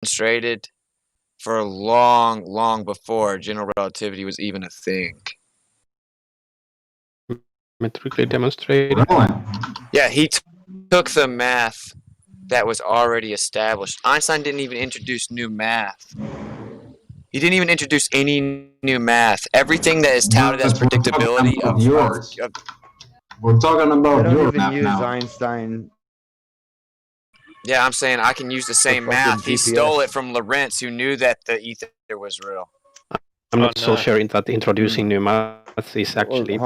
demonstrated for long before general relativity was even a thing. Metrically demonstrated. Yeah, he took the math that was already established. Einstein didn't even introduce new math. He didn't even introduce any new math. Everything that is touted as predictability of yours. We're talking They about don't your even math use now. Einstein. Yeah, I'm saying I can use the same fucking math. He GPS. stole it from Lorentz, who knew that the ether was real. I'm not so sure in that introducing new math is actually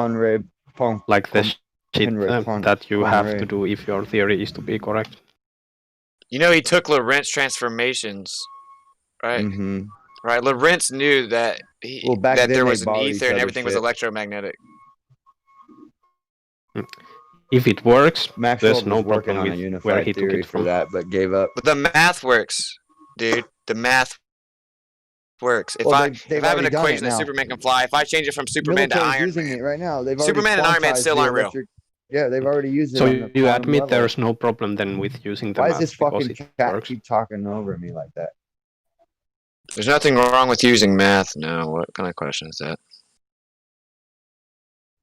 like the shit that you have to do if your theory is to be correct. You know, he took Lorentz transformations, right? Mm-hmm. Right. Lorentz knew that that there was an ether and everything was electromagnetic. If it works, Maxwell there's no was working problem on a with where unified he took theory it for from. that, but gave up. But the math works, dude. The math works. If I have an equation that Superman can fly, if I change it from Superman to Iron using Man, it right now. They've Superman and Iron Man still aren't real. Yeah, they've already used it. So on the you quantum admit level. there's no problem then with using the Why math is this because fucking it cat works? keep talking over me like that? There's nothing wrong with using math. No, what kind of question is that?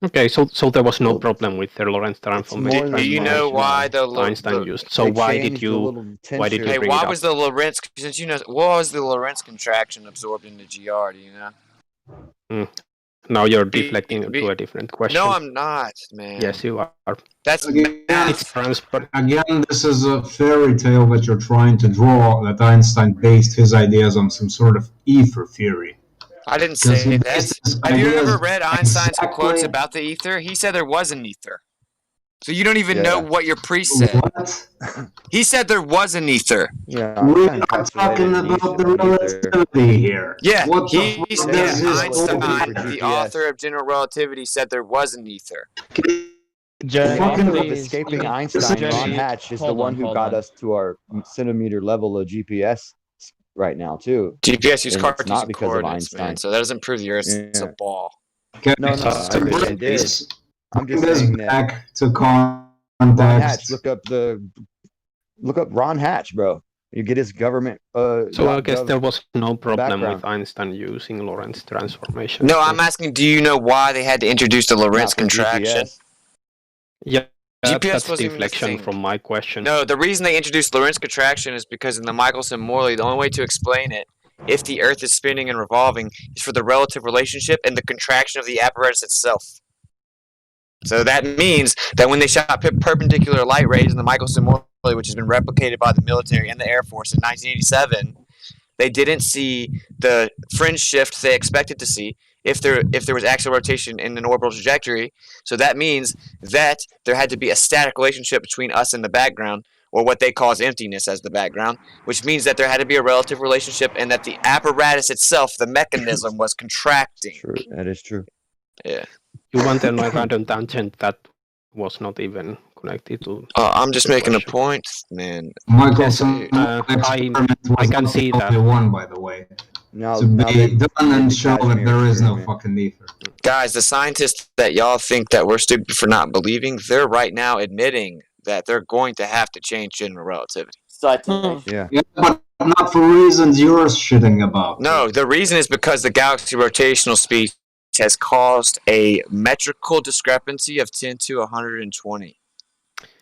Okay, so there was no problem with the Lorentz transformation. Do you know why the Einstein used? So why did you bring Hey, it why up? was the Lorentz? Since you know, what was the Lorentz contraction absorbed into GR? Do you know? Now you're deflecting to a different question. No, I'm not, man. Yes, you are. That's It's transparent. Again, this is a fairy tale that you're trying to draw, that Einstein based his ideas on some sort of ether theory. I didn't say that. Have you ever read Einstein's quotes about the ether? He said there was an ether. So you don't even know what your priest said. What? He said there was an ether. Yeah, We are talking about the relativity here. Yeah, What he does his Einstein, the author of general relativity, said there was an ether. The author of Escaping Einstein, Ron Hatch, is the one who got us to our centimeter level of GPS right now, too. GPS use And it's Cartesian not because of coordinates, Einstein. man. So that doesn't prove the Earth's a ball. No, I wish it did. I'm just saying that. Back to Ron context. Hatch, look up Ron Hatch, bro. You get his government. So I guess there was no problem with Einstein using Lorentz transformation. No, I'm asking, do you know why they had to introduce the Lorentz contraction? Yeah, GPS that's deflection from my question. No, the reason they introduced Lorentz contraction is because in the Michelson-Morley, the only way to explain it, if the Earth is spinning and revolving, is for the relative relationship and the contraction of the apparatus itself. So that means that when they shot perpendicular light rays in the Michelson-Morley, which has been replicated by the military and the Air Force in 1987, they didn't see the fringe shift they expected to see if there was axial rotation in an orbital trajectory. So that means that there had to be a static relationship between us and the background, or what they call as emptiness as the background, which means that there had to be a relative relationship and that the apparatus itself, the mechanism, was contracting. True, that is true. Yeah. You want a random tangent that was not even connected to... I'm just making a point, man. Michelson I can see that. One, by the way. Now, to be done and show that there is no fucking ether. Guys, the scientists that y'all think that we're stupid for not believing, they're right now admitting that they're going to have to change general relativity. Yeah, but not for reasons you're shitting about. No, the reason is because the galaxy rotational speed has caused a metrical discrepancy of 10 to 120.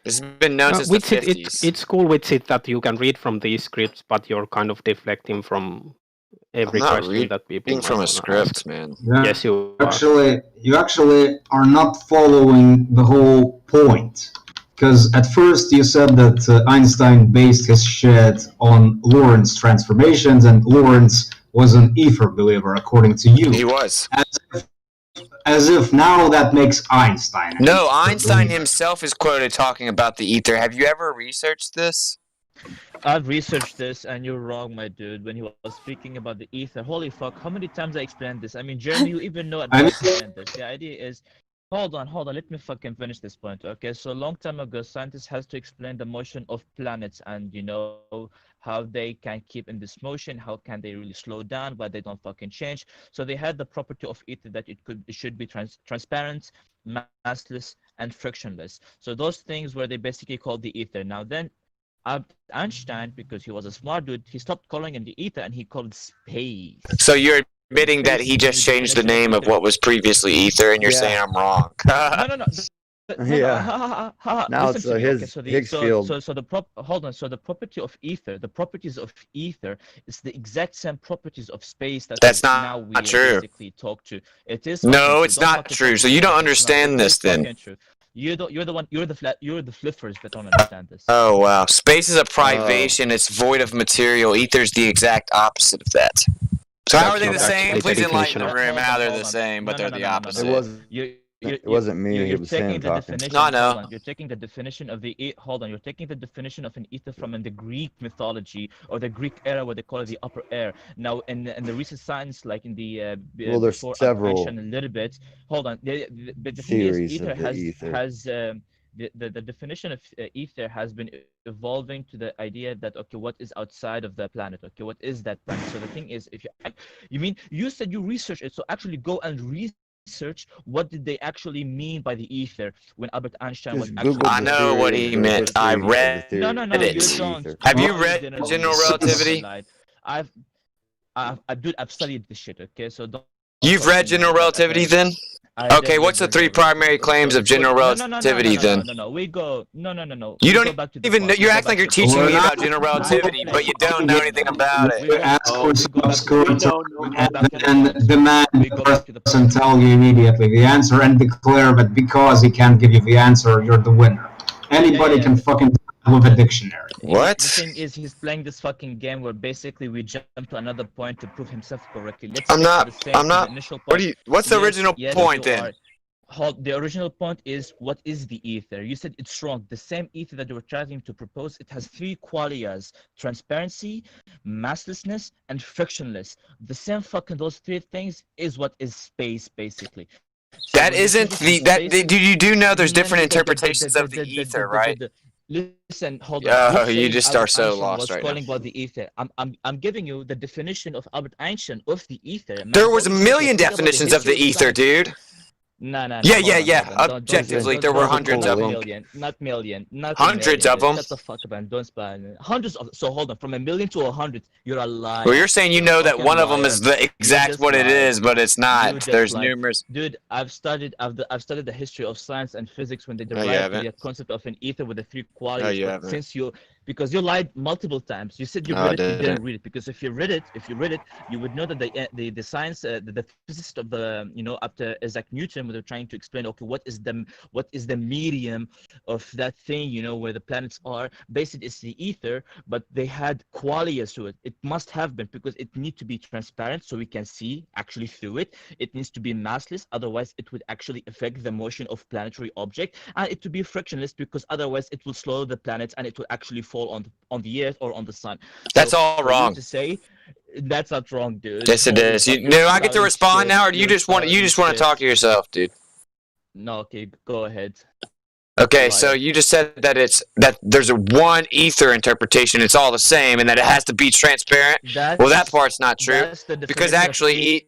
This has been known since the 50s. It's cool with it that you can read from these scripts, but you're kind of deflecting from every question that people reading from a script, man. Yeah, yes, you actually are not following the whole point. Because at first you said that Einstein based his shit on Lorentz transformations, and Lorentz was an ether believer, according to you. He was. As if now that makes Einstein. No, Einstein himself is quoted talking about the ether. Have you ever researched this? I've researched this, and you're wrong, my dude. When he was speaking about the ether, holy fuck, how many times I explained this? I mean, Jeremy, you even know I explained this. The idea is, hold on, let me fucking finish this point, okay? So a long time ago, scientists has to explain the motion of planets and, you know, how they can keep in this motion, how can they really slow down, but they don't fucking change. So they had the property of ether that it should be transparent, massless, and frictionless. So those things were they basically called the ether. Now then, Einstein, because he was a smart dude, he stopped calling it the ether and he called it space. So you're admitting that he just changed the name of what was previously ether, and you're saying I'm wrong. No. Yeah. Now it's Higgs field. So the property of ether, the properties of ether, is the exact same properties of space That's not now we true. basically talk to. It is. No, it's not true. So you don't understand this then. True. You're the one. You're the flippers that don't understand this. Oh wow, space is a privation. It's void of material. Ether's the exact opposite of that. So how are they the same? Please enlighten the room how they're the same, but they're the opposite. It wasn't me. It was Sam talking. No. You're taking the definition of You're taking the definition of an ether from the Greek mythology or the Greek era, where they call it the upper air. Now, in the recent science, like in the well, there's several. A little bit. Hold on. The theories thing is, ether of the ether. has the definition of ether has been evolving to the idea that, okay, what is outside of the planet? Okay, what is that planet? So the thing is, if you said you research it, so actually go and research what did they actually mean by the ether when Albert Einstein was actually. I know what he meant. I read No, it. You don't. Have you read general relativity? I've studied this shit. Okay, so don't. You've read general relativity then? Okay, what's the three primary claims of general relativity then? No. We go. No. You don't even know. You're acting like you're teaching me about general relativity, but you don't know anything about it. Ask for subscription and demand the person tell you immediately the answer and declare that because he can't give you the answer, you're the winner. Anybody can fucking with a dictionary. What? The thing is, he's playing this fucking game where basically we jump to another point to prove himself correctly. I'm not. What's the original point then? The original point is, what is the ether? You said it's wrong. The same ether that you were trying to propose, it has three qualities: transparency, masslessness, and frictionless. The same fucking those three things is what is space, basically. So that isn't the you do know there's different interpretations of the ether, right? Listen, hold on. Oh, you just are so lost right now. About the ether. I'm giving you the definition of Albert Einstein of the ether. There was a million definitions of the ether, dude. No. Yeah. Objectively, there were hundreds of them. Not million. Hundreds of them. Shut the fuck up and don't spell. Hundreds of. So hold on. From a million to 100, you're a liar. Well, you're saying you know that one of them is the exact what it is, but it's not. There's numerous. Dude, I've studied the history of science and physics when they derived the concept of an ether with the three qualities. No, you haven't. Because you lied multiple times. You said you read it, you didn't read it. Because if you read it, you would know that the science, the physicist of the, up to Isaac Newton, where they're trying to explain, okay, what is the medium of that thing, where the planets are. Basically, it's the ether, but they had qualities to it. It must have been, because it needs to be transparent so we can see actually through it. It needs to be massless, otherwise it would actually affect the motion of planetary object, and it to be frictionless, because otherwise it will slow the planets and it will actually fall on the earth or on the sun. That's all wrong. To say that's not wrong, dude. Yes, it is. I get to respond now, or do you just want to talk to yourself, dude? No, okay, go ahead. Okay, so you just said that there's a one ether interpretation. It's all the same, and that it has to be transparent. Well, that part's not true, because actually,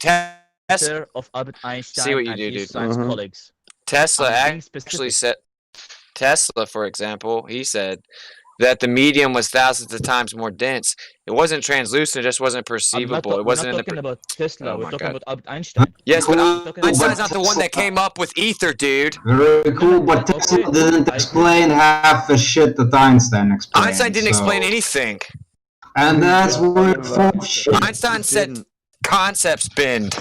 Tesla of Albert Einstein. See what you do, dude. Colleagues. Tesla actually said. Tesla, for example, he said that the medium was thousands of times more dense. It wasn't translucent; it just wasn't perceivable. It wasn't in the. We're talking about Tesla. We're talking about Albert Einstein. Yes, but Einstein's not the one that came up with ether, dude. Very cool, but Tesla didn't explain half the shit that Einstein explained. Einstein didn't explain anything. And that's where it's full of shit. Einstein said concepts bend.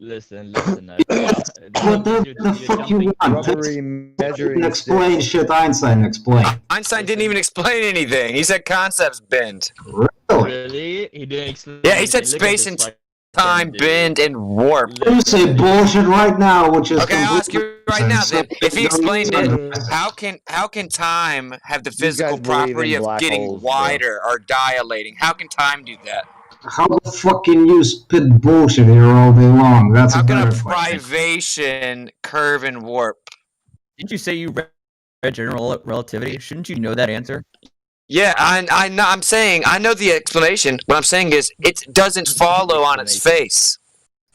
Listen. What the fuck you want? Didn't explain shit Einstein explained. Einstein didn't even explain anything. He said concepts bend. Really? He didn't explain. Yeah, he said space and time bend and warp. You say bullshit right now, which is okay. I'll ask you right now. Then, if he explained it, how can time have the physical property of getting wider or dilating? How can time do that? How the fuck can you spit bullshit here all day long? That's how a better can a privation curve and warp? Didn't you say you read general relativity? Shouldn't you know that answer? Yeah, I'm saying I know the explanation. What I'm saying is it doesn't follow on its face.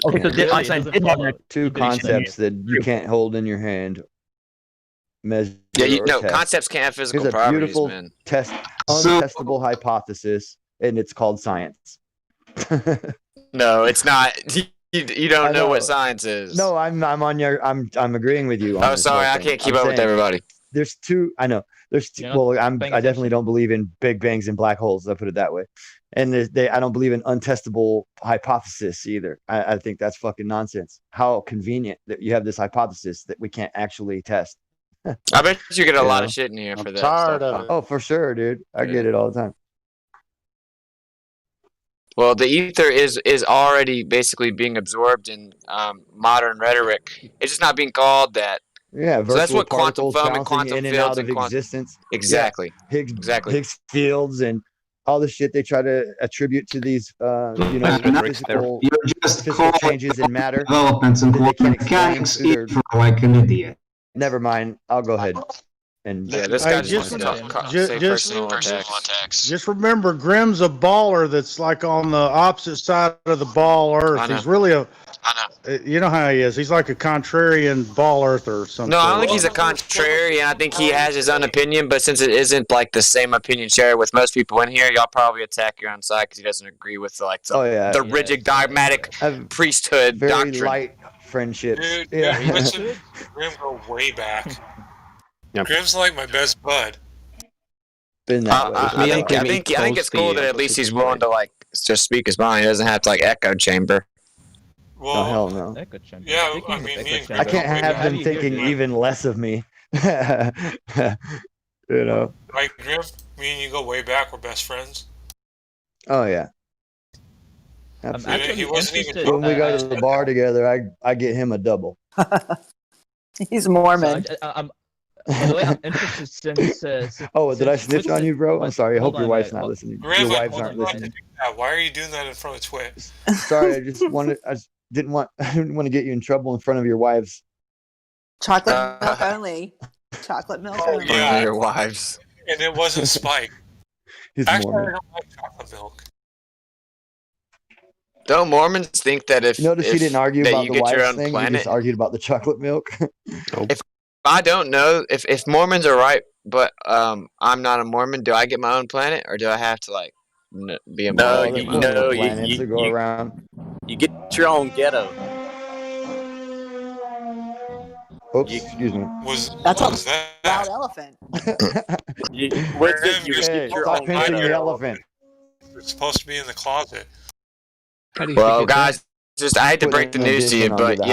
Okay, so Einstein did have two concepts that you can't hold in your hand: measure Yeah, or test. concepts can't have physical Here's a properties, beautiful man. untestable hypothesis, and it's called science. No, it's not. You don't know what science is. No, I'm agreeing with you on this. Sorry, whole I thing. can't keep up with everybody. There's two. I know. There's two. Well, I definitely don't believe in big bangs and black holes. I'll put it that way. And I don't believe in untestable hypothesis either. I think that's fucking nonsense. How convenient that you have this hypothesis that we can't actually test. I bet you get a lot of shit in here for that tired stuff. of it. Oh, for sure, dude. I get it all the time. Well, the ether is already basically being absorbed in modern rhetoric. It's just not being called that. Yeah, so that's what quantum particles foam and bouncing quantum in and fields out of existence. Exactly. Yeah. Higgs fields and all the shit they try to attribute to these, physical changes in matter. Developments in quantum mechanics like an idiot. Never mind. I'll go ahead. And this guy just wants to say personal attacks. Just remember, Grimm's a baller that's like on the opposite side of the ball Earth. He's really you know how he is. He's like a contrarian ball Earther or something. No, I don't think he's a contrarian. I think he has his own opinion, but since it isn't like the same opinion shared with most people in here, y'all probably attack your own side because he doesn't agree with the rigid dogmatic priesthood very doctrine. Light friendships. Dude, Grim go way back. Yep. Grim's like my best bud. I think it's cool that at least he's willing to just speak his mind. He doesn't have to echo chamber. Well, hell no. Echo chamber. Yeah, I mean, me and I can't have them thinking even less of me. You know. Right, Grim? Me and you go way back. We're best friends. Oh yeah. He wasn't even when we go to the bar together, I get him a double. He's Mormon. By the way, I'm interested since. Did I snitch on you, bro? I'm sorry. I hope your wife's not listening. Grim, Your wives aren't listening. Why are you doing that in front of Twit? Sorry, I didn't want to get you in trouble in front of your wives. Chocolate milk only. Chocolate milk only. Yeah, your wives. And it wasn't Spike. Actually, I don't like chocolate milk. Don't Mormons think that if notice he didn't argue about the wives thing, planet, he just argued about the chocolate milk? If I don't know if Mormons are right, but I'm not a Mormon, do I get my own planet or do I have to be a Mormon? No, you go around. You get your own ghetto. Oops, excuse me. That's what was that? Loud elephant. You get your own pinching the elephant. It's supposed to be in the closet. Well, guys, I hate to break the news to you, but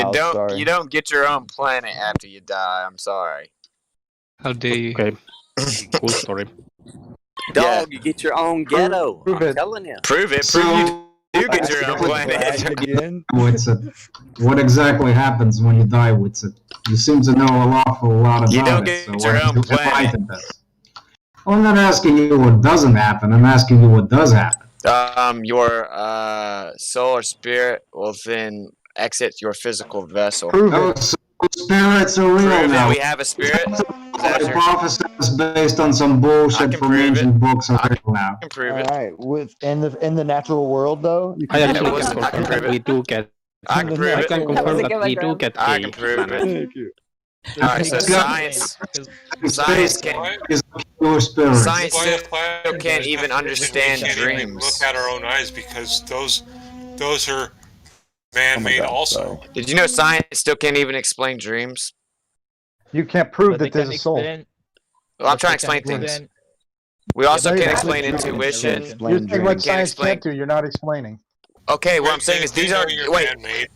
you don't get your own planet after you die. I'm sorry. How dare you? Okay. Cool story. Dog, you get your own ghetto. I'm telling you. Prove it. You get your own planet. Again. What exactly happens when you die, Witsit? You seem to know an awful lot about it. You don't get your own planet. Well, I'm not asking you what doesn't happen. I'm asking you what does happen. Your soul or spirit will then exit your physical vessel. So spirits are real now. We have a spirit. Hypothesis based on some bullshit from ancient books are real now. I can prove it. All right, in the natural world though, I actually can confirm that we do get. I can prove it. I can confirm that we do get. I can prove it. Thank you. Alright, so science still can't even understand dreams. Look at our own eyes because those are man-made also. Did you know science still can't even explain dreams? You can't prove that there's a soul. Well, I'm trying to explain things. We also can't explain intuition. You're saying what science can't do, you're not explaining. Okay, what I'm saying is these are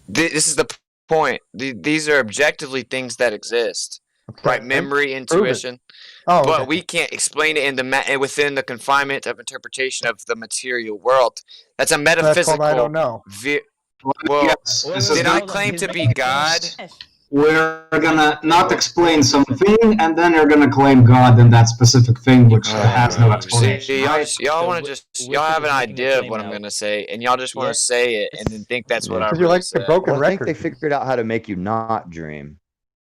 this is the point. These are objectively things that exist, right? Memory, intuition, but we can't explain it within the confinement of interpretation of the material world. That's a metaphysical. That's I don't know. Did I claim to be God? We're gonna not explain something, and then you're gonna claim God in that specific thing, which has no explanation. Y'all want to y'all have an idea of what I'm gonna say, and y'all just want to say it, and then think that's what I really said. I think they figured out how to make you not dream.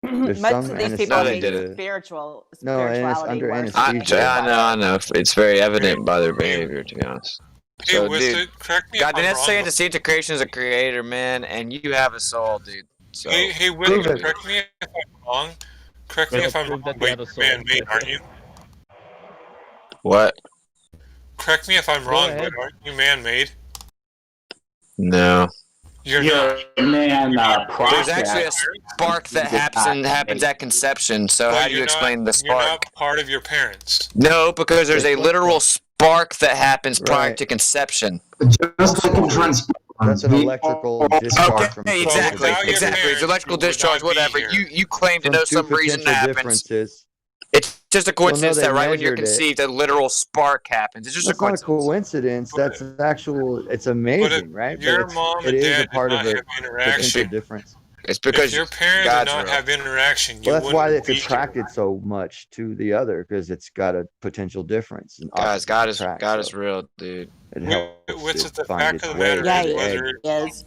Most of these people are spiritual. No, and it's under anesthesia. I know. It's very evident by their behavior, to be honest. Hey, So, dude, correct me God, if the I'm necessary wrong, disintegration is a creator, man, and you have a soul, dude. So, Hey, Whitaker, correct me if I'm wrong, Correct me if I'm wrong, but you're man-made, aren't you? What? Correct me if I'm wrong, but aren't you man-made? No. You're not. There's actually a spark that happens at conception. So But how do you explain the You're spark? not part of your parents. No, because there's a literal spark that happens prior to conception. Just like in transformers. That's an electrical discharge from exactly. It's electrical discharge, whatever. You claim to know some reason that happens. Differences. It's just a coincidence that right when you're measured it. conceived, a literal spark happens. It's just That's a coincidence. not a coincidence. That's actual. It's amazing, right? Your mom and dad a part did of not a have interaction. difference. It's because if your parents did not have interaction, you Well, that's why wouldn't it's attracted so much to the other, because it's got a potential difference. Guys, God is real, dude. It helps What's it the find fact its of the way matter to is the whether Yes.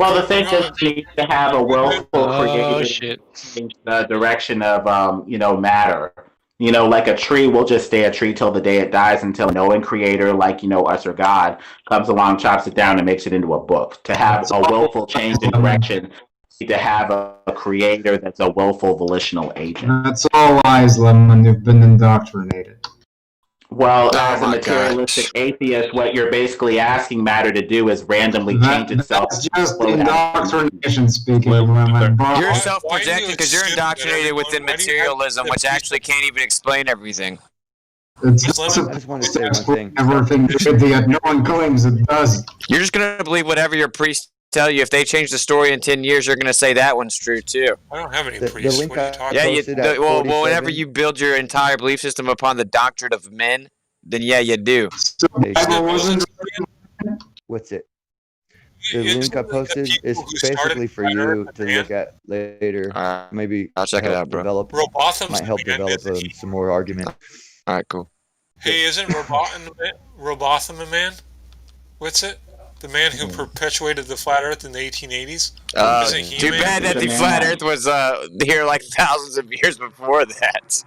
Well, the thing is, you need to have a willful creator to change the direction of, matter. Like a tree will just stay a tree till the day it dies until a knowing creator, like, us or God, comes along, chops it down, and makes it into a book. To have a willful change in direction, you need to have a creator that's a willful volitional agent. That's all lies, Lemon. You've been indoctrinated. Well, as a materialistic atheist, what you're basically asking matter to do is randomly change itself. That's just indoctrination speaking, Lemon. You're self-projecting because you're indoctrinated within materialism, which actually can't even explain everything. It's I just want to say one thing. Everything that no one claims it does. You're just gonna believe whatever your priests tell you. If they change the story in 10 years, you're gonna say that one's true too. I don't have any priests. What are you talking about? Well, whenever you build your entire belief system upon the doctrine of men, then yeah, you do. What's it? The link I posted is basically for you to look at later. Maybe I'll check it out, bro. Might help develop some more argument. All right, cool. Hey, isn't Robotham a man? What's it? The man who perpetuated the flat Earth in the 1880s? Too bad that the flat Earth was here like thousands of years before that.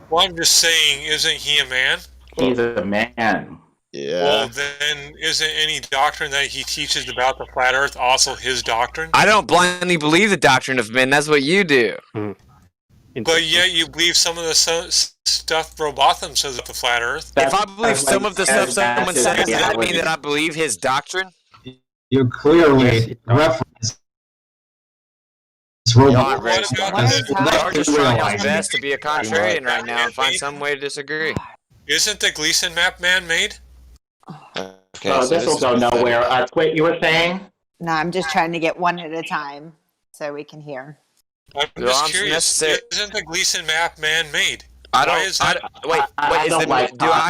Well, I'm just saying, isn't he a man? He's a man. Yeah. Well, then isn't any doctrine that he teaches about the flat Earth also his doctrine? I don't blindly believe the doctrine of men. That's what you do. But yet you believe some of the stuff Robotham says about the flat Earth. If I believe some of the stuff someone says, does that mean that I believe his doctrine? You clearly reference Y'all are just trying your best to be a contrarian right now and find some way to disagree. Isn't the Gleason map man-made? Okay, so this will go nowhere. Quit, you were saying? No, I'm just trying to get one at a time so we can hear. I'm just curious. Isn't the Gleason map man-made? Do I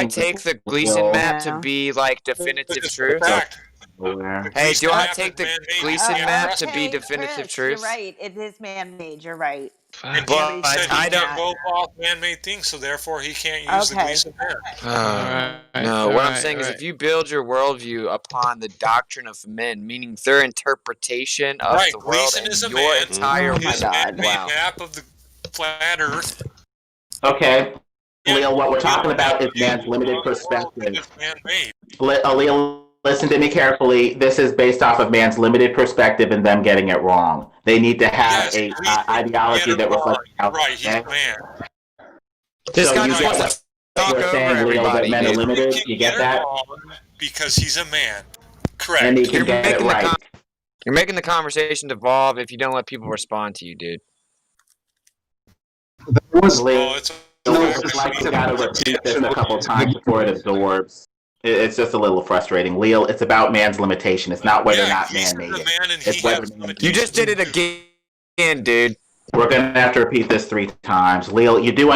take the Gleason map to be like definitive truth? Hey, do I take the Gleason map to be definitive truth? You're right. It is man-made. You're right. And I don't go off man-made things, so therefore he can't use the Gleason map. No, what I'm saying is if you build your worldview upon the doctrine of men, meaning their interpretation of the world and your entire map of the flat Earth. Okay. Leo, what we're talking about is man's limited perspective. Leo, listen to me carefully. This is based off of man's limited perspective and them getting it wrong. They need to have a ideology that reflects how. Right, he's a man. This guy just wants to talk over everybody. Men are limited. You get that? Because he's a man. Correct. And he can get it right. You're making the conversation devolve if you don't let people respond to you, dude. It's like you gotta repeat this a couple times before it absorbs. It's just a little frustrating. Leo, it's about man's limitation. It's not whether or not man made it. It's whether you just did it again, dude. We're going to have to repeat this 3 times. Leo, you do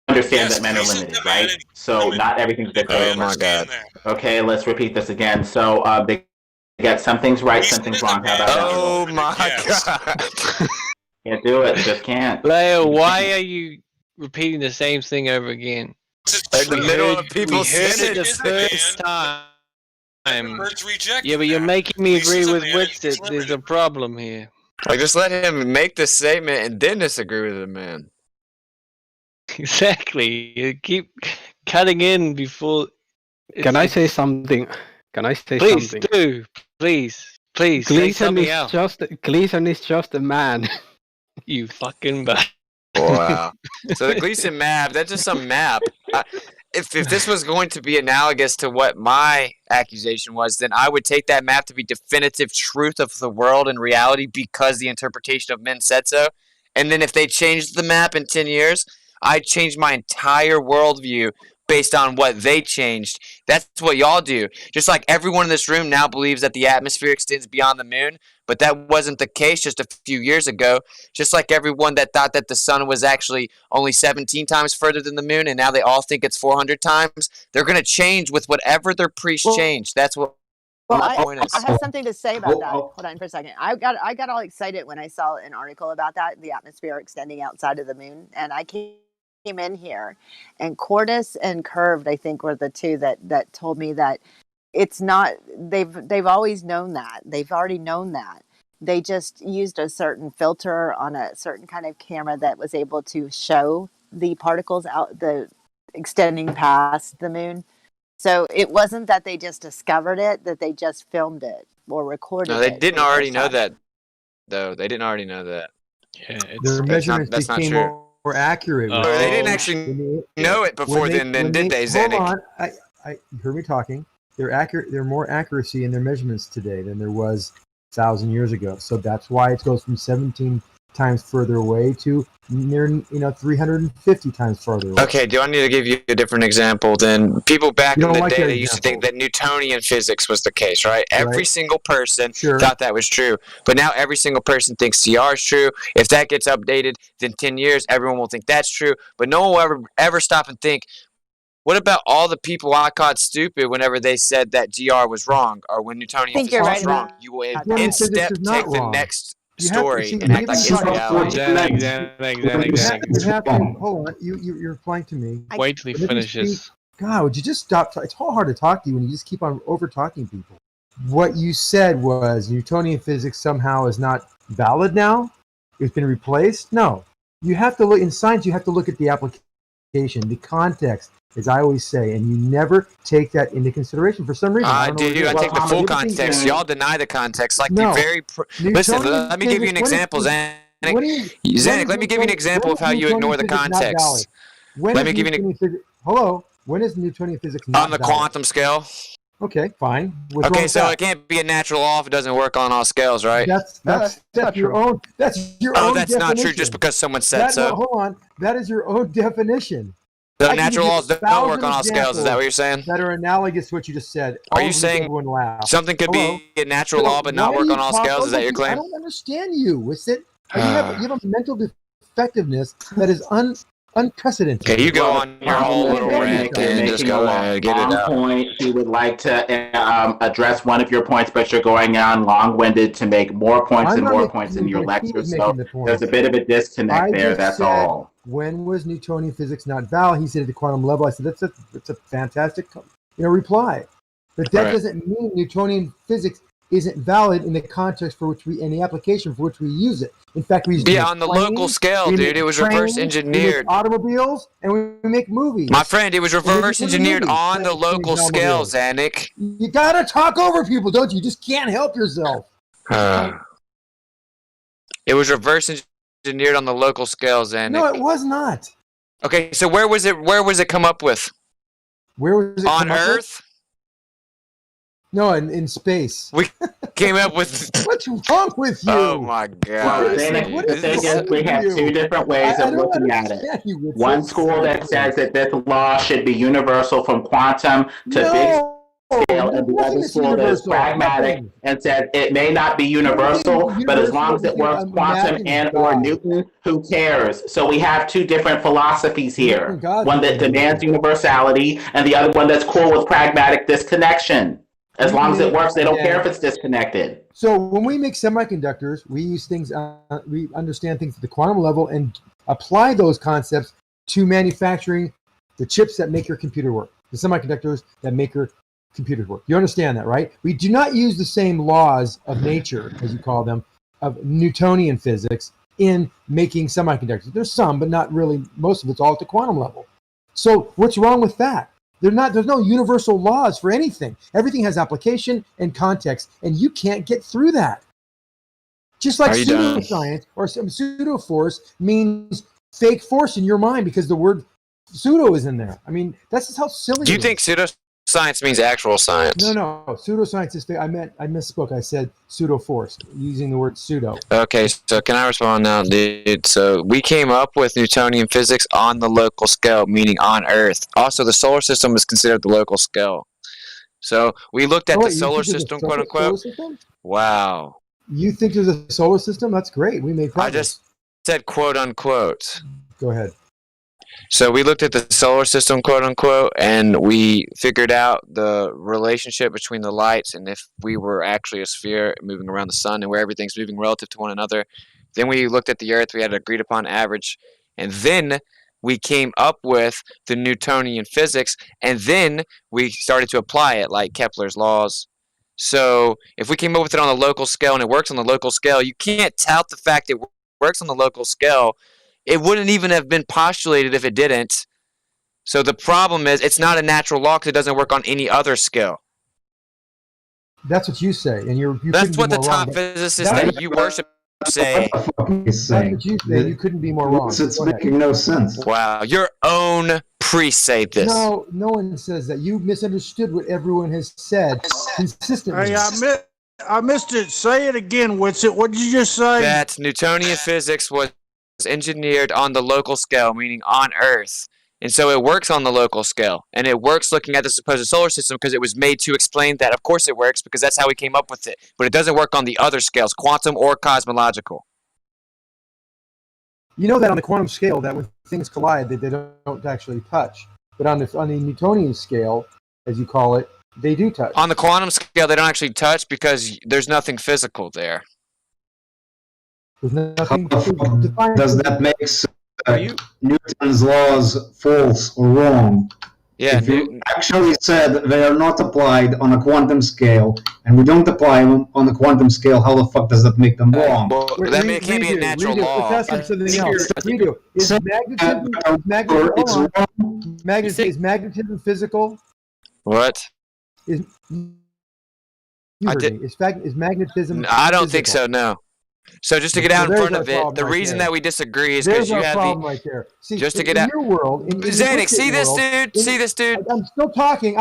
understand that men are limited, right? So not everything's good. Oh my god. Okay, let's repeat this again. So they got some things right, some things wrong. How about that? Oh my god. Can't do it. Just can't. Leo, why are you repeating the same thing over again? In the middle of people we heard it the first time. Yeah, but you're making me agree with Wixit. There's a problem here. Like, just let him make the statement and then disagree with him, man. Exactly. You keep cutting in before. Can I say something? Can I say Please something? Do. Please. Say something else. Gleason is just a man. You fucking bastard. Wow. So the Gleason map, that's just some map. If this was going to be analogous to what my accusation was, then I would take that map to be definitive truth of the world and reality because the interpretation of men said so. And then if they changed the map in 10 years, I'd change my entire worldview based on what they changed. That's what y'all do. Just like everyone in this room now believes that the atmosphere extends beyond the moon, but that wasn't the case just a few years ago. Just like everyone that thought that the sun was actually only 17 times further than the moon, and now they all think it's 400 times. They're going to change with whatever their priests change. That's what my point is. I have something to say about that. Hold on for a second. I got all excited when I saw an article about that, the atmosphere extending outside of the moon, and I came in here, and Cordis and Curved, I think, were the two that told me that it's not. They've always known that. They've already known that. They just used a certain filter on a certain kind of camera that was able to show the particles out, the extending past the moon. So it wasn't that they just discovered it, that they just filmed it or recorded it. No, they didn't already know that, though. They didn't already know that. Yeah, their measurements became more accurate. They didn't actually know it before then, did they, Zanuck? Hold on. You heard me talking. They're accurate. They're more accuracy in their measurements today than there was 1,000 years ago. So that's why it goes from 17 times further away to near 350 times farther away. Okay, do I need to give you a different example then? People back in the day, they used to think that Newtonian physics was the case, right? Every single person thought that was true. But now every single person thinks CR is true. If that gets updated, then 10 years, everyone will think that's true. But no one will ever stop and think, what about all the people I caught stupid whenever they said that GR was wrong or when Newtonian physics was wrong? You will in step take the next story and act like it's reality. Hold on, you're replying to me. Wait till he finishes. God, would you just stop? It's all hard to talk to you when you just keep on over talking people. What you said was Newtonian physics somehow is not valid now. It's been replaced. No, you have to look in science. You have to look at the application, the context, as I always say, and you never take that into consideration for some reason. I take the full context. Y'all deny the context. Like the very. Listen, let me give you an example, Zanuck. Zanuck, let me give you an example of how you ignore the context. Let me give you an. Hello. When is Newtonian physics not on the quantum scale? Okay, fine. Okay, so it can't be a natural law if it doesn't work on all scales, right? That's your own. That's your own. Oh, that's not true. Just because someone said so. Hold on. That is your own definition. The natural laws don't work on all scales. Is that what you're saying? That are analogous to what you just said. Are you saying something could be a natural law but not work on all scales? Is that your claim? I don't understand you. What's it? You have a mental defectiveness that is unprecedented. Okay, you go on your whole little rant and just go ahead, get it out. Point, he would like to address one of your points, but you're going on long-winded to make more points and more points in your lecture. So there's a bit of a disconnect there. That's all. When was Newtonian physics not valid? He said at the quantum level. I said that's a fantastic reply, but that doesn't mean Newtonian physics isn't valid in the context for which in the application for which we use it. In fact, we use it on the local scale, dude. It was reverse engineered. We make automobiles and we make movies. My friend, it was reverse engineered on the local scale, Zanuck. You gotta talk over people, don't you? You just can't help yourself. It was reverse engineered on the local scale, Zanuck. No, it was not. Okay, so where was it? Where was it come up with? Where was it on Earth? No, in space. We came up with. What's wrong with you? Oh my God! Well, we have two different ways of looking at it. One school that says that this law should be universal from quantum to big scale, and the other school that is pragmatic and says it may not be universal, but as long as it works quantum and or Newton, who cares? So we have two different philosophies here. One that demands universality, and the other one that's cool with pragmatic disconnection. As long as it works, they don't care if it's disconnected. So when we make semiconductors, we use things, we understand things at the quantum level and apply those concepts to manufacturing the chips that make your computer work, the semiconductors that make your computers work. You understand that, right? We do not use the same laws of nature, as you call them, of Newtonian physics in making semiconductors. There's some, but not really. Most of it's all at the quantum level. So what's wrong with that? There's no universal laws for anything. Everything has application and context, and you can't get through that. Just like pseudoscience or some pseudo force means fake force in your mind because the word pseudo is in there. I mean, that's just how silly. Do you think pseudoscience means actual science? No. Pseudoscience is fake. I misspoke. I said pseudo force using the word pseudo. Okay, so can I respond now, dude? So we came up with Newtonian physics on the local scale, meaning on Earth. Also, the solar system is considered the local scale. So we looked at the solar system, quote unquote. Wow. You think there's a solar system? That's great. We made progress. I just said quote unquote. Go ahead. So we looked at the solar system, quote unquote, and we figured out the relationship between the lights and if we were actually a sphere moving around the sun and where everything's moving relative to one another. Then we looked at the Earth. We had an agreed upon average. And then we came up with the Newtonian physics. And then we started to apply it like Kepler's laws. So if we came up with it on the local scale and it works on the local scale, you can't tout the fact it works on the local scale. It wouldn't even have been postulated if it didn't. So the problem is it's not a natural law because it doesn't work on any other scale. That's what you say, and that's what the top physicists that you worship say. That's what you say. You couldn't be more wrong. It's making no sense. Wow, your own priests say this. No one says that. You misunderstood what everyone has said consistently. Hey, I missed it. Say it again, Witsit. What did you just say? That Newtonian physics was engineered on the local scale, meaning on Earth. And so it works on the local scale. And it works looking at the supposed solar system because it was made to explain that. Of course it works because that's how we came up with it. But it doesn't work on the other scales, quantum or cosmological. You know that on the quantum scale that when things collide, they don't actually touch. But on the Newtonian scale, as you call it, they do touch. On the quantum scale, they don't actually touch because there's nothing physical there. There's nothing does that make Newton's laws false or wrong? Yeah. If you actually said they are not applied on a quantum scale, and we don't apply them on the quantum scale, how the fuck does that make them wrong? Well, that it can't be a natural law. Is magnetism physical? What? Is magnetism? I don't think so. No. So just to get out in front of it, the reason that we disagree is because you have the right there. See, just to get out. Your world, Xanax, see this dude. I'm still talking.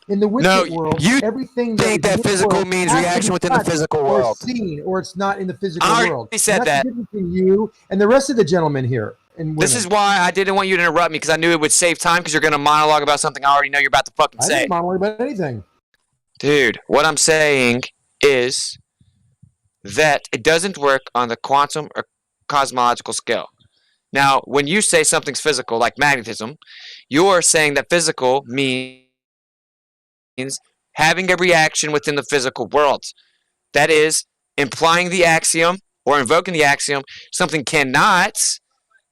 In the wicked world, everything that physical means reaction within the physical world. Seen, or it's not in the physical world. I already said that. Between you and the rest of the gentlemen here. This is why I didn't want you to interrupt me because I knew it would save time because you're going to monologue about something I already know you're about to fucking say. I didn't monologue about anything. Dude, what I'm saying is that it doesn't work on the quantum or cosmological scale. Now, when you say something's physical, like magnetism, you're saying that physical means having a reaction within the physical world. That is, implying the axiom or invoking the axiom, something cannot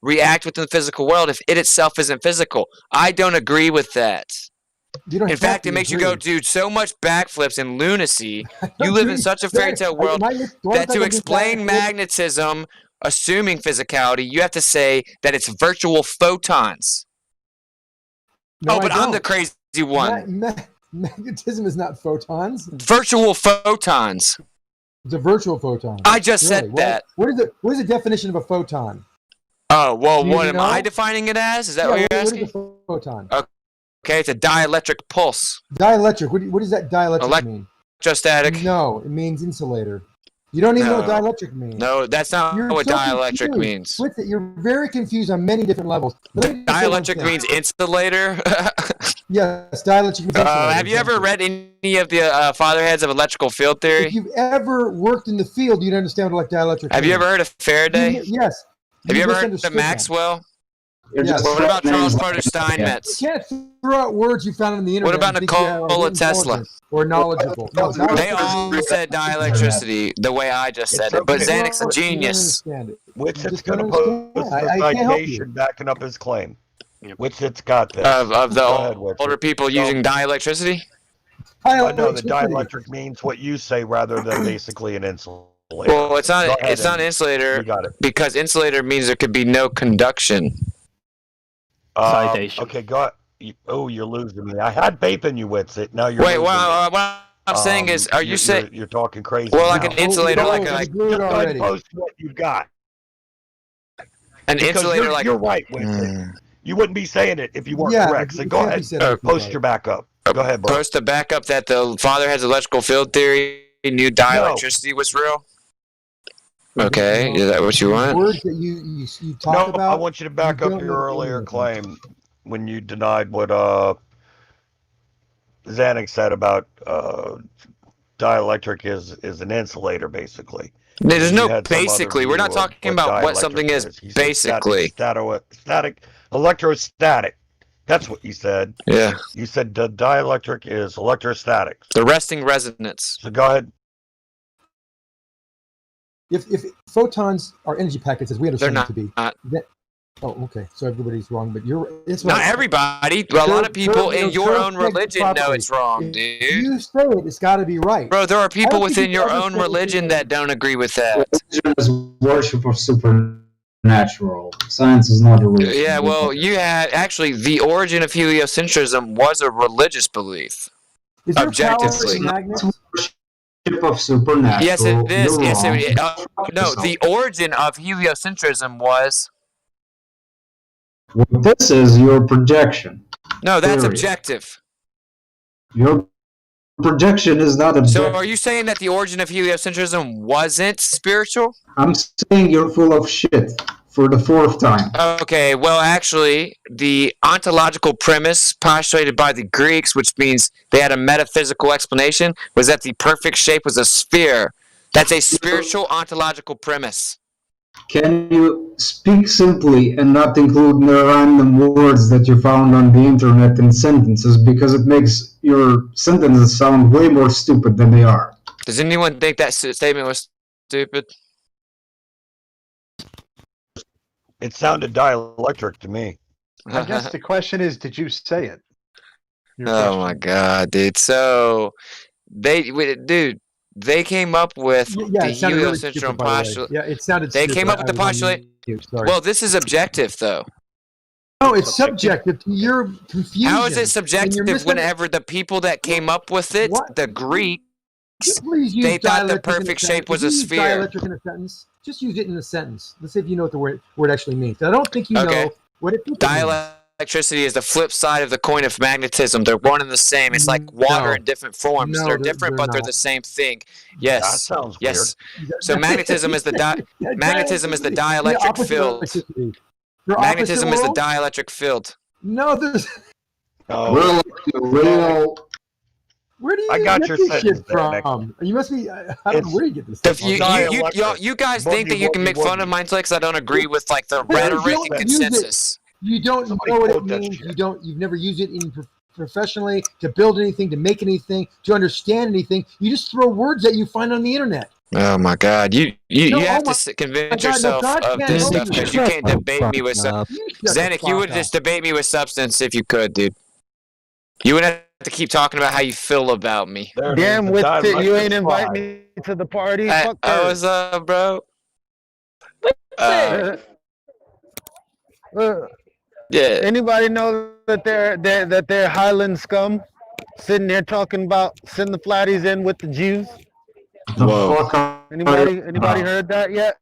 react within the physical world if it itself isn't physical. I don't agree with that. In fact, it makes you go do so much backflips and lunacy. You live in such a fairy tale world that to explain magnetism, assuming physicality, you have to say that it's virtual photons. No, but I'm the crazy one. Magnetism is not photons. Virtual photons. It's a virtual photon. I just said that. What is the definition of a photon? Oh, well, what am I defining it as? Is that what you're asking? What is a photon? Okay, it's a dielectric pulse. Dielectric. What does that dielectric mean? Electrostatic. No, it means insulator. You don't even know what dielectric means. No, that's not what dielectric means. With it, you're very confused on many different levels. Dielectric means insulator? Yes, dielectric means insulator. Have you ever read any of the fatherheads of electrical field theory? If you've ever worked in the field, you'd understand what dielectric means. Have you ever heard of Faraday? Yes. Have you ever heard of Maxwell? Yes. What about Charles Frodo Steinmetz? You can't throw out words you found on the internet. What about Nikola Tesla? Or knowledgeable. No, they all said dielectricity the way I just said it. But Xanax's a genius. Witset's going to post a citation backing up his claim. Witset's got this. Of the older people using dielectricity? No, the dielectric means what you say rather than basically an insulator. Well, it's not insulator because insulator means there could be no conduction. Okay, go. Oh, you're losing me. I had faith in you, Witsit. Now you're. Wait, what I'm saying is, are you saying you're talking crazy? Well, like an insulator, just go ahead and post what you got. An Because insulator, like you're right with it. You wouldn't be saying it if you weren't correct. So go ahead, post your backup. Go ahead, bro. Post a backup that the father has electrical field theory, knew dielectricity was real. Okay, is that what you want? Words that you talk about. I want you to back up your earlier claim when you denied what Xanax said about dielectric is an insulator, basically. There's no basically. We're not talking about what something is basically. Static, electrostatic. That's what you said. Yeah. You said the dielectric is electrostatic. The resting resonance. So go ahead. If photons are energy packets, as we understand them to be, not. Oh, okay. So everybody's wrong, but not everybody. A lot of people in your own religion know it's wrong, dude. You say it, it's got to be right. Bro, there are people within your own religion that don't agree with that. Religion is worship of supernatural. Science is not a religion. Yeah, well, you had actually the origin of heliocentrism was a religious belief. Is there objectively. Of supernatural. Yes, it is. Yes, it is. No, the origin of heliocentrism was. Well, this is your projection. No, that's objective. Your projection is not objective. So, are you saying that the origin of heliocentrism wasn't spiritual? I'm saying you're full of shit for the fourth time. Okay, well, actually, the ontological premise postulated by the Greeks, which means they had a metaphysical explanation, was that the perfect shape was a sphere. That's a spiritual ontological premise. Can you speak simply and not include the random words that you found on the internet in sentences, because it makes your sentences sound way more stupid than they are? Does anyone think that statement was stupid? It sounded dielectric to me. I guess the question is, did you say it? Oh my god, dude. So they came up with the heliocentrism postulate. Yeah, it sounded They stupid. came up with the postulate. Well, this is objective, though. No, it's subjective. You're confused. How is it subjective whenever the people that came up with it, the Greeks, they thought the perfect shape was a sphere? Dielectric in a sentence. Just use it in a sentence. Let's see if you know what the word actually means. I don't think you know what it means. Dielectricity is the flip side of the coin of magnetism. They're one and the same. It's like water in different forms. They're different, but they're the same thing. Yes. That sounds weird. So magnetism is the dielectric field. Magnetism is the dielectric field. No, there's. Real. Where do you get this shit from? You must be. I don't know where you get this stuff. You guys think that you can make fun of my intellect? I don't agree with like the rhetoric and consensus. You don't know what it means. You've never used it professionally to build anything, to make anything, to understand anything. You just throw words that you find on the internet. Oh my God! You have to convince yourself of this stuff because you can't debate me with substance. Zanuck, you would just debate me with substance if you could, dude. You wouldn't have to keep talking about how you feel about me. Damn, with it, you ain't invite me to the party. Fuck that. What's up, bro? Yeah. Anybody know that they're Highland scum sitting there talking about send the flatties in with the Jews? Whoa. Anybody heard that yet?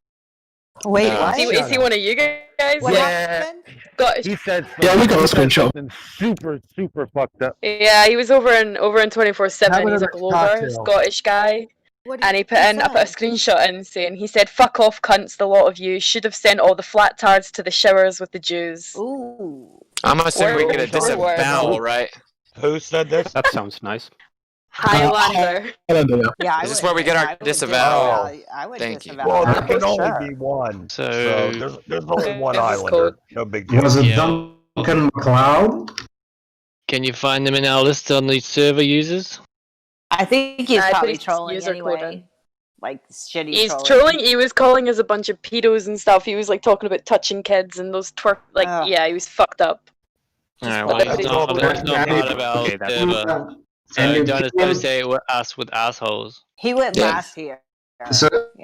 Wait, what? Is he one of you guys? Yeah. He said yeah, we got the screenshot. Super fucked up. Yeah, he was over in 24/7. He's a Glover, Scottish guy. And I put a screenshot in saying, he said, "Fuck off, cunts, the lot of you. Should have sent all the flat tards to the showers with the Jews." Ooh. I'm assuming we get a disavowal, right? Who said this? That sounds nice. Highlander. Yeah, is this where we get our disavowal? I would Thank you. Well, there can only be one. So there's only one Islander. No big deal. Was it Duncan MacLeod? Can you find them in our list on the server users? I think he's probably trolling user anyway. code. Like shitty He's trolling. He was calling us a bunch of pedos and stuff. He was like talking about touching kids and those yeah, he was fucked up. Alright, well, there's no part about server. So don't associate with us with assholes. He went last here. So let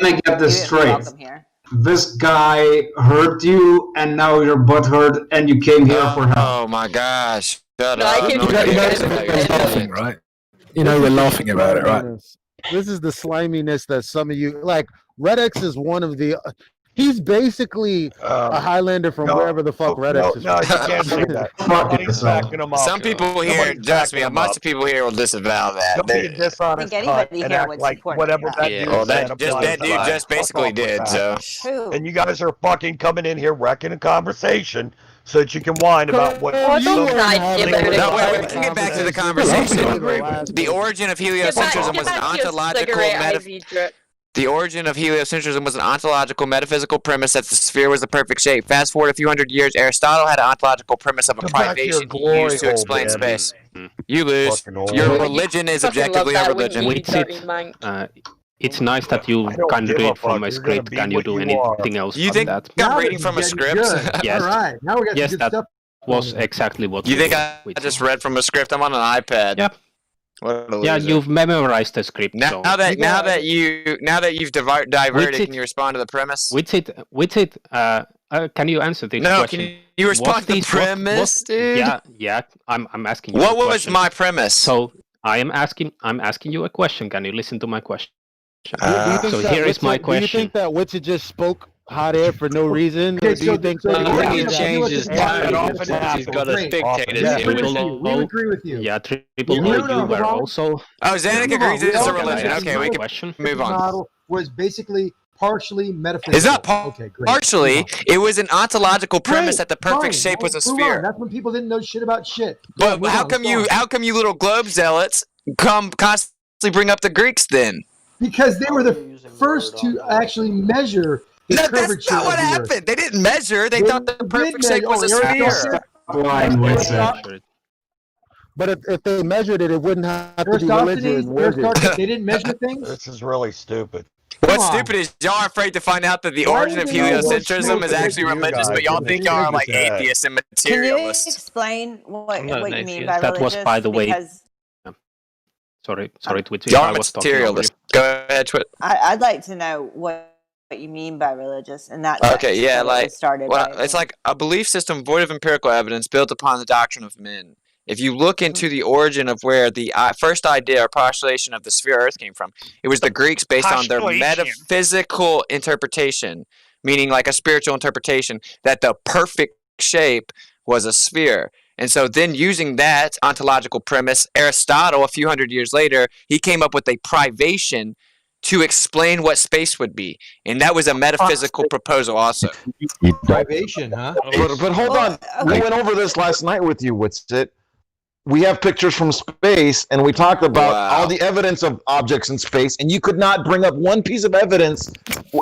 me get this straight. Welcome here. This guy hurt you, and now you're butthurt, and you came here for help. Oh my gosh! Shut No, up! I can Right? You know, we're laughing about it, right? This is the sliminess that some of you like. Red X is one of the. He's basically a Highlander from wherever the fuck Red X is from. No, you can't say that. Nobody's backing him up. Some people here, trust me, most of people here will disavow that. Don't be a dishonest cunt and act like whatever that dude said. That dude just basically did, so. And you guys are fucking coming in here wrecking a conversation so that you can whine about what. No, wait, we can get back to the conversation. The origin of heliocentrism was an ontological The origin of heliocentrism was an ontological metaphysical premise that the sphere was the perfect shape. Fast forward a few hundred years, Aristotle had an ontological premise of a privation he used to explain space. You lose. Your religion is objectively a religion. It's nice that you can read from a script. Can you do anything else? You think that? I'm reading from a script? Yes. All right, now we got yes, some good that stuff. was exactly what. You think I just read from a script? I'm on an iPad. Yep. Yeah, you've memorized the script. Now that you've diverted, can you respond to the premise? With it, can you answer this question? Can you respond to the premise, dude? Yeah. I'm asking you. What was my premise? So I'm asking you a question. Can you listen to my question? So here is my question. Do you think that Witcher just spoke hot air for no reason? Okay, do you think that he changes time? He's got a spectator. We agree with you. Yeah, Triple, you were also. Oh, Zanuck agrees it's a religion. Okay, we can move on. Model was basically partially metaphysical. It's not partially. It was an ontological premise that the perfect shape was a sphere. That's when people didn't know shit about shit. But how come you little globe zealots constantly bring up the Greeks then? Because they were the first to actually measure the curvature. That's not what happened. They didn't measure. They thought the perfect shape was a sphere. But if they measured it, it wouldn't have to be religion. They didn't measure things. This is really stupid. What's stupid is y'all are afraid to find out that the origin of heliocentrism is actually religious, but y'all think y'all are like atheists and materialists. Can you explain what you mean by that religious? was, by the way. Because Sorry, Twitch. Y'all are materialists. Go ahead, Twitch. I'd like to know what you mean by religious, and that's okay. Yeah, like started. It's like a belief system void of empirical evidence, built upon the doctrine of men. If you look into the origin of where the first idea or postulation of the sphere Earth came from, it was the Greeks based on their metaphysical interpretation, meaning like a spiritual interpretation, that the perfect shape was a sphere. And so then using that ontological premise, Aristotle, a few hundred years later, he came up with a privation to explain what space would be. And that was a metaphysical proposal also. Privation, huh? But hold on. We went over this last night with you, Witsit. We have pictures from space, and we talked about all the evidence of objects in space, and you could not bring up one piece of evidence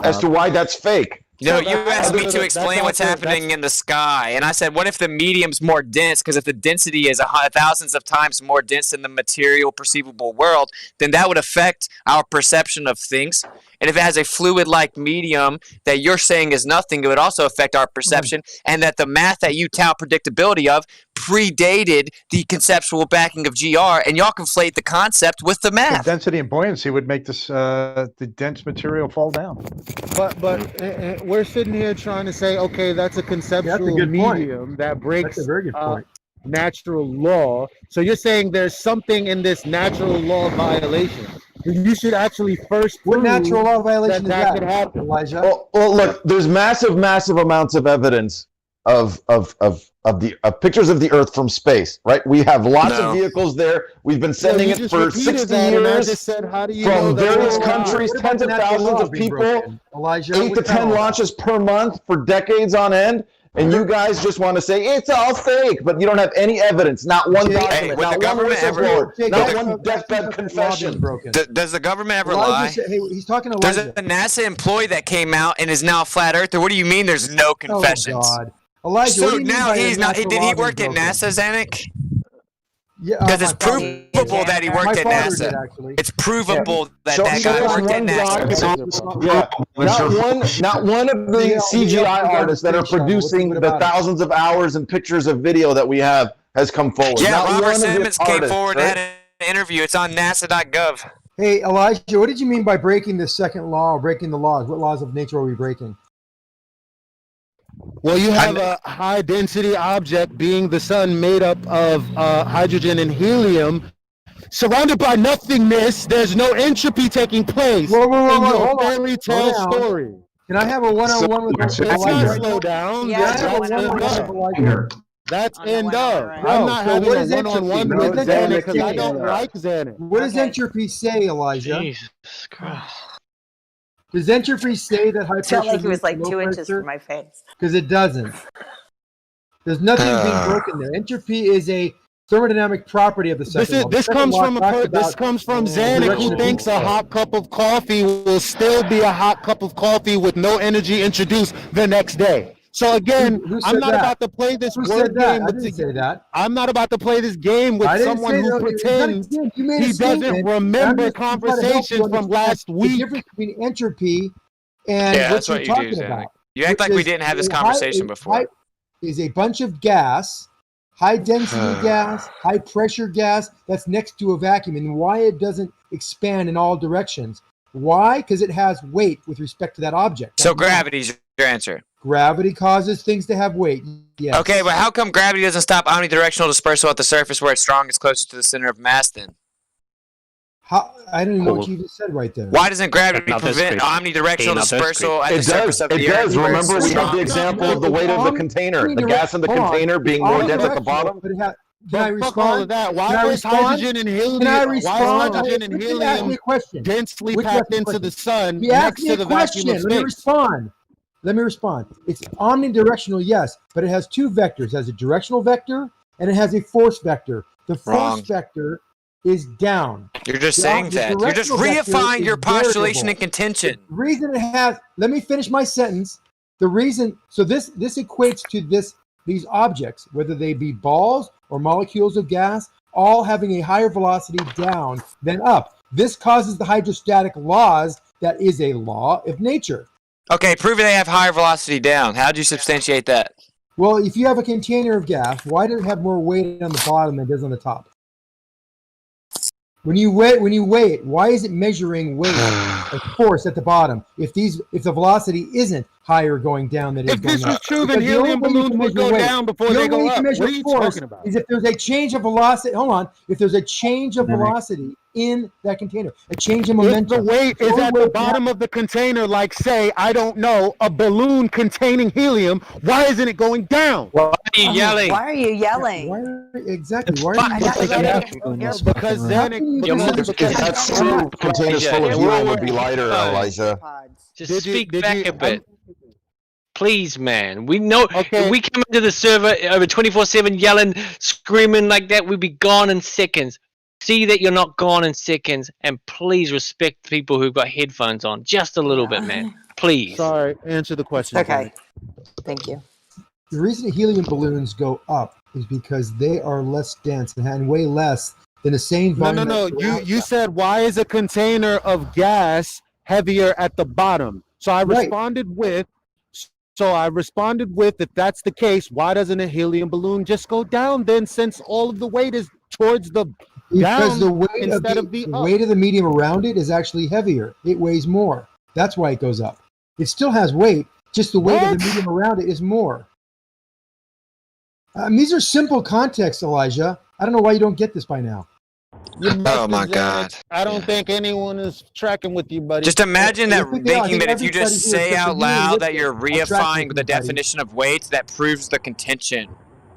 as to why that's fake. No, you asked me to explain what's happening in the sky, and I said, what if the medium's more dense? Because if the density is thousands of times more dense than the material perceivable world, then that would affect our perception of things. And if it has a fluid-like medium that you're saying is nothing, it would also affect our perception, and that the math that you tout predictability of predated the conceptual backing of GR, and y'all conflate the concept with the math. The density and buoyancy would make this the dense material fall down. But we're sitting here trying to say, okay, that's a conceptual medium that breaks that's a very good point. Natural law. So you're saying there's something in this natural law violation. You should actually first prove what natural law violation that could happen, Elijah. Well, look, there's massive amounts of evidence of pictures of the Earth from space, right? We have lots of vehicles there. We've been sending it for 60 years from various countries, tens of thousands of people, Elijah, 8 to 10 launches per month for decades on end. And you guys just want to say it's all fake, but you don't have any evidence, not one document, not one whistleblower, not one deathbed confession. Does the government ever lie? He's talking to Elijah. There's a NASA employee that came out and is now a flat earther. What do you mean there's no confessions? Oh, God. Elijah, so now he's not. Did he work at NASA, Zanuck? Yeah, because it's provable that he worked at NASA. It's provable that that guy worked at NASA. Not one of the CGI artists that are producing the thousands of hours and pictures of video that we have has come forward. Yeah, not Robert Simmons came forward and had an interview. It's on NASA.gov. Hey, Elijah, what did you mean by breaking the second law or breaking the laws? What laws of nature are we breaking? Well, you have a high-density object being the sun made up of hydrogen and helium surrounded by nothingness. There's no entropy taking place in your fairy tale story. Can I have a one-on-one with Let's not slow down. Yeah, That's end of. I'm not So having what a is entropy? one-on-one with Xanax because I don't like Xanax. What does entropy say, Elijah? Jesus Christ. Does entropy say that high It felt pressure like it was like leads to 2 low inches pressure? from my face. Because it doesn't. There's nothing being broken there. Entropy is a thermodynamic property of the second law. This comes from Xanax, who thinks a hot cup of coffee will still be a hot cup of coffee with no energy introduced the next day. So again, I'm not about to play this word game. I didn't say that. I'm not about to play this game with someone who pretends he doesn't remember conversations from last week. The difference between entropy and Yeah, what that's you're what you talking do, Xanax. about. You act like we didn't have this conversation before. Is a bunch of gas, high density gas, high pressure gas that's next to a vacuum, and why it doesn't expand in all directions. Why? Because it has weight with respect to that object. So gravity's your answer. Gravity causes things to have weight. Yes. Okay, but how come gravity doesn't stop omnidirectional dispersal at the surface where it's strongest, closest to the center of mass then? I don't even know what you just said right there. Why doesn't gravity prevent omnidirectional dispersal at the surface of the Earth? It does. Remember, we have the example of the weight of the container. The gas in the container being more dense at the bottom. Can I respond? Why is hydrogen and helium? Why is hydrogen and helium densely packed into the sun next to the vacuum of space? Let me respond. It's omnidirectional, yes, but it has two vectors. It has a directional vector and it has a force vector. The force vector is down. You're just saying that. You're just reifying your postulation and contention. The reason it has, let me finish my sentence. The reason, so this equates to these objects, whether they be balls or molecules of gas, all having a higher velocity down than up. This causes the hydrostatic laws that is a law of nature. Okay, prove they have higher velocity down. How do you substantiate that? Well, if you have a container of gas, why does it have more weight on the bottom than it does on the top? When you weigh it, why is it measuring weight of force at the bottom? If the velocity isn't higher going down than it is going up. If this was true, then helium balloons would go down before they go up. What are you talking about? Is if there's a change of velocity. Hold on. If there's a change of velocity in that container, a change in momentum. If the weight is at the bottom of the container, like say, I don't know, a balloon containing helium, why isn't it going down? Why are you yelling? Why are you yelling? Why are you yelling? Because then If that's true, containers full of helium would be lighter, Elijah. Just speak back a bit. Please, man. We know if we come into the server over 24/7 yelling, screaming like that, we'd be gone in seconds. See that you're not gone in seconds, and please respect people who've got headphones on just a little bit, man. Please. Sorry, answer the question. Okay. Thank you. The reason helium balloons go up is because they are less dense and weigh less than the same volume. No. You said, why is a container of gas heavier at the bottom? So I responded with, if that's the case, why doesn't a helium balloon just go down then, since all of the weight is towards the because down the weight instead of the weight of the medium around it is actually heavier. It weighs more. That's why it goes up. It still has weight, just the weight of the medium around it is more. These are simple contexts, Elijah. I don't know why you don't get this by now. Oh my God! I don't think anyone is tracking with you, buddy. Just imagine that, thinking that if you just say out loud that you're reifying the definition of weight, that proves the contention.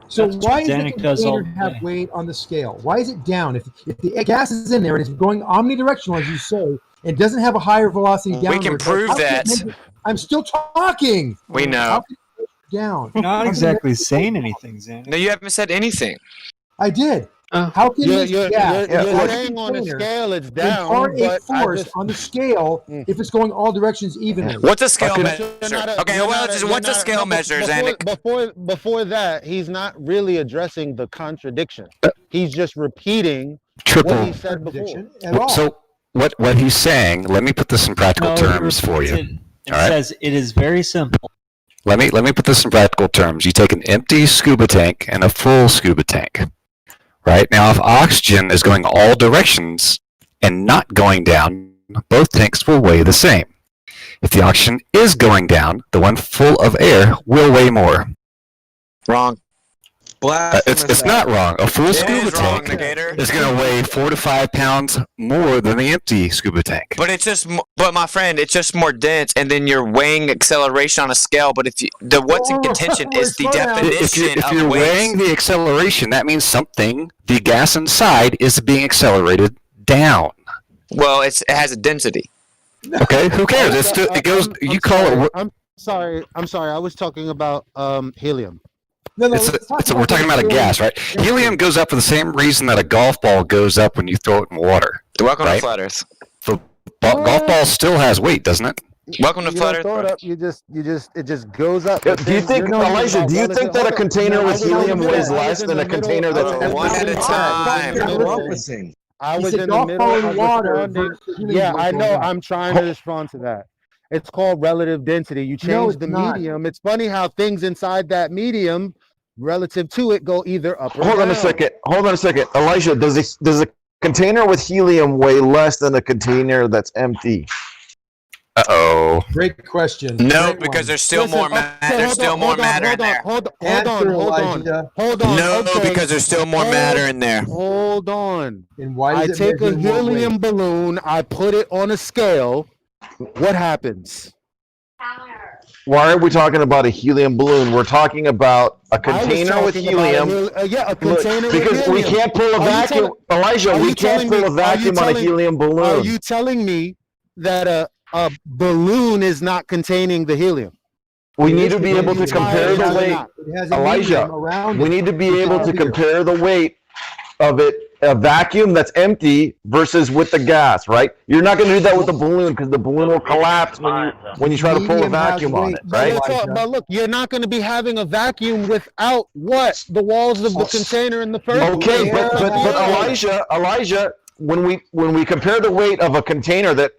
So why does the container have weight on the scale? Why is it down? If the gas is in there and it's going omnidirectional, as you say, and doesn't have a higher velocity down, we can prove that. I'm still talking. We know. Down. You're not exactly saying anything, Xan. No, you haven't said anything. I did. How can you're saying on a scale it's down, impart a but force on the scale if it's going all directions evenly? What's a scale measure? What's a scale measure, Zanik? Before that, he's not really addressing the contradiction. He's just repeating what he said before. So what he's saying, let me put this in practical terms for you. It says it is very simple. Let me put this in practical terms. You take an empty scuba tank and a full scuba tank. Right? Now, if oxygen is going all directions and not going down, both tanks will weigh the same. If the oxygen is going down, the one full of air will weigh more. Wrong. It's not wrong. A full It scuba is wrong, tank Negator. is going to weigh 4 to 5 pounds more than the empty scuba tank. But it's just, but my friend, it's just more dense, and then you're weighing acceleration on a scale. But if you, what's in contention is the definition If you're of weighing weight. the acceleration, that means something, the gas inside, is being accelerated down. Well, it has a density. Okay, who cares? It's still, it goes. You call it. I'm sorry. I was talking about helium. We're talking about a gas, right? Helium goes up for the same reason that a golf ball goes up when you throw it in water. Welcome right? to Flat Earth. Golf ball still has weight, doesn't it? Welcome to Flat Earth. Throw it up. It just goes up. Do you think, Elijah? Do you think that a container with helium weighs less than a container that's empty? One at a time. I was in the middle of responding. Yeah, I know. I'm trying to respond to that. It's called relative density. You change the medium. It's funny how things inside that medium, relative to it, go either up or down. Hold on a second. Elijah, does a container with helium weigh less than a container that's empty? Uh-oh. Great question. No, because there's still more matter. There's still more matter in there. Hold on. No, because there's still more matter in there. Hold on. And why I does it take a measure more helium weight? balloon, I put it on a scale. What happens? Why are we talking about a helium balloon? We're talking about a container with helium. A container because with we helium. can't pull a vacuum. Elijah, we can't pull a vacuum on a helium balloon. Are you telling me that a balloon is not containing the helium? We need to be able to compare the weight. Elijah, we need to be able to compare the weight of it, a vacuum that's empty versus with the gas, right? You're not going to do that with the balloon because the balloon will collapse when you try to pull a vacuum on it, right? But look, you're not going to be having a vacuum without what? The walls of the container in the first place. Okay, but Elijah, when we compare the weight of a container that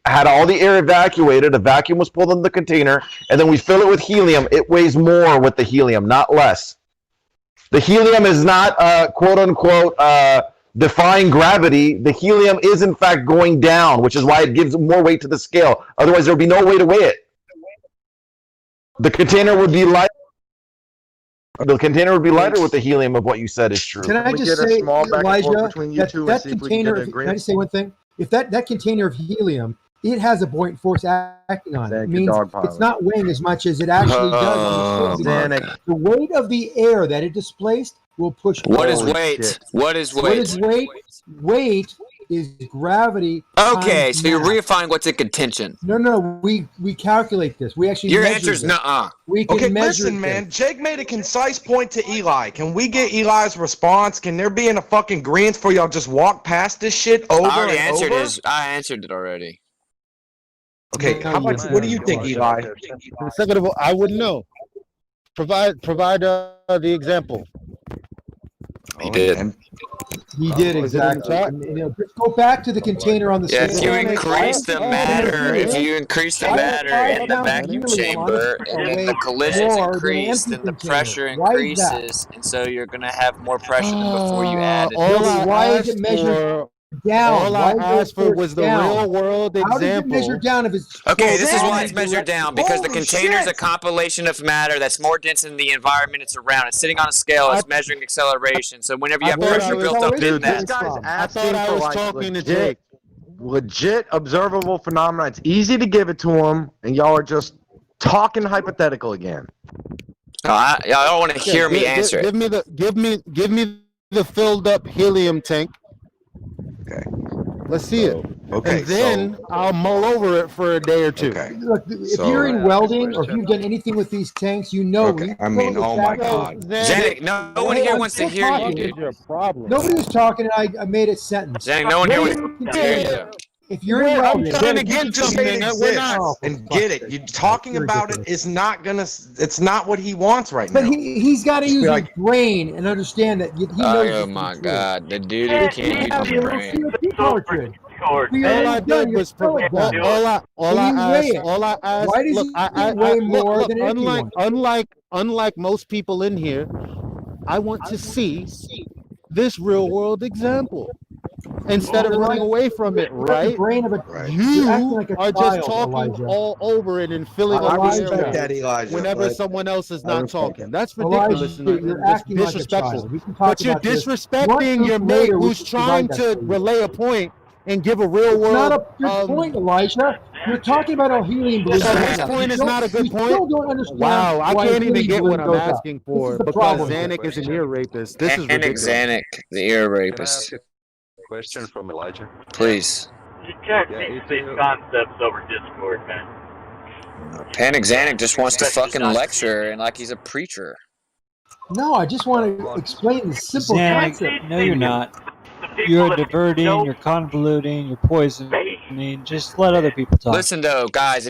had all the air evacuated, a vacuum was pulled in the container, and then we fill it with helium, it weighs more with the helium, not less. The helium is not quote unquote defying gravity. The helium is in fact going down, which is why it gives more weight to the scale. Otherwise, there would be no way to weigh it. The container would be light. The container would be lighter with the helium of what you said is true. Can I just say, Elijah, that container, can I just say one thing? If that container of helium, it has a buoyant force acting on it. It means it's not weighing as much as it actually does. The weight of the air that it displaced will push. What is weight? What is weight? What is weight? Weight is gravity. Okay, so you're redefining what's in contention. No, we calculate this. We actually. Your answer's nuh-uh. Okay, listen, man. Jake made a concise point to Eli. Can we get Eli's response? Can there be in a fucking agreement for y'all just walk past this shit over and over? I answered it already. Okay, how about what do you think, Eli? Second of all, I wouldn't know. Provide the example. He did. He did exactly. Just go back to the container on the. Yeah, if you increase the matter, in the vacuum chamber, and then the collisions increase, then the pressure increases, and so you're gonna have more pressure than before you added. Why is it measured down? All I asked for was the real world example. How does it measure down if it's okay? This is why it's measured down, because the container is a compilation of matter that's more dense than the environment it's around. It's sitting on a scale. It's measuring acceleration. So whenever you have pressure built up in that, this guy's asking for like legit observable phenomena. It's easy to give it to him, and y'all are just talking hypothetical again. I don't want to hear me answer it. Give me the filled up helium tank. Okay. Let's see it. Okay. And then I'll mull over it for a day or two. Okay. Look, if you're in welding or if you've done anything with these tanks, you know. Okay. I mean, oh my God. Zanuck, no one here wants to hear you, dude. Nobody was talking, and I made it sentence. Zanuck, no one here wants to hear you. If you're in welding, just and get it. You talking about it is not gonna. It's not what he wants right now. But he's got to use his brain and understand that he knows. Oh my God, the dude who can't use his brain. All I did was all I asked. Why does he weigh more than anyone? Unlike most people in here, I want to see this real world example. instead of running away from it, right? Brain of a, You like are just talking all over it and filling up the area whenever someone else is not talking. That's ridiculous and just disrespectful. But you're disrespecting your mate who's trying to relay a point and give a real world. Not a good point, Elijah. You're talking about a helium balloon. So this point is not a good point. Still don't understand. Wow, I can't even get what I'm goes asking for because problem. Xanac is an ear rapist. This is ridiculous. Xanac, the ear rapist. Question from Elijah. Please. You can't teach these concepts over Discord, man. Panic Xanac just wants to fucking lecture and like he's a preacher. No, I just want to explain the simple concept. No, you're not. You're diverting, you're convoluting, you're poisoning. Just let other people talk. Listen though, guys,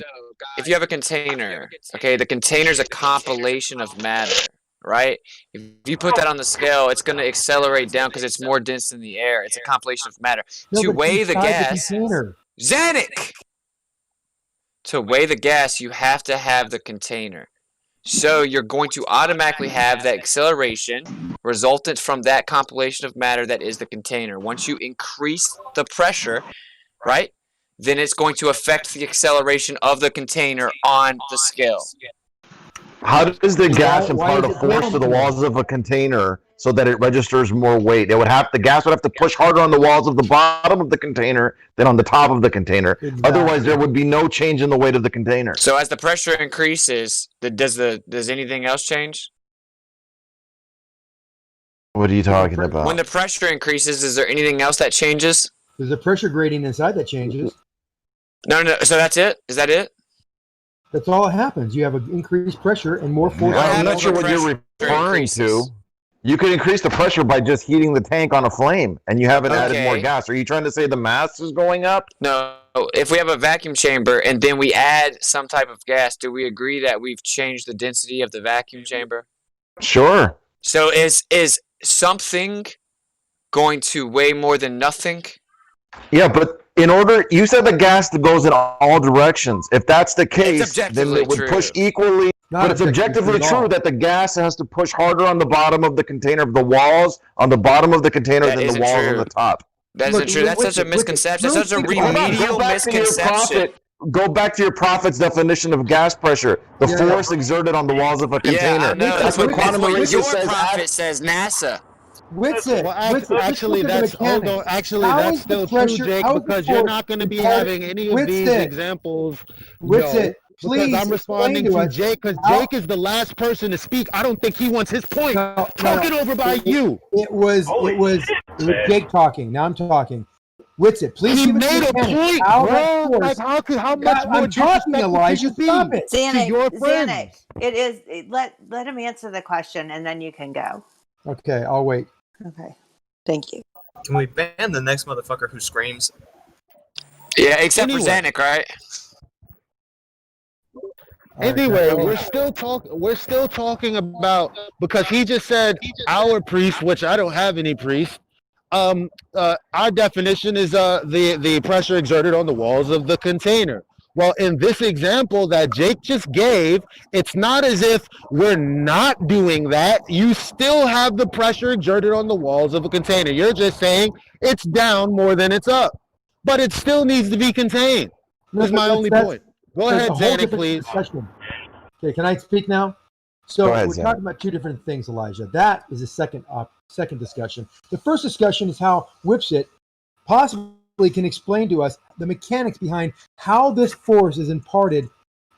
if you have a container, okay, the container's a compilation of matter, right? If you put that on the scale, it's going to accelerate down because it's more dense than the air. It's a compilation of matter. To weigh the gas, Xanac! To weigh the gas, you have to have the container. So you're going to automatically have that acceleration resultant from that compilation of matter that is the container. Once you increase the pressure, right, then it's going to affect the acceleration of the container on the scale. How does the gas impart a force to the walls of a container so that it registers more weight? The gas would have to push harder on the walls of the bottom of the container than on the top of the container. Exactly. Otherwise, there would be no change in the weight of the container. So as the pressure increases, does anything else change? What are you talking about? When the pressure increases, is there anything else that changes? There's a pressure gradient inside that changes. No. So that's it? Is that it? That's all that happens. You have an increased pressure and more force. I'm not sure what you're referring to. You could increase the pressure by just heating the tank on a flame, and you haven't added more gas. Are you trying to say the mass is going up? No. If we have a vacuum chamber and then we add some type of gas, do we agree that we've changed the density of the vacuum chamber? Sure. So is something going to weigh more than nothing? Yeah, but you said the gas goes in all directions. If that's the case, then it would push equally. But it's objectively true that the gas has to push harder on the bottom of the container, the walls on the bottom of the container than the walls on the top. That isn't true. That's such a misconception. That's such a remedial misconception. Go back to your prophet's definition of gas pressure. The force exerted on the walls of a container. That's what quantum your prophet says, NASA. Witsit. Well, actually, that's still true, Jake, because you're not going to be having any of these examples. Witsit, please. Because I'm responding to Jake, because Jake is the last person to speak. I don't think he wants his point taken over by you. It was Jake talking. Now I'm talking. Witsit, please. He made a point, bro. Like, how much more talking, Elijah? Stop it. Xanac, it is. Let him answer the question, and then you can go. Okay, I'll wait. Okay, thank you. Can we ban the next motherfucker who screams? Yeah, except for Xanac, right? Anyway, we're still talking about, because he just said our priest, which I don't have any priest. Our definition is the pressure exerted on the walls of the container. Well, in this example that Jake just gave, it's not as if we're not doing that. You still have the pressure exerted on the walls of a container. You're just saying it's down more than it's up. But it still needs to be contained. That's my only point. Go ahead, Xanac, please. Discussion. Okay, can I speak now? So we're talking about two different things, Elijah. That is a second discussion. The first discussion is how Witsit possibly can explain to us the mechanics behind how this force is imparted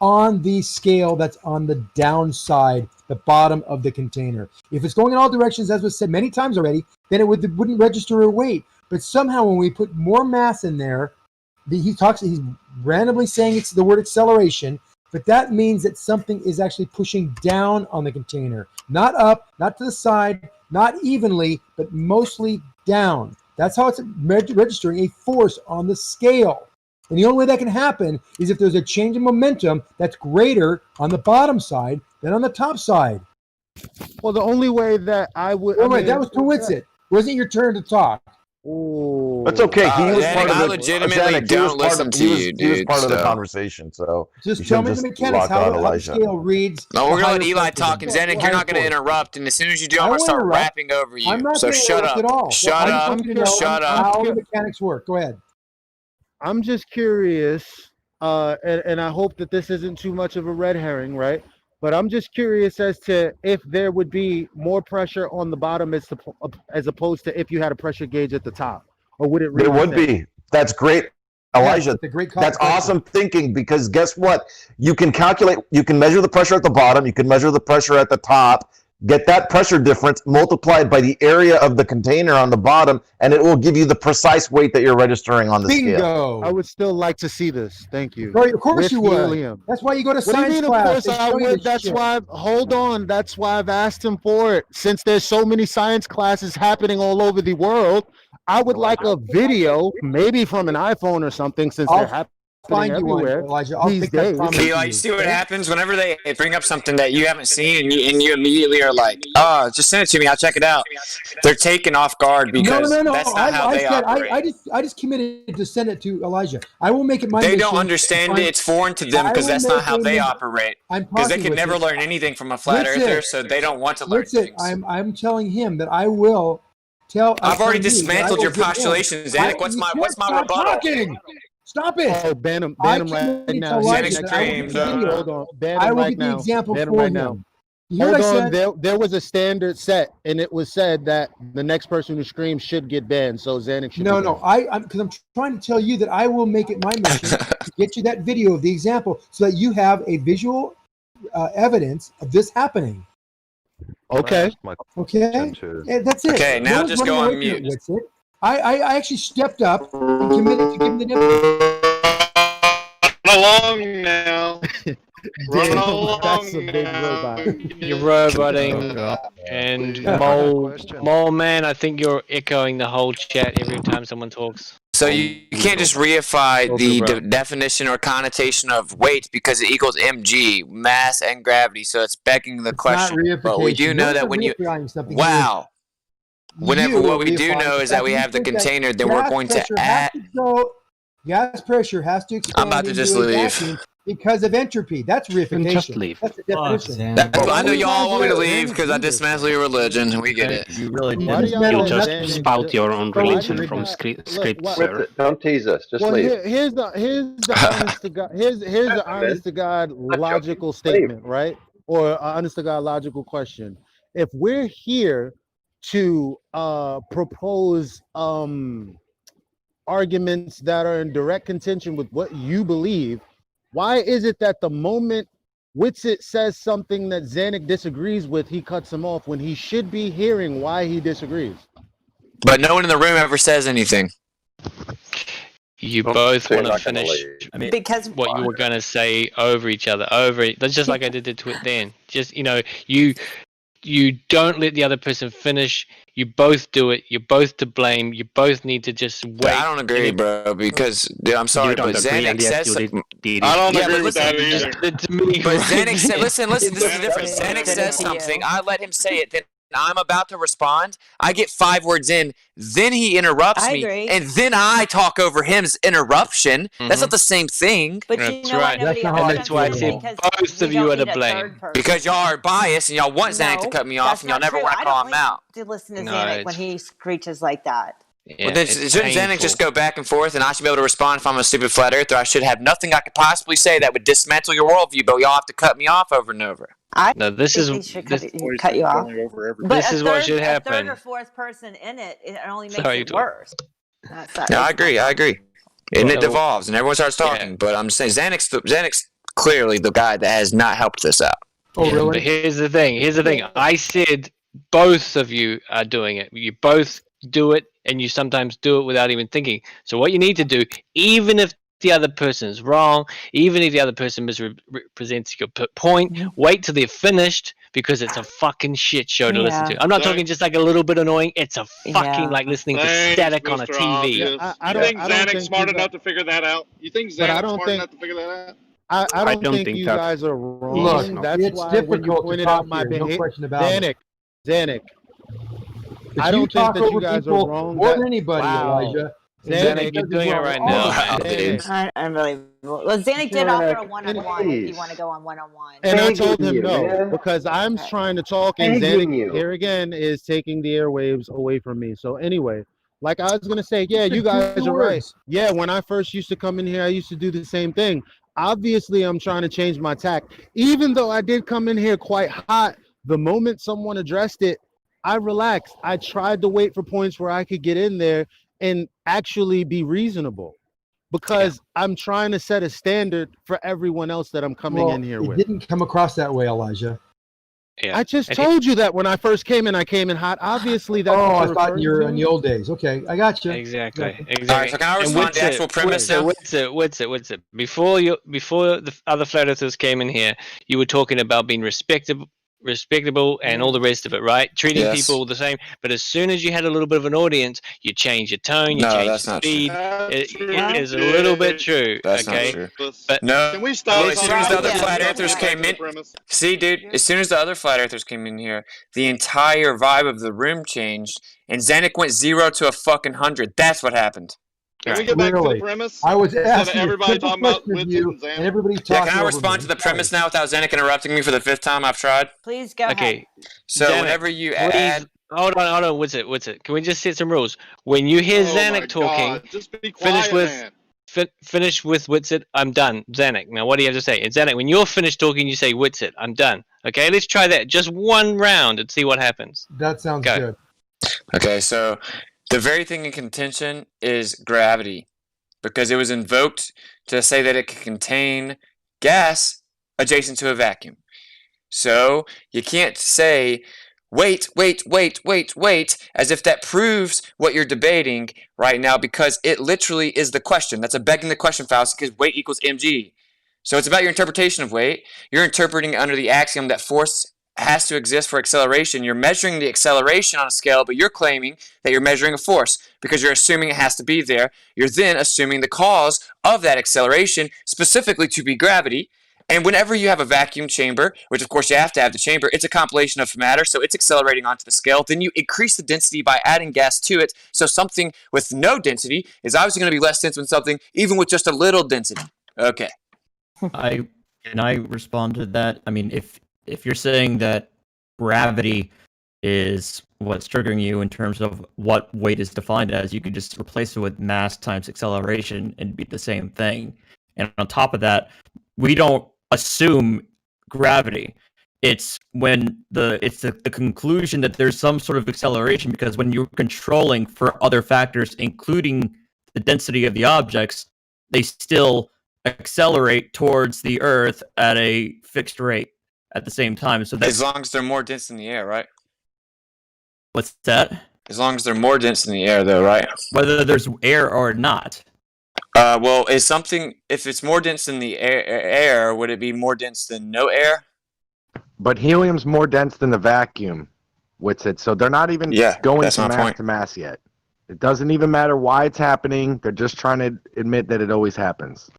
on the scale that's on the downside, the bottom of the container. If it's going in all directions, as was said many times already, then it wouldn't register a weight. But somehow when we put more mass in there, he's randomly saying it's the word acceleration, but that means that something is actually pushing down on the container. Not up, not to the side, not evenly, but mostly down. That's how it's registering a force on the scale. And the only way that can happen is if there's a change in momentum that's greater on the bottom side than on the top side. Well, the only way that I would... Wait, that was to Witsit. Wasn't your turn to talk. Ooh. That's okay. He was part of the. I legitimately don't listen to you, dude. He was part of the conversation, so just tell me the mechanics how the scale reads. No, we're gonna let Eli talk, and Zenik, you're not gonna interrupt. And as soon as you do, I'm gonna start rapping over you. I'm not so shut up. At all. Shut up. Shut up. How the mechanics work? Go ahead. I'm just curious, and I hope that this isn't too much of a red herring, right? But I'm just curious as to if there would be more pressure on the bottom as opposed to if you had a pressure gauge at the top, or would it? There would be. That's great, Elijah. That's awesome thinking, because guess what? You can calculate. You can measure the pressure at the bottom. You can measure the pressure at the top. Get that pressure difference multiplied by the area of the container on the bottom, and it will give you the precise weight that you're registering on the scale. I would still like to see this. Thank you. Bro, of course you would. Helium. That's why you go to What do you science mean, class. of course I would. That's why. Hold on. That's why I've asked him for it. Since there's so many science classes happening all over the world, I would like a video, maybe from an iPhone or something, since they're happening everywhere. Elijah. These days. You see what happens whenever they bring up something that you haven't seen, and you immediately are like, "Oh, just send it to me. I'll check it out." They're taken off guard because that's not how they operate. I just committed to send it to Elijah. I will make it my mission. They don't understand it. It's foreign to them because that's not how they operate. Because they can never learn anything from a flat earther, so they don't want to learn things. I'm telling him that I will tell. I've already dismantled your postulations, Zanik. What's my rebuttal? Stop it! Oh, ban him right now. Hold on, ban him right now. Ban him right now. Hold on, there was a standard set, and it was said that the next person who screams should get banned. So Zanik should. No, because I'm trying to tell you that I will make it my mission to get you that video of the example, so that you have a visual evidence of this happening. Okay. Okay. That's it. Okay, now just go on mute. I actually stepped up and committed to giving the difference. Run along now. Run along. That's a big robot. You're roboting, and mole man, I think you're echoing the whole chat every time someone talks. So you can't just reify the definition or connotation of weight because it equals mg, mass and gravity. So it's begging the question. But we do know that when you what we do know is that we have the container, then we're going to add. Gas pressure has to expand. I'm about to just leave. Because of entropy. That's reification. Just leave. That's the definition. I know y'all want me to leave because I dismantle your religion. We get it. You really You'll just spout your own religion from script, sir. Don't tease us. Just leave. Here's the honest to God. Here's the honest to God logical statement, right? Or honest to God logical question. If we're here to propose arguments that are in direct contention with what you believe, why is it that the moment Whitsitt says something that Zanik disagrees with, he cuts him off when he should be hearing why he disagrees? But no one in the room ever says anything. You both want to finish because what you were going to say over each other. That's just like I did to it then. Just, you don't let the other person finish. You both do it. You're both to blame. You both need to just wait. I don't agree, bro, because I'm sorry, but Zanik says something. I don't agree with that either. But Zanik said, listen, this is the difference. Zanik says something. I let him say it. Then I'm about to respond. I get 5 words in. Then he interrupts me. And then I talk over his interruption. Mm-hmm. That's not the same thing. But that's right. That's why I said both of you are to blame. Because y'all are biased and y'all want Zanik to cut me off and y'all never want to call him out. To listen to Zanik when he screeches like that. Yeah, well, then shouldn't Zanik just go back and forth, and I should be able to respond if I'm a stupid flat earther? I should have nothing I could possibly say that would dismantle your worldview, but y'all have to cut me off over and over. No, this is cut you off. This is what should happen. A third or fourth person in it only makes it worse. Yeah, I agree. And it devolves, and everyone starts talking. Yeah. But I'm saying Zanik's clearly the guy that has not helped this out. Oh, really? But here's the thing. I said both of you are doing it. You both do it, and you sometimes do it without even thinking. So what you need to do, even if the other person is wrong, even if the other person misrepresents your point, wait till they're finished, because it's a fucking shit show to listen to. I'm not talking just like a little bit annoying. It's a fucking like listening to static on a TV. I don't think Zanik's smart enough to figure that out? You think Zanik's smart enough to figure that out? I don't think you guys are wrong. Look, that's why when you pointed out my behavior, Zanik, I don't think that you guys are wrong. More than anybody, Wow. Elijah. Zanuck, you're doing it right now. Unbelievable. Well, Zanuck did offer a one-on-one if you want to go on one-on-one. And I told him no, because I'm trying to talk, and Zanuck here again is taking the airwaves away from me. So anyway, like I was gonna say, yeah, you guys are right. Yeah, when I first used to come in here, I used to do the same thing. Obviously, I'm trying to change my tack. Even though I did come in here quite hot, the moment someone addressed it, I relaxed. I tried to wait for points where I could get in there and actually be reasonable, because I'm trying to set a standard for everyone else that I'm coming in here with. It didn't come across that way, Elijah. Yeah. I just told you that when I first came in, I came in hot. Obviously, that's what I you're thought you were referring in to. the old days. Okay, I got you. Exactly. All right, so can I respond to the actual premise now? What's it? Before the other flat earthers came in here, you were talking about being respectable and all the rest of it, right? Treating people the same. But as soon as you had a little bit of an audience, you change your tone, you change your speed. It is a little bit true. That's okay? not true. But no. Can we stop? As soon as the other flat Yeah. earthers came in, see, dude. As soon as the other flat earthers came in here, the entire vibe of the room changed, and Zanuck went 0 to a fucking 100. That's what happened. Can we get back to the premise? I was Instead of asking everybody talking about with you, and everybody talking. Yeah, can I respond to the premise now without Zanuck interrupting me for the 5th time I've tried? Please go ahead. So Zanuck, whenever you please, add, hold on. What's it? Can we just set some rules? When you hear Zanuck talking, just be quiet, finish with Witsit, I'm done. Zanuck, now what do you have to say? And Zanuck, when you're finished talking, you say Witsit, I'm done. Okay, let's try that. Just one round and see what happens. That sounds good. Okay, so the very thing in contention is gravity, because it was invoked to say that it could contain gas adjacent to a vacuum. So you can't say, wait, as if that proves what you're debating right now, because it literally is the question. That's a begging the question fallacy, because weight equals mg. So it's about your interpretation of weight. You're interpreting it under the axiom that force has to exist for acceleration. You're measuring the acceleration on a scale, but you're claiming that you're measuring a force because you're assuming it has to be there. You're then assuming the cause of that acceleration specifically to be gravity. And whenever you have a vacuum chamber, which of course you have to have the chamber, it's a compilation of matter, so it's accelerating onto the scale. Then you increase the density by adding gas to it. So something with no density is obviously going to be less dense than something even with just a little density. Okay. Can I respond to that? I mean, if you're saying that gravity is what's triggering you in terms of what weight is defined as, you could just replace it with mass times acceleration and be the same thing. And on top of that, we don't assume gravity. It's when it's the conclusion that there's some sort of acceleration, because when you're controlling for other factors, including the density of the objects, they still accelerate towards the Earth at a fixed rate at the same time. So that's, as long as they're more dense in the air, right? What's that? As long as they're more dense in the air, though, right? Whether there's air or not. Well, is something, if it's more dense than the air, would it be more dense than no air? But helium's more dense than the vacuum, Witsit. So they're not even going from mass to mass yet. It doesn't even matter why it's happening. They're just trying to admit that it always happens.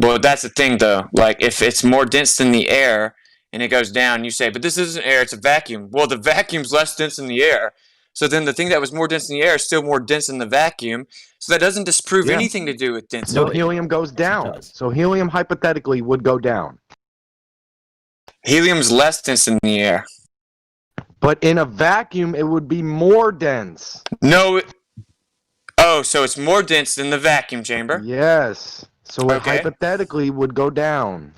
Well, that's the thing, though. Like, if it's more dense than the air and it goes down, you say, but this isn't air, it's a vacuum. Well, the vacuum's less dense than the air. So then the thing that was more dense than the air is still more dense than the vacuum. So that doesn't disprove anything to do with density. So helium goes down. So helium hypothetically would go down. Helium's less dense than the air. But in a vacuum, it would be more dense. No. Oh, so it's more dense than the vacuum chamber? Yes. So it hypothetically would go down.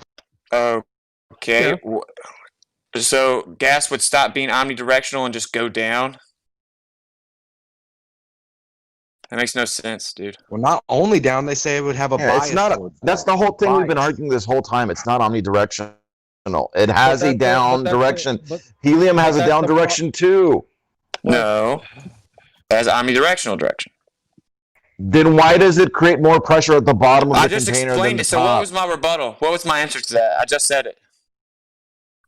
Okay. Yeah. So gas would stop being omnidirectional and just go down? That makes no sense, dude. Well, not only down, they say it would have a bias. It's not that's the whole thing we've been arguing this whole time. It's not omnidirectional. It has a down direction. Helium has a down direction too. No. It has omnidirectional direction. Then why does it create more pressure at the bottom of the container than the top? I just explained it. So what was my rebuttal? What was my answer to that? I just said it.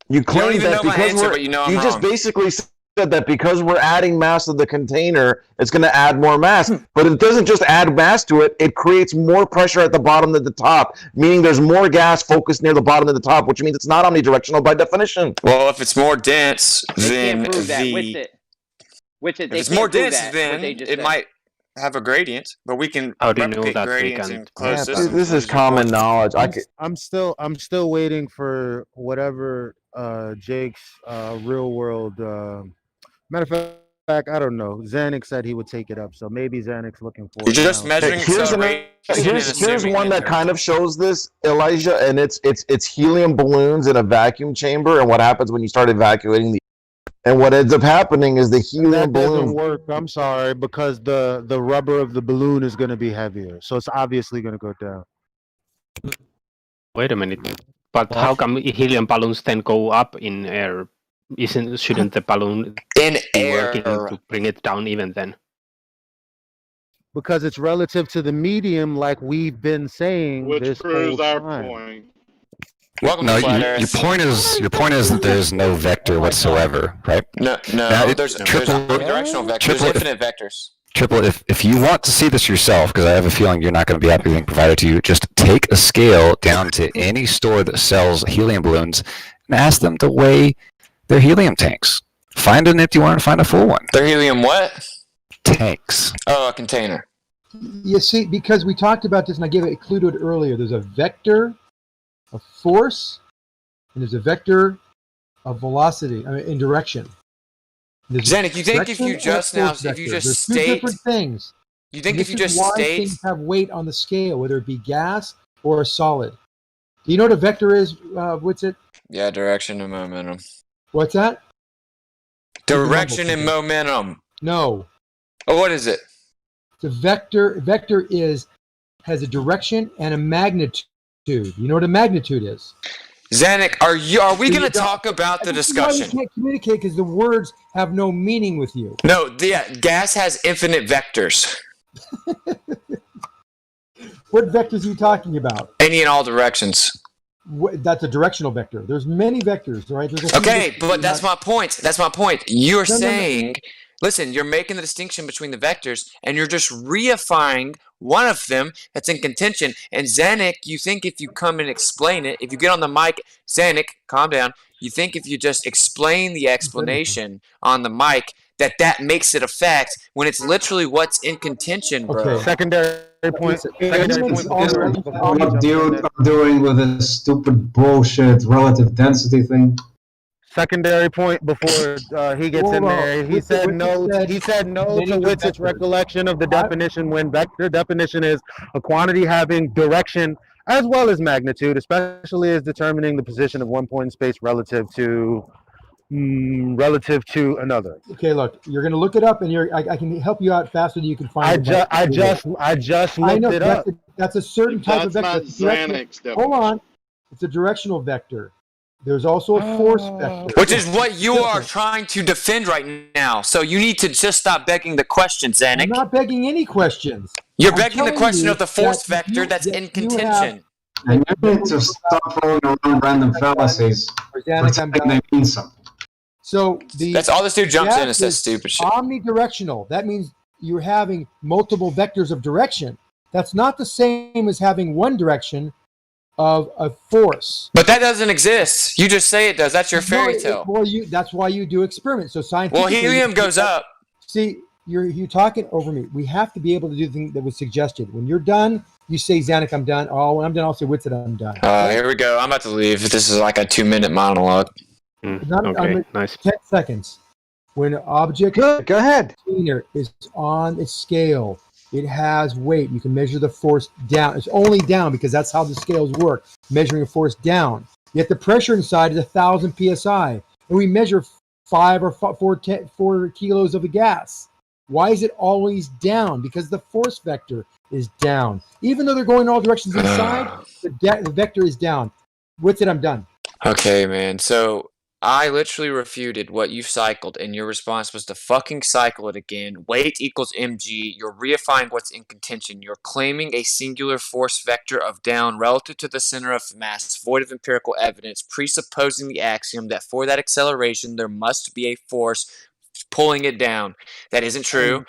You claim that because you just basically said that because we're adding mass to the container, it's going to add more mass. But it doesn't just add mass to it. It creates more pressure at the bottom than the top, meaning there's more gas focused near the bottom than the top, which means it's not omnidirectional by definition. Well, if it's more dense, then Which if it's more dense, then it might have a gradient, but we can replicate gradients in closed systems. This is common knowledge. I'm still waiting for whatever Jake's real world. Matter of fact, I don't know. Xanax said he would take it up, so maybe Xanax looking for. You're just measuring acceleration. Here's one that kind of shows this, Elijah, and it's helium balloons in a vacuum chamber, and what happens when you start evacuating the. And what ends up happening is the helium balloon doesn't work. I'm sorry, because the rubber of the balloon is going to be heavier, so it's obviously going to go down. Wait a minute, but how come helium balloons then go up in air? Shouldn't the balloon in be working to bring it down even then? Because it's relative to the medium, like we've been saying. Which this proves whole our time. point. No, your point is that there's no vector whatsoever, right? No, there's omnidirectional vectors. There's infinite vectors. Triple, if you want to see this yourself, because I have a feeling you're not going to be happy being provided to you, just take a scale down to any store that sells helium balloons and ask them to weigh their helium tanks. Find an empty one and find a full one. Their helium what? Tanks. Oh, a container. You see, because we talked about this, and I gave a clue to it earlier. There's a vector of force, and there's a vector of velocity, in direction. Zanuck, you think if you just state different things? You think if you just state things have weight on the scale, whether it be gas or a solid? Do you know what a vector is? What's it? Yeah, direction and momentum. What's that? Direction and momentum. No. Oh, what is it? The vector has a direction and a magnitude. You know what a magnitude is? Zanuck, are we going to talk about the discussion? You can't communicate because the words have no meaning with you. No, gas has infinite vectors. What vectors are you talking about? Any in all directions. That's a directional vector. There's many vectors, right? Okay, but that's my point. That's my point. You're saying, listen, you're making the distinction between the vectors, and you're just reifying one of them that's in contention. And Zanuck, you think if you come and explain it, if you get on the mic, Zanuck, calm down. You think if you just explain the explanation on the mic, that makes it a fact when it's literally what's in contention, bro. Okay. Secondary point. What dude are doing with this stupid bullshit relative density thing? Secondary point before he gets in there. He said no to Witzig's recollection of the definition when vector definition is a quantity having direction as well as magnitude, especially as determining the position of one point in space relative to another. Okay, look, you're going to look it up, and I can help you out faster than you can find it. I just looked it up. That's a certain type of vector. Hold on, it's a directional vector. There's also a force vector. Which is what you are trying to defend right now. So you need to just stop begging the question, Zanuck. I'm not begging any questions. You're begging the question of the force vector that's in contention. And you need to stop throwing around random fallacies. Pretending they mean something. So that's all this dude jumps in and says stupid shit. Omnidirectional. That means you're having multiple vectors of direction. That's not the same as having one direction of a force. But that doesn't exist. You just say it does. That's your fairy tale. Well, that's why you do experiments. So scientifically, well, helium goes up. See, you're talking over me. We have to be able to do the thing that was suggested. When you're done, you say, Zanuck, I'm done. Oh, when I'm done, I'll say, Witzig, I'm done. Here we go. I'm about to leave. This is like a 2-minute monologue. Okay, nice. 10 seconds. When an object go ahead. Is on a scale, it has weight. You can measure the force down. It's only down because that's how the scales work, measuring a force down. Yet the pressure inside is 1,000 psi, and we measure 5 or 4 kilos of the gas. Why is it always down? Because the force vector is down. Even though they're going in all directions inside, the vector is down. Witzig, I'm done. Okay, man. So I literally refuted what you cycled, and your response was to fucking cycle it again. Weight equals mg. You're reifying what's in contention. You're claiming a singular force vector of down relative to the center of mass, void of empirical evidence, presupposing the axiom that for that acceleration there must be a force pulling it down. That isn't true.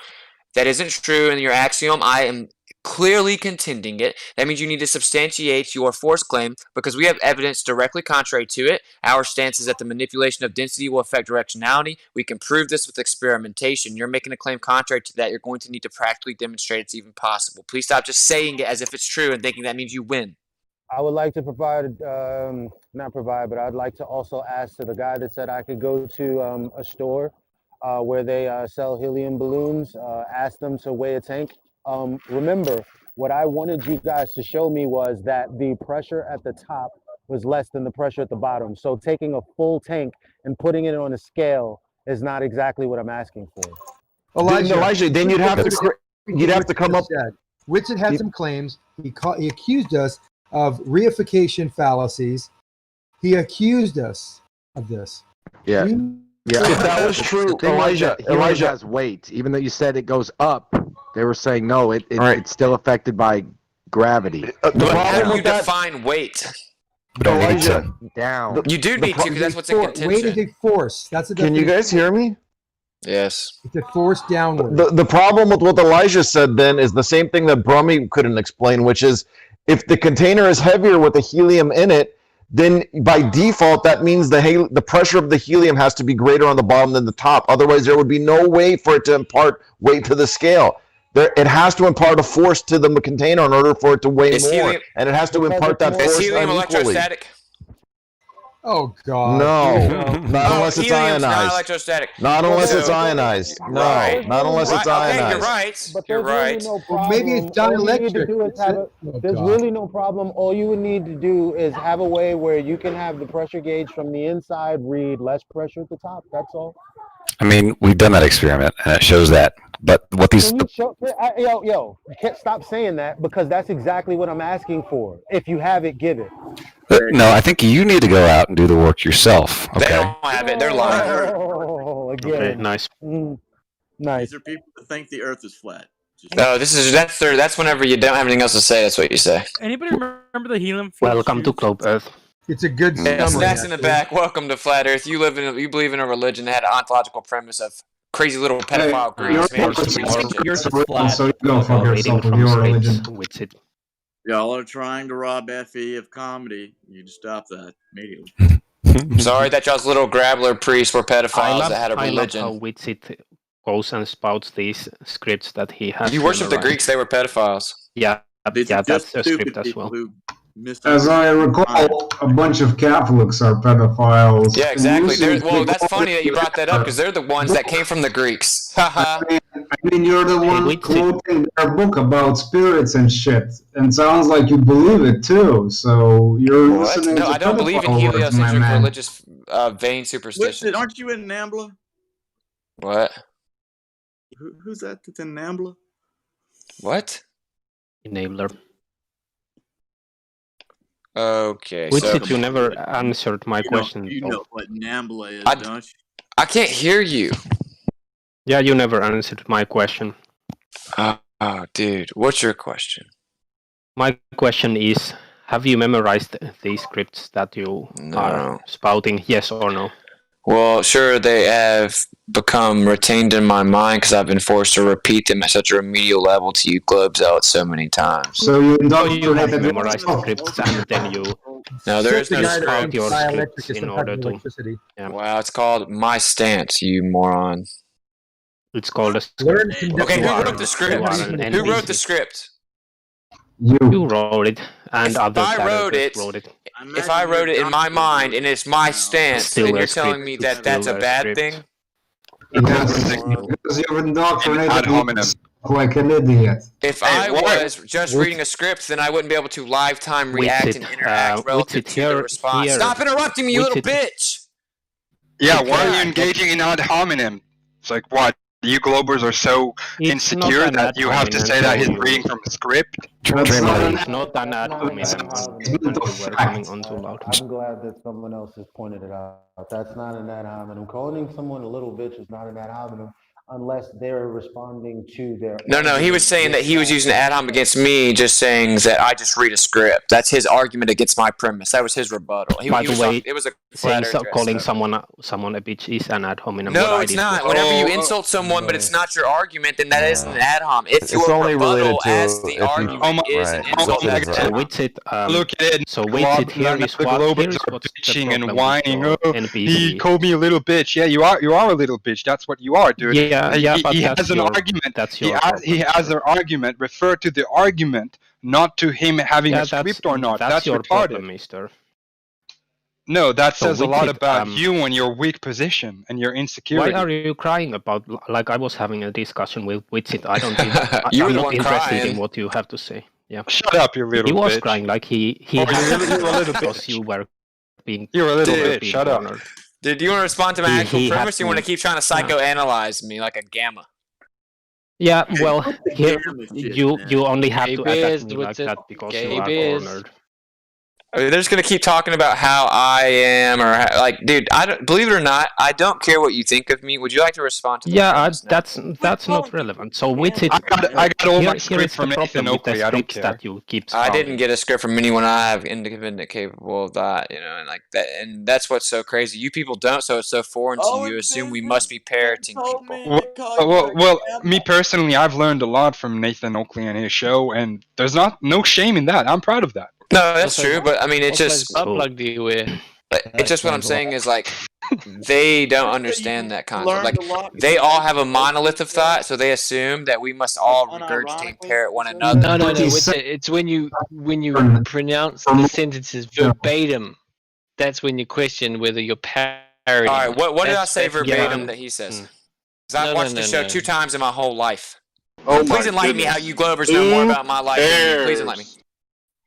That isn't true in your axiom. I am clearly contending it. That means you need to substantiate your force claim because we have evidence directly contrary to it. Our stance is that the manipulation of density will affect directionality. We can prove this with experimentation. You're making a claim contrary to that. You're going to need to practically demonstrate it's even possible. Please stop just saying it as if it's true and thinking that means you win. I would like to provide, not provide, but I'd like to also ask to the guy that said I could go to a store where they sell helium balloons, ask them to weigh a tank. Remember, what I wanted you guys to show me was that the pressure at the top was less than the pressure at the bottom. So taking a full tank and putting it on a scale is not exactly what I'm asking for. Elijah, then you'd have to come up. Whitsitt had some claims. He accused us of reification fallacies. He accused us of this. Yeah. Yeah, if that was true, Elijah has weight. Even though you said it goes up, they were saying no, it's still affected by gravity. How do you define weight? Elijah, down. You do need to because that's what's in contention. Weight is a force. That's a Can you guys hear me? Yes. It's a force downward. The problem with what Elijah said then is the same thing that Brummy couldn't explain, which is if the container is heavier with the helium in it, then by default, that means the pressure of the helium has to be greater on the bottom than the top. Otherwise, there would be no way for it to impart weight to the scale. It has to impart a force to the container in order for it to weigh more. And it has to impart that force unequally. Is helium unequally. electrostatic? Oh, God. No, not unless it's ionized. Not electrostatic. Not unless it's ionized. No, not unless it's ionized. Okay, you're right. But you're right. Really no problem. Maybe it's dielectric. There's really no problem. All you would need to do is have a way where you can have the pressure gauge from the inside read less pressure at the top. That's all. I mean, we've done that experiment, and it shows that. But what these... Yo, you can't stop saying that because that's exactly what I'm asking for. If you have it, give it. No, I think you need to go out and do the work yourself. Okay. They don't have it. They're lying. Oh, again. Okay, nice. Nice. These are people that think the Earth is flat. No, that's whenever you don't have anything else to say. That's what you say. Anybody remember the helium? Welcome to Globe Earth. It's a good Yeah, summary. snacks in the back. Welcome to Flat Earth. You believe in a religion that had an ontological premise of crazy little pedophile Greeks. So you go fuck yourself with your religion. Y'all are trying to rob FE of comedy. You need to stop that immediately. Sorry that y'all's little grabbler priests were pedophiles that had a religion. I love how Whitsitt goes and spouts these scripts that he has. You worship the Greeks, they were pedophiles. Yeah, that's a script as well. As I recall, a bunch of Catholics are pedophiles. Yeah, exactly. Well, that's funny that you brought that up because they're the ones that came from the Greeks. I mean, you're the one quoting their book about spirits and shit, and sounds like you believe it too. So you're listening. No, I don't believe in heliocentric religious vain superstitions. Aren't you in Nambla? What? Who's that that's in Nambla? What? Enabler. Okay. Whitsitt, you never answered my question. You know what Nambla is, don't you? I can't hear you. Yeah, you never answered my question. Oh, dude, what's your question? My question is, have you memorized these scripts that you are spouting, yes or no? Well, sure, they have become retained in my mind because I've been forced to repeat them at such a remedial level to you globe zealots so many times. So you have memorized the scripts and then you... No, there is no script. Your scripts in order to... Yeah. Wow, it's called My Stance, you moron. It's called a script. Okay, who wrote the script? Who wrote the script? You wrote it, and if others I wrote it, if I wrote it in my mind and it's my stance, then you're telling me that that's a bad thing? Because you're indoctrinated like an idiot. If I was just reading a script, then I wouldn't be able to live time react and interact relative to the response. Stop interrupting me, you little bitch! Yeah, why are you engaging in ad hominem? It's like, what? You Globers are so insecure that you have to say that he's reading from a script? It's not an ad hominem. We're coming on too loud. I'm glad that someone else has pointed it out. That's not an ad hominem. Calling someone a little bitch is not an ad hominem. unless they're responding to their. No, he was saying that he was using ad hom against me, just saying that I just read a script. That's his argument against my premise. That was his rebuttal. By the way, it was a saying flat calling someone a bitch is an ad hominem. No, it's not. Whenever you insult someone, but it's not your argument, then that isn't an ad hom. If your rebuttal as the argument is an insult, so with it, look at it. So with it, here is the what Globers are bitching and whining. Oh, he called me a little bitch. Yeah, you are a little bitch. That's what you are, dude. Yeah, but he has an argument. He has an argument. Refer to the argument, not to him having a script or not. That's your retarded. problem, mister. No, that says a lot about you and your weak position and your insecurity. Why are you crying about? Like I was having a discussion with Witsit. I don't. You were I'm the not one interested crying. in what you have to say. Yeah. Shut up, you little bitch. He was crying like he you're had a little because bitch. you were being. You're a little Dude, bitch. Shut up. Dude, do you want to respond to my actual He premise? had You want to to- keep trying to psychoanalyze me like a gamma? Yeah, well, here you only have to Biz, attack me what's like it? that because Gay you are biz. cornered. I mean, they're just gonna keep talking about how I am, or like, dude. I don't believe it or not. I don't care what you think of me. Would you like to respond to? Yeah, that's not relevant. So with it, I got all my here script is the from problem Nathan with the Oakley. I don't scripts care. that you keep. I didn't spouting. get a script from anyone I have independent capable of that, you know, and like that, and that's what's so crazy. You people don't, so it's so foreign to you. You assume we must be parroting people. Well, me personally, I've learned a lot from Nathan Oakley and his show, and there's no shame in that. I'm proud of that. No, that's true, but I mean, it's just Unplugged you with. it's just what I'm saying is like they don't understand that concept. Like they all have a monolith of thought, so they assume that we must all regurgitate parrot one another. No. It's when you pronounce the sentences verbatim. That's when you question whether you're parroting. All right, what did I say verbatim that he says? Because I've watched the show 2 times in my whole life. Please enlighten me how you Glovers know more about my life than me. Please enlighten me.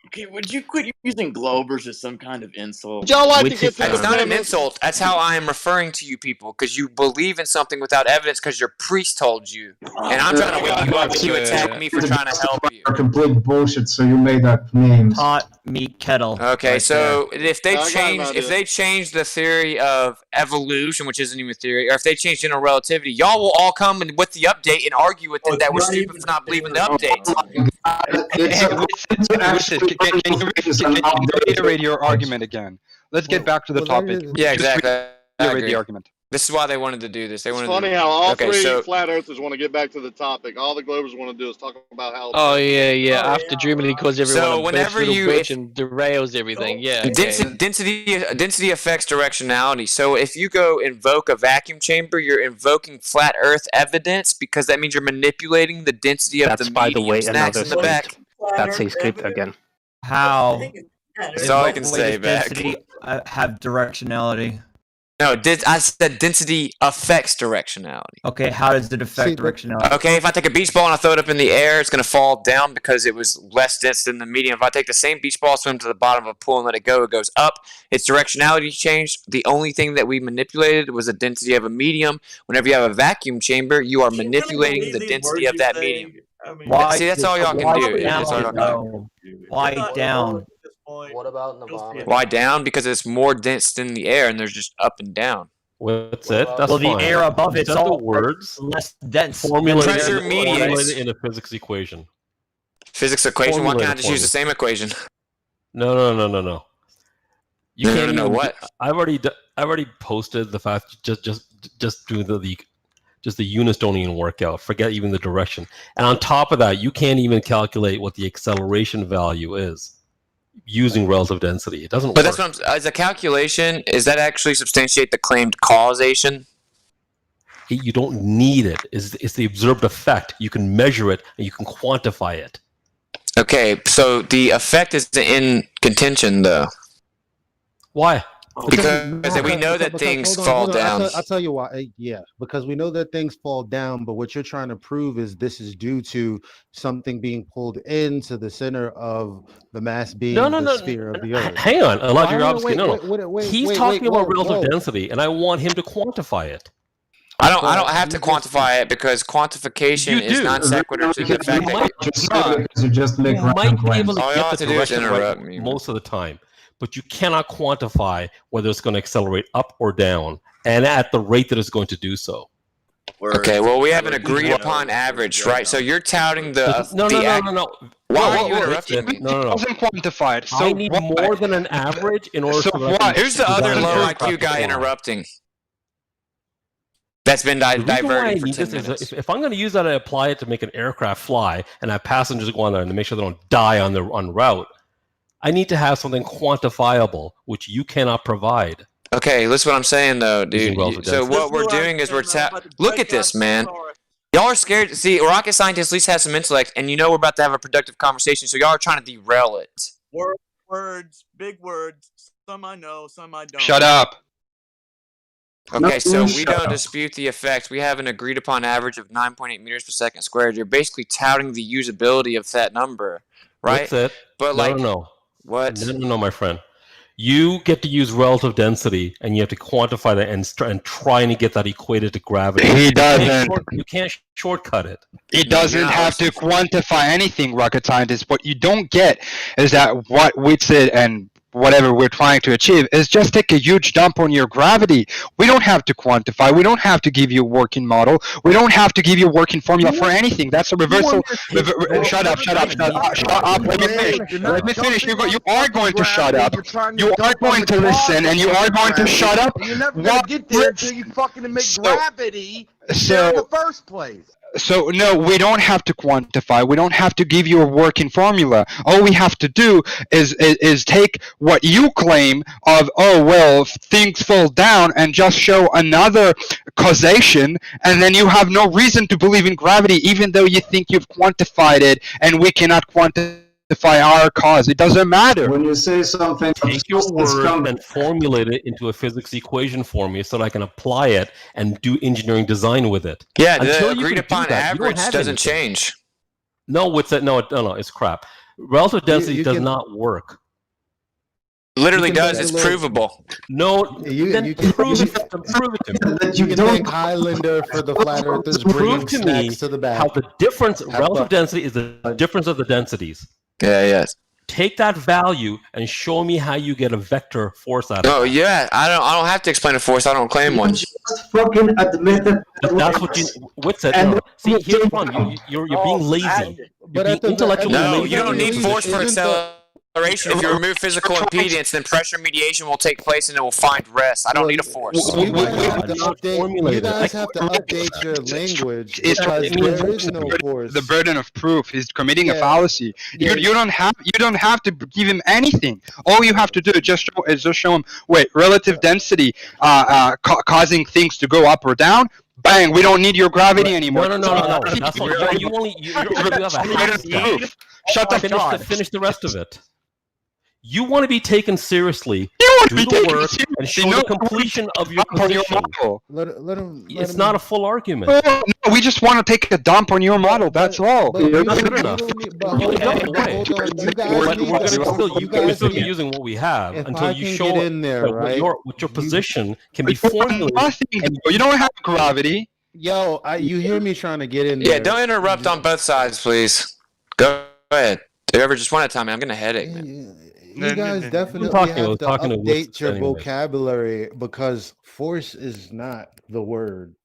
Okay, would you quit using Globers as some kind of insult? Would y'all like to get to the It's not an insult. That's how I am referring to you people, because you believe in something without evidence because your priest told you. And I'm trying to wake you up and you attack me for trying to help you. Complete bullshit, so you made up names. Hot meat kettle. Okay, right so there. if they change the theory of evolution, which isn't even a theory, or if they change general relativity, y'all will all come with the update and argue with it that we're stupid for not believing the update. Can you reiterate your argument again? Let's get back to the topic. Yeah, exactly. Reiterate the argument. This is why they wanted to do this. They It's wanted funny to... how all Okay, three so... flat earthers want to get back to the topic. All the Globers want to do is talk about how. Oh yeah. After Dreamily calls everyone So a whenever bitch, little you- bitch and derails everything. Yeah. Density affects directionality. So if you go invoke a vacuum chamber, you're invoking flat Earth evidence because that means you're manipulating the density of the by the way, medium snacks another in the back. script. That's a script again. How? That's all I can say, back. Density have directionality. No, I said density affects directionality. Okay, how does it affect directionality? Okay, if I take a beach ball and I throw it up in the air, it's going to fall down because it was less dense than the medium. If I take the same beach ball, swim to the bottom of a pool and let it goes up. Its directionality changed. The only thing that we manipulated was the density of a medium. Whenever you have a vacuum chamber, you are manipulating the density of that medium. See, that's all y'all can do. That's all y'all can do. Why down? What about Nirvana? Why down? Because it's more dense than the air, and there's just up and down. What's it? That's well, fine. the air above it's Just the all words less dense. Pressure mediates. Formulated in a physics equation. Physics equation? Why can't I Formulated just use the same equation? No. You can't even. What? I've already posted the fact just doing the units don't even work out. Forget even the direction. And on top of that, you can't even calculate what the acceleration value is using relative density. It doesn't work. But that's what as a calculation, is that actually substantiate the claimed causation? You don't need it. It's the observed effect. You can measure it and you can quantify it. Okay, so the effect is in contention, though. Why? Because we know that things fall down. I'll tell you why. Yeah, because we know that things fall down, but what you're trying to prove is this is due to something being pulled into the center of the mass being the sphere of the Earth. Hang on, Elijah. Wait, He's talking about relative density, and I want him to quantify it. I don't have to quantify it because quantification is non sequitur to the fact that you just make might be able to all you have get the to do is direction interrupt right me. most of the time, but you cannot quantify whether it's going to accelerate up or down, and at the rate that it's going to do so. Okay, well, we have an agreed upon average, right? So you're touting the No. Why are you interrupting me? No. Wasn't quantified. So I need more than an average in order to. Who's the other low IQ guy interrupting? That's been diverted for 10 minutes. If I'm going to use that and apply it to make an aircraft fly and have passengers go on there and to make sure they don't die on route, I need to have something quantifiable, which you cannot provide. Okay, listen what I'm saying though, dude. So what we're doing is look at this, man. Y'all are scared. See, rocket scientists at least have some intellect, and you know we're about to have a productive conversation, so y'all are trying to derail it. Words, big words. Some I know, some I don't. Shut up. Okay, so we don't dispute the effects. We have an agreed upon average of 9.8 meters per second squared. You're basically touting the usability of that number, right? That's it. But No. What? No, my friend. You get to use relative density, and you have to quantify that and try and get that equated to gravity. He doesn't. You can't shortcut it. He doesn't have to quantify anything, rocket scientist. What you don't get is that what Whitsitt and whatever we're trying to achieve is just take a huge dump on your gravity. We don't have to quantify. We don't have to give you a working model. We don't have to give you a working formula for anything. That's a reversal. Shut up. Let me finish. You are going to shut up. You are going to listen, and you are going to shut up. You're never going to get there until you fucking admit gravity there in the first place. So no, we don't have to quantify. We don't have to give you a working formula. All we have to do is take what you claim of, oh well, things fall down, and just show another causation, and then you have no reason to believe in gravity, even though you think you've quantified it, and we cannot quantify our cause. It doesn't matter. When you say something, take your word and formulate it into a physics equation for me so that I can apply it and do engineering design with it. Yeah, the agreed upon average doesn't change. No, it's crap. Relative density does not work. Literally does. It's provable. No, then prove it to me. You can thank Highlander for the flat earthers bringing snacks to the back. How the difference, relative density is the difference of the densities. Yeah, yes. Take that value and show me how you get a vector force out of it. Oh yeah, I don't have to explain a force. I don't claim one. Just fucking admit it. That's what you. What's that? No. See, here's the problem. You're being lazy. You're being intellectually lazy. No, you don't need force for acceleration. If you remove physical impedance, then pressure mediation will take place and it will find rest. I don't need a force. You guys have to update your language because there is no force. The burden of proof. He's committing a fallacy. You don't have to give him anything. All you have to do is just show him relative density causing things to go up or down. Bang! We don't need your gravity anymore. No. That's what you have a half proof. Shut the fuck up. Finish the rest of it. You want to be taken seriously. Do the work and show the completion of your position. It's not a full argument. No, we just want to take a dump on your model. That's all. You're not good enough. We're still using what we have until you show what your position can be formulated. You don't have gravity. Yo, you hear me trying to get in there. Yeah, don't interrupt on both sides, please. Go ahead. Do ever just one at a time, man. I'm getting a headache, man. You guys definitely have to update your vocabulary because force is not the word.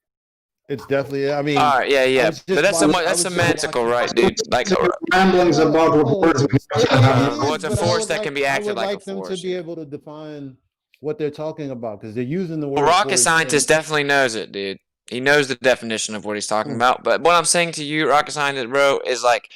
It's definitely. I mean, all right, yeah. But that's semantical, right, dude? Like ramblings about words. Well, it's a force that can be acted like a force. I would like them to be able to define what they're talking about because they're using the word. A rocket scientist definitely knows it, dude. He knows the definition of what he's talking about. But what I'm saying to you, rocket scientist, bro, is like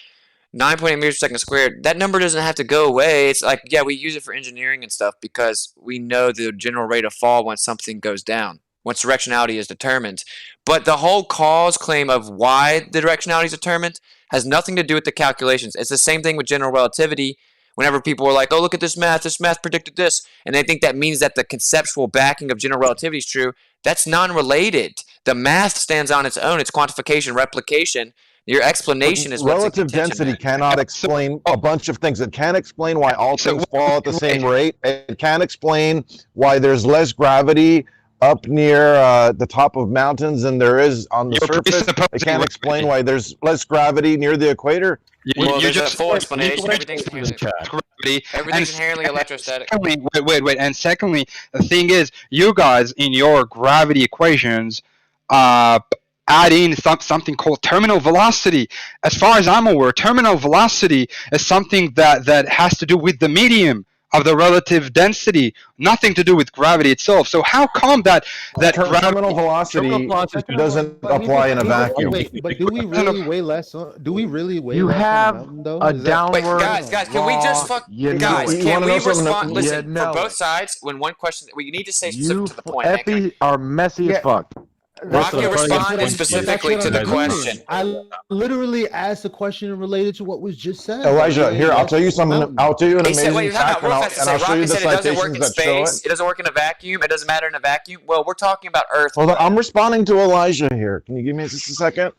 9.8 meters per second squared. That number doesn't have to go away. It's like, yeah, we use it for engineering and stuff because we know the general rate of fall when something goes down, once directionality is determined. But the whole cause claim of why the directionality is determined has nothing to do with the calculations. It's the same thing with general relativity. Whenever people are like, oh, look at this math predicted this, and they think that means that the conceptual backing of general relativity is true, that's non-related. The math stands on its own. It's quantification, replication. Your explanation is what's relative density cannot explain a bunch of things. It can't explain why all things fall at the same rate. It can't explain why there's less gravity up near the top of mountains than there is on the surface. It can't explain why there's less gravity near the equator. Well, there's a full explanation. Everything's inherently electrostatic. Wait. And secondly, the thing is, you guys in your gravity equations add in something called terminal velocity. As far as I'm aware, terminal velocity is something that has to do with the medium of the relative density, nothing to do with gravity itself. So how come that terminal velocity doesn't apply in a vacuum? Wait, but do we really weigh less? Do we really weigh You less have on the mountain, though? a Is that- downward. Guys, can we just fuck? Guys, You can wanna we know something? respond? You Listen, know for both it. sides, when one question, we need to stay specific You to the point. man. Effie are messy as fuck. Rocky responded But specifically that's to what the I'm doing. question. I literally asked a question related to what was just said. Elijah, here, I'll tell you something. I'll tell you an He said, amazing wait, time fact, out, real and fast to I'll say, show you Rocky the said it doesn't work citations in that show space, it. it doesn't work in a vacuum, it doesn't matter in a vacuum. Well, we're talking about Earth. Hold on, I'm responding to Elijah here. Can you give me just a second?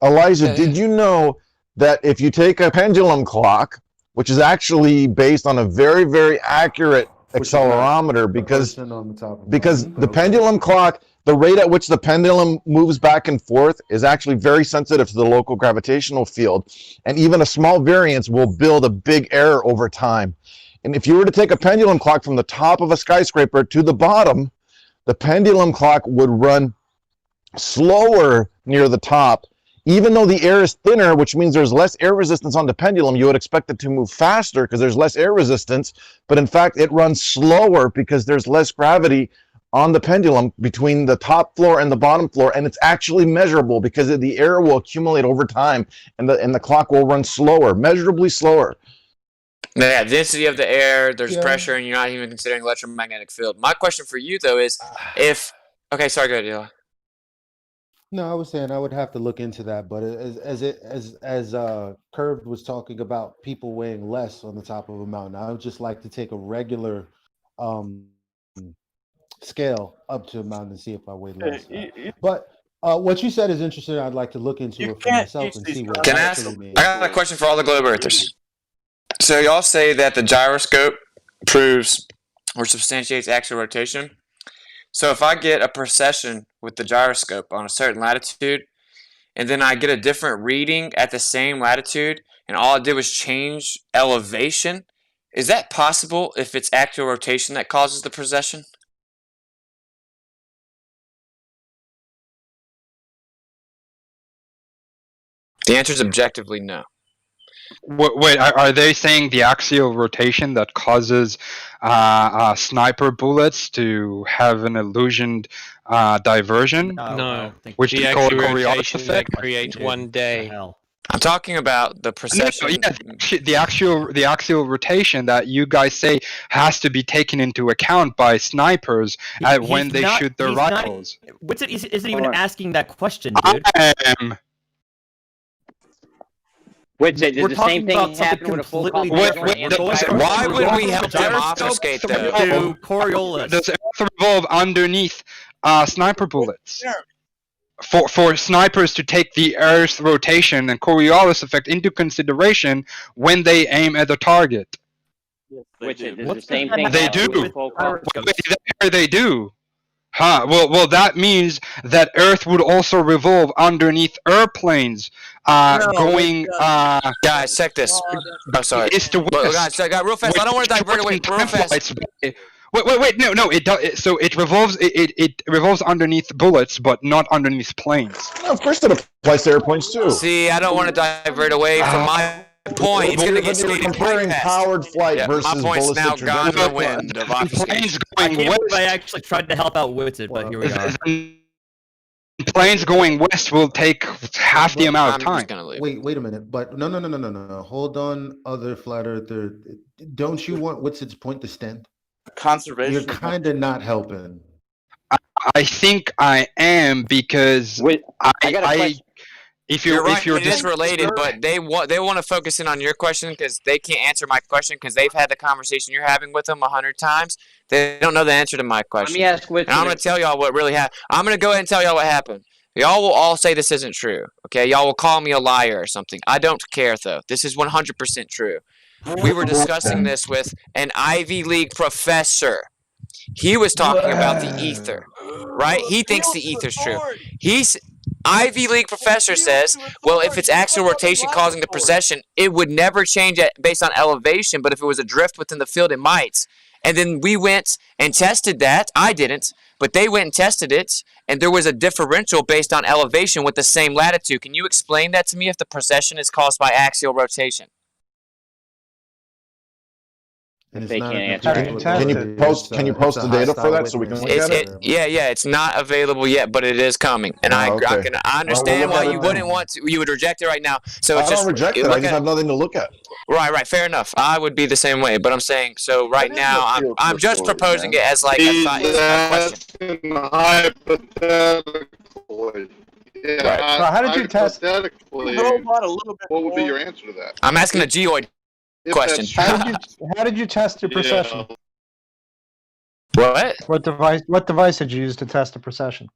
Elijah, did you know that if you take a pendulum clock, which is actually based on a very, very accurate accelerometer, because the pendulum clock, the rate at which the pendulum moves back and forth is actually very sensitive to the local gravitational field, and even a small variance will build a big error over time. And if you were to take a pendulum clock from the top of a skyscraper to the bottom, the pendulum clock would run slower near the top. Even though the air is thinner, which means there's less air resistance on the pendulum, you would expect it to move faster because there's less air resistance, but in fact it runs slower because there's less gravity on the pendulum between the top floor and the bottom floor, and it's actually measurable because the air will accumulate over time, and the clock will run slower, measurably slower. Yeah, density of the air, there's pressure, and you're not even considering electromagnetic field. My question for you, though, is if... Okay, sorry, go ahead, Eli. No, I was saying I would have to look into that, but as Curved was talking about people weighing less on the top of a mountain, I would just like to take a regular scale up to a mountain and see if I weigh less. But what you said is interesting. I'd like to look into it for myself and see what it actually means. I got a question for all the globe earthers. So y'all say that the gyroscope proves or substantiates axial rotation. So if I get a precession with the gyroscope on a certain latitude, and then I get a different reading at the same latitude, and all I did was change elevation, is that possible if it's axial rotation that causes the precession? The answer is objectively no. Wait, are they saying the axial rotation that causes sniper bullets to have an illusioned diversion? No, which the they call axial Coriolis rotation that effect. creates one day. I'm talking about the precession. The axial rotation that you guys say has to be taken into account by snipers when they shoot their rifles. Isn't even asking that question, dude. Wait, did We're the talking same thing about something happen with a full completely different. Why would we help them obfuscate, though? To Coriolis. Does Earth revolve underneath sniper bullets? For snipers to take the Earth's rotation and Coriolis effect into consideration when they aim at the target. Which is the same thing. They do. They do. Huh. Well, that means that Earth would also revolve underneath airplanes, going. Guys, check this. Oh, sorry. East to west. Guys, real fast. I don't want to divert away. Real fast. Wait. No. It does. So it revolves. It revolves underneath bullets, but not underneath planes. No, of course, it applies to airplanes too. See, I don't want to divert away from my point. It's going to get skated comparing powered flight versus my point's now ballistic gone in the trajectory. wind of obfuscation. I actually tried to help out Witted, but here we are. Planes going west will take half the amount of time. Wait a minute. But no. Hold on, other flat earther. Don't you want Witted's point to stand? Conservation. You're kind of not helping. I think I am because I got a question. You're right, it is related, but they want to focus in on your question because they can't answer my question because they've had the conversation you're having with them 100 times. They don't know the answer to my question. Let me ask and I'm going to tell y'all what really happened. I'm going to go ahead and tell y'all what happened. Y'all will all say this isn't true, okay? Y'all will call me a liar or something. I don't care, though. This is 100% true. We were discussing this with an Ivy League professor. He was talking about the ether, right? He thinks the ether's true. Ivy League professor says, well, if it's axial rotation causing the precession, it would never change based on elevation, but if it was a drift within the field, it might. And then we went and tested that. I didn't, but they went and tested it, and there was a differential based on elevation with the same latitude. Can you explain that to me if the precession is caused by axial rotation? If they can't answer it. Can you post the data for that so we can look at it? Yeah, it's not available yet, but it is coming. And I understand why you wouldn't want to. You would reject it right now. So I it's don't just reject it. I just have nothing to look at. Right. Fair enough. I would be the same way, but I'm saying so right now. I'm just proposing it as like a question. Hypothetically. Yeah, right. So how did you test? Hypothetically, what would be your answer to that? I'm asking a geoid question. How did you test your precession? What? What device did you use to test the precession?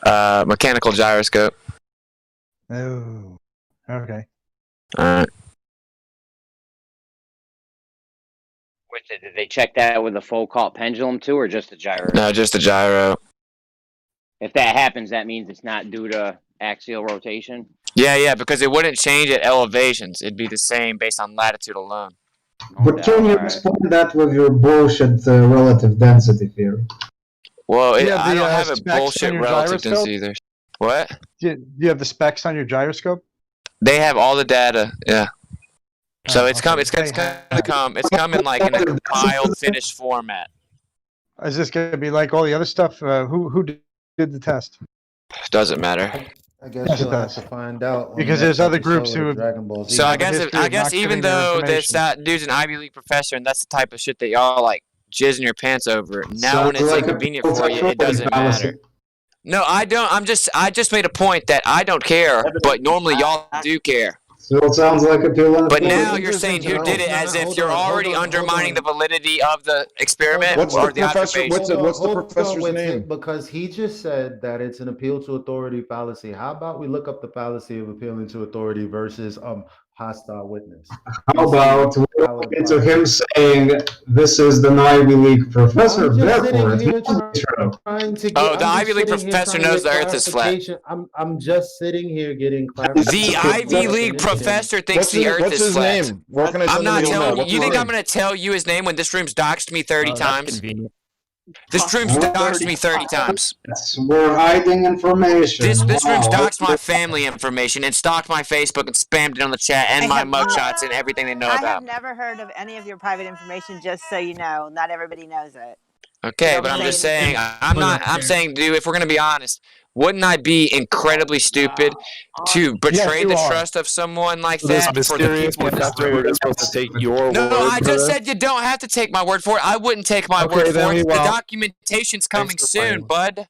Mechanical gyroscope. Oh, okay. Alright. Did they check that with a Foucault pendulum too, or just a gyro? No, just a gyro. If that happens, that means it's not due to axial rotation? Yeah, because it wouldn't change at elevations. It'd be the same based on latitude alone. But can you explain that with your bullshit relative density theory? Well, I don't have a bullshit relative density either. What? Do you have the specs on your gyroscope? They have all the data, yeah. So it's come in like in a compiled, finished format. Is this going to be like all the other stuff? Who did the test? Doesn't matter. I guess you'll have to find out. Because there's other groups who. So I guess even though this dude's an Ivy League professor and that's the type of shit that y'all like jizzing your pants over, now when it's inconvenient for you, it doesn't matter. No, I don't. I just made a point that I don't care, but normally y'all do care. So it sounds like a pill. But now you're saying who did it as if you're already undermining the validity of the experiment or the observation. What's the professor's name? Because he just said that it's an appeal to authority fallacy. How about we look up the fallacy of appealing to authority versus hostile witness? How about we look into him saying this is the Ivy League professor, therefore it's not true. The Ivy League professor knows the Earth is flat. I'm just sitting here getting clarification. The Ivy League professor thinks the Earth is flat. What's his name? Where can I I'm not send him an telling email? you. You think I'm going to tell you his name when this room's doxed me 30 times? Convenient. This room's doxed me 30 times. We're hiding information. This room's doxed my family information and stalked my Facebook and spammed it on the chat and my mugshots and everything they know I about. have never heard of any of your private information, just so you know. Not everybody knows it. Okay, but I'm just saying, I'm saying, dude, if we're going to be honest, wouldn't I be incredibly stupid to betray the trust of someone like that? This mysterious professor is supposed to take your word. No, I just said you don't have to take my word for it. I wouldn't take my word for it. The documentation's coming soon, bud.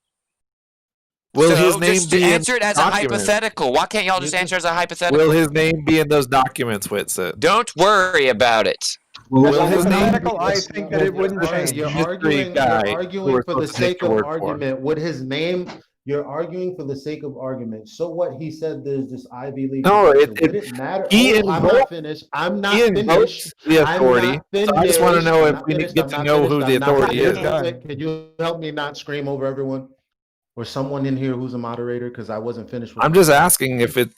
Will his name just be answer in it as a documents? hypothetical? Why can't y'all just answer as a hypothetical? Will his name be in those documents, Whitsit? Don't worry about it. Well, his name, I think that it wouldn't change. You're arguing for the sake of argument. Would his name? You're arguing for the sake of argument. So what? He said there's this Ivy League. No, would it matter? I'm not finished. I'm not finished. The authority. So I just want to know if we need to get to know who the authority is. Can you help me not scream over everyone? Or someone in here who's a moderator, because I wasn't finished with I'm just asking if it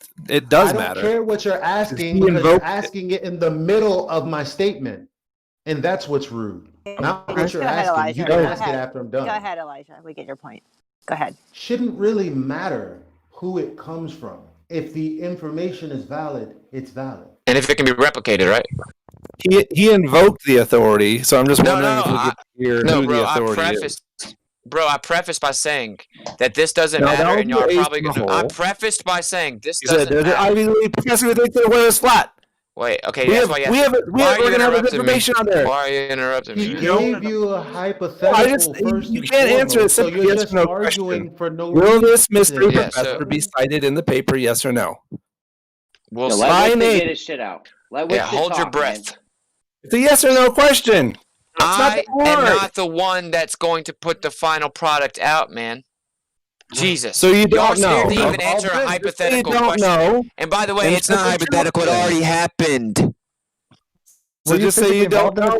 does matter. I don't care what you're asking, because you're asking it in the middle of my statement. And that's what's rude. Not what you're asking. You can ask it after I'm done. Go ahead, Elijah. We get your point. Go ahead. Shouldn't really matter who it comes from. If the information is valid, it's valid. And if it can be replicated, right? He invoked the authority, so I'm just wondering if we could hear who the authority is. Bro, I prefaced by saying that this doesn't matter, and y'all are probably going to... I prefaced by saying this doesn't matter. Ivy League professor who thinks the world is flat. Wait, okay, we're going to have information on there. Why are you interrupting me? He gave you a hypothetical first. You can't answer a simple yes or no question. Will this mystery professor be cited in the paper, yes or no? We'll let Whitsit get his shit out. Hold your breath. It's a yes or no question. I am not the one that's going to put the final product out, man. Jesus. So you don't know. You're scared to even answer a hypothetical question. Know. And by the way, it's not hypothetical. It already happened. So just say you don't know.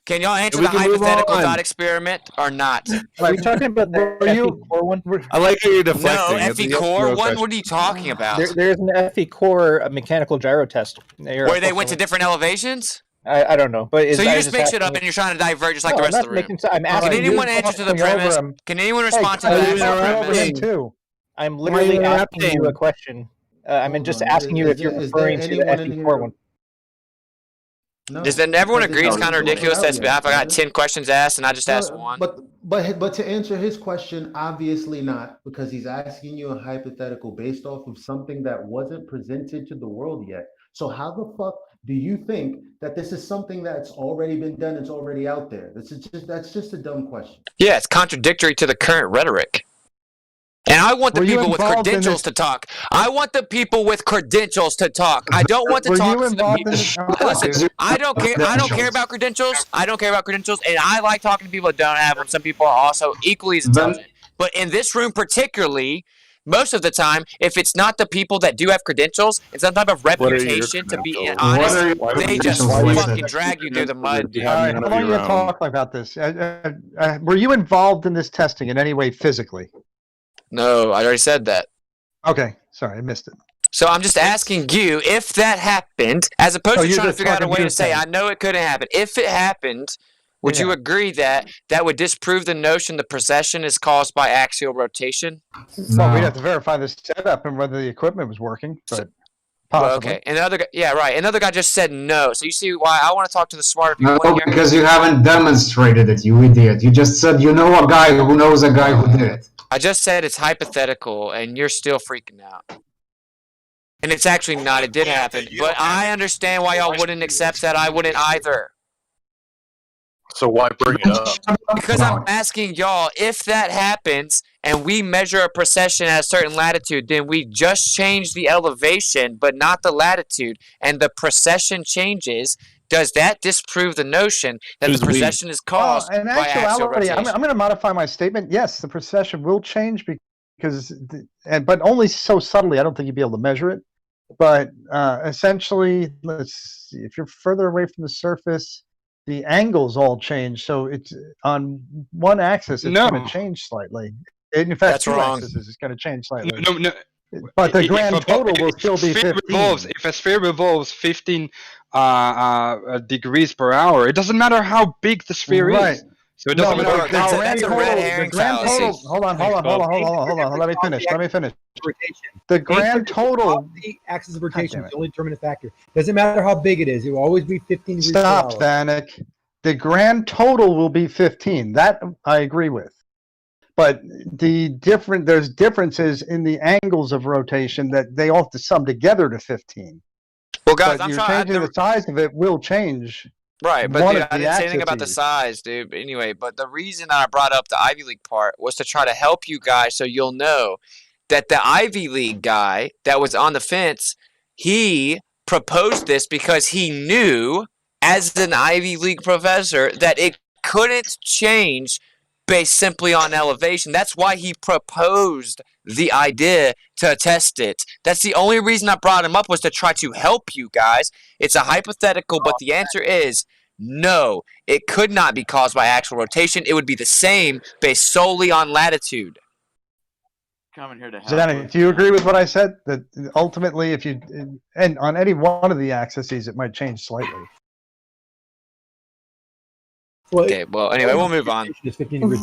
Can y'all answer the hypothetical dot experiment or not? Are you talking about the FE core one? I like how you're deflecting. No, FE core one? What are you talking about? There's an FE core mechanical gyro test. Where they went to different elevations? I don't know, but so you just make shit up and you're trying to divert just like the rest of the room. I'm asking. Can anyone answer to the premise? Can anyone respond to that premise? I'm literally asking you a question. I'm just asking you if you're referring to the FE4 one. Does then everyone agree it's kind of ridiculous that if I got 10 questions asked and I just asked one? But to answer his question, obviously not, because he's asking you a hypothetical based off of something that wasn't presented to the world yet. So how the fuck do you think that this is something that's already been done, it's already out there? That's just a dumb question. Yeah, it's contradictory to the current rhetoric. And I want the people with credentials to talk. I want the people with credentials to talk. I don't want to talk to the people. Listen, I don't care. I don't care about credentials. I don't care about credentials, and I like talking to people that don't have them. Some people are also equally as intelligent. But in this room particularly, most of the time, if it's not the people that do have credentials and some type of reputation to be honest, they just fucking drag you through the mud, dude. All right, how long you talk about this? Were you involved in this testing in any way physically? No, I already said that. Okay, sorry, I missed it. So I'm just asking you if that happened, as opposed to trying to figure out a way to say, I know it couldn't happen. If it happened, would you agree that that would disprove the notion the precession is caused by axial rotation? Well, we'd have to verify the setup and whether the equipment was working, but possibly. Okay, and the other guy, yeah, right. Another guy just said no. So you see why I want to talk to the smarter people No, here? because you haven't demonstrated it, you idiot. You just said you know a guy who knows a guy who did it. I just said it's hypothetical, and you're still freaking out. And it's actually not. It did happen. But I understand why y'all wouldn't accept that. I wouldn't either. So why bring it up? Because I'm asking y'all, if that happens, and we measure a precession at a certain latitude, then we just change the elevation, but not the latitude, and the precession changes. Does that disprove the notion that the precession is caused in by axial rotation? I'm going to modify my statement. Yes, the precession will change because, but only so subtly. I don't think you'd be able to measure it. But essentially, let's see. If you're further away from the surface, the angles all change. So it's on one axis, it's going to change slightly. In fact, that's two wrong. axes is going to change slightly. No. But the grand total will still be 15. If a sphere revolves 15 degrees per hour, it doesn't matter how big the sphere is. So it doesn't matter. That's a red herring fallacy. Hold on. Let me finish. The grand total. The axis of rotation is the only determinant factor. Doesn't matter how big it is. It will always be 15 degrees per hour. Stop, Vanek. The grand total will be 15. That I agree with. But there's differences in the angles of rotation that they all have to sum together to 15. Well, guys, but changing the size of it will change. Right, but dude, I didn't say anything about the size, dude. But anyway, but the reason I brought up the Ivy League part was to try to help you guys so you'll know that the Ivy League guy that was on the fence, he proposed this because he knew, as an Ivy League professor, that it couldn't change based simply on elevation. That's why he proposed the idea to test it. That's the only reason I brought him up, was to try to help you guys. It's a hypothetical, but the answer is no. It could not be caused by axial rotation. It would be the same based solely on latitude. Coming here to help. Zanik, do you agree with what I said? That ultimately, if you and on any one of the axes, it might change slightly. Okay, well, anyway, we'll move on. 15 degrees.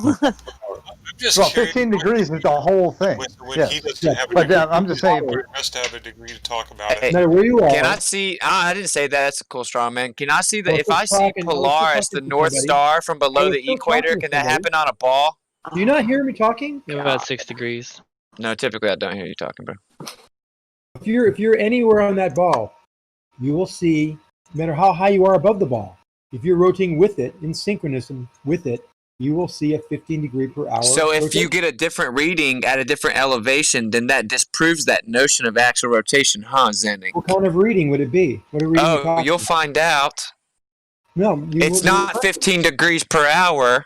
15 degrees is the whole thing. I'm just saying. He has to have a degree to talk about it. Hey, where you are? Can I see? I didn't say that. That's a cool straw man. Can I see that? If I see Polaris, the North Star from below the equator, can that happen on a ball? Do you not hear me talking? About 6 degrees. No, typically I don't hear you talking, bro. If you're anywhere on that ball, you will see, no matter how high you are above the ball, if you're rotating with it, in synchronism with it, you will see a 15 degree per hour. So if you get a different reading at a different elevation, then that disproves that notion of axial rotation, huh, Zenning? What kind of reading would it be? What reading you'll find out. No, it's not 15 degrees per hour.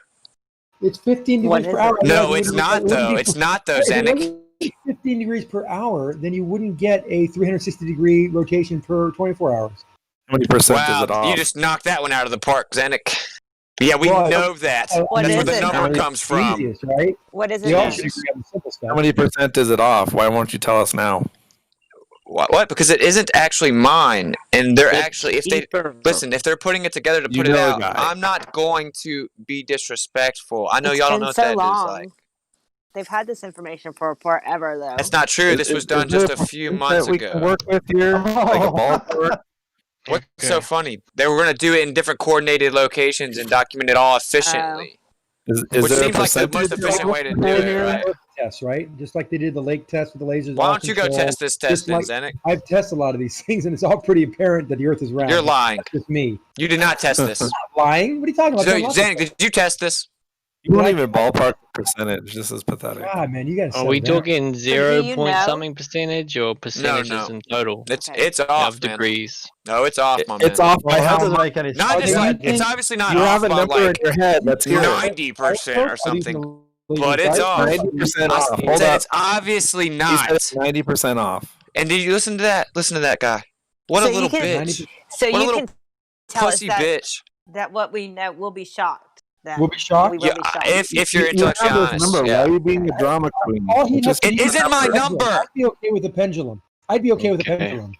It's 15 degrees per hour. No, it's not though. It's not though, Zenning. 15 degrees per hour, then you wouldn't get a 360 degree rotation per 24 hours. How many percent is it off? You just knocked that one out of the park, Zanik. Yeah, we know that. That's where the number comes from. Easiest, right? What is it? How many percent is it off? Why won't you tell us now? What? Because it isn't actually mine, and they're actually if they're putting it together to put it out, I'm not going to be disrespectful. I know y'all don't know what that is like. They've had this information for forever, though. That's not true. This was done just a few months we can ago. work with here, like a ballpark. What's so funny? They were going to do it in different coordinated locations and document it all efficiently. Which seems like the most efficient way to do it, right? Tests, right? Just like they did the lake test with the lasers. Why don't you go test this test then, Zenik? I've tested a lot of these things, and it's all pretty apparent that the Earth is round. You're lying. That's just me. You did not test this. I'm not lying? What are you talking about? So, Zenik, did you test this? You won't even ballpark the percentage. This is pathetic. God, man, you guys. Are we talking 0.something percentage or percentages in total? It's off, of degrees. No, it's off, my man. It's off by how much? It's obviously not you off have a by number like in your head. Let's hear 90% or something. But it's off. 90% off. Hold up. It's obviously not. 90% off. And did you listen to that? Listen to that guy. What a little bitch. So what a you little can tell us pussy that, bitch. that what we know will be shocked. Then. We'll be shocked? We will be shocked. If you're intellectually honest. Why are you being a drama queen? It isn't my number. I'd be okay with a pendulum. I'd be okay with a pendulum.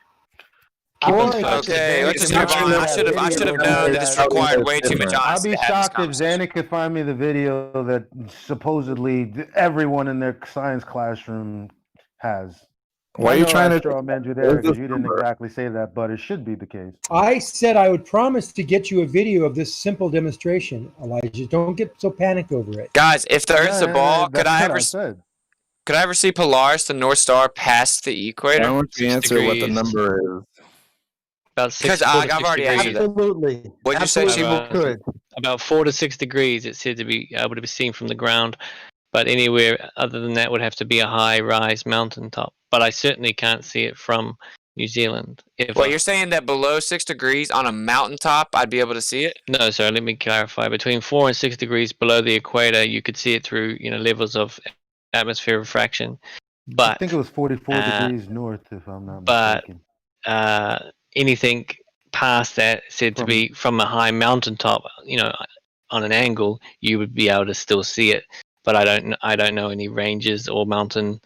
Okay, let's just move on. I should have known that this required way too much honesty. I'll be shocked if Zanik could find me the video that supposedly everyone in their science classroom has. Why are you trying to draw man you there? Because you didn't exactly say that, but it should be the case. I said I would promise to get you a video of this simple demonstration, Elijah. Don't get so panicked over it. Guys, if the Earth's a ball, could I ever see Polaris, the North Star, past the equator? I want you to answer what the number is. About 6 I've already asked you that. Absolutely. What'd you say, Chibu? Could. About 4 to 6 degrees, it's said to be able to be seen from the ground. But anywhere other than that would have to be a high-rise mountaintop. But I certainly can't see it from New Zealand. You're saying that below 6 degrees on a mountaintop, I'd be able to see it? No, sorry, let me clarify. Between 4 and 6 degrees below the equator, you could see it through levels of atmosphere refraction. But I think it was 44 degrees north, if I'm not mistaken. But anything past that said to be from a high mountaintop, on an angle, you would be able to still see it. But I don't know any ranges or mountain,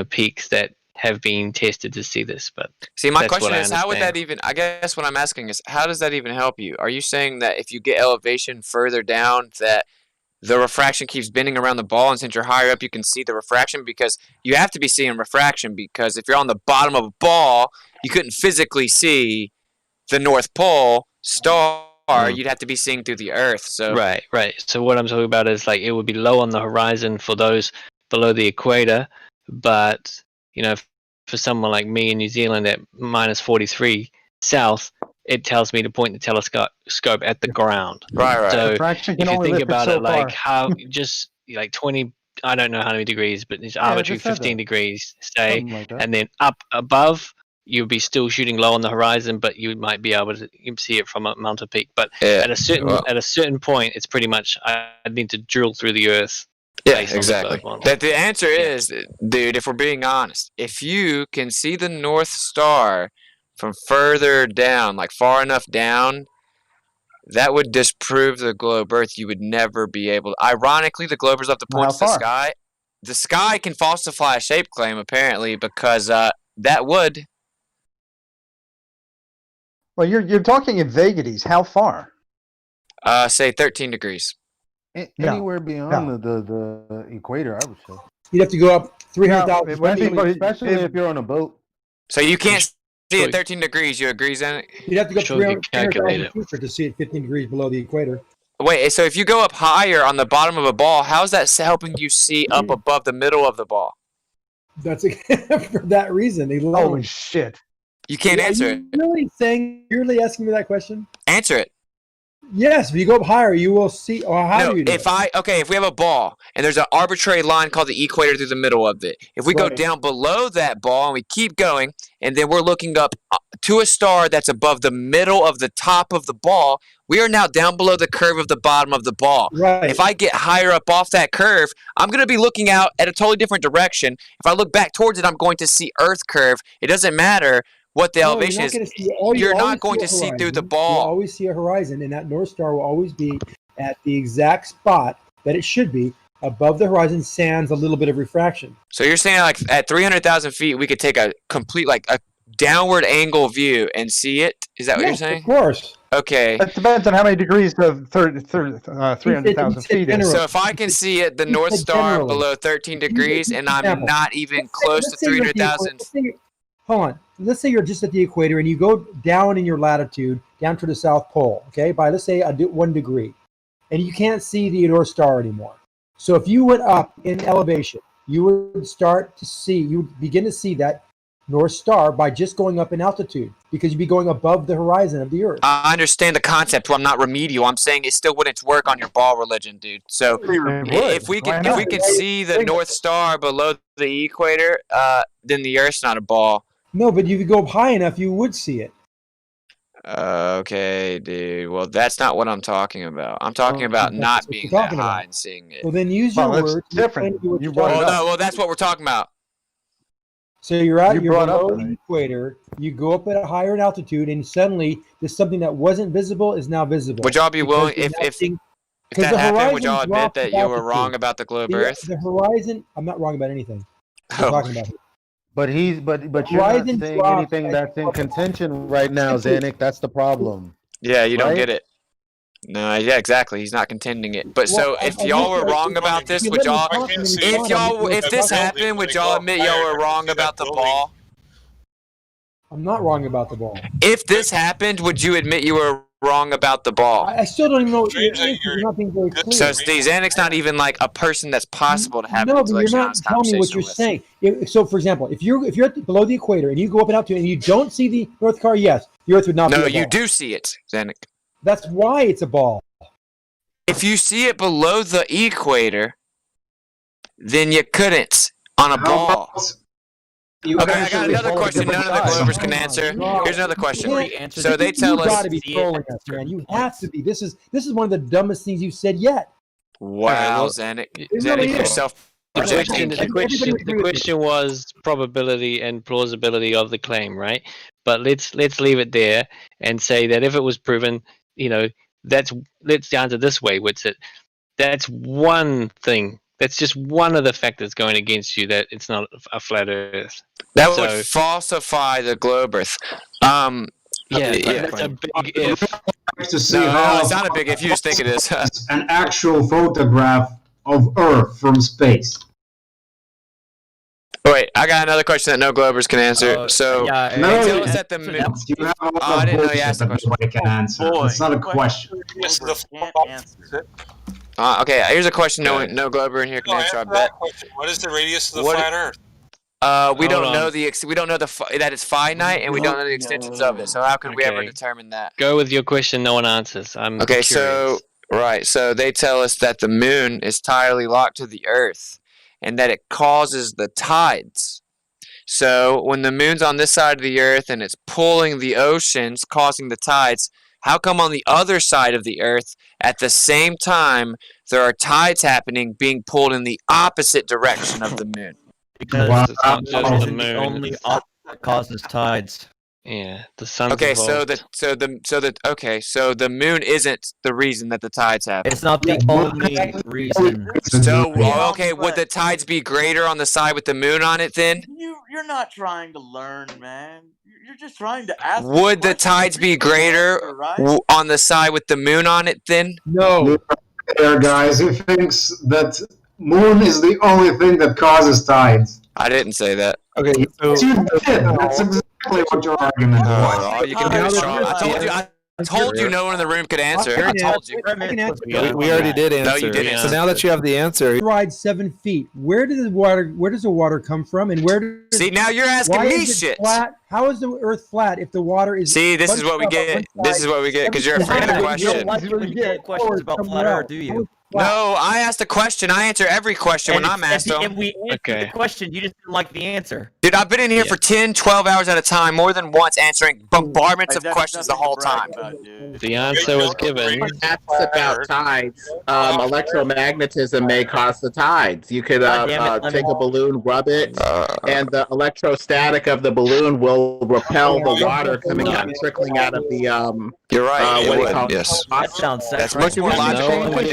peaks that have been tested to see this. But see, my question is, how would that even? I guess what I'm asking is, how does that even help you? Are you saying that if you get elevation further down, that the refraction keeps bending around the ball, and since you're higher up, you can see the refraction? Because you have to be seeing refraction, because if you're on the bottom of a ball, you couldn't physically see the North Pole star. You'd have to be seeing through the Earth. So right. So what I'm talking about is like it would be low on the horizon for those below the equator, but for someone like me in New Zealand at minus 43 south, it tells me to point the telescope at the ground. Right. So if you think about it, like how just like 20, I don't know how many degrees, but it's arbitrary 15 degrees, say, like and then up above, you'll be still shooting low on the horizon, but you might be able to see it from a mountain peak. But at a certain point, it's pretty much I need to drill through the Earth. Yeah, exactly. That the answer is, dude, if we're being honest, if you can see the North Star from further down, like far enough down, that would disprove the globe Earth. You would never be able to. Ironically, the globe is up to point to the sky. The sky can falsify a shape claim, apparently, because that would. Well, you're talking in vagaries. How far? Say 13 degrees. Anywhere beyond the equator, I would say. You'd have to go up 300,000. Especially if you're on a boat. So you can't see at 13 degrees. You agree, Zen? You'd have to go 300,000 feet to see it 15 degrees below the equator. Wait, so if you go up higher on the bottom of a ball, how's that helping you see up above the middle of the ball? That's for that reason. Holy shit. You can't answer it. You're really asking me that question? Answer it. Yes, if you go up higher, you will see. Or how do you do it? If we have a ball and there's an arbitrary line called the equator through the middle of it, if we go down below that ball and we keep going, and then we're looking up to a star that's above the middle of the top of the ball, we are now down below the curve of the bottom of the ball. Right. If I get higher up off that curve, I'm going to be looking out at a totally different direction. If I look back towards it, I'm going to see Earth curve. It doesn't matter what the elevation is. You're not going to see through the ball. You'll always see a horizon, and that North Star will always be at the exact spot that it should be above the horizon sans a little bit of refraction. So you're saying like at 300,000 feet, we could take a complete like a downward angle view and see it? Is that what you're saying? Of course. Okay. It depends on how many degrees of 300,000 feet is. So if I can see it, the North Star below 13 degrees, and I'm not even close to 300,000. Hold on. Let's say you're just at the equator and you go down in your latitude, down to the South Pole, okay, by let's say 1 degree, and you can't see the North Star anymore. So if you went up in elevation, you would begin to see that North Star by just going up in altitude, because you'd be going above the horizon of the Earth. I understand the concept. Well, I'm not remedial. I'm saying it still wouldn't work on your ball religion, dude. So if we can see the North Star below the equator, then the Earth's not a ball. No, but if you go up high enough, you would see it. Okay, dude. Well, that's not what I'm talking about. I'm talking about not being that high and seeing it. Well, then use your words. Different. Well, that's what we're talking about. So you're below the equator, you go up at a higher altitude, and suddenly there's something that wasn't visible is now visible. Would y'all be willing, if that happened, would y'all admit that you were wrong about the globe Earth? The horizon, I'm not wrong about anything. I'm talking about it. But you're not saying anything that's in contention right now, Zanuck. That's the problem. Yeah, you don't get it. No, yeah, exactly. He's not contending it. But so if y'all were wrong about this, would y'all if this happened, would y'all admit y'all were wrong about the ball? I'm not wrong about the ball. If this happened, would you admit you were wrong about the ball? I still don't even know what you're not being very clear. So Zanuck's not even like a person that's possible to have no, an but you're intellectual not honest telling me what conversation you're with. saying. So, for example, if you're below the equator and you go up and altitude and you don't see the North Star, yes, the Earth would not be a ball. No, you do see it, Zanuck. That's why it's a ball. If you see it below the equator, then you couldn't on a ball. Okay, I got another question none of the Glovers can answer. Here's another question. So they tell us... You got to be trolling us, man. You have to be. This is one of the dumbest things you've said yet. Wow, Zanuck. Zanuck, you're self-projecting. The question was probability and plausibility of the claim, right? But let's leave it there and say that if it was proven, let's answer this way, Whitsett. That's one thing. That's just one of the factors going against you that it's not a flat Earth. That would falsify the globe Earth. That's a big if. To No, it's not a big if. You just think it is. An actual photograph of Earth from space. Wait, I got another question that no Globers can answer. Tell us that the moon. You have a lot I didn't know you asked the question. I can answer. It's not a question. Okay, here's a question no Glober in here can answer. I bet. What is the radius of the flat Earth? We don't know that it's finite, and we don't know the extensions of it. So how could we ever determine that? Go with your question. No one answers. Okay, curious. So they tell us that the moon is entirely locked to the Earth, and that it causes the tides. So when the moon's on this side of the Earth and it's pulling the oceans, causing the tides, how come on the other side of the Earth, at the same time, there are tides happening being pulled in the opposite direction of the moon? Because the sun is the only object that causes tides. Yeah, the sun. Okay, so the moon isn't the reason that the tides happen. It's not the only reason. So would the tides be greater on the side with the moon on it then? You're not trying to learn, man. You're just trying to ask. Would the tides be greater on the side with the moon on it then? No. There, guys. He thinks that moon is the only thing that causes tides. I didn't say that. Okay, so that's exactly what your argument was. All you can do is try. I told you no one in the room could answer. I told you. We already did answer. No, you didn't. So now that you have the answer, ride 7 feet. Where does the water come from, and where does see? Now you're asking me shit. Flat? How is the Earth flat if the water is? See, this is what we get. This is what we get because you're afraid of the question. You get questions about flat Earth, do you? No, I asked a question. I answer every question when I'm asked them. And we answered the question. You just didn't like the answer. Dude, I've been in here for 10, 12 hours at a time, more than once, answering bombardments of questions the whole time. The answer was given. That's about tides. Electromagnetism may cause the tides. You could take a balloon, rub it, and the electrostatic of the balloon will repel the water coming out and trickling out of the. You're right. What do you call it? Yes. That sounds that's much more logical than we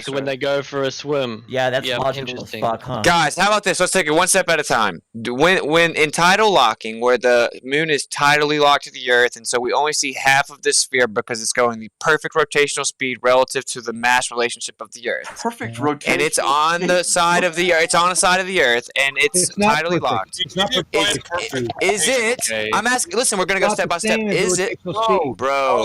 to when they go for a swim. Yeah, that's Yep, logical as interesting. fuck, huh? Guys, how about this? Let's take it one step at a time. When in tidal locking, where the moon is tidally locked to the Earth, and so we only see half of this sphere because it's going the perfect rotational speed relative to the mass relationship of the Earth. Perfect rotation. And it's on the side of the Earth. It's on the side of the Earth, and it's tidally locked. It's not perfect. Is it? Okay. I'm asking. Listen, we're gonna go step by step. Is it, No, bro?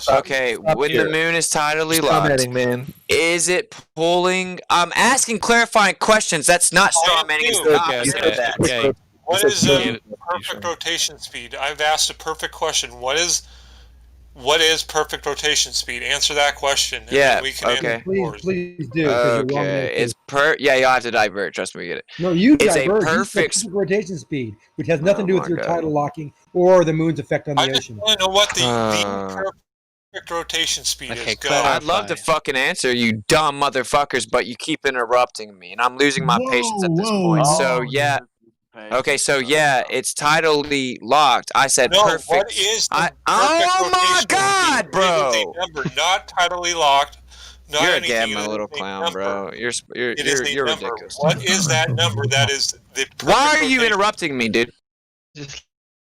Okay, when the moon is tidally locked, man. is it pulling? I'm asking clarifying questions. That's not straw manning. It's the opposite of that. Okay. What is the perfect rotation speed? I've asked a perfect question. What is perfect rotation speed? Answer that question. And Yeah. then we can Okay. answer yours. Please do. 'Cause you're wrong there, Okay. too. It's Yeah, you'll have to divert. Trust me, we get it. No, you It's a diverge. You said perfect- perfect rotation speed, which has nothing to do Oh with your my God. tidal locking or the moon's effect on the I just ocean. want to know what the perfect rotation speed Okay, is. Go. clarify. I'd love to fucking answer you dumb motherfuckers, but you keep interrupting me, and I'm losing my patience at this point. So yeah. Okay, so yeah, it's tidally locked. I said No, perfect. what is the perfect Oh my rotational God, speed? bro! It is a number, not tidally locked. Not You're a anything. gamma little clown, bro. You're It is a number. ridiculous. What is that number? That is the perfect Why are you rotation. interrupting me, dude? Just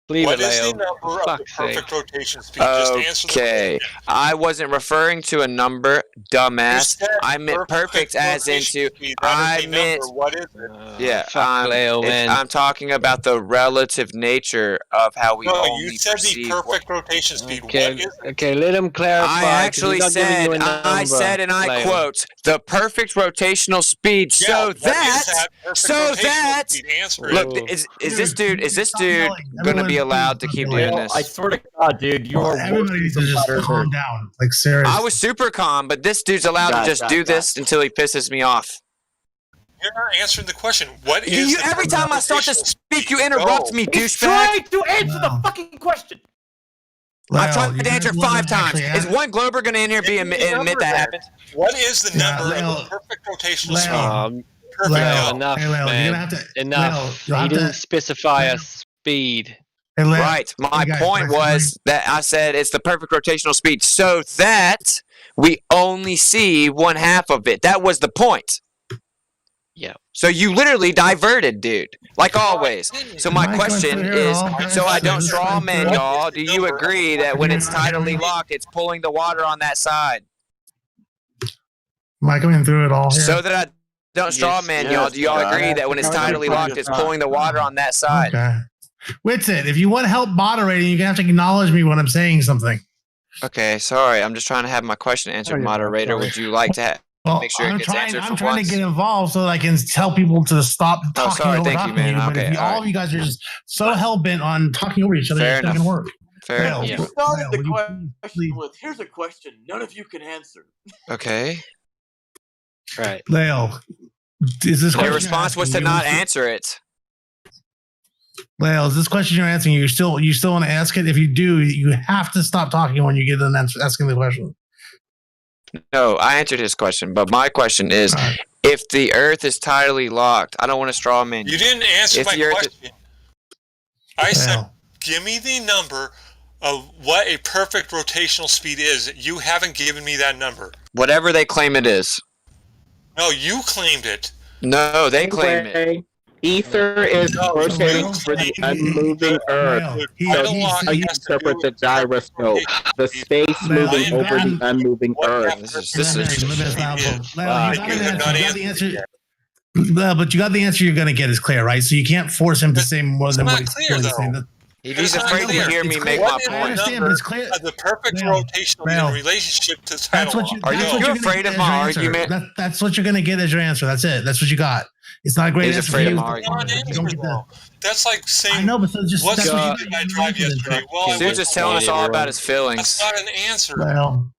leave What it, is the Leo. number of the Fuck's sake. perfect rotation speed? Just answer the Okay, question. I wasn't referring to a number, dumbass. You said I meant perfect as rotation into. speed. That is I the meant. number. What is it? Yeah, Fuck Leo, man. I'm talking about the relative nature of how we No, only you said the perceive. perfect rotation speed. Okay, What is it? okay, let him clarify. I 'cause actually he's not giving said, you a number, and I Leo. quote, the perfect rotational speed, Yeah, so what is that, perfect so rotational that, speed? Answer it. look, is this dude gonna be allowed to keep doing this? I swear to God, dude, you are Everybody needs to just calm down. Like seriously. I was super calm, but this dude's allowed to just do this until he pisses me off. You're not answering the question. What is the Every time I start to rotational speak, you speed? interrupt Go. me, He's douchebag. trying to answer the fucking question. I've Lyle, tried to answer 5 times. Is one Glober gonna in here be admit that happened? What is the Yeah, number Leo- of the perfect rotational Leo. speed? Perfect. Leo, Go. Enough, hey, Leo, you're man. gonna have to Enough. Leo, you'll He have didn't to- specify a speed. Hey, Leo, Right. My hey, guys, point was that I said it's the perfect rotational speed so that we only see one half of it. That was the point. Yeah. So you literally diverted, dude. Like always. So my Am I going question through here at is, all, guys? so I don't Is this straw going man through? y'all, do you agree that when it's tidally locked, it's pulling the water on that side? Am I coming through it all here? So that I don't straw man y'all, do y'all agree that when it's tidally locked, it's pulling the water on that side? Okay. Witsit, if you want help moderating, you're gonna have to acknowledge me when I'm saying something. Okay, sorry. I'm just trying to have my question answered, moderator. Would you like to make sure it gets answered I'm for trying once? to get involved so that I can tell people to stop Oh, talking sorry. over Thank you, talking man. you. But Okay, if you, all all right. of you guys are just so hell bent on talking over each other, Fair it's not enough. gonna work. Fair Lyle, enough. You started the will you question please- with, "Here's a question none of you can answer." Okay. Right. Leo, is this Your question response you're was to asking, not you- answer it. Lyle, is this question you're answering? You still want to ask it? If you do, you have to stop talking when you get done asking the question. No, I answered his question, but my question is, if the Earth is tidally locked, I don't want to straw man. You didn't answer If my the Earth question. I said, give me the number of what a perfect rotational speed is. You haven't given me that number. Whatever they claim it is. No, you claimed it. No, they claim it. Ether is rotating for the unmoving Earth. So you interpret the gyroscope, the space moving over the unmoving Earth. This is Lyle, you got the answer. But you got the answer you're going to get is clear, right? So you can't force him to say more than what he's clearly saying. If he's afraid to hear me make my I point. understand, but it's clear. The perfect rotational in relationship to tidal lock. Are you afraid of my argument? That's what you're going to get as your answer. That's it. That's what you got. It's not a great He's answer. afraid for of you. my argument. You don't get the, That's like saying, I know, but so just what's that's the what speed I drive yesterday? Well, I Dude's went just telling us all about his feelings. That's not an answer. Well,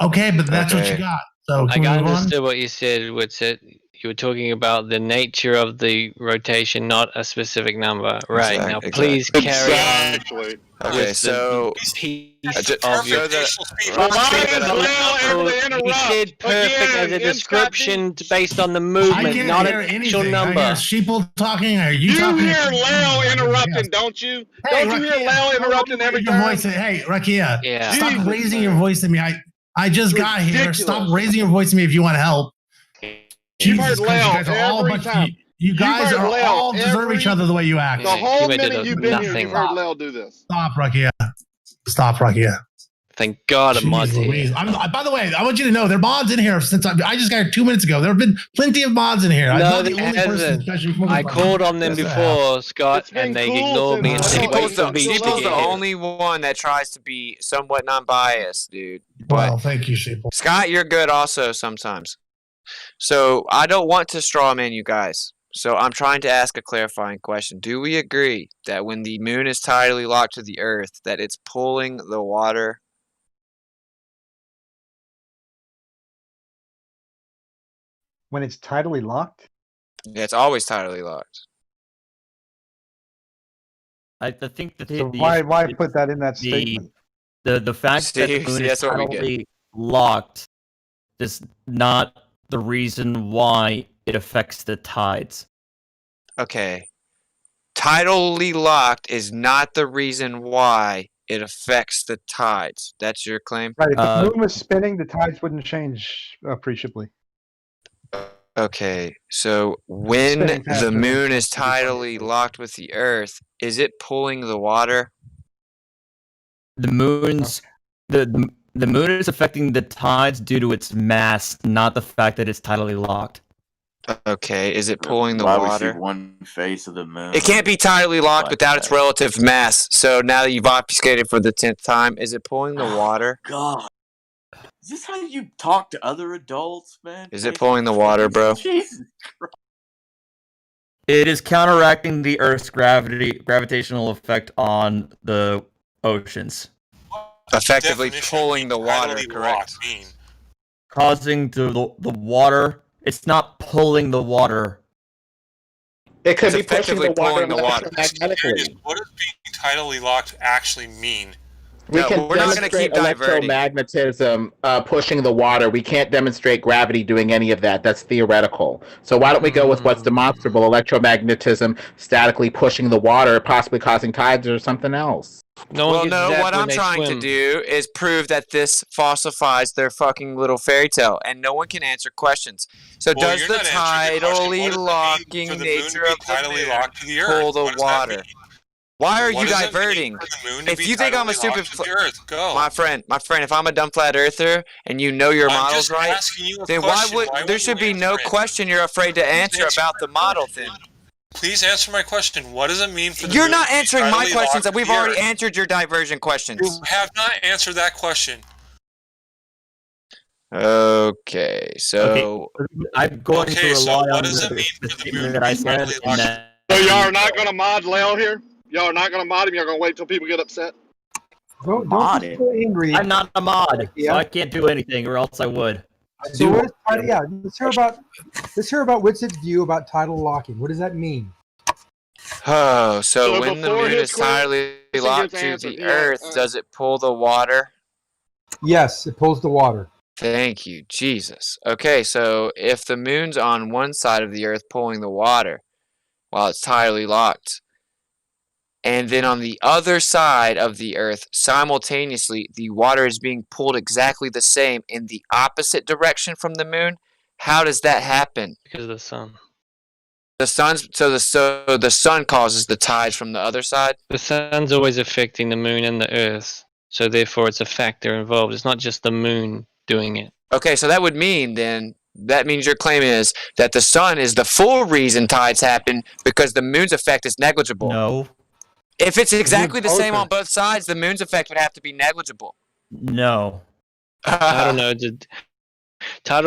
okay, but that's what you got. So I can we move on? understood what you said, Witsit. You were talking about the nature of the rotation, not a specific number. Right. Now, please carry on. Okay, with so the piece just of your... so He said perfect as a description based on the movement, can't not hear an actual anything. I number. hear sheeple talking. Are you talking? hear Leo interrupting, don't you? Hey, Don't you hear Rakia, Leo interrupting every your time? voice. Hey, Rakia, Yeah. stop Jesus, raising your voice to me. I just got here. Ridiculous. Stop raising your voice to me if you want help. You've heard Jesus Christ, you Leo guys are all a every bunch. time. You guys You've heard are Leo all deserve each other the way you act. The whole Kimo did minute you've been here, nothing. you've heard Leo do this. Stop, Rakia. Stop, Rakia. Thank God a mod's Louise. here. By the way, I want you to know there are mods in here since I just got here 2 minutes ago. There have been plenty of mods in here. I'm No, not the there only person. hasn't. I called on them Yes, I have. before, Scott, and they ignored me and said, wait for Beach to Sheeple's get the here. only one that tries to be somewhat non-biased, dude. Well, thank you, Sheeple. Scott, you're good also sometimes. So I don't want to straw man you guys. So I'm trying to ask a clarifying question. Do we agree that when the moon is tidally locked to the Earth, that it's pulling the water? When it's tidally locked? Yeah, it's always tidally locked. I think that So why put that in that the statement? the fact that the moon is that's what we get. tidally locked is not the reason why it affects the tides. Okay. Tidally locked is not the reason why it affects the tides. That's your claim? Right, if the moon was spinning, the tides wouldn't change appreciably. Okay, so when Spinning faster the than moon is 25 tidally locked with the Earth, is it pulling the water? The moon's the moon is affecting the tides due to its mass, not the fact that it's tidally locked. Okay, is it pulling the Why we water? see one face of the moon? It can't be tidally locked without its relative mass. So now that you've obfuscated for the 10th time, is it pulling the water? God. Is this how you talk to other adults, man? Is it pulling the water, bro? Jesus Christ. It is counteracting the Earth's gravitational effect on the oceans, Effectively pulling the water, correct? causing the water. It's not pulling the water. It could It's be pushing the effectively water pulling the water. electromagnetically. What does being tidally locked actually mean? We No, can we're not gonna demonstrate keep diverting. electromagnetism pushing the water. We can't demonstrate gravity doing any of that. That's theoretical. So why don't we go with what's demonstrable? Electromagnetism statically pushing the water, possibly causing tides or something else. Well, no, what I'm trying to do is prove that this falsifies their fucking little fairy tale, and no one can answer questions. So Well, does you're the not answering the question. tidally What does it mean locking for the moon nature to be of the tidally moon locked to the Earth? pull the What does that water? mean? Why are What you does it mean diverting? for the moon to If be you think I'm a tidally stupid, locked to the Earth, go. my friend, if I'm a dumb flat earther and you know your I'm model's just right, asking you a then question. why Why would there won't should you be no answer it? question you're afraid to answer answer about the model then? Please answer my question. What does it mean for the You're moon not to be answering my tidally questions, locked and to we've the already Earth? answered your diversion questions. You have not answered that question. Okay, so I'm going to Okay, so rely what on does it the mean for the statement moon that to I be said, tidally and locked? that So y'all are not going to mod Leo here? Y'all are not going to mod him? Y'all going to wait till people get upset? Don't Mod be it. so angry. I'm not a mod, Yeah. so I can't do anything, or else I would. So what is, yeah, let's hear about Witzig's view about tidal locking. What does that mean? Oh, so So when the before moon his is tidally question locked gets to answered, the yeah, Earth, does it pull the water? Yes, it pulls the water. Thank you, Jesus. Okay, so if the moon's on one side of the Earth pulling the water while it's tidally locked, and then on the other side of the Earth, simultaneously, the water is being pulled exactly the same in the opposite direction from the moon, how does that happen? Because of the sun. The sun causes the tides from the other side? The sun's always affecting the moon and the Earth, so therefore it's a factor involved. It's not just the moon doing it. Okay, so that would mean then, that means your claim is that the sun is the full reason tides happen because the moon's effect is negligible. No. If it's exactly the same closer. on both sides, the moon's effect would have to be negligible. No. Tidal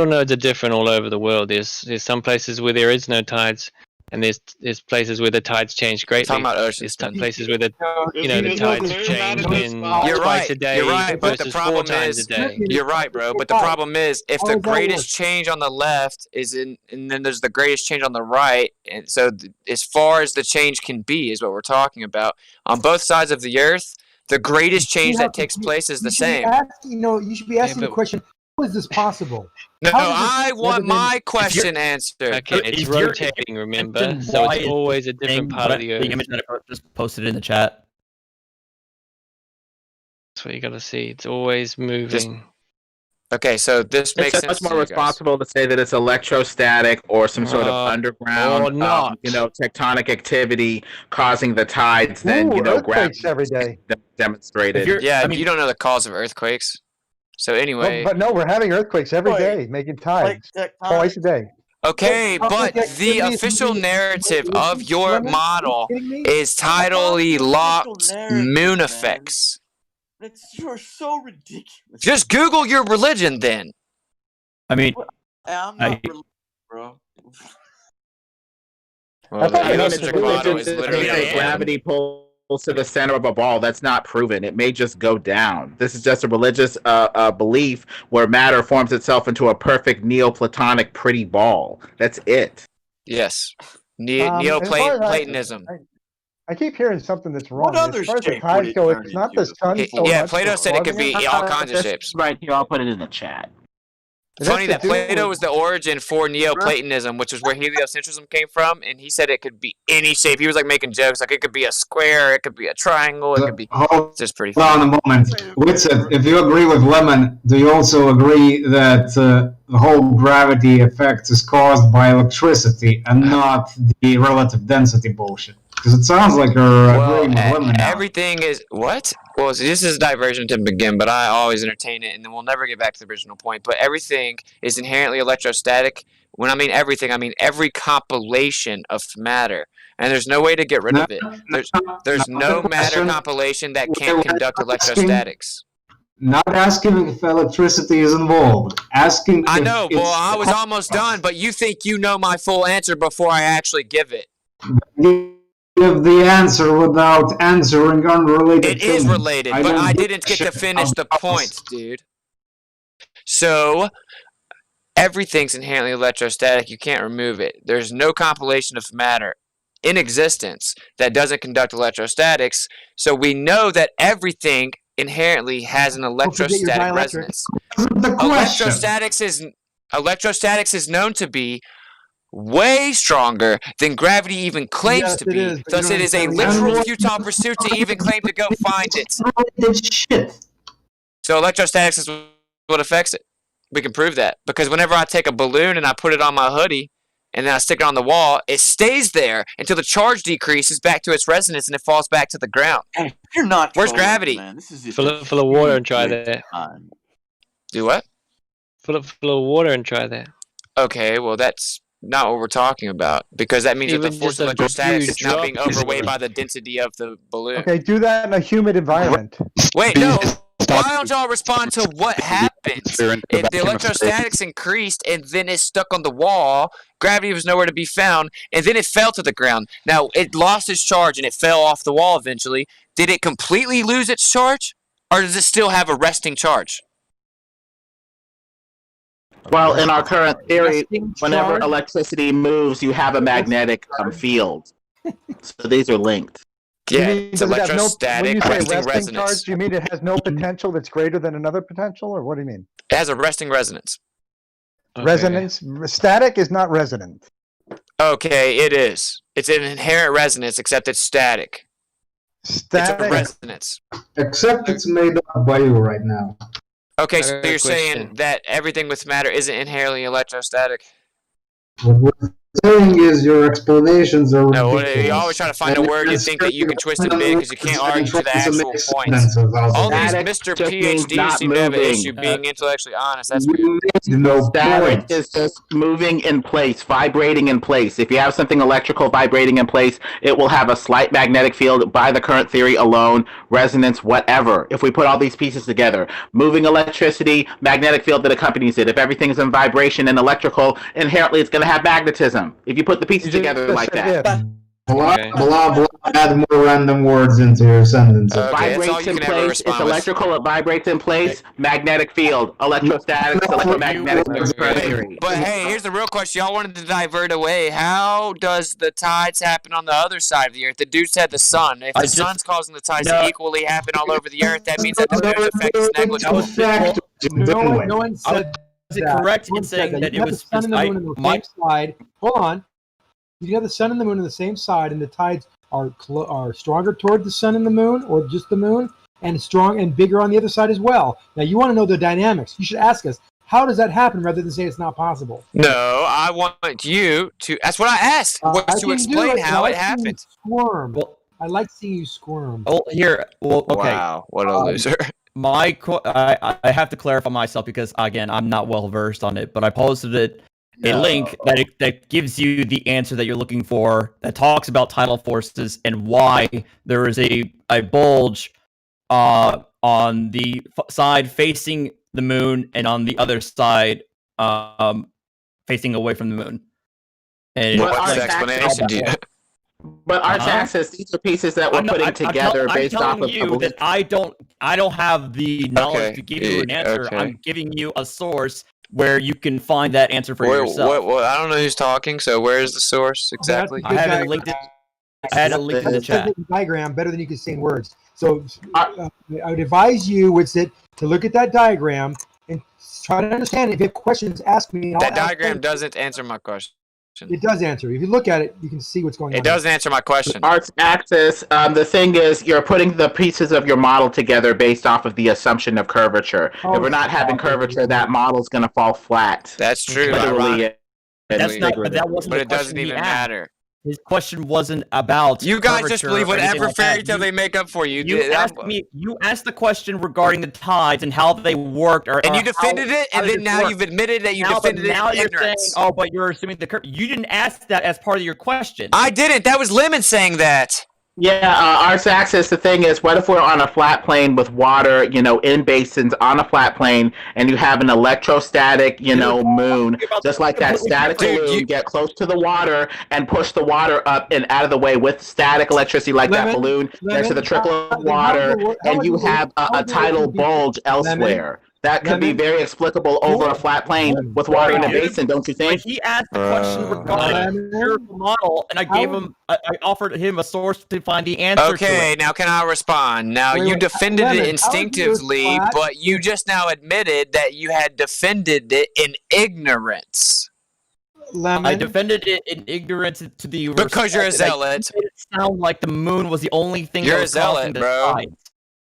nodes are different all over the world. There's some places where there is no tides, and there's places where the tides change greatly. Talking about oceans, There's then. places where the Is tides the moon change not a in spot? You're twice right. a day You're right, but the versus 4 problem times is, a day. you're right, bro. But the problem is, if How the does that greatest work? change on the left is in, and then there's the greatest change on the right, and so as far as the change can be, is what we're talking about. On both sides of the Earth, the greatest change that takes place is the same. You should be asking the question, how is this possible? No, How does this I rather want than- my question answered. Okay, it's If you're- rotating, remember? Then So why it's is always this a different thing part of that- the Earth. image that I just posted in the chat. That's what you gotta see. It's always moving. Okay, so this makes It's sense much to more you guys. responsible to say that it's electrostatic or some sort of underground, or not. tectonic activity causing the tides than, earthquakes gravity every day. demonstrated. Yeah, you don't know the cause of earthquakes. So anyway, But no, we're having earthquakes every day, making tides twice a day. okay, but the official narrative of your model is tidally locked moon effects. You're so ridiculous. Just Google your religion then. I mean, I'm not religious, bro. Well, the heliocentric model is They literally say gravity pulls to the center of a ball. That's not proven. It may just go down. This is just a religious belief where matter forms itself into a perfect Neoplatonic pretty ball. That's it. Yes. Neoplatonism. I keep hearing something that's wrong. As far as the tides go, it's not the sun so Yeah, much Plato that's said it could causing be all kinds of shapes. Right here, I'll put it in the chat. It's funny that Plato was the origin for Neoplatonism, which is where heliocentrism came from, and he said it could be any shape. He was like making jokes, like it could be a square, it could be a triangle, it could be. It's just pretty funny. Hold on a moment. Witsit, if you agree with Lemon, do you also agree that the whole gravity effect is caused by electricity and not the relative density bullshit? Because it sounds like you're agreeing with Lemon now. Everything is what? Well, see, this is a diversion to begin, but I always entertain it, and then we'll never get back to the original point. But everything is inherently electrostatic. When I mean everything, I mean every compilation of matter, and there's no way to get rid of it. There's no matter compilation that can't conduct electrostatics. Not asking if electricity is involved. Asking. I know. Well, I was almost done, but you think you know my full answer before I actually give it. Give the answer without answering unrelated things. It is related, but I didn't get to finish the point, dude. So, everything's inherently electrostatic. You can't remove it. There's no compilation of matter in existence that doesn't conduct electrostatics. So, we know that everything inherently has an electrostatic resonance. Electrostatics is known to be way stronger than gravity even claims to be. Thus, it is a literal futile pursuit to even claim to go find it. So, electrostatics is what affects it. We can prove that because whenever I take a balloon and I put it on my hoodie and then I stick it on the wall, it stays there until the charge decreases back to its resonance and it falls back to the ground. You're not. Where's gravity? Man. This is Fill it full of water and try that. Do what? Fill it full of water and try that. Okay, well that's not what we're talking about because that means that the force of electrostatics is now being overweighed by the density of the balloon. Okay, do that in a humid environment. Wait, no. Why don't y'all respond to what happens if the electrostatics increased and then it stuck on the wall, gravity was nowhere to be found, and then it fell to the ground? Now, it lost its charge and it fell off the wall eventually. Did it completely lose its charge, or does it still have a resting charge? Well, in our current theory, whenever electricity moves, you have a magnetic field. So these are linked. Yeah, it's electrostatic resting resonance. Charge, do you mean it has no potential that's greater than another potential, or what do you mean? It has a resting resonance. Okay. Resonance? Static is not resonant. Okay, it is. It's an inherent resonance, except it's static. Static? It's a resonance. Except it's made up by you right now. Okay, so you're saying that everything with matter isn't inherently electrostatic? What we're saying is your explanations are ridiculous. No, you always try to find a word you think that you can twist it big because you can't argue to the actual point. All these Mr. PhDs seem to have an issue being intellectually honest. That's weird. Static is just moving in place, vibrating in place. If you have something electrical vibrating in place, it will have a slight magnetic field by the current theory alone, resonance, whatever. If we put all these pieces together, moving electricity, magnetic field that accompanies it. If everything is in vibration and electrical, inherently it's going to have magnetism. If you put the pieces together like that. Blah, blah, blah. Add more random words into your sentences. Vibrates in place. It's electrical. It vibrates in place. Magnetic field. Electrostatics. Electromagnetic theory. But hey, here's the real question. Y'all wanted to divert away. How does the tides happen on the other side of the Earth? The dude said the sun. If the sun's causing the tides to equally happen all over the Earth, that means that the moon's effect is negligible. No one said Is it correct in saying that it was the sun and the moon on the same side? Hold on. You have the sun and the moon on the same side, and the tides are stronger toward the sun and the moon, or just the moon. and strong and bigger on the other side as well. Now you want to know the dynamics. You should ask us, how does that happen rather than say it's not possible? No, I want you to. That's what I asked. Was to explain how it happened. Squirm. Well, I like seeing you squirm. Oh, here. Well, okay. Wow, what a loser. I have to clarify myself because again, I'm not well versed on it, but I posted a link that gives you the answer that you're looking for, that talks about tidal forces and why there is a bulge on the side facing the moon and on the other side facing away from the moon. And what's the explanation? But Artaxis, these are pieces that we're putting together based off of you that I don't have the knowledge to give you an answer. Okay. I'm giving you a source where you can find that answer for yourself. I don't know who's talking, so where is the source exactly? I haven't linked it. I had a link in the chat. Diagram better than you can say in words. So I would advise you to look at that diagram and try to understand it. If you have questions, ask me. That diagram doesn't answer my question. It does answer. If you look at it, you can see what's going on. It doesn't answer my question. Artaxis, the thing is, you're putting the pieces of your model together based off of the assumption of curvature. If we're not having curvature, that model's going to fall flat. That's true. That's not, but that wasn't but the it doesn't even matter. His question wasn't about. You guys just believe whatever fairy tale they make up for you. You asked the question regarding the tides and how they worked, and you defended it, and then now you've admitted that you defended it. Now in you're ignorance. saying, but you're assuming the curve. You didn't ask that as part of your question. I didn't. That was Lemon saying that. Yeah, Artaxis, the thing is, what if we're on a flat plane with water, in basins on a flat plane, and you have an electrostatic, moon, just like that static balloon, get close to the water and push the water up and out of the way with static electricity like that balloon next to the trickle of water, and you have a tidal bulge elsewhere. That could be very explicable over a flat plane with water in a basin, don't you think? He asked the question regarding the empirical model, and I offered him a source to find the answer. Okay, now can I respond? Now you defended it instinctively, but you just now admitted that you had defended it in ignorance. I defended it in ignorance to the because you're a zealot. It sounded like the moon was the only thing. You're that a was zealot, bro. Tides.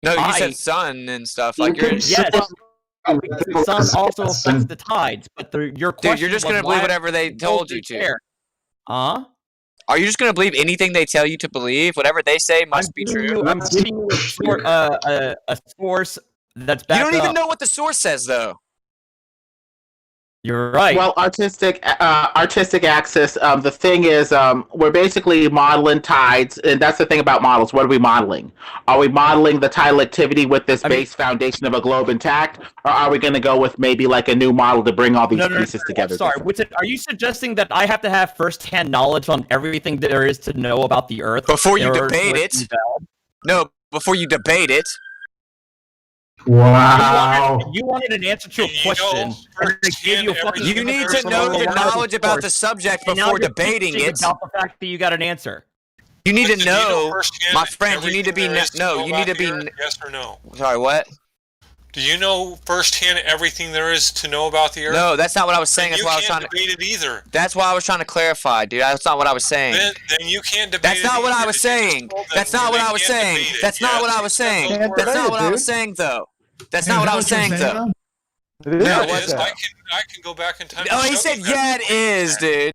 No, you said sun and stuff like you're. Yes. The sun also affects the tides, but your question. Dude, you're just gonna believe whatever they told you to. Huh? Are you just gonna believe anything they tell you to believe? Whatever they say must be true. I'm giving you a source that's backed up. You don't even know what the source says, though. You're right. Well, artistic axis. The thing is, we're basically modeling tides, and that's the thing about models. What are we modeling? Are we modeling the tidal activity with this base foundation of a globe intact, or are we going to go with maybe like a new model to bring all these pieces together? Sorry, are you suggesting that I have to have first-hand knowledge on everything there is to know about the Earth before you debate it? No, before you debate it. Wow. You wanted an answer to a question. You need to know the knowledge about the subject before debating it. About the fact that you got an answer. You need to know, my friend. You need to be You need to be yes or no. Sorry, what? Do you know firsthand everything there is to know about the Earth? No, that's not what I was saying. Then That's why I was trying to debate it either. That's why I was trying to clarify, dude. That's not what I was saying. Then you can't debate. That's not what I was saying. That's not what I was saying. That's not what I was saying. That's not what I was saying, though. That's not what I was saying, though. No, I can go back in time. Oh, he said, yeah, it is, dude.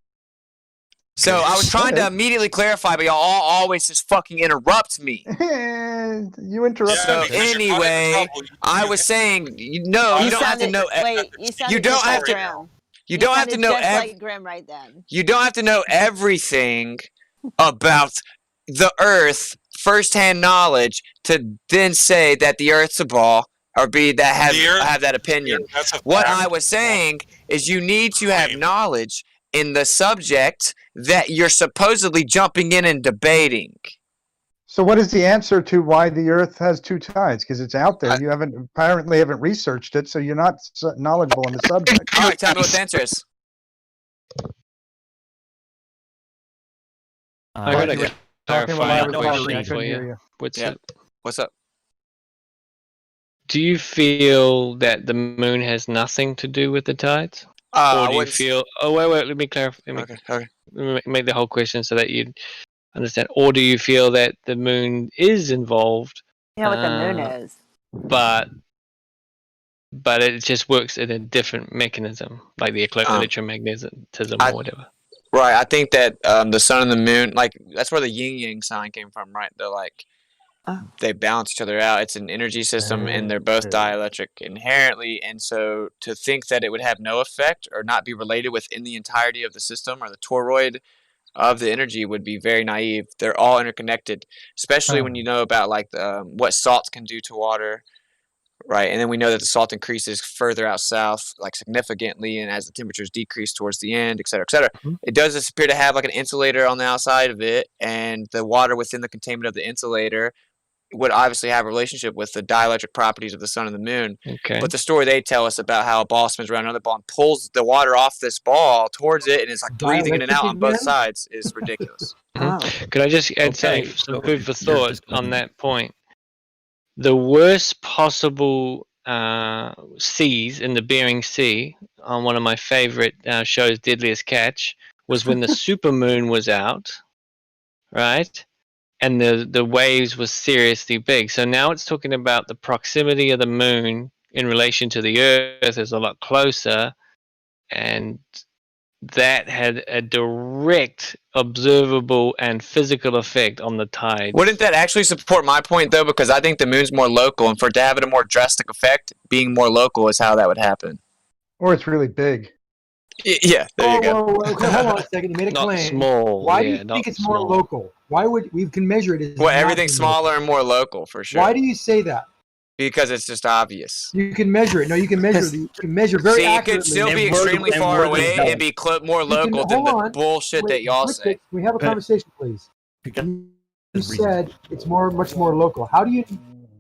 So I was trying to immediately clarify, but y'all always just fucking interrupt me. You interrupt. So anyway, I was saying, you don't have to know. You don't have to. You don't have to know. Like Grim right then. You don't have to know everything about the Earth, first-hand knowledge, to then say that the Earth's a ball. Or have that opinion. What I was saying is you need to have knowledge in the subject that you're supposedly jumping in and debating. So what is the answer to why the Earth has two tides? Because it's out there. You apparently haven't researched it, so you're not knowledgeable on the subject. All right, tell me what the answer is. I gotta clarify a question for you. What's up? Do you feel that the moon has nothing to do with the tides? Or do you feel... Oh, wait, let me clarify. Let me make the whole question so that you understand. Or do you feel that the moon is involved, You know what the moon is. But it just works in a different mechanism, like the electromagnetism or whatever. Right. I think that the sun and the moon, like that's where the yin yang sign came from, right? They're like they balance each other out. It's an energy system, and they're both dielectric inherently. And so to think that it would have no effect or not be related within the entirety of the system or the toroid of the energy would be very naive. They're all interconnected, especially when you know about like what salts can do to water. Right, and then we know that the salt increases further out south, like significantly, and as the temperatures decrease towards the end, et cetera, et cetera. It does appear to have like an insulator on the outside of it, and the water within the containment of the insulator would obviously have a relationship with the dielectric properties of the sun and the moon. Okay. But the story they tell us about how a ball spins around another ball and pulls the water off this ball towards it, and it's like breathing in and out on both sides is ridiculous. Could I just add some food for thought on that point? The worst possible seas in the Bering Sea on one of my favorite shows, Deadliest Catch, was when the supermoon was out, right? And the waves were seriously big. So now it's talking about the proximity of the moon in relation to the Earth is a lot closer, and that had a direct observable and physical effect on the tides. Wouldn't that actually support my point, though? Because I think the moon's more local, and for it to have it a more drastic effect, being more local is how that would happen. Or it's really big. Yeah, there you go. Okay, hold on a second. You made a Not claim. small. Why do yeah, you not think it's small. more local? Why would we can measure it? As Well, not everything's being local. smaller and more local, for sure. Why do you say that? Because it's just obvious. You can measure it. No, you can measure. You can measure very See, it accurately. could still be extremely far away and be more local than the bullshit that y'all say. Can we have a conversation, please? You said it's much more local. How do you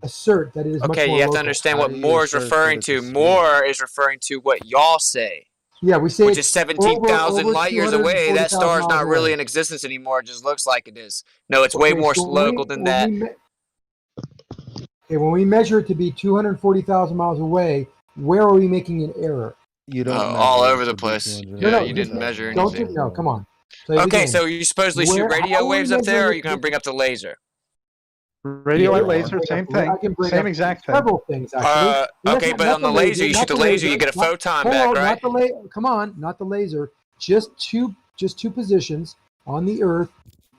assert that it is much more local? Okay, you have to understand what more is referring to. More is referring to what y'all say. Yeah, we say which is 17,000 over light years away. That 240,000 star is not miles really away. in existence anymore. It just looks like it is. No, it's way more local than that. When we measure it to be 240,000 miles away, where are we making an error? You don't all over the place. Yeah, you didn't measure anything. No, come on. Okay, so you supposedly shoot radio waves up there, or are you going to bring up the laser? Radio and laser, same thing. Same exact thing. Several things, actually. Okay, but on the laser, you shoot the laser, you get a photon back, right? Come on, not the laser. Just two positions on the Earth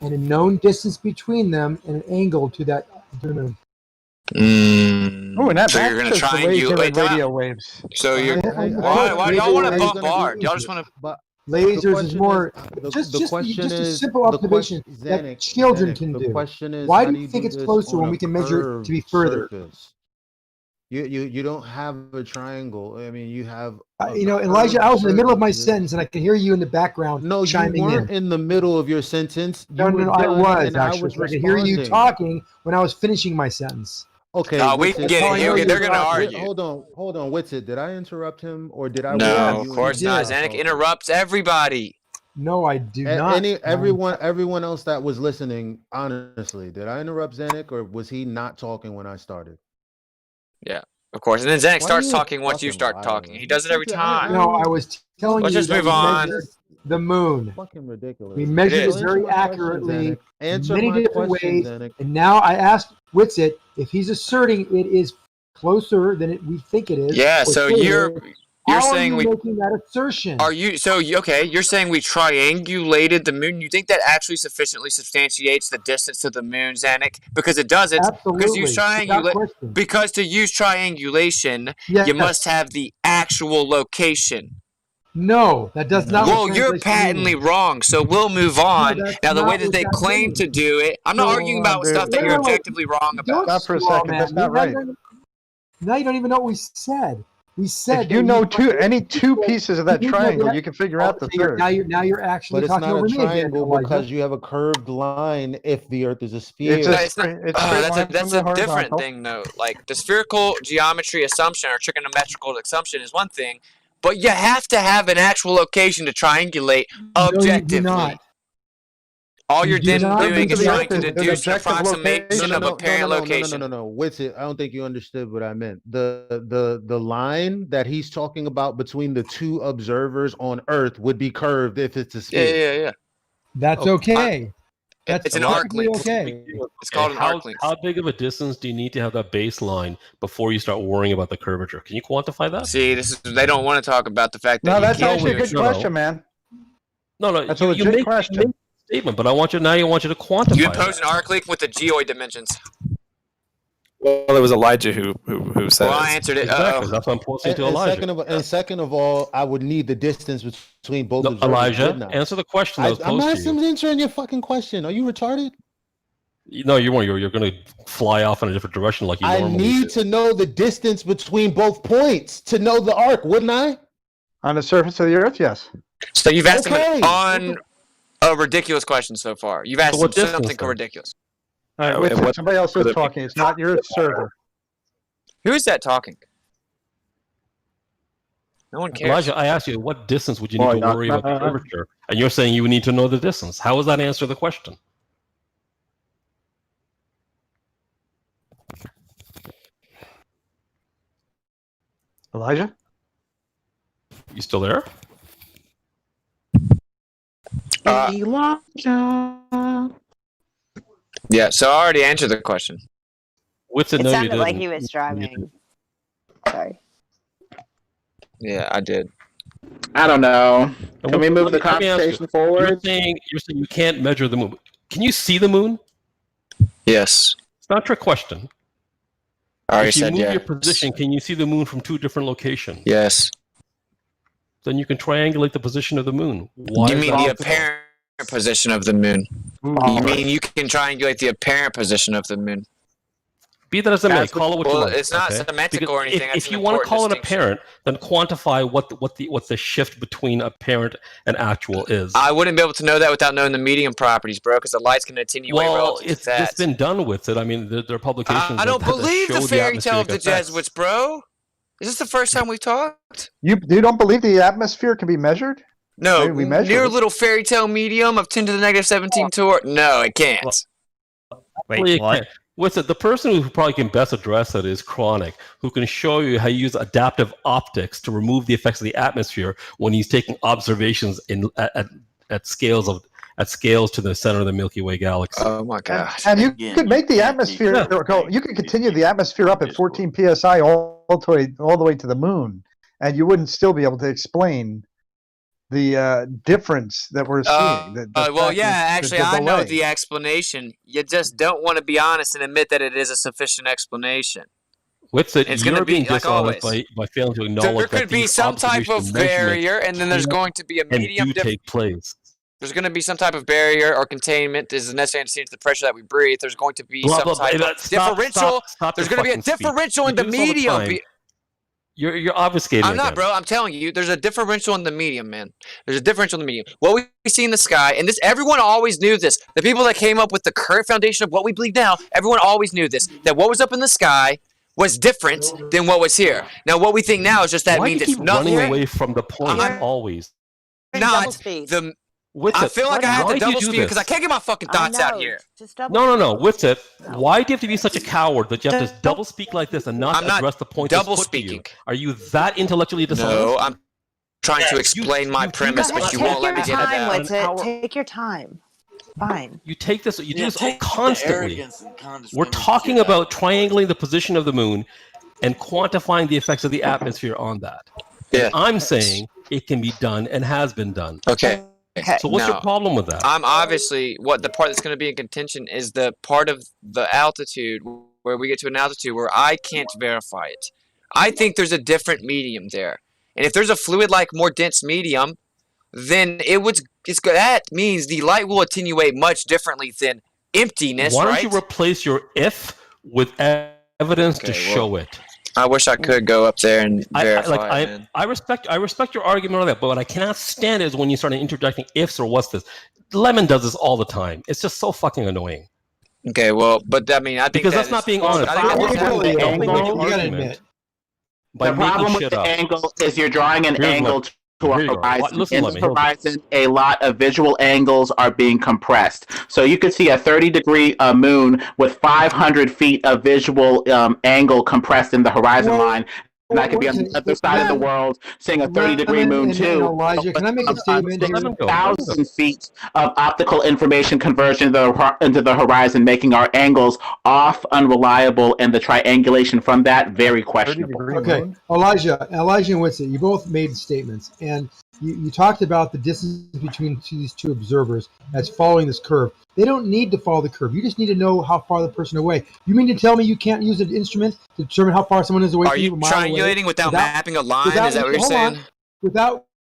and a known distance between them and an angle to that to the moon. Oh, and so you're going to triangulate radio waves. So you're why do y'all want to bombard? Y'all just want to. Lasers is more just a simple observation that children can do. Why do you think it's closer when we can measure it to be further? You don't have a triangle. I mean, you have. Elijah, I was in the middle of my sentence, and I can hear you in the background. No, you weren't in the middle of your sentence. No, I was actually. I could hear you talking when I was finishing my sentence. Okay, we can get it. They're going to argue. Hold on. Witsit, did I interrupt him or did I? No, of course not. Zanuck interrupts everybody. No, I do not. Everyone else that was listening, honestly, did I interrupt Zanuck or was he not talking when I started? Yeah, of course. And then Zanuck starts talking once you start talking. He does it every time. No, I was telling you. Let's just move on. The moon. Fucking ridiculous. We measured it very accurately, many different ways. And now I asked Witsit if he's asserting it is closer than we think it is. Yeah, so you're saying we making that assertion. Are you okay? You're saying we triangulated the moon. You think that actually sufficiently substantiates the distance to the moon, Zanuck? Because it doesn't. Absolutely. Because to use triangulation, you must have the actual location. No, that does not. Well, you're patently wrong, so we'll move on. Now, the way that they claim to do it, I'm not arguing about stuff that you're objectively wrong about. Stop for a second. That's not right. Now you don't even know what we said. We said if you know any two pieces of that triangle, you can figure out the third. Now you're actually talking over me. But it's not a triangle because you have a curved line if the Earth is a sphere. That's a different thing, though. Like the spherical geometry assumption or trigonometrical assumption is one thing, but you have to have an actual location to triangulate objectively. No, you do not. All you're then doing is trying to deduce an approximation of a parent location. No. Witsit, I don't think you understood what I meant. The line that he's talking about between the two observers on Earth would be curved if it's a sphere. Yeah. That's okay. It's an arc length. Okay. It's called an arc length. How big of a distance do you need to have that baseline before you start worrying about the curvature? Can you quantify that? See, they don't want to talk about the fact that No, you that's can't actually a do it. good question, man. No, That's a legit question. You make a statement, but I want you to quantify You it. impose an arc length with the geoid dimensions. Well, it was Elijah who said Well, it. I answered it. Exactly. That's what I'm posting to Elijah. And second of all, I would need the distance between both observers. Elijah, answer the question that was I'm posed to you. answering your fucking question. Are you retarded? No, you won't. You're going to fly off in a different direction like you normally do. I need to know the distance between both points to know the arc, wouldn't I? On the surface of the Earth, yes. So you've asked him on a ridiculous question so far. You've asked him something ridiculous. All right, wait, somebody else is talking. It's not your server. Who is that talking? No one cares. Elijah, I asked you, what distance would you need to worry about the curvature? And you're saying you would need to know the distance. How does that answer the question? Elijah? You still there? Elijah. Yeah, so I already answered the question. It sounded like he was driving. Sorry. Yeah, I did. I don't know. Can we move the conversation forward? You're saying you can't measure the moon. Can you see the moon? Yes. It's not a trick question. I already if you said move yes. your position, can you see the moon from two different locations? Yes. Then you can triangulate the position of the moon. You mean the apparent position of the moon? You mean you can triangulate the apparent position of the moon? Be that as it may, call it what you want. It's not semantic or anything. If you want to call it apparent, then quantify what the shift between apparent and actual is. I wouldn't be able to know that without knowing the medium properties, bro, because the light's going to attenuate relative to that. It's been done with it. I mean, there are publications. I don't believe the fairy tale of the effects. Jesuits, bro. Is this the first time we've talked? You don't believe the atmosphere can be measured? No, we measured near it. little fairy tale medium of 10 to the negative 17 torr. No, it can't. Wait, what? What's it? The person who probably can best address it is Chronic, who can show you how you use adaptive optics to remove the effects of the atmosphere when he's taking observations at scales to the center of the Milky Way galaxy. Oh my god! And you could make the atmosphere go. You could continue the atmosphere up at 14 psi all the way to the moon, and you wouldn't still be able to explain the difference that we're seeing. Well, yeah, actually, I know the explanation. You just don't want to be honest and admit that it is a sufficient explanation. What's it? It's You're going to be being like dishonest always. by failing to acknowledge There could be some type of barrier, and then there's going to be a medium take place. There's going to be some type of barrier or containment is necessary to change the pressure that we breathe. There's going to be some type of differential. There's going to be a differential in the medium. You're obfuscating. I'm not, bro. I'm telling you, there's a differential in the medium, man. There's a differential in the medium. What we see in the sky, and this, everyone always knew this. The people that came up with the current foundation of what we believe now, everyone always knew this. That what was up in the sky was different than what was here. Now, what we think now is just that means it's nothing. Running away from the point always. Not the. I feel like I have to double speed because I can't get my fucking thoughts out here. No. With it, why do you have to be such a coward that you have to double speak like this and not address the point that's put to you? Are you that intellectually dishonest? No, I'm trying to explain my premise, but you won't let me get it out. Take your time. Fine. You take this. You do this constantly. We're talking about triangulating the position of the moon and quantifying the effects of the atmosphere on that. Yeah. And I'm saying it can be done and has been done. Okay. So what's your problem with that? I'm obviously the part that's going to be in contention is the part of the altitude where we get to an altitude where I can't verify it. I think there's a different medium there, and if there's a fluid-like, more dense medium, then that means the light will attenuate much differently than emptiness. Why don't you replace your if with evidence to show it? I wish I could go up there and verify. I respect your argument on that, but what I cannot stand is when you start interjecting ifs or what's this. Lemon does this all the time. It's just so fucking annoying. Okay, well, but I mean, I think because that's not being honest. You gotta admit. The problem with the angle is you're drawing an angle to a horizon. In the horizon, a lot of visual angles are being compressed. So you could see a 30-degree moon with 500 feet of visual angle compressed in the horizon line. and I could be on the other side of the world seeing a 30-degree moon and too. Elijah, can I make a statement here? 1,000 feet of optical information conversion into the horizon, making our angles off, unreliable, and the triangulation from that very questionable. Okay, Elijah and Whitsitt, you both made statements, and you talked about the distance between these two observers as following this curve. They don't need to follow the curve. You just need to know how far the person away. You mean to tell me you can't use an instrument to determine how far someone is away Are from you? you triangulating without mapping a line? Is that what you're saying?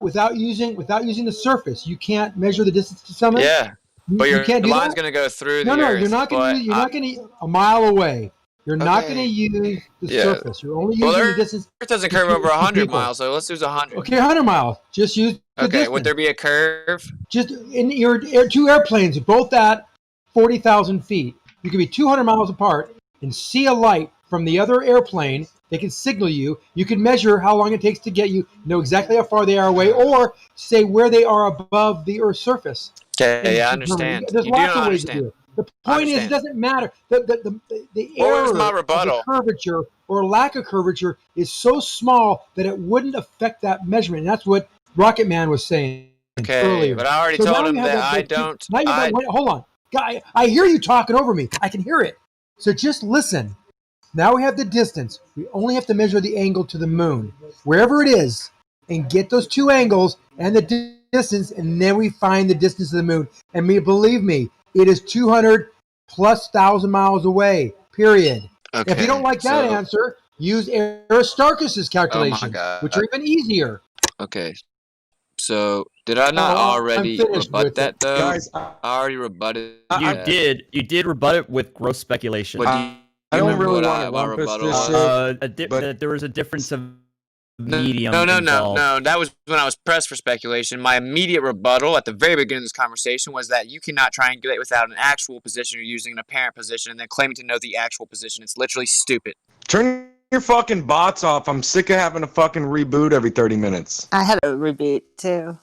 Without using the surface, you can't measure the distance to someone. Yeah, but You your can't do line's that? going to go through No, the earth. you're not going to. You're not going to a mile away. You're not going to use the surface. You're only using the distance. Earth doesn't curve over 100 miles, so let's use 100. Okay, 100 miles. Just use the distance. Would there be a curve? Just in your two airplanes, both at 40,000 feet. You could be 200 miles apart and see a light from the other airplane. They can signal you. You can measure how long it takes to get you, know exactly how far they are away, or say where they are above the Earth's surface. Okay, I understand. There's lots of ways to do it. The point is, it doesn't matter. The error of the curvature or lack of curvature is so small that it wouldn't affect that measurement. And that's what Rocket Man was saying earlier. But I already told him that I don't. Hold on. Guy, I hear you talking over me. I can hear it. So just listen. Now we have the distance. We only have to measure the angle to the moon, wherever it is, and get those two angles and the distance, and then we find the distance of the moon. And believe me, it is 200 plus 1,000 miles away, period. If you don't like that answer, use Aristarchus's calculations, which are even easier. Okay. So, did I not already rebut that, though? Guys, I already rebutted You did rebut it with gross speculation. But I don't really want to rumpus this shit. There was a difference of medium. No. involved. That was when I was pressed for speculation. My immediate rebuttal at the very beginning of this conversation was that you cannot triangulate without an actual position or using an apparent position and then claiming to know the actual position. It's literally stupid. Turn your fucking bots off. I'm sick of having to fucking reboot every 30 minutes. I had a reboot too.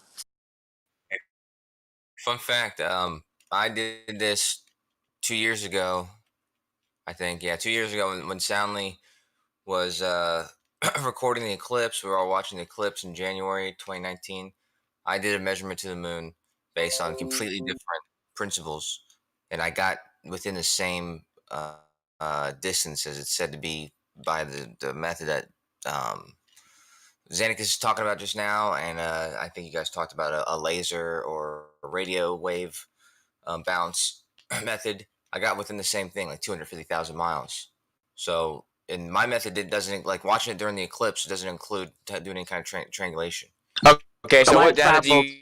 Fun fact, I did this 2 years ago. I think, 2 years ago when Soundly was recording the eclipse. We were all watching the eclipse in January 2019. I did a measurement to the moon based on completely different principles, and I got within the same distance as it's said to be by the method that Xanicus is talking about just now, and I think you guys talked about a laser or a radio wave bounce method. I got within the same thing, like 250,000 miles. So in my method, it doesn't, like watching it during the eclipse, it doesn't include doing any kind of triangulation. Okay, so what data do you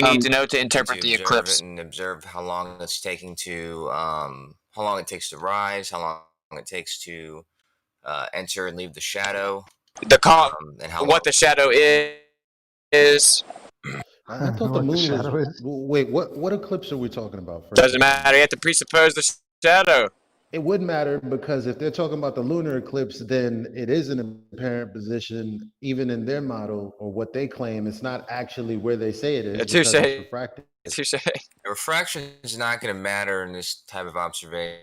need to know to interpret the eclipse? And observe how long it's taking to, how long it takes to rise, how long it takes to enter and leave the shadow. And what the shadow is. I thought the moon was. Wait, what eclipse are we talking about? First? Doesn't matter. You have to presuppose the shadow. It would matter because if they're talking about the lunar eclipse, then it is an apparent position, even in their model or what they claim. It's not actually where they say it is. Touche. It's refracted. Touche. Refraction is not going to matter in this type of observation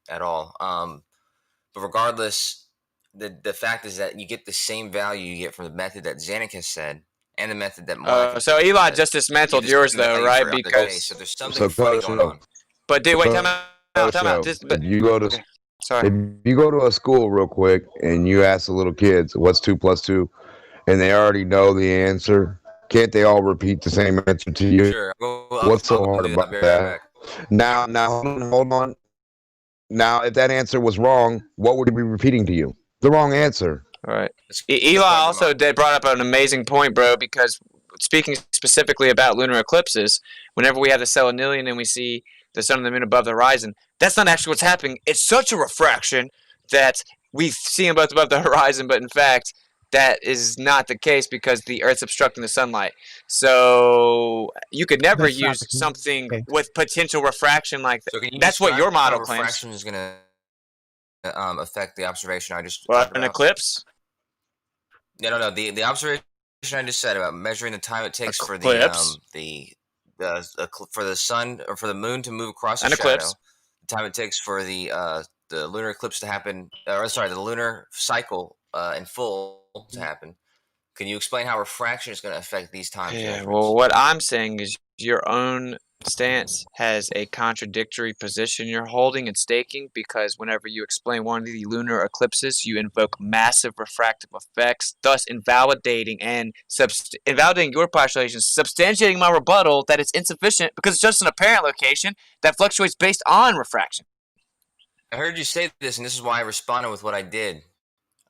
at all. But regardless, the fact is that you get the same value you get from the method that Xanicus said and the method that Mark so Eli just dismantled yours, though, right? Because so there's something funny going on. But dude, wait, time out. If you go to a school real quick and you ask the little kids what's 2 + 2, and they already know the answer, can't they all repeat the same answer to you? Sure. What's so hard about that? Now, hold on. Now, if that answer was wrong, what would he be repeating to you? The wrong answer. All right. Eli also brought up an amazing point, bro, because speaking specifically about lunar eclipses, whenever we have the selenium and we see the sun and the moon above the horizon, that's not actually what's happening. It's such a refraction that we see them both above the horizon, but in fact, that is not the case because the Earth's obstructing the sunlight. So you could never use something with potential refraction like that. So that's what your model claims. Refraction is going to affect the observation I just talked about. An eclipse? No. The observation I just said about measuring the time it takes for the sun or for the moon to move across the shadow, the time it takes for the lunar eclipse to happen, or sorry, the lunar cycle in full to happen, can you explain how refraction is going to affect these times? Yeah, well, what I'm saying is your own stance has a contradictory position you're holding and staking, because whenever you explain one of the lunar eclipses, you invoke massive refractive effects, thus invalidating your postulation, substantiating my rebuttal that it's insufficient because it's just an apparent location that fluctuates based on refraction. I heard you say this, and this is why I responded with what I did.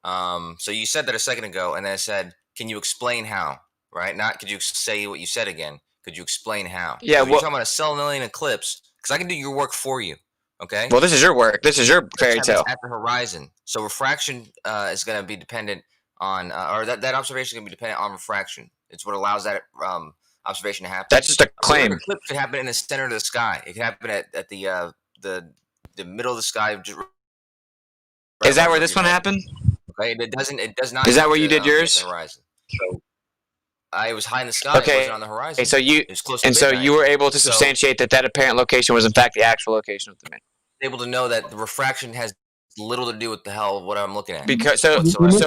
So you said that a second ago, and then I said, can you explain how? Right? Not could you say what you said again. Could you explain how? Yeah, You're talking about a Selenelian eclipse, because I can do your work for you. Okay. Well, this is your work. This is your fairy tale. At the horizon. So refraction is going to be dependent on, or that observation is going to be dependent on refraction. It's what allows that observation to happen. That's just a claim. The eclipse could happen in the center of the sky. It could happen at the middle of the sky. Is that where this one happened? Okay, it does not. Is that where you did yours? Horizon. So I was high in the sky. Okay. It wasn't on the horizon. Okay, so you it was close and to so midnight. you were able to substantiate that apparent location was in fact the actual location of the moon. Able to know that the refraction has little to do with the hell of what I'm looking at. Because so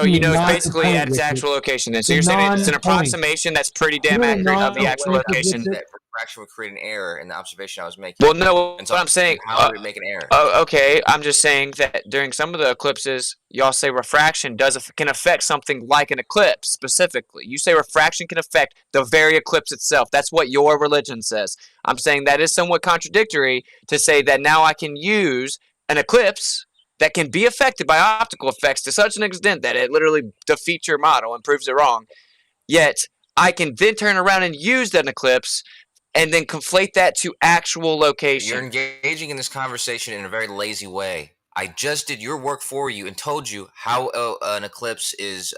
you know it's basically at its actual location. Then so you're saying it's an approximation that's pretty damn accurate of the actual location. That refraction would create an error in the observation I was making. Well, no, and so what I'm saying. How would it make an error? Okay, I'm just saying that during some of the eclipses, y'all say refraction can affect something like an eclipse specifically. You say refraction can affect the very eclipse itself. That's what your religion says. I'm saying that is somewhat contradictory to say that now I can use an eclipse that can be affected by optical effects to such an extent that it literally defeats your model and proves it wrong. Yet, I can then turn around and use that eclipse and then conflate that to actual location. You're engaging in this conversation in a very lazy way. I just did your work for you and told you how an eclipse is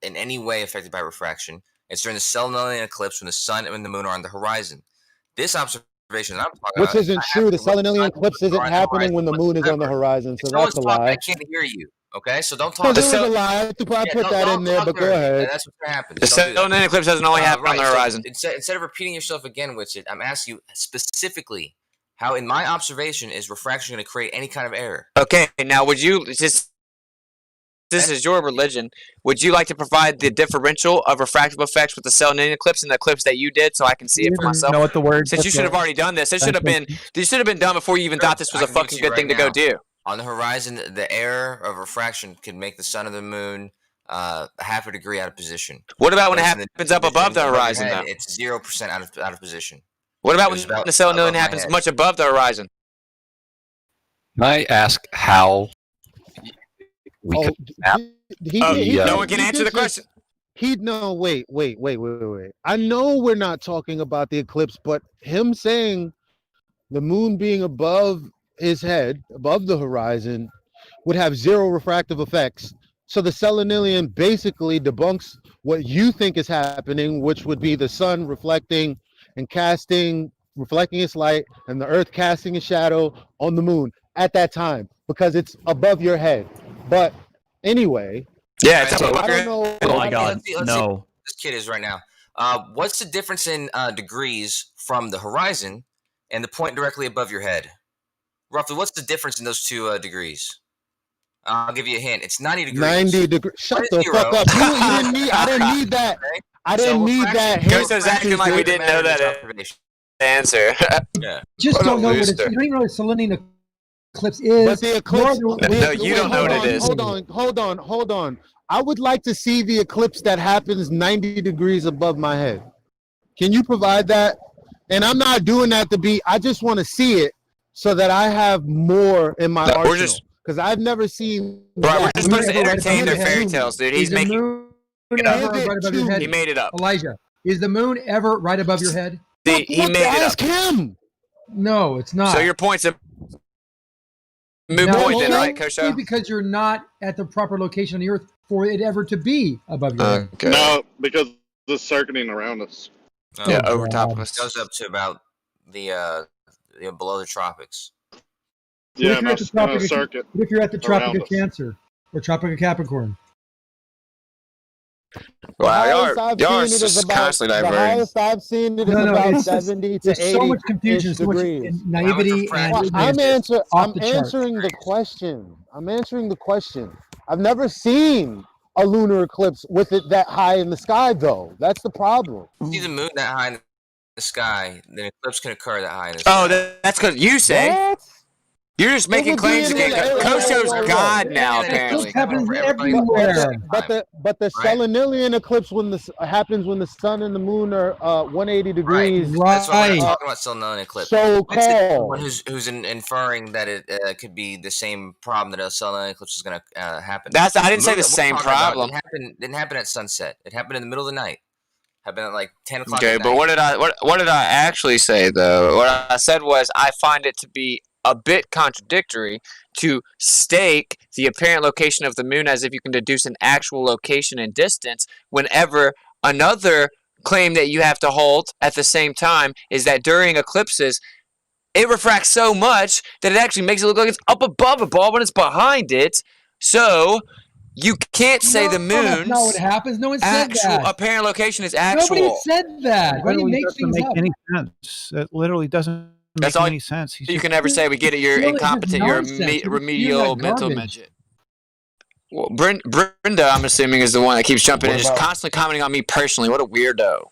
in any way affected by refraction. It's during the Selenelian eclipse when the sun and the moon are on the horizon. This observation that I'm talking Which about, isn't true. The Selenelian eclipse isn't happening when the moon is on the horizon, so that's a lie. I can't hear you. Okay, so don't talk. Because it was a lie. I put that in there, but go ahead. That's what's gonna happen. The Selenelian eclipse doesn't only happen on the horizon. So instead of repeating yourself again, Witsit, I'm asking you specifically how, in my observation, is refraction going to create any kind of error? Okay, now would you this is your religion. Would you like to provide the differential of refractive effects with the Selenelian eclipse and the eclipse that you did, so I can see it for myself? Know what the word? Since you should have already done this, this should have been done before you even thought this was a fucking good thing to go do. On the horizon, the error of refraction can make the sun or the moon half a degree out of position. What about when it happens up above the horizon, though? It's 0% out of position. What about when the Selenelian happens much above the horizon? Can I ask how we could map? No one can answer the question. Wait. I know we're not talking about the eclipse, but him saying the moon being above his head, above the horizon, would have zero refractive effects. So the Selenelian basically debunks what you think is happening, which would be the sun reflecting and reflecting its light, and the earth casting a shadow on the moon at that time, because it's above your head. But anyway, yeah, it's I don't know. Oh my God, let's see no. This kid is right now. What's the difference in degrees from the horizon and the point directly above your head? Roughly, what's the difference in those two degrees? I'll give you a hint. It's 90 degrees. 90 degrees. Shut the fuck up. You didn't need. I didn't need that. I didn't need that. Ghost acting like we didn't know that answer. Yeah. Just don't know what it's. You don't even know what Selenelian eclipse is. But the eclipse. No, you don't know what it is. Hold on. I would like to see the eclipse that happens 90 degrees above my head. Can you provide that? And I'm not doing that to be. I just want to see it so that I have more in my arsenal. Because I've never seen. Right, we're just supposed to entertain their fairy tales, dude. He's making. Right above your head? He made it up. Elijah, is the moon ever right above your head? He made it up. Ask him. No, it's not. So your point's a moot point then, right, Kosho? Because you're not at the proper location on the earth for it ever to be above your head. Okay. No, because it's circuiting around us. Yeah, over top of us. It goes up to about the below the tropics. Yeah, circuit. What if you're at the Tropic of us. Cancer or Tropic of Capricorn? Wow, y'all are I've seen it is just about constantly the diverting. highest I've seen it is No, about it's just 70 to there's 80 so much confusion, ish so much degrees. naivety, and Well, ignorance. Off I'm the charts. answering the question. I'm answering the question. I've never seen a lunar eclipse with it that high in the sky, though. That's the problem. See the moon that high in the sky, then an eclipse can occur that high in the sky. Oh, that's because you say. What? You're just making claims again. Kosho's God now, apparently. happens everywhere. But the Right. Selenilian eclipse happens when the sun and the moon are 180 degrees. That's what we're talking about. Selenilian eclipse. So Someone called. who's inferring that it could be the same problem that a selenilian eclipse is going to happen. I didn't The say moon the that we're same talking about problem. didn't happen at sunset. It happened in the middle of the night. Happened at like 10 o'clock. Okay, at but night. what did I actually say though? What I said was I find it to be a bit contradictory to stake the apparent location of the moon as if you can deduce an actual location and distance whenever another claim that you have to hold at the same time is that during eclipses it refracts so much that it actually makes it look like it's up above a ball when it's behind it. So you can't say the moon's that's not what happens. No one said actual that. apparent location is actual. Nobody said that. Why do you Literally make doesn't things make up? any sense. It literally doesn't That's make all any sense. you can ever say. We get it. You're Still, it's just incompetent. You're a nonsense. You're just remedial spewing that mental garbage. midget. Well, Brenda, I'm assuming, is the one that keeps jumping in, What just about- constantly commenting on me personally. What a weirdo.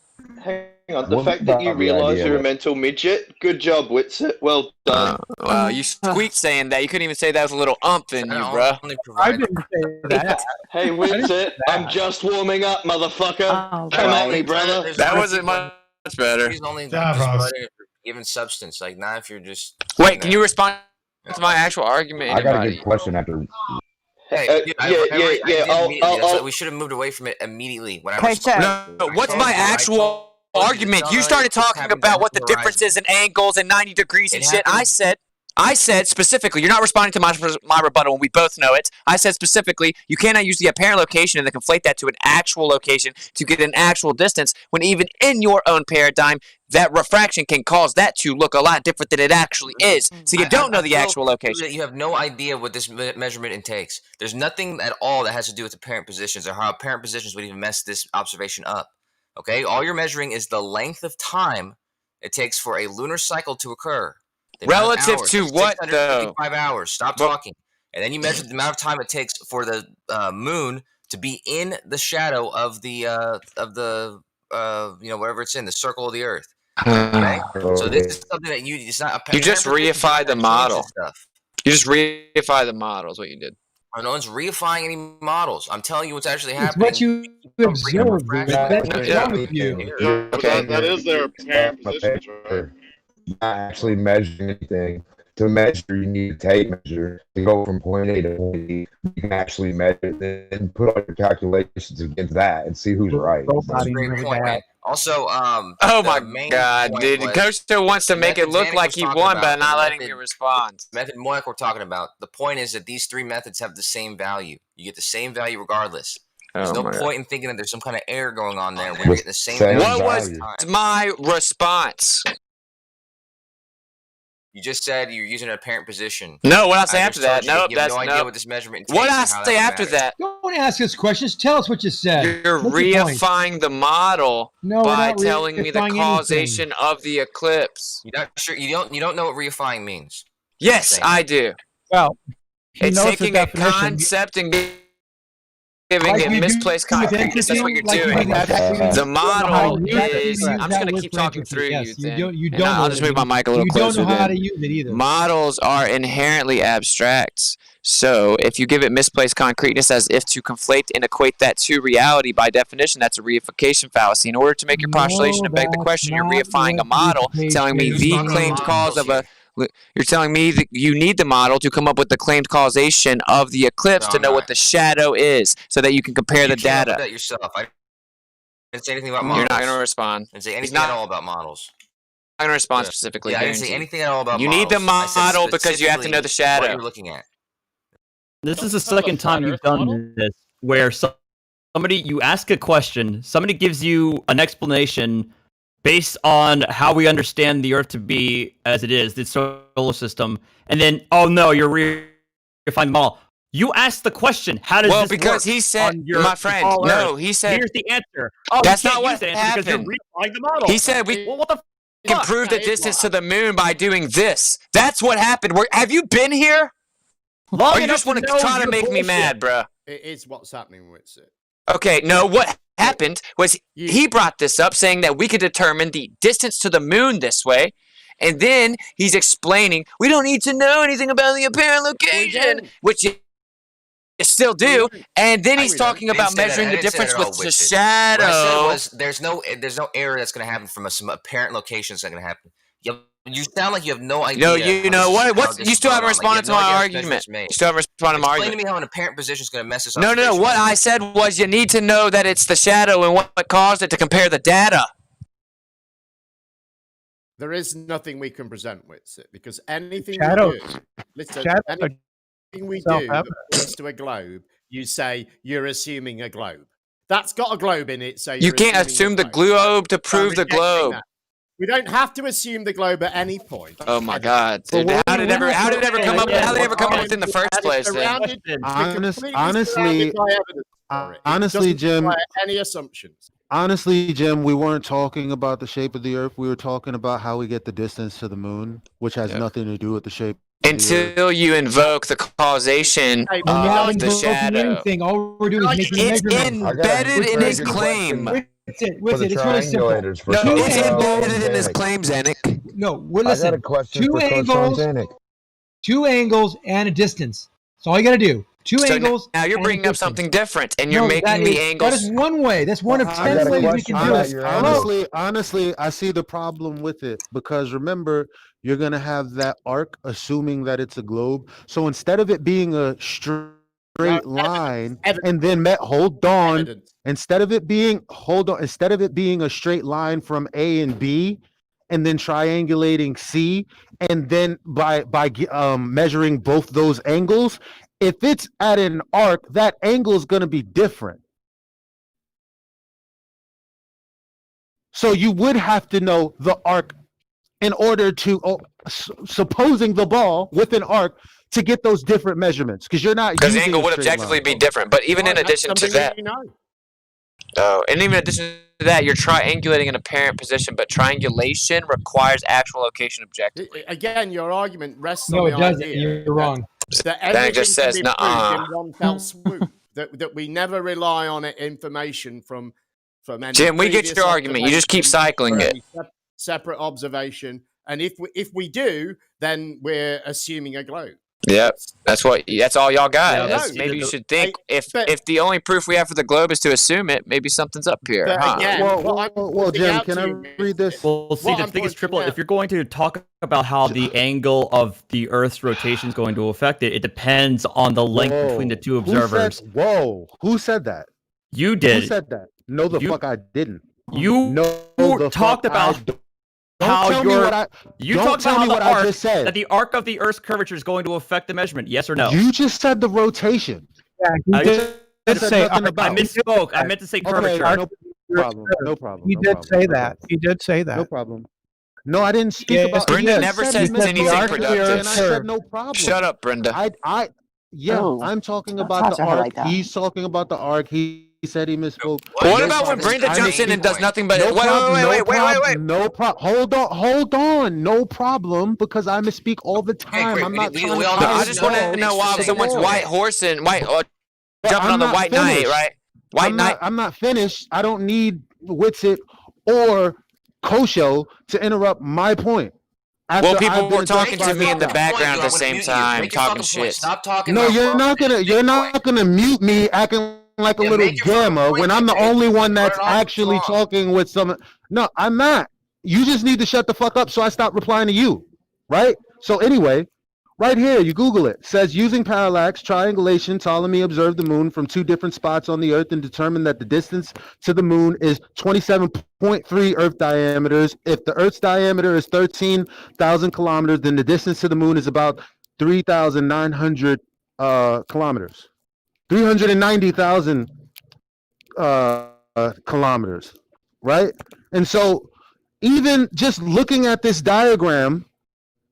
Hang on, the What fact that you about the realise idea you're a that- mental midget, good job, Witsit. Well done. Well, you squeaked saying that. You couldn't even say that with a little umph in you, bruh. I didn't say that. Hey, Witsit, I'm just warming up, motherfucker. Come at me, brother. That wasn't much better. He's only Yeah, just Ross. providing if you're given substance, like not if you're just. Wait, can you respond to my actual argument? I got a Anybody? good question after. Hey, dude, I did immediately. That's why we should have moved away from it immediately. When I was No, what's my actual argument? You started talking about what the difference is in angles and 90 degrees and shit. I said specifically, you're not responding to my rebuttal, and we both know it. I said specifically, you cannot use the apparent location and then conflate that to an actual location to get an actual distance, when even in your own paradigm, that refraction can cause that to look a lot different than it actually is. So you don't know the actual location. That you have no idea what this measurement intakes. There's nothing at all that has to do with apparent positions or how apparent positions would even mess this observation up. Okay, all you're measuring is the length of time it takes for a lunar cycle to occur. Relative to what, though? 5 hours. Stop talking. And then you measure the amount of time it takes for the moon to be in the shadow of the whatever it's in, the circle of the Earth. Okay, so this is something that it's not. You just reified the model. You just reified the model is what you did. No one's reifying any models. I'm telling you what's actually It's happening. what you observe. That's wrong with you. Okay. That is their apparent positions, right? Not actually measuring anything. To measure, you need a tape measure to go from point A to point B. You can actually measure it, then put all your calculations against that and see who's right. That's a great point, man. Also, oh my god, dude! Coach still wants to make it look like he won by not letting me respond. Method Moyak we're talking about. The point is that these three methods have the same value. You get the same value regardless. There's no point in thinking that there's some kind of error going on there. We're getting the same value. What was my response? You just said you're using an apparent position. No, what I say after that? No, Nope, you have that's no idea what this measurement takes. What I say after that? Don't ask us questions. Tell us what you said. You're reifying the model by telling me the causation of the eclipse. You're not sure. You don't know what reifying means. Yes, I do. Well, it's taking a concept and giving it misplaced concreteness. That's what you're doing. The model is. I'm just gonna keep talking through you. Then I'll just move my mic a little closer. You don't know how to use it either. Models are inherently abstract. So if you give it misplaced concreteness as if to conflate and equate that to reality, by definition, that's a reification fallacy. In order to make your postulation and beg the question, you're reifying a model, telling me the claimed cause of a. You're telling me that you need the model to come up with the claimed causation of the eclipse to know what the shadow is, so that you can compare the data. That yourself. I didn't say anything about models. You're not going to respond. I didn't say anything at all about models. I'm not going to respond specifically. Yeah, I didn't say anything at all about you models. need the model because you have to know the shadow. What you're looking at. This is the second time you've done this, where somebody, you ask a question, somebody gives you an explanation based on how we understand the Earth to be as it is, the solar system, and then, oh no, you're reifying the model. You asked the question. How does this because work he said, on your my friend, small no, Earth? he said Here's the answer. Oh, that's you not can't what use the answer because you're happened. reapplying the model. He said we Well, what the can fuck? prove the distance to the moon by doing this. That's what happened. Have you been here? Long or you enough just want to know try to your make me bullshit. mad, bruh? It is what's happening with it. Okay, no, what happened was he brought this up saying that we could determine the distance to the moon this way, and then he's explaining we don't need to know anything about the apparent location, which you still do, and then he's talking about measuring the difference with the shadow. What I said was there's no error that's going to happen from some apparent location that's not going to happen. You sound like you have no idea. No, you know what? You still haven't responded to my argument. You still haven't responded to my Explain argument. to me how an apparent position is going to mess this up. No. What I said was you need to know that it's the shadow and what caused it to compare the data. There is nothing we can present with it because anything Shadow. we do, listen, Shadow. anything we do that points to a globe, you say you're assuming a globe. That's got a globe in it, so You can't assume the globe to prove the globe. We don't have to assume the globe at any point. Oh my God! Dude, how did it ever come up? How did it ever come up in the first place? Then? Honestly, Jim. Any assumptions? Honestly, Jim, we weren't talking about the shape of the Earth. We were talking about how we get the distance to the moon, which has nothing to do with the shape. Until you invoke the causation of the shadow. Anything. All we're doing is making It's measurements. embedded in his claim. It's really simple. No, it's embedded in his claim, Zanuck. No, listen. I got a question two for angles, Zanuck. 2 angles and a distance. That's all you got to do. Two angles. Now you're bringing up something different, and you're making the angles. That is one way. That's one of 10 ways we can do it. Honestly, I see the problem with it because remember, you're gonna have that arc, assuming that it's a globe. So instead of it being a straight line, and then hold on, instead of it being a straight line from A and B, and then triangulating C, and then by measuring both those angles. If it's at an arc, that angle is going to be different. So you would have to know the arc in order to, supposing the ball with an arc, to get those different measurements. Because you're not because the angle would objectively be different. But even in addition to that, and even in addition to that, you're triangulating an apparent position, but triangulation requires actual location objectively. Again, your argument rests No, on it the doesn't. idea You're wrong. that Then it just says, everything can be nuh-uh. proved in one fell swoop. that we never rely on information from any Jim, we get previous your argument. You just keep cycling it. Separate observation, and if we do, then we're assuming a globe. Yep, that's all y'all got. Yeah, Maybe you should think if the only proof we have for the globe is to assume it, maybe something's up here. Well, Jim, can I read this? Well, see, the thing is, Triple, if you're going to talk about how the angle of the Earth's rotation is going to affect it, it depends on the length between the two observers. Who said that? You did. Who said that? No, the fuck I didn't. You talked about how that the arc of the Earth's curvature is going to affect the measurement. Yes or no? You just said the rotation. I misspoke. I meant to say curvature. No problem. You did say that. You did say that. No problem. No, I didn't speak about. Brenda never says anything productive. And I said no problem. Shut up, Brenda. I'm talking about the arc. He's talking about the arc. He said he misspoke. What about when Brenda jumps in and does nothing but wait. No problem. Hold on. No problem, because I misspeak all the time. I'm not trying to. I just want to know why someone's jumping on the white knight, right? White knight. I'm not finished. I don't need Witsit or Kosho to interrupt my point. Well, people were talking to me in the background at the same time, talking shit. Stop talking. No, you're not gonna mute me acting like a little gamma when I'm the only one that's actually talking with some. No, I'm not. You just need to shut the fuck up so I stop replying to you, right? So anyway, right here, you Google it. Says using parallax triangulation, Ptolemy observed the moon from 2 different spots on the Earth and determined that the distance to the moon is 27.3 Earth diameters. If the Earth's diameter is 13,000 kilometers, then the distance to the moon is about 3,900 kilometers. 390,000 kilometers, right? And so even just looking at this diagram,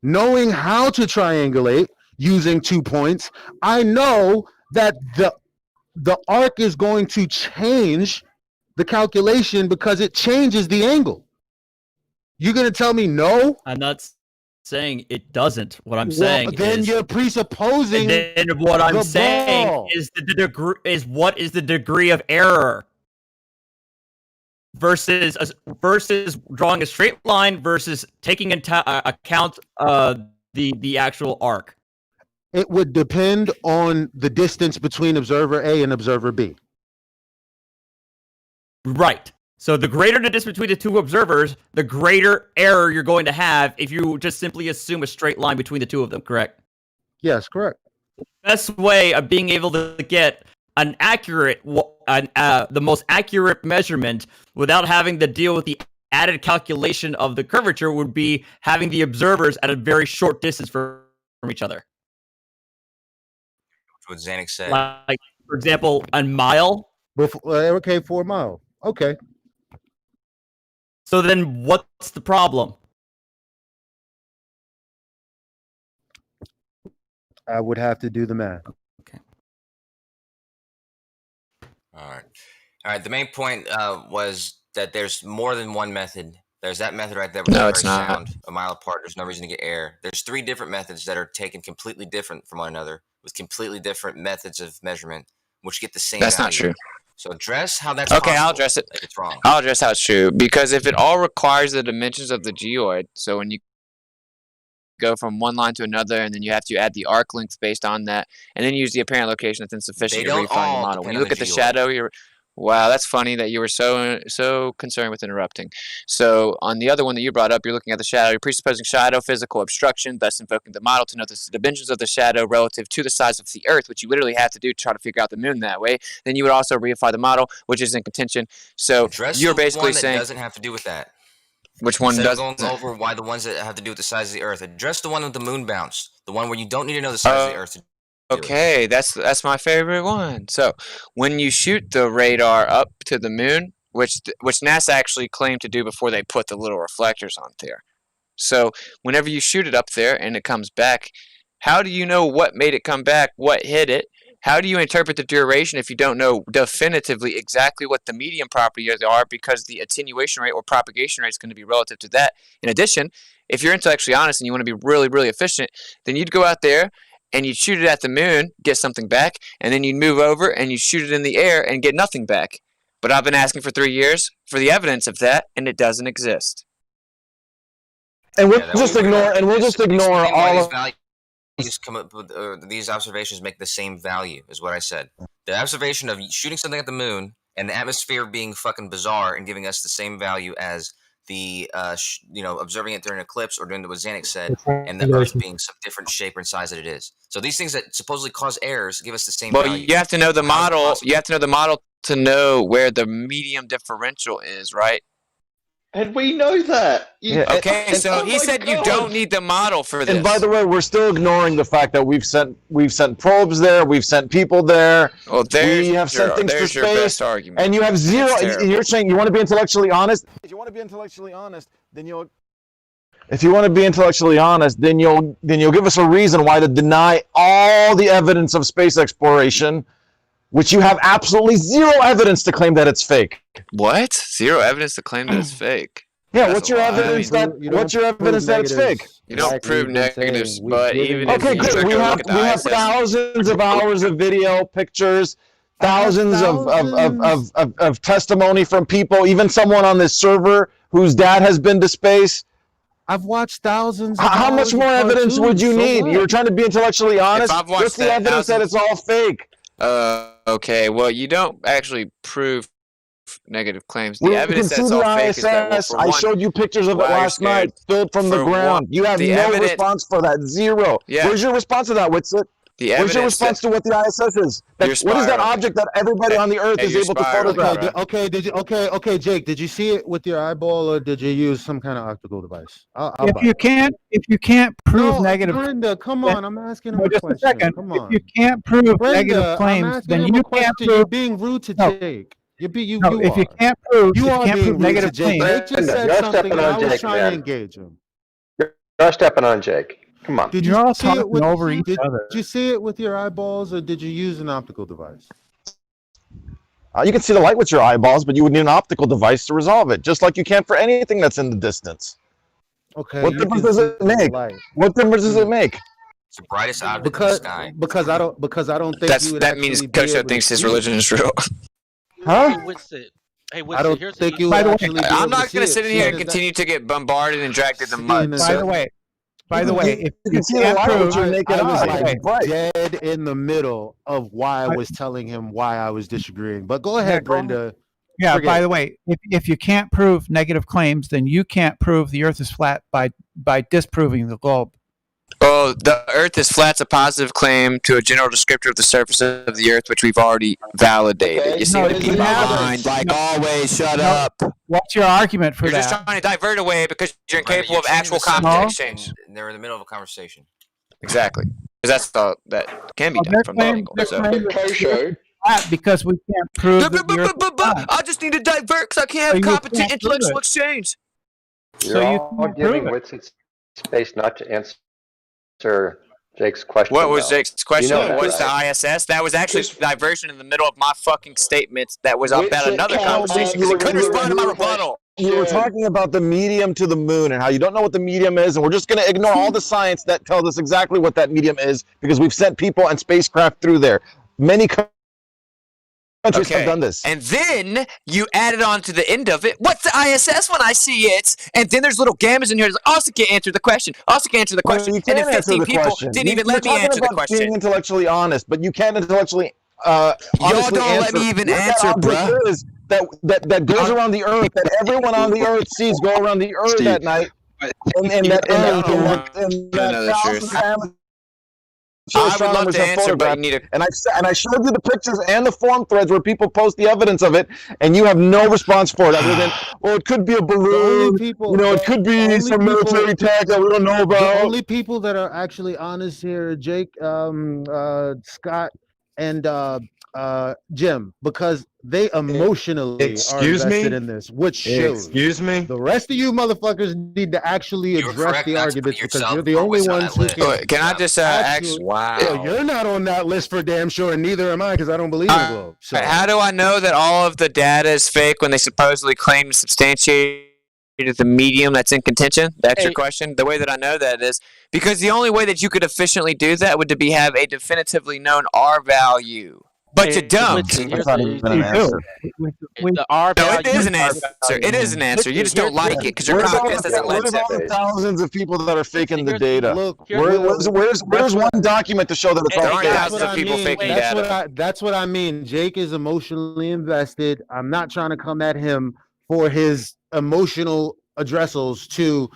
knowing how to triangulate, using 2 points. I know that the arc is going to change the calculation because it changes the angle. You're going to tell me no? I'm not saying it doesn't. What I'm Well, saying then is you're presupposing then what I'm the saying ball. is the degree is what is the degree of error versus drawing a straight line versus taking into account the actual arc. It would depend on the distance between observer A and observer B. Right. So the greater the distance between the two observers, the greater error you're going to have if you just simply assume a straight line between the two of them, correct? Yes, correct. Best way of being able to get an accurate, the most accurate measurement without having to deal with the added calculation of the curvature would be having the observers at a very short distance from each other. What Zanuck said. Like, for example, a mile. Okay, 4 mile. Okay. So then what's the problem? I would have to do the math. Okay. All right. The main point was that there's more than one method. There's that method right there, which is very sound, a mile apart. There's no reason to get error. There's 3 different methods that are taken completely different from one another with completely different methods of measurement, which get the same That's value. not true. So address how that's Okay, possible. I'll address it. If it's wrong. I'll address how it's true. Because if it all requires the dimensions of the geoid, so when you go from one line to another, and then you have to add the arc length based on that, and then use the apparent location that's insufficient to refine the model. When you look at the shadow, you're wow, that's funny that you were so concerned with interrupting. So on the other one that you brought up, you're looking at the shadow. You're presupposing shadow physical obstruction, thus invoking the model to note the dimensions of the shadow relative to the size of the Earth, which you literally have to do to try to figure out the moon that way. Then you would also reify the model, which is in contention. So Address you're the basically one that saying doesn't have to do with that. which one Instead doesn't. of going over why the ones that have to do with the size of the Earth, address the one with the moon bounce, the one where you don't need to know the size of the Earth to do it. Okay, that's my favorite one. So, when you shoot the radar up to the moon, which NASA actually claimed to do before they put the little reflectors on there. So, whenever you shoot it up there and it comes back, how do you know what made it come back, what hit it? How do you interpret the duration if you don't know definitively exactly what the medium properties are, because the attenuation rate or propagation rate is going to be relative to that? In addition, if you're intellectually honest and you want to be really, really efficient, then you'd go out there and you'd shoot it at the moon, get something back, and then you'd move over and you shoot it in the air and get nothing back. But I've been asking for 3 years for the evidence of that, and it doesn't exist. And we'll just ignore all of these come up with these observations make the same value, is what I said. The observation of shooting something at the moon and the atmosphere being fucking bizarre and giving us the same value as the observing it during an eclipse or doing what Zanuck said, and the Earth being some different shape and size that it is. So these things that supposedly cause errors give us the same value. Well, you have to know the model. You have to know the model to know where the medium differential is, right? And we know that. Okay, so he said you don't need the model for this. And by the way, we're still ignoring the fact that we've sent probes there, we've sent people there. Well, we have sent things to your space, best argument. and you have zero. And you're saying you want to be intellectually honest. If you want to be intellectually honest, then you'll. If you want to be intellectually honest, then you'll give us a reason why to deny all the evidence of space exploration, which you have absolutely zero evidence to claim that it's fake. What? Zero evidence to claim that it's fake? Yeah, what's your evidence that it's fake? You don't prove negatives, but even okay, if you good. We have thousands of hours of video, pictures, thousands of testimony from people, even someone on this server whose dad has been to space. I've watched thousands. How much more evidence would you need? You're trying to be intellectually honest. What's the evidence that it's all fake? Okay, well, you don't actually prove negative claims. The evidence that it's all fake is that, well, for I one, showed you pictures of it last night, filled from the ground. You have no response for that. Zero. Yeah. Where's your response to that, Whitsit? Where's your response to what the ISS is? What is that object that everybody on the Earth is able to photograph? Okay, Jake, did you see it with your eyeball, or did you use some kind of optical device? If you can't prove negative, Brenda, come on, I'm asking him just question. a second. Come on. If you can't prove Brenda, negative claims, then him you a question. can't prove. You're being rude to Jake. If you can't prove, you are being rude negative to Jake. claims. Jake just said something, and I was trying to engage him. You're stepping on Jake. Come on. Did You're all see it talking with, over each did other. you see it with your eyeballs, or did you use an optical device? You can see the light with your eyeballs, but you would need an optical device to resolve it, just like you can for anything that's in the distance. Okay, What you difference can does see it the make? light. What difference does it make? It's the brightest object in the sky. Because I don't think you would That means actually be Kocho able to thinks his see religion it. is real. Huh? Hey, Witsit. Hey, Witsit. I don't Here's think the, you By would the way, actually be I'm able to not see going to it. sit in here and continue to get bombarded and dragged through the mud. by the way, if You you can see the can't light prove, with your naked I was eye. like Right. dead in the middle of why I was telling him why I was disagreeing. But go ahead, Brenda. yeah. Forget By it. the way, if you can't prove negative claims, then you can't prove the Earth is flat by disproving the globe. Oh, the Earth is flat's a positive claim to a general descriptor of the surface of the Earth, which we've already validated. Okay. You seem to be behind, like always. Shut up. What's your argument for You're that? just trying to divert away because you're Brenda, incapable you're of changing actual the subject, content exchange. and they're in the middle of a conversation. Exactly. Because that's the that can be done from that angle. So. Flat because we can't prove that the Earth is flat. I just need to divert because I can't have competent intellectual exchange. You're all giving Witsit space not to answer Jake's question. What was Jake's question? You know What's the ISS? That was actually a diversion in the middle of my fucking statements that was about another conversation because he couldn't respond to my rebuttal. You were talking about the medium to the moon and how you don't know what the medium is, and we're just going to ignore all the science that tells us exactly what that medium is because we've sent people and spacecraft through there. Many countries have done this. And then you added on to the end of it, what's the ISS when I see it? And then there's little gammas in here that's like, Austin can't answer the question. Austin can't answer the question. You And can't then answer 15 the people question. didn't even let me You're talking answer the about question. being intellectually honest, but you can't intellectually Y'all honestly don't let me even what that answer, object bruh. is that goes around the Earth, that everyone on the Earth sees go around the Earth at night, and that I would love to answer, but you need a... And I showed you the pictures and the forum threads where people post the evidence of it, and you have no response for it other than, well, it could be a balloon, it could be some military tech that we don't know about. The only people that are actually honest here, Jake, Scott, and Jim, because they emotionally are invested in this, which shows. Excuse me? The rest of you motherfuckers need to actually address the arguments because you're the only ones who can. Can I just ask? Wow. Well, you're not on that list for damn sure, and neither am I because I don't believe in the globe. So. How do I know that all of the data is fake when they supposedly claim to substantiate the medium that's in contention? That's your question? The way that I know that is because the only way that you could efficiently do that would be have a definitively known R value. But you don't. The R No, it is an answer. It is an answer. You just don't like it because your context doesn't let What about the it. thousands of people that are faking the data? Where's one document to show that it's all fake? Thousands of people faking data. That's what I mean. Jake is emotionally invested. I'm not trying to come at him for his emotional addressals to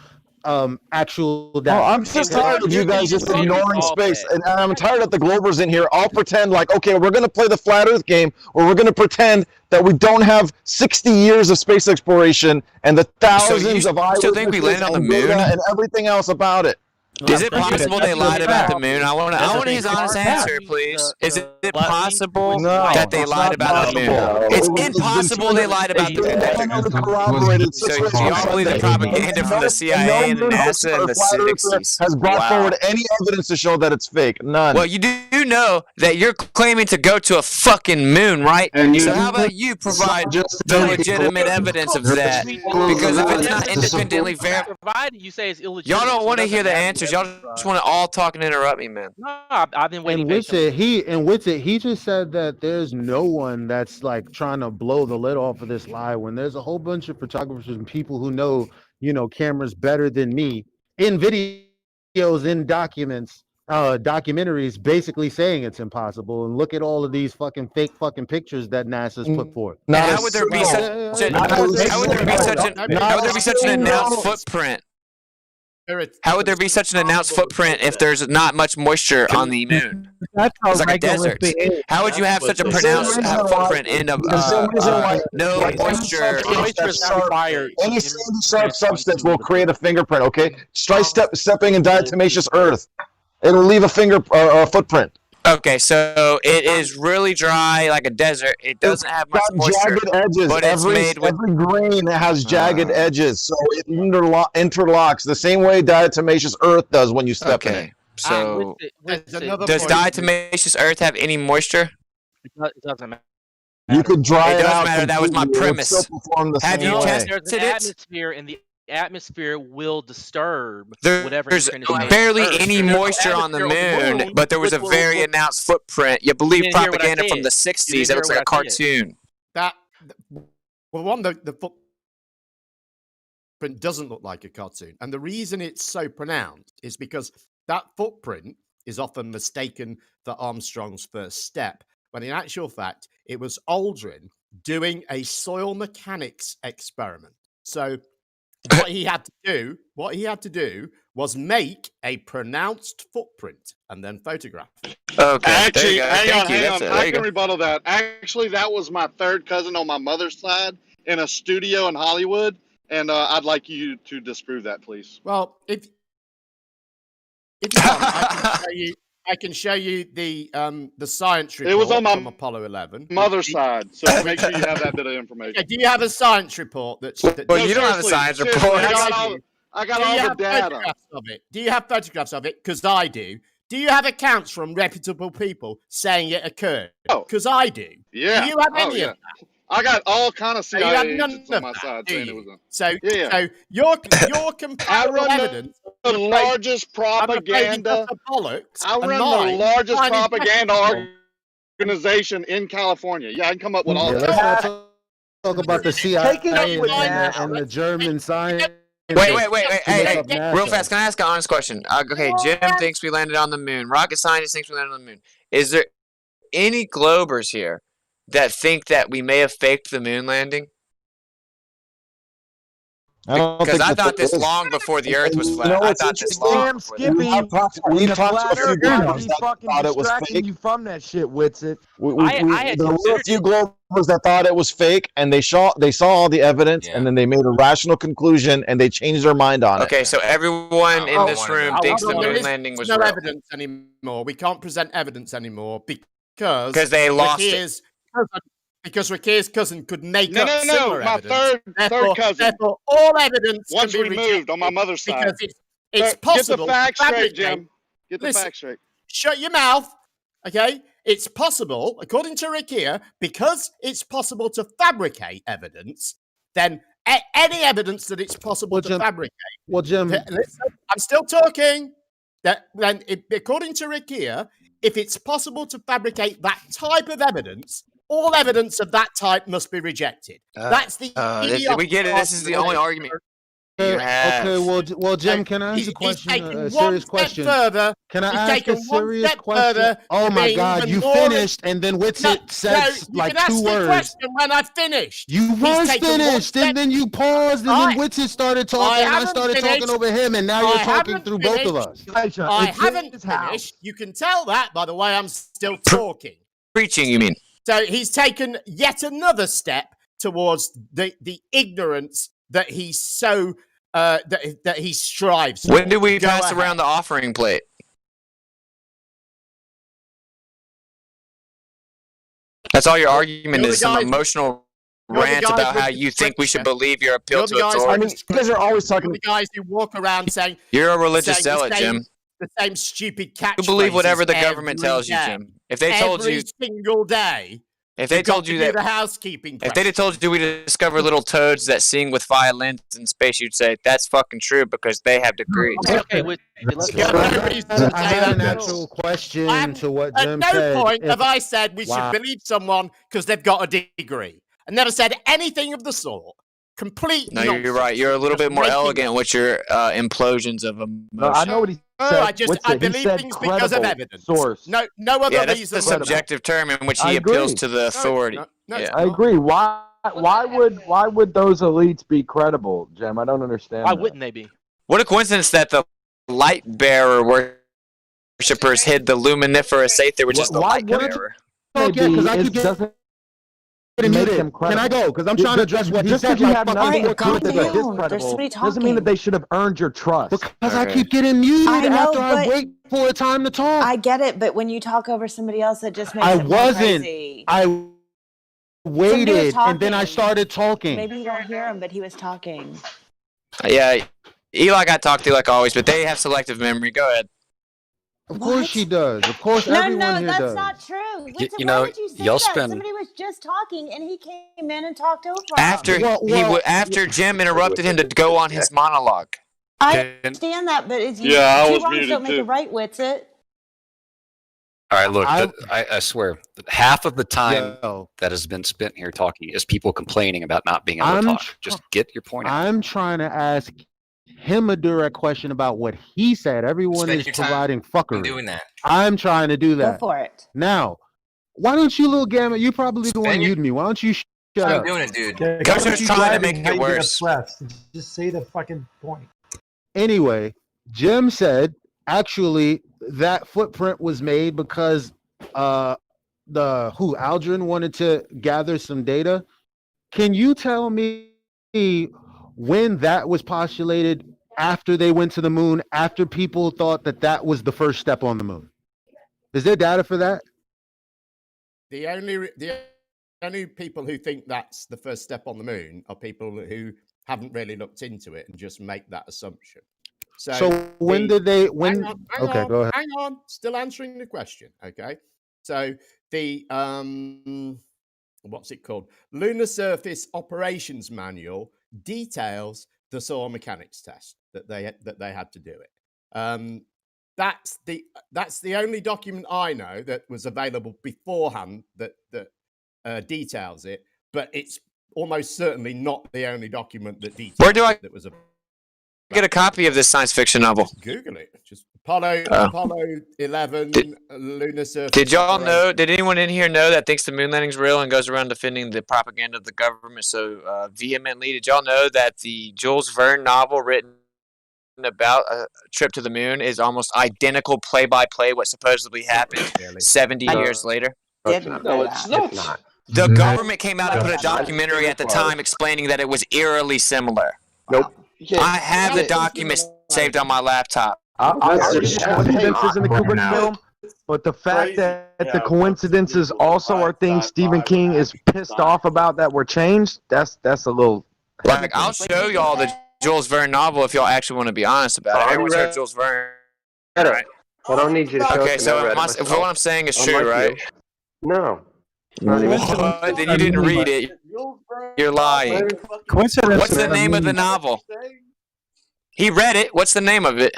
actual data. Oh, I'm just tired of you guys just ignoring space, and I'm tired that the Globers in here all pretend like, okay, we're going to play the flat Earth game, or we're going to pretend that we don't have 60 years of space exploration and the thousands of still think we landed on the moon and everything else about it. Is it possible they lied about the moon? I want his honest answer, please. Is it possible that they lied about the moon? It's impossible they lied about the moon. So y'all believe the propaganda from the CIA and the NASA in the 60s? Has brought forward any evidence to show that it's fake? None. Well, you do know that you're claiming to go to a fucking moon, right? So how about you provide the legitimate evidence of that? Because if it's not independently verified, provided you say it's illegitimate. y'all don't want to hear the answers. Y'all just want to all talk and interrupt me, man. No, I've been waiting. With it, he just said that there's no one that's like trying to blow the lid off of this lie when there's a whole bunch of photographers and people who know, cameras better than me in videos, in documents, documentaries, basically saying it's impossible. And look at all of these fucking fake fucking pictures that NASA's put forth. How would there be such an announced footprint? How would there be such an announced footprint if there's not much moisture on the moon? It's like a desert. How would you have such a pronounced footprint in a no moisture? Any sandy sharp substance will create a fingerprint. Okay, try stepping in diatomaceous earth. It'll leave a footprint. Okay, so it is really dry, like a desert. It doesn't have much got moisture, jagged edges. but it's made with. Every grain has jagged edges, so it interlocks the same way diatomaceous earth does when you step in it. Okay, so another does point. diatomaceous earth have any moisture? It doesn't matter. You could dry It it does out. matter. That was my completely. It would premise. still perform the Have same you way. tested There's an it? atmosphere, and the atmosphere will disturb There's whatever you're trying to say. barely any moisture on the moon, but there was a very announced footprint. You believe didn't hear what I propaganda from said. the You 60s. didn't That looks hear like a what I said. cartoon. The footprint doesn't look like a cartoon. And the reason it's so pronounced is because that footprint is often mistaken for Armstrong's first step, when in actual fact, it was Aldrin doing a soil mechanics experiment. So what he had to do was make a pronounced footprint and then photograph it. Okay. Actually, Thank you. hang on. I can rebuttal that. Actually, that was my third cousin on my mother's side in a studio in Hollywood, and I'd like you to disprove that, please. Well, if you want, I can show you the science report. It was on my from Apollo 11. mother's side, so make sure you have that bit of information. Okay, do you have a science report that? Well, you don't have a science report. I got all the data. Photographs of it? Do you have photographs of it? Because I do. Do you have accounts from reputable people saying it occurred? Because I do. Yeah. Do you have any of that? I got all kind of So you CIA have none agents on of my that, side do saying it you? was a. So, Yeah. so your comparable evidence. The largest propaganda. I run the largest propaganda organization in California. Yeah, I can come up with all Let's that. not talk about the CIA and the German science. Wait. Hey, real fast. Can I ask an honest question? Okay, Jim thinks we landed on the moon. Rocket scientist thinks we landed on the moon. Is there any globers here that think that we may have faked the moon landing? Because I thought this long before the Earth was flat. I thought this long before the Earth. We've talked to a few globers that fucking thought it was distracting fake. You from that shit, Witsit. There were a few globers that thought it was fake, and they saw all the evidence, and then they made a rational conclusion, and they changed their mind on it. Okay, so everyone in this room thinks the moon landing was no real. evidence anymore. We can't present evidence anymore because they lost it. Because Rakir's cousin could make up No. similar My evidence. third cousin. Therefore, all evidence Once can be removed rejected on my mother's side. because it's possible. Get the facts to straight, fabricate- Jim. Get the Listen, facts straight. Shut your mouth. Okay, it's possible, according to Rakir, because it's possible to fabricate evidence. Then any evidence that it's possible to fabricate. Well, Jim, Listen, I'm still talking. According to Rakir, if it's possible to fabricate that type of evidence, all evidence of that type must be rejected. That's the. We get it. This is the only argument. Okay, well, Jim, can I ask a question? A serious question. Can I ask a serious question? Oh my God, you finished, and then Witsit said like 2 words. Question when I finished. You was finished, and then you paused, and then Witsit started talking, and I started talking over him, and now you're talking through both of us. I haven't finished. You can tell that by the way I'm still talking. Preaching, you mean? So he's taken yet another step towards the ignorance that he's so that he strives for. When did we pass around the offering plate? That's all your argument is, some emotional rant about how you think we should believe your appeal to authority. You guys are always talking. The guys who walk around saying You're a religious zealot, Jim. The same stupid catchphrases. You believe whatever the government tells you, Jim. If they told you every single day. If they told you that the housekeeping, if they told you we discover little toads that sing with violins in space, you'd say that's fucking true because they have degrees. Okay, let's go. I had an actual question to what Jim said. At no point have I said we should believe someone because they've got a degree. I never said anything of the sort. Complete. No, you're right. You're a little bit more elegant with your implosions of emotion. No, I know what he said. I believe things because of evidence. Source. No other that's reason. the subjective term in which he appeals to the authority. I agree. Why would those elites be credible, Jim? I don't understand. Why wouldn't they be? What a coincidence that the light bearer worshippers hid the luminiferous aether, which is the light bearer. Because I keep getting muted. Can I go? Because I'm trying to address what he said. Because you have Alright, nothing to calm prove that they're down. There's discredible somebody doesn't mean that talking. they should have earned your trust. Because I keep getting muted I know, after I but wait for a time to talk. I get it, but when you talk over somebody else, it just makes I it more wasn't. crazy. I Somebody was waited and then I talking. started talking. Maybe you don't hear him, but he was talking. Yeah, Eli got talked to like always, but they have selective memory. Go ahead. Of course she does. Of course No, everyone here that's does. not true. You Why know, would you say y'all that? spend Somebody was just talking, and he came in and talked over him. After Jim interrupted him to go on his monologue. I understand that, but it's you. Yeah, I two was wrongs muted don't make too. a right, Witsit. All right, look, I swear, half of the time Yo. that has been spent here talking is people complaining about not being able to talk. Just get your point out. I'm trying to ask him a direct question about what he said. Everyone Spend is your time providing fuckery. doing that. I'm trying to do that. Go for it. Now, why don't you, little gamma? You probably the one muting me. Why don't you shut I'm up? doing it, dude. Yeah, Coach don't was keep trying to driving make how it you get worse. upset. Just say the fucking point. Anyway, Jim said actually that footprint was made because Aldrin wanted to gather some data. Can you tell me when that was postulated after they went to the moon, after people thought that that was the first step on the moon? Is there data for that? The only people who think that's the first step on the moon are people who haven't really looked into it and just make that assumption. So when did they? When? Okay, go ahead. Hang on. Still answering the question. Okay. So the what's it called? Lunar Surface Operations Manual details the soil mechanics test that they had to do it. That's the only document I know that was available beforehand that details it, but it's almost certainly not the only document that details Where do I that was available. get a copy of this science fiction novel? Google it. Just Apollo 11 lunar surface. Did y'all know? Did anyone in here know that thinks the moon landing's real and goes around defending the propaganda of the government so vehemently? Did y'all know that the Jules Verne novel written about a trip to the moon is almost identical play-by-play what supposedly happened 70 years later? No, it's not. The government came out and put a documentary at the time explaining that it was eerily similar. Nope. I have the document saved on my laptop. I argue the coincidences in the Kubrick film, but the fact that the coincidences also are things Stephen King is pissed off about that were changed, that's a little... Like, I'll show y'all the Jules Verne novel if y'all actually want to be honest about it. Everyone's heard Jules Verne, right? I don't need you to show Okay, it. so if what I'm saying is true, right? No. What? Then you didn't read it. You're lying. Coincidence. What's the name of the novel? He read it. What's the name of it?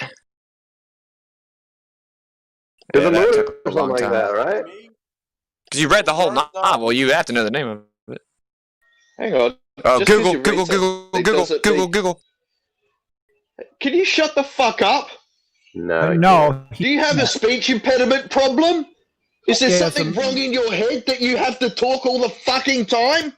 There's that a took movie a or long something like time. that, right? Because you read the whole novel, you have to know the name of it. Hang on. Oh, Just 'cause Google, you read Google, something Google, doesn't Google, mean- Google. Can you shut the fuck up? No. No. Do you have a speech impediment problem? Is there Yeah, something wrong in your head that you have to talk all the fucking time?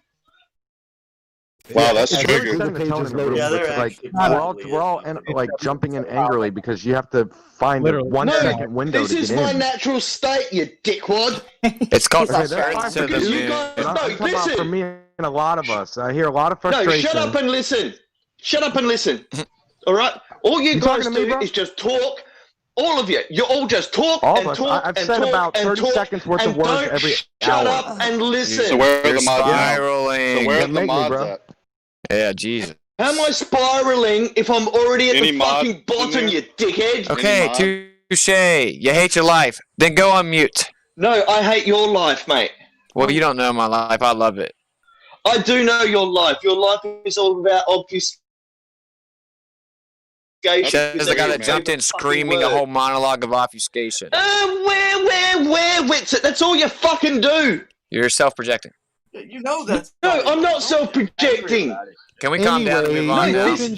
Wow, that's It's triggered. setting the tone in the room, Yeah, but they're like actually we're all like jumping in angrily because you have to find the Literally. 1 No, second window this to is get my in. natural state, you dickwad. It's called Okay, that's fine Earth to for the you Moon. guys- But I'm No, talking about listen. for me and a lot of us. I hear a lot of No, frustration. shut up and listen. Shut up and listen. All right? All you guys talking to me, do bro? is just talk. All of you. You all just talk All of and us. talk I've and said talk about and 30 talk seconds worth of and words don't every shut hour. up and listen. So where are You're the mods at? spiraling. So where are Yeah, the make me, mods bro. at? Yeah, Jesus. How am I spiraling if I'm already at Any the mods fucking in bottom, there? you dickhead? Okay, mod? touche. You hate your life. Then go on mute. No, I hate your life, mate. Well, you don't know my life. I love it. I do know your life. Your life is all about obfuscation. Says the guy that jumped in screaming a whole monologue of obfuscation. Where, Witsit? That's all you fucking do. You're self-projecting. You know that. No, I'm not self-projecting. Can we calm down and move on no, now? this- This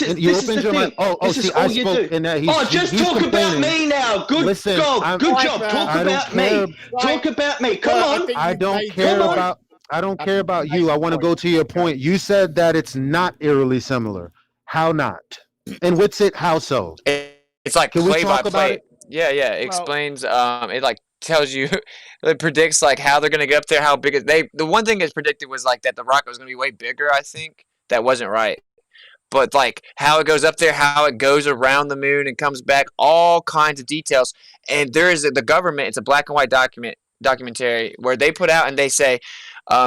is the thing. This is see, all I you spoke do. and that he's just he's talk about complaining. me now. Good Listen, job. Good job. Talk I don't about care. me. Talk about me. Come on. I don't care about. I don't care about you. I want to go to your point. You said that it's not eerily similar. How not? And what's it? How so? It's like Can we play by talk about play. it? Yeah. It explains. It like tells you, it predicts like how they're gonna get up there, how big the one thing it's predicted was like that the rocket was gonna be way bigger. I think that wasn't right, but like how it goes up there, how it goes around the moon and comes back, all kinds of details. And there is the government. It's a black and white documentary where they put out and they say,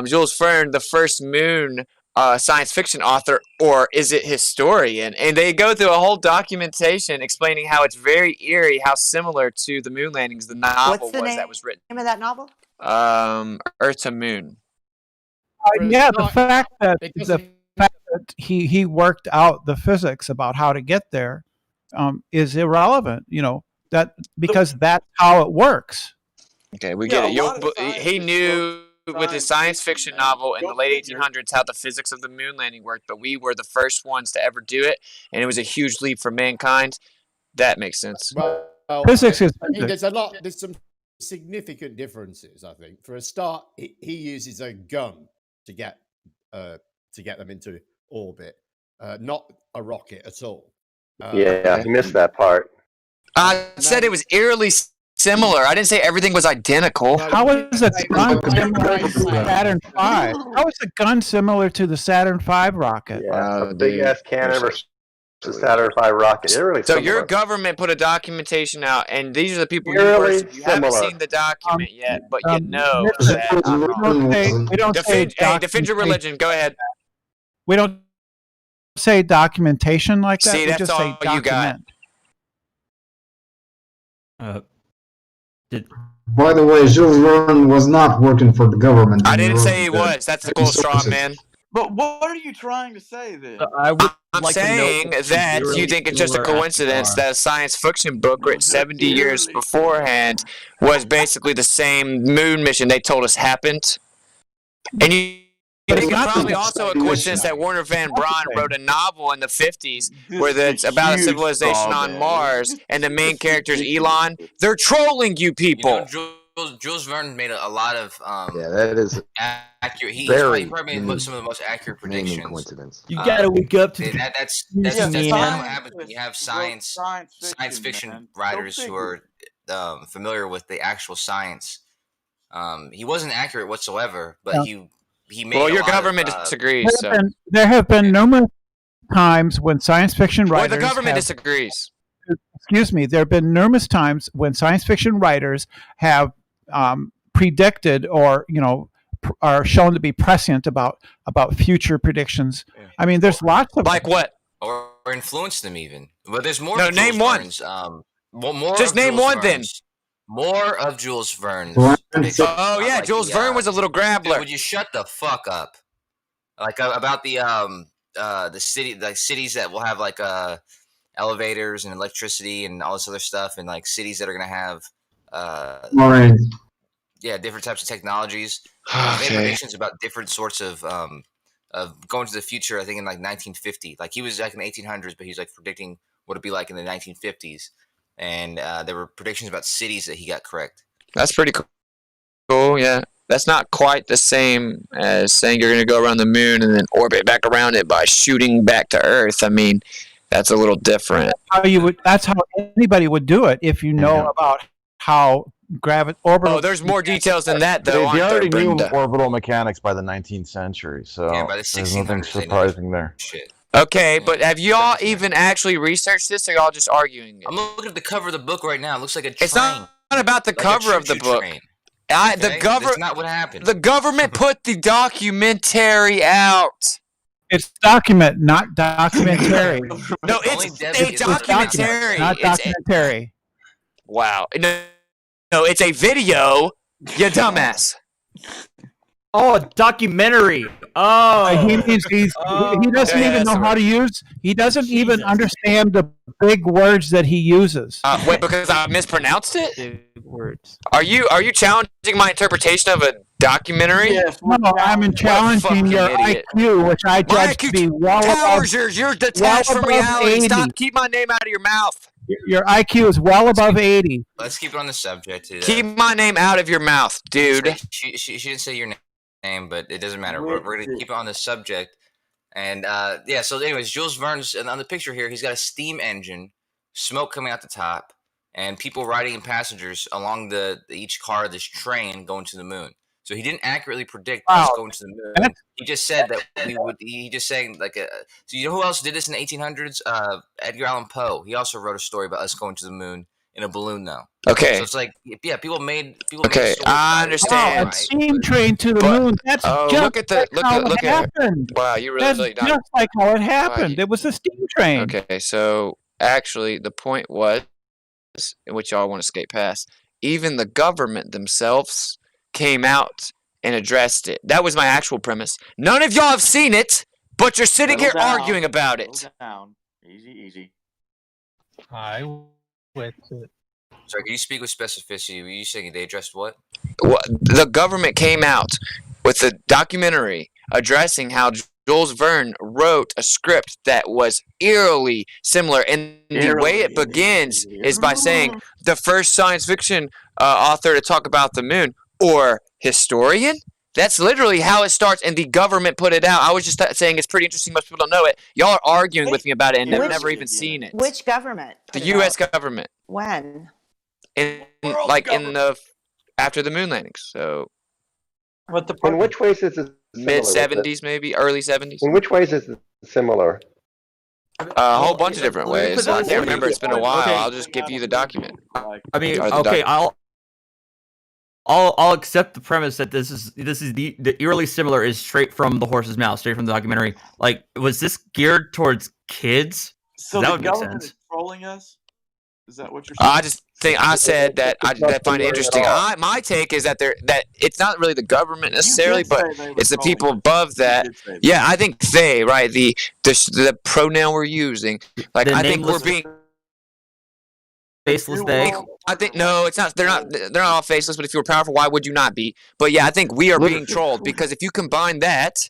Jules Verne, the first moon science fiction author, or is it historian? And they go through a whole documentation explaining how it's very eerie, how similar to the moon landings the novel What's the name that was written. of that novel? Earth to Moon. Yeah, the fact that he worked out the physics about how to get there is irrelevant. You know that because that's how it works. Okay, we get it. He knew with his science fiction novel in the late 1800s how the physics of the moon landing worked, but we were the first ones to ever do it, and it was a huge leap for mankind. That makes sense. Well, Physics is I mean, physics. there's some significant differences. I think for a start, he uses a gun to get them into orbit, not a rocket at all. Yeah, you missed that part. I said it was eerily similar. I didn't say everything was identical. How is a gun similar to the Saturn V? How is a gun similar to the Saturn V rocket? Yeah, a big ass cannon versus Saturn V rocket. They're really So similar. your government put a documentation out, and these are the people you Eerily worship. You haven't similar. seen the document yet, but you know that We don't say defend your religion. Go ahead. We don't say documentation like that. See, we that's just all say you got. document. By the way, Jules Verne was not working for the government. I didn't say he was. That's the cool straw man. But what are you trying to say then? I'm saying that you think it's just a coincidence that a science fiction book written 70 years beforehand was basically the same moon mission they told us happened. And you think it's probably also a coincidence that Werner Van Braun wrote a novel in the 50s where it's about a civilization on Mars and the main character is Elon. They're trolling you people. Jules Verne made a lot of that is accurate. He very probably made some of the most accurate predictions. Coincidence. You gotta wake up to that's Yeah, what man. happens when you have science fiction writers who are familiar with the actual science. He wasn't accurate whatsoever, but he made. Well, your a lot government of, disagrees. So. There have been numerous times when science fiction Well, writers the government disagrees. Excuse me. There have been numerous times when science fiction writers have predicted or are shown to be prescient about future predictions. I mean, there's lots of like what or influenced them even. But there's more. No, of name Jules one. Verne's, more. Just of name Jules one then. Verne's, More of Jules Verne's. Oh yeah, Jules Verne was a little grabbler. Dude, would you shut the fuck up? Like about the city, like cities that will have like elevators and electricity and all this other stuff, and like cities that are gonna have different types of technologies. He made predictions about different sorts of going to the future. I think in like 1950, like he was like in the 1800s, but he's like predicting what it'd be like in the 1950s, and there were predictions about cities that he got correct. That's pretty cool. Yeah, that's not quite the same as saying you're going to go around the moon and then orbit back around it by shooting back to Earth. I mean, that's a little different. That's how anybody would do it if you know about how orbital. Oh, there's more details than that, though. They already knew orbital mechanics by the 19th century, so by the there's nothing surprising there. Shit. Okay, but have y'all even actually researched this, or y'all just arguing it? I'm looking at the cover of the book right now. It looks like a train. It's not about the cover of the book. That's not what happened. The government put the documentary out. It's document, not documentary. No, it's a documentary. Not documentary. Wow. No, it's a video. You dumbass. Oh, a documentary. Oh, he doesn't even know how to use. He doesn't even understand the big words that he uses. Wait, because I mispronounced it? Big words. Are you challenging my interpretation of a documentary? Yes, no, I'm challenging your IQ, which I judge to be well above. You're detached from reality. Stop. Keep my name out of your mouth. Your IQ is well above 80. Let's keep it on the subject. Keep my name out of your mouth, dude. She didn't say your name, but it doesn't matter. We're going to keep it on the subject. And so anyways, Jules Verne's, and on the picture here, he's got a steam engine, smoke coming out the top. and people riding in passengers along each car of this train going to the moon. So he didn't accurately predict us going to the moon. He just said that we would. He just saying like, so you know who else did this in the 1800s? Edgar Allan Poe. He also wrote a story about us going to the moon in a balloon, though. Okay. So it's like, yeah, people made. Okay, I understand. A steam train to the moon. That's just look at the how look it at. happened. Wow, you That's really just like how it happened. It was a steam train. Okay, so actually, the point was, in which y'all want to skate past, even the government themselves came out and addressed it. That was my actual premise. None of y'all have seen it, but you're sitting here arguing about it. Down. Easy. I with it. Sorry, can you speak with specificity? Were you saying they addressed what? Well, the government came out with a documentary addressing how Jules Verne wrote a script that was eerily similar, and the way it begins is by saying the first science fiction author to talk about the moon, or historian. That's literally how it starts, and the government put it out. I was just saying it's pretty interesting. Most people don't know it. Y'all are arguing with me about it, and they've never even seen it. Which government? The U.S. government. When? After the moon landings. So. In which ways is it mid 70s, maybe early 70s? In which ways is it similar? A whole bunch of different ways. I can't remember. It's been a while. Okay. I'll just give you the document. I mean, okay, I'll accept the premise that this is the eerily similar is straight from the horse's mouth, straight from the documentary. Like, was this geared towards kids? So that the would make government sense. is trolling us? Is that what you're saying? I just think I said that I find it interesting. My take is that it's not really the government necessarily, but it's the people above that. Yeah, I think they, right, the pronoun we're using. Like, I think we're being faceless they. I think no, it's not. They're not all faceless. But if you were powerful, why would you not be? But yeah, I think we are being trolled because if you combine that,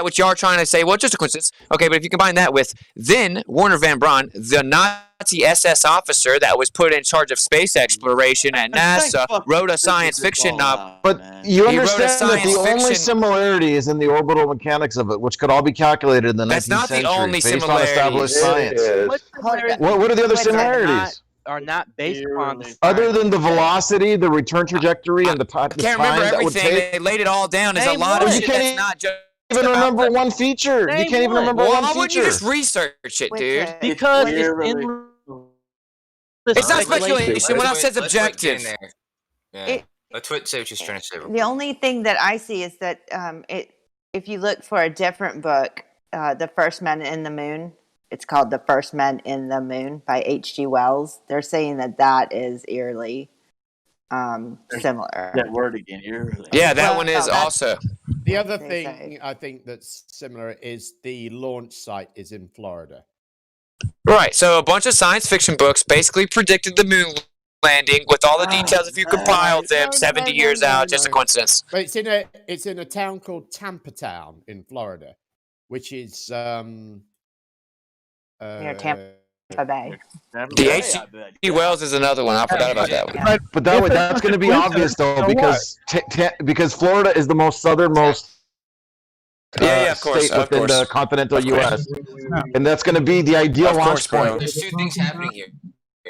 which y'all are trying to say, well, just a coincidence. Okay, but if you combine that with then Werner von Braun, the Nazi SS officer that was put in charge of space exploration at NASA, wrote a science fiction novel. But you understand that the only similarity is in the orbital mechanics of it, which could all be calculated in the 19th century. That's not the only based on established similarity. science. What are the other similarities? Are not based upon the Other than the velocity, the return trajectory, and the time Can't remember that would everything. take. They laid it all down. There's a lot of shit that's not just. Even remember one feature. You can't even remember one Why feature. wouldn't you just research it, dude? Because it's in. It's not speculation. When I said objective. Yeah. Let's say what she's trying to say. The only thing that I see is that if you look for a different book, The First Men in the Moon, it's called The First Men in the Moon by H.G. Wells. They're saying that is eerily similar. That word again, eerily. Yeah, that one is also. The other thing I think that's similar is the launch site is in Florida. Right, so a bunch of science fiction books basically predicted the moon landing with all the details if you compiled them 70 years out. Just a coincidence. But it's in a town called Tampa Town in Florida, which is near Tampa Bay. The H.G. Wells is another one. I forgot about that one. But that's going to be obvious though, because Florida is the most southernmost of course, state within the continental U.S. And that's going to be the ideal launch point. There's two things happening here.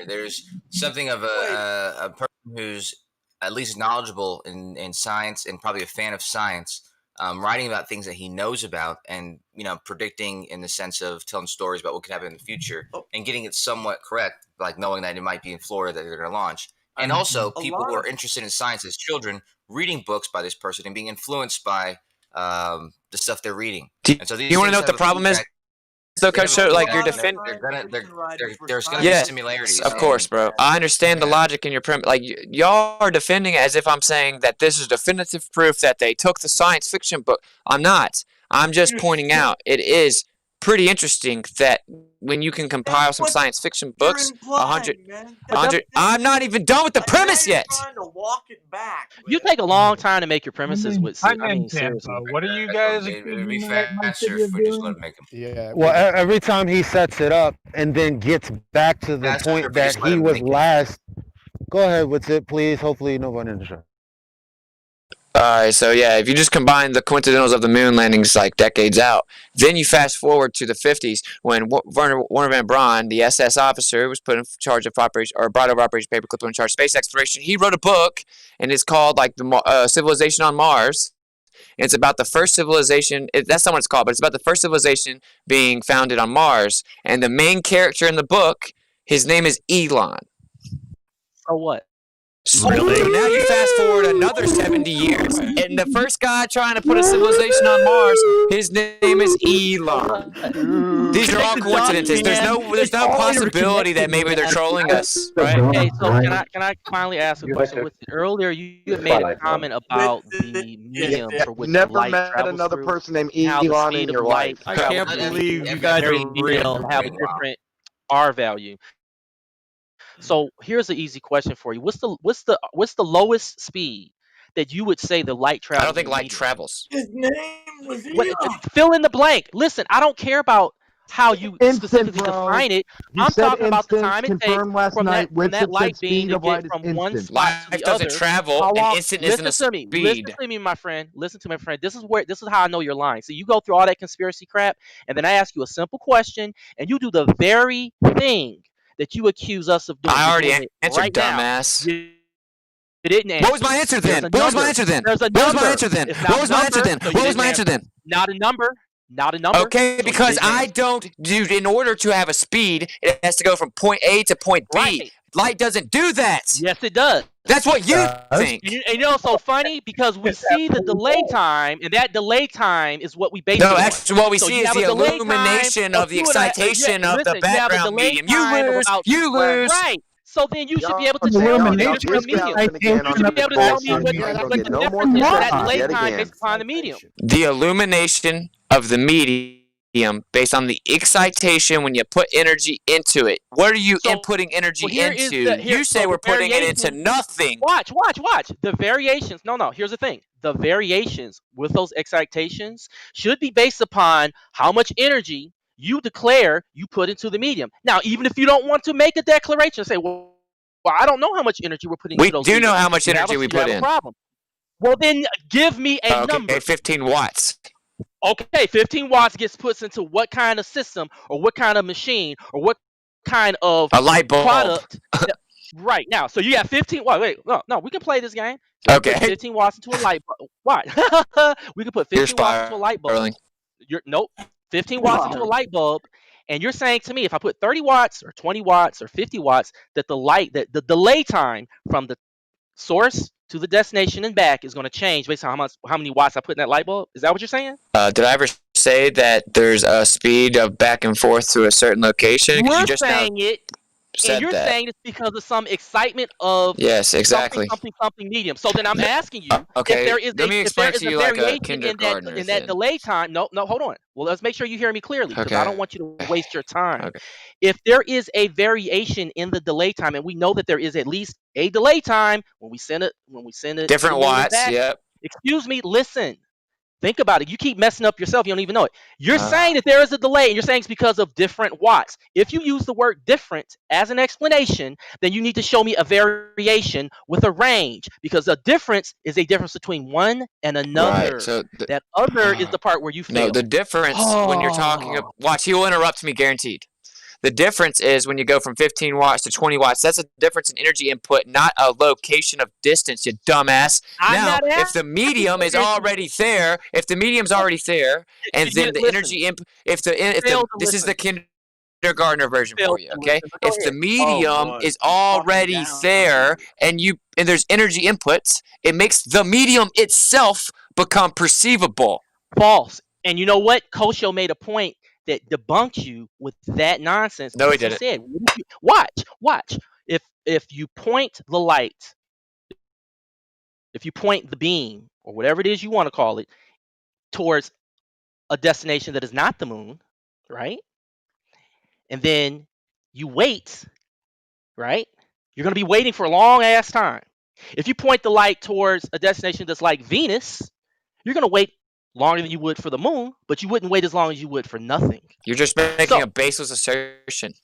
There's something of a person who's at least knowledgeable in science and probably a fan of science, writing about things that he knows about and, predicting in the sense of telling stories about what could happen in the future and getting it somewhat correct, like knowing that it might be in Florida that they're going to launch. And also people who are interested in science as children reading books by this person and being influenced by the stuff they're reading. And so you want to know what the problem is? So, like you're defending. There's going to be similarities. Of course, bro. I understand the logic in your premise. Like y'all are defending it as if I'm saying that this is definitive proof that they took the science fiction book. I'm not. I'm just pointing out it is pretty interesting that when you can compile some science fiction books, 100. I'm not even done with the premise yet. You take a long time to make your premises. Seriously. What are you guys? It'd be faster if we just let him make them. Yeah. Well, every time he sets it up and then gets back to the point that he was last. Go ahead with it, please. Hopefully, nobody interrupts. Alright, so yeah, if you just combine the coincidentals of the moon landings like decades out, then you fast forward to the 50s when Werner Van Braun, the SS officer who was put in charge of operation or brought over Operation Paperclip in charge of space exploration, he wrote a book and it's called like the Civilization on Mars. And it's about the first civilization. That's not what it's called, but it's about the first civilization being founded on Mars. And the main character in the book, his name is Elon. So what? So now you fast forward another 70 years, and the first guy trying to put a civilization on Mars, his name is Elon. These are all coincidences. There's no possibility that maybe they're trolling us, right? Okay, so can I finally ask a question? Earlier, you had made a comment about the medium for which the Never light met travels another through, person named how the Elon speed in your of light life. I can't believe you guys are real. have a different R value. So here's an easy question for you. What's the lowest speed that you would say the light travels? I don't think light travels. His name was Elon. Fill in the blank. Listen, I don't care about how you specifically define it. I'm talking about the time it takes from that light beam to get from one spot to the other. Light doesn't travel. An instant isn't a speed. Listen to me, my friend. Listen to my friend. This is how I know you're lying. So you go through all that conspiracy crap, and then I ask you a simple question, and you do the very thing that you accuse us of doing. I already answered, right dumbass. You didn't answer. What was my answer then? What was my answer then? What was my answer then? What was my answer then? What was my answer then? Not a number. Not a number. Okay, because I don't, dude, in order to have a speed, it has to go from point A to point B. Right. Light doesn't do that. Yes, it does. That's what you think. And you know what's so funny? Because we see the delay time, and that delay time is what we base it on. No, actually, what we So see you is have the a delay illumination time of the 2.5 excitation of the listen, you have a background delay medium. time of You lose. about You lose. Right. So then you should be able to The tell me illumination the medium. You should be able to tell me what the difference is that delay time based upon the medium. The illumination of the medium based on the excitation when you put energy into it. What are you inputting energy into? You say we're putting it into nothing. Watch. The variations. No. Here's the thing. The variations with those excitations should be based upon how much energy you declare you put into the medium. Now, even if you don't want to make a declaration, say, well, I don't know how much energy we're putting into those We do know mediums. how much energy we put in. Problem. Well, then give me a number. 15 watts. Okay, 15 watts gets put into what kind of system or what kind of machine or what kind of a light bulb product right now. So you got 15 watts. Wait, no, we can play this game. So okay. 15 watts into a light bulb. Why? We can put 15 watts into a light bulb. Nope. 15 watts into a light bulb. And you're saying to me, if I put 30 watts or 20 watts or 50 watts, that the delay time from the source to the destination and back is going to change based on how many watts I put in that light bulb? Is that what you're saying? Did I ever say that there's a speed of back and forth to a certain location? You're saying it, and you're saying it's because of some excitement of something medium. So then I'm asking you, okay, if there is a variation in that delay time. No, hold on. Well, let's make sure you hear me clearly, because I don't want you to waste your time. Okay. If there is a variation in the delay time, and we know that there is at least a delay time when we send it different watts. Back, yep. Excuse me. Listen. Think about it. You keep messing up yourself. You don't even know it. You're saying that there is a delay, and you're saying it's because of different watts. If you use the word different as an explanation, then you need to show me a variation with a range, because a difference is a difference between one and another. Right. So that other is the part where you fail. No, the difference when you're talking. Watch, he will interrupt me, guaranteed. The difference is when you go from 15 watts to 20 watts, that's a difference in energy input, not a location of distance, you dumbass. Now, if the medium is already there, and then the energy input, this is the kindergartner version for you, okay? If the medium is already there and there's energy inputs, it makes the medium itself become perceivable. False. And you know what? Kosho made a point that debunked you with that nonsense. No, he didn't. Said, watch. If you point the light, if you point the beam, or whatever it is you want to call it, towards a destination that is not the moon, right? And then you wait, right? You're going to be waiting for a long ass time. If you point the light towards a destination that's like Venus, you're going to wait longer than you would for the moon, but you wouldn't wait as long as you would for nothing. You're just making a baseless assertion.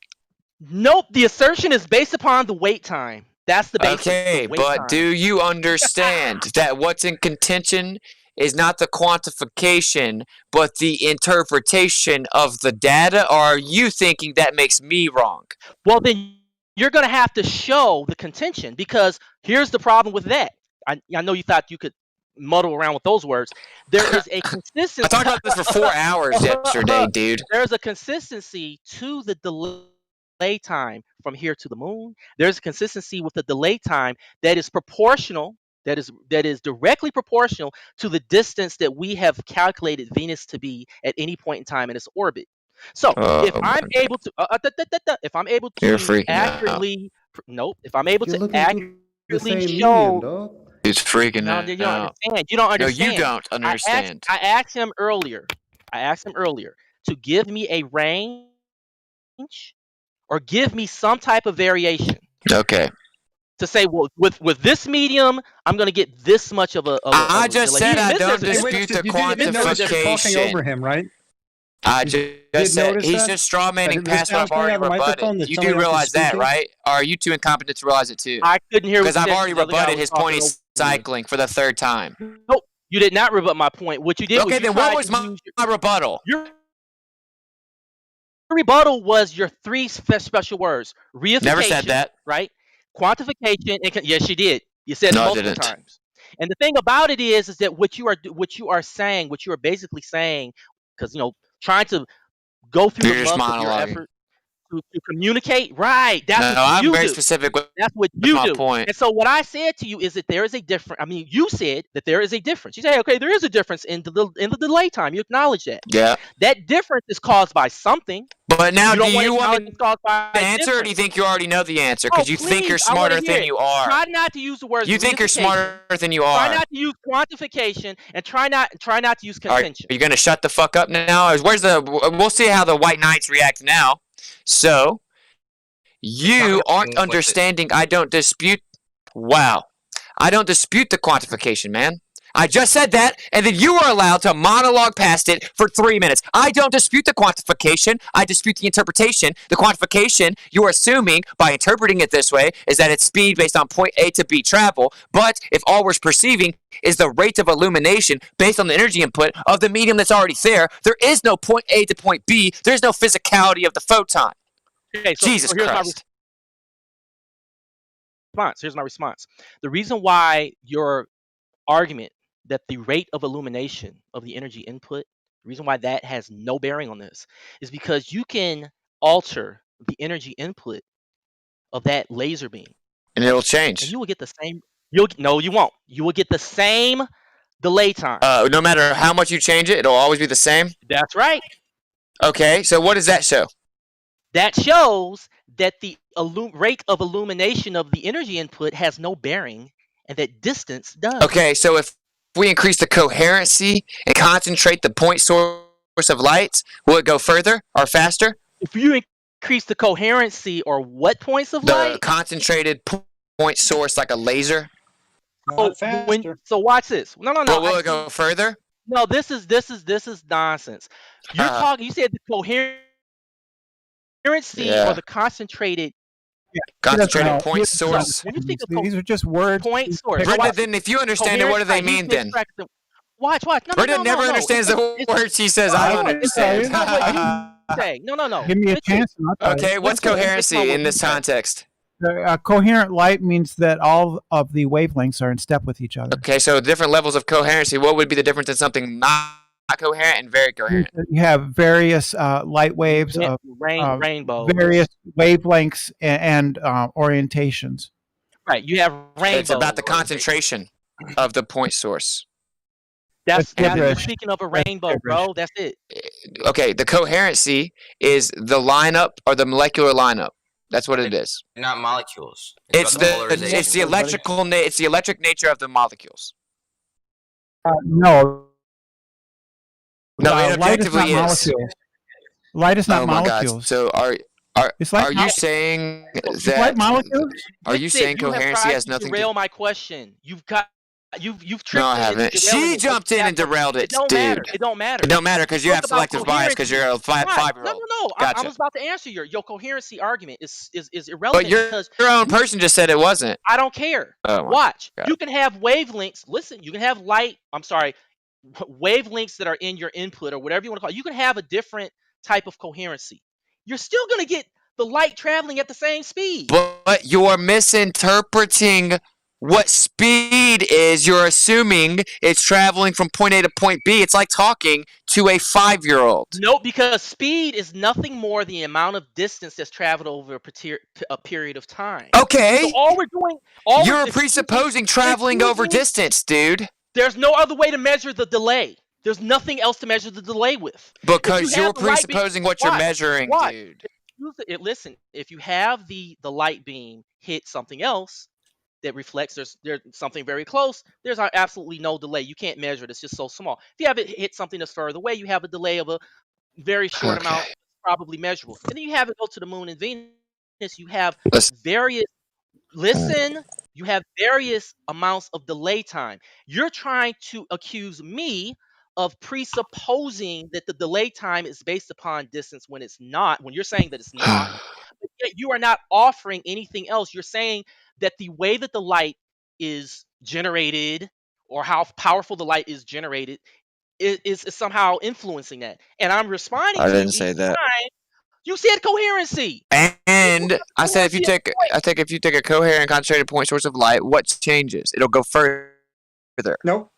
Nope, the assertion is based upon the wait time. That's the basis. Okay, the wait but time. do you understand that what's in contention is not the quantification, but the interpretation of the data? Or are you thinking that makes me wrong? Well, then you're going to have to show the contention, because here's the problem with that. I know you thought you could muddle around with those words. There is a consistency. I talked about this for 4 hours yesterday, dude. There's a consistency to the delay time from here to the moon. There's a consistency with the delay time that is proportional, that is directly proportional to the distance that we have calculated Venus to be at any point in time in its orbit. So if I'm able to, if I'm able to accurately, if I'm able to accurately show, He's freaking no, you don't understand. You don't understand. No, you don't understand. I asked him earlier to give me a range or give me some type of variation. Okay. To say, well, with this medium, I'm going to get this much of a. I just delay. said I don't dispute the quantification. Talking over him, right? I just said he's just straw manning past what I've already rebutted. You do realize that, right? Or are you too incompetent to realize it too? I couldn't hear because I've already rebutted his point. He's cycling for the 3rd time. Nope, you did not rebut my point. What you did. Okay, then what was my rebuttal? Your rebuttal was your 3 special words: reification. Never said that. Right? Quantification. And yes, you did. You said it multiple times. And the thing about it is that what you are saying, what you are basically saying, because trying to go through the months of your effort to communicate, right? That's what I'm you very do. specific. That's what you do. Point. And so what I said to you is that there is a difference. I mean, you said that there is a difference. You say, okay, there is a difference in the delay time. You acknowledge that. Yeah. That difference is caused by something. But now, do you want me to answer, or do you think you already know the answer? Because you think you're smarter than you are. Try not to use the words. You think you're smarter than you are. Try not to use quantification, and try not to use contention. Are you going to shut the fuck up now? We'll see how the White Knights react now. So, you aren't understanding. I don't dispute. Wow. I don't dispute the quantification, man. I just said that, and then you are allowed to monologue past it for 3 minutes. I don't dispute the quantification. I dispute the interpretation. The quantification, you are assuming, by interpreting it this way, is that it's speed based on point A to B travel. But if all we're perceiving is the rate of illumination based on the energy input of the medium that's already there is no point A to point B. There's no physicality of the photon. Okay, so Jesus here's Christ. Here's my response. The reason why your argument that the rate of illumination of the energy input, the reason why that has no bearing on this is because you can alter the energy input of that laser beam. And it'll change. And you will get the same. No, you won't. You will get the same delay time. No matter how much you change it, it'll always be the same? That's right. Okay, so what does that show? That shows that the rate of illumination of the energy input has no bearing, and that distance does. Okay, so if we increase the coherency and concentrate the point source of light, will it go further or faster? If you increase the coherency or what points of light? The concentrated point source, like a laser. So watch this. No. Well, will it go further? No, this is nonsense. You're talking. You said the coherency or the concentrated. Concentrated point source. When you think of these are just words. Point source. Brenda, then if you understand it, what do they mean then? Watch. Brenda never understands the words she says. I understand. No. Give me a chance. Okay, what's coherency in this context? Coherent light means that all of the wavelengths are in step with each other. Okay, so different levels of coherency. What would be the difference in something not coherent and very coherent? You have various light waves of rainbows, various wavelengths and orientations. Right, you have rainbows. It's about the concentration of the point source. That's speaking of a rainbow, bro. That's it. Okay, the coherency is the lineup or the molecular lineup. That's what it is. They're not molecules. It's the electric nature of the molecules. No. No, it objectively is. Light is not oh my molecules. God. So are you saying that? Light molecules? Are you saying coherency has nothing to derail my question? You've got You've No, tricked I me into haven't. derailing She it. jumped in and derailed it, It don't dude. matter. It don't matter. It don't matter because you Talk have about selective bias because coherency. you're a Right. No, five-year-old. no. I Gotcha. was about to answer your coherency argument is But irrelevant your because own person just said it wasn't. I don't care. Oh my Watch. God. You can have wavelengths. Listen, you can have wavelengths that are in your input or whatever you want to call it. You can have a different type of coherency. You're still going to get the light traveling at the same speed. But you're misinterpreting what speed is. You're assuming it's traveling from point A to point B. It's like talking to a 5-year-old. No, because speed is nothing more than the amount of distance that's traveled over a period of time. Okay. So all we're doing, you're presupposing traveling over distance, dude. There's no other way to measure the delay. There's nothing else to measure the delay with. Because you're presupposing what you're measuring, dude. Listen, if you have the light beam hit something else that reflects, there's something very close, there's absolutely no delay. You can't measure it. It's just so small. If you have it hit something that's further away, you have a delay of a very short amount, probably measurable. And then you have it go to the moon and Venus. You have various you have various amounts of delay time. You're trying to accuse me of presupposing that the delay time is based upon distance when it's not, when you're saying that it's not. But yet you are not offering anything else. You're saying that the way that the light is generated or how powerful the light is generated is somehow influencing that. And I'm responding to you each time. You said coherency. And I said if you take a coherent concentrated point source of light, what changes? It'll go further. Nope.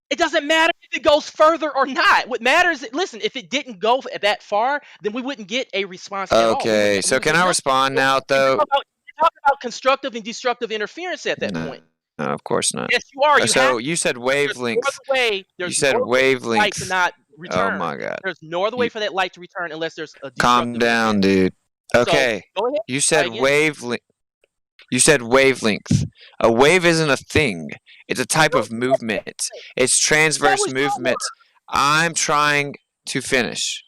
It doesn't matter if it goes further or not. What matters, listen, if it didn't go that far, then we wouldn't get a response at all. Okay, so can I respond now, though? Talk about constructive and destructive interference at that point. No, of course not. Yes, you are. You said wavelength. You said wavelength. Light to not return. Oh my God. There's no other way for that light to return unless there's a calm down, dude. Okay. So, go ahead. You said wavelength. You said wavelength. A wave isn't a thing. It's a type of movement. It's transverse movement. I'm trying to finish.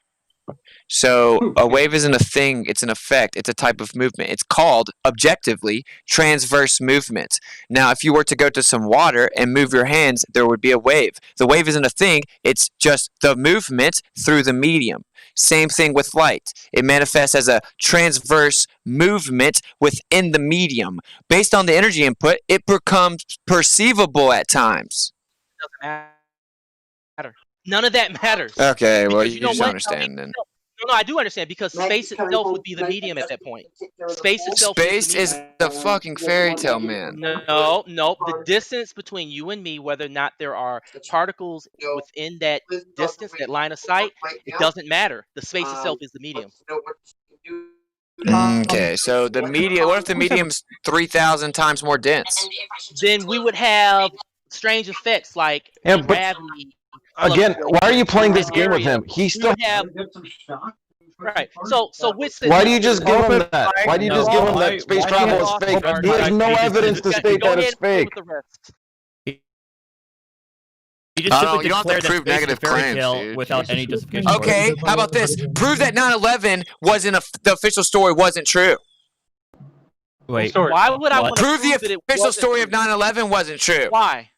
So a wave isn't a thing, it's an effect, it's a type of movement. It's called, objectively, transverse movement. Now, if you were to go to some water and move your hands, there would be a wave. The wave isn't a thing, it's just the movement through the medium. Same thing with light. It manifests as a transverse movement within the medium. Based on the energy input, it becomes perceivable at times. Doesn't matter. None of that matters. Okay, well, you know just what? understand then. No, I do understand because space itself would be the medium at that point. Space itself. Space is the fucking fairy tale, man. No. The distance between you and me, whether or not there are particles within that distance, that line of sight, it doesn't matter. The space itself is the medium. Okay, so the medium. What if the medium's 3,000 times more dense? Then we would have strange effects like gravity. Again, why are you playing this game with him? He still have right. So which? Why do you just give him that? Why do you just give him that space travel is fake? He has no evidence to state that it's fake. You just simply you don't have to prove negative claims, dude. Without any justification. Okay, how about this? Prove that 9/11 wasn't the official story wasn't true. Wait. Why would I want to prove the official story of 9/11 wasn't true?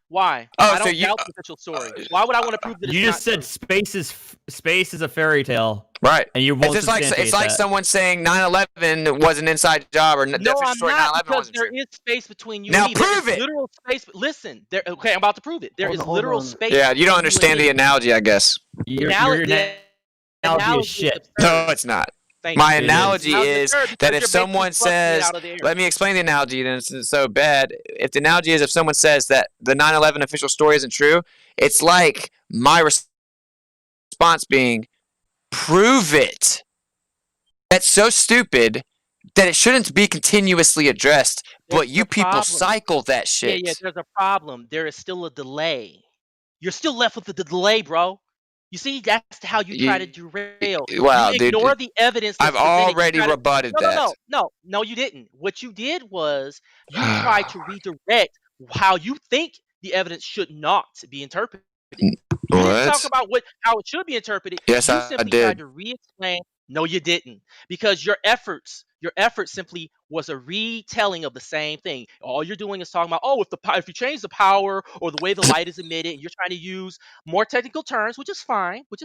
Why? Oh, I don't doubt the official story. Why would I want to prove that? You just said space is a fairy tale, right? And you won't. It's like someone saying 9/11 was an inside job or the official story 9/11 because there is space between you and me. Now prove it. Literal space. Listen, okay, I'm about to prove it. There is literal space. Yeah, you don't understand the analogy, I guess. Your analogy is shit. No, it's not. My analogy is that if someone says, let me explain the analogy, then it's so bad. If the analogy is if someone says that the 9/11 official story isn't true, it's like my response being, prove it. That's so stupid that it shouldn't be continuously addressed, but you people cycle that shit. Yeah, there's a problem. There is still a delay. You're still left with the delay, bro. You see, that's how you try to derail. Wow, you ignore the evidence. I've already rebutted that. No, you didn't. What you did was you tried to redirect how you think the evidence should not be interpreted. You didn't talk about how it should be interpreted. Yes, you I simply did. tried to re-explain No, you didn't, because your efforts simply was a retelling of the same thing. All you're doing is talking about, oh, if you change the power or the way the light is emitted, and you're trying to use more technical terms, which is fine, You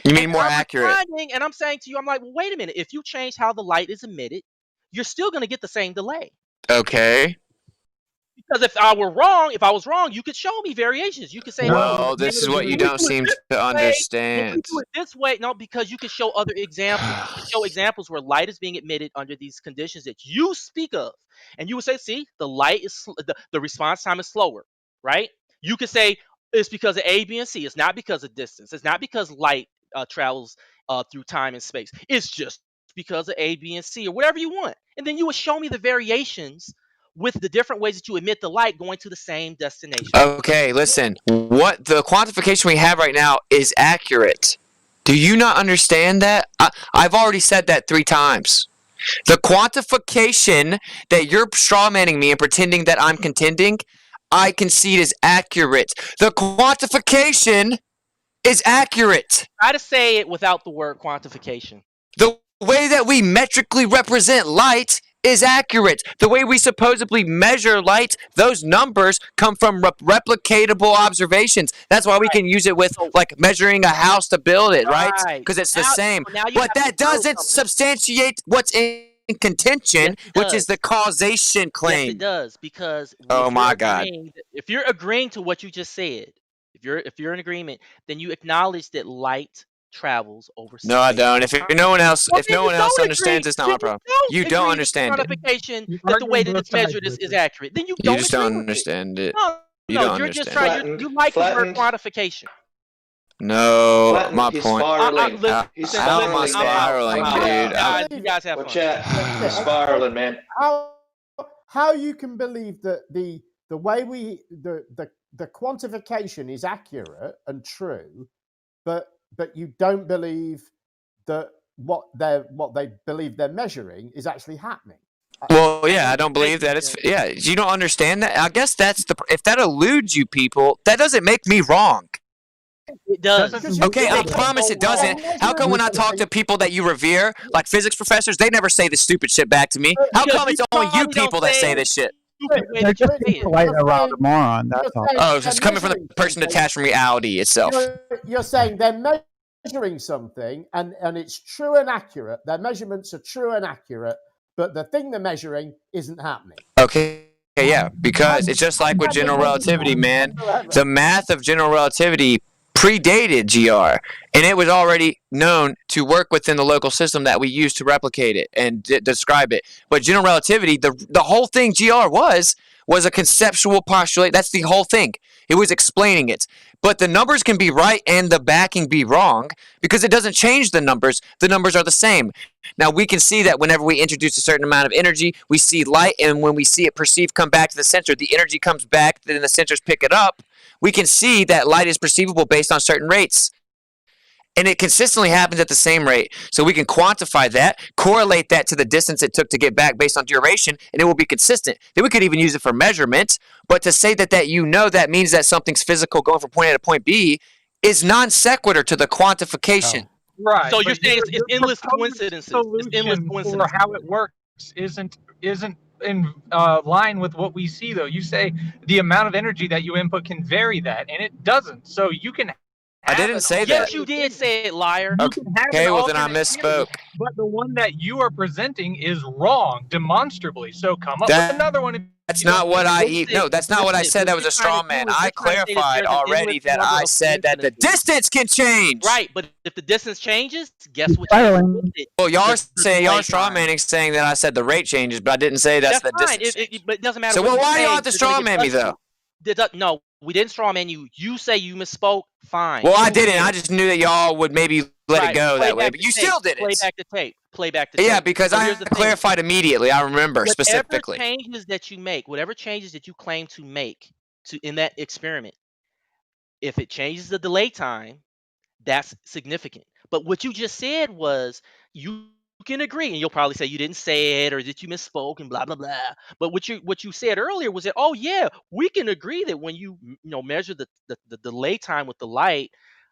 And mean more I'm accurate? responding, and I'm saying to you, I'm like, well, wait a minute. If you change how the light is emitted, you're still going to get the same delay. Okay. Because if I was wrong, you could show me variations. You could say, Well, this is what you don't seem to when we understand. do it this way, no, because you can show other examples. You can show examples where light is being emitted under these conditions that you speak of, and you would say, see, the light is the response time is slower, right? You could say it's because of A, B, and C. It's not because of distance. It's not because light travels through time and space. It's just because of A, B, and C, or whatever you want, and then you would show me the variations with the different ways that you emit the light going to the same destination. Okay, listen. What the quantification we have right now is accurate. Do you not understand that? I've already said that 3 times. The quantification that you're strawmanning me and pretending that I'm contending, I concede is accurate. The quantification is accurate. Try to say it without the word quantification. The way that we metrically represent light is accurate. The way we supposedly measure light, those numbers come from replicatable observations. That's why we can use it with like measuring a house to build it, right? Because it's the same. But that doesn't substantiate what's in contention, which is the causation claim. Yes, it does, because oh my God. If you're agreeing to what you just said, if you're in agreement, then you acknowledge that light travels over space. No, I don't. If no one else, if no one else understands, it's not my problem. You don't understand it. That the way that it's measured is accurate. Then you don't. You just don't understand it. You No, don't you're understand just trying. You like the word quantification. No, my he's point. spiraling. He's How am I spiraling, spiraling, dude? You guys have fun. He's spiraling, man. How you can believe that the way the quantification is accurate and true, but you don't believe that what they believe they're measuring is actually happening. Well, yeah, I don't believe that it's. Yeah, you don't understand that. I guess that's the. If that eludes you people, that doesn't make me wrong. It does. Okay, I promise it doesn't. How come when I talk to people that you revere, like physics professors, they never say this stupid shit back to me? How come it's only you people that say this shit? They're just being polite around a moron. That's all. Oh, it's coming from the person detached from reality itself. You're saying they're measuring something and it's true and accurate. Their measurements are true and accurate, but the thing they're measuring isn't happening. Okay, yeah, because it's just like with general relativity, man. The math of general relativity predated GR, and it was already known to work within the local system that we use to replicate it and describe it. But general relativity, the whole thing GR was a conceptual postulate. That's the whole thing. It was explaining it. But the numbers can be right and the backing be wrong because it doesn't change the numbers. The numbers are the same. Now, we can see that whenever we introduce a certain amount of energy, we see light, and when we see it perceived come back to the sensor, the energy comes back, then the sensors pick it up. We can see that light is perceivable based on certain rates. And it consistently happens at the same rate. So we can quantify that, correlate that to the distance it took to get back based on duration, and it will be consistent. Then we could even use it for measurement. But to say that that means that something's physical going from point A to point B is non sequitur to the quantification. Right. So you're saying it's endless proposed coincidences. It's endless solution coincidences. for how it works isn't in line with what we see, though. You say the amount of energy that you input can vary that, and it doesn't. So you can. I didn't say that. Yes, you did say it, liar. Okay, well then I misspoke. But the one that you are presenting is wrong, demonstrably. So come up with another one. That's not what that's not what I said. That was a straw man. I clarified already that I said that the distance can change. Right, but if the distance changes, guess what? Well, y'all straw manning saying that I said the rate changes, but I didn't say that's the distance. But it doesn't matter. So why do y'all have to straw man me though? No, we didn't straw man you. You say you misspoke. Fine. Well, I didn't. I just knew that y'all would maybe let it go that way, but you still did it. Play back the tape. Play back the tape. Yeah, because I clarified immediately. I remember specifically. Whatever changes that you make, whatever changes that you claim to make in that experiment, if it changes the delay time, that's significant. But what you just said was you can agree, and you'll probably say you didn't say it or that you misspoke and blah blah blah. But what you said earlier was that, oh yeah, we can agree that when you measure the delay time with the light,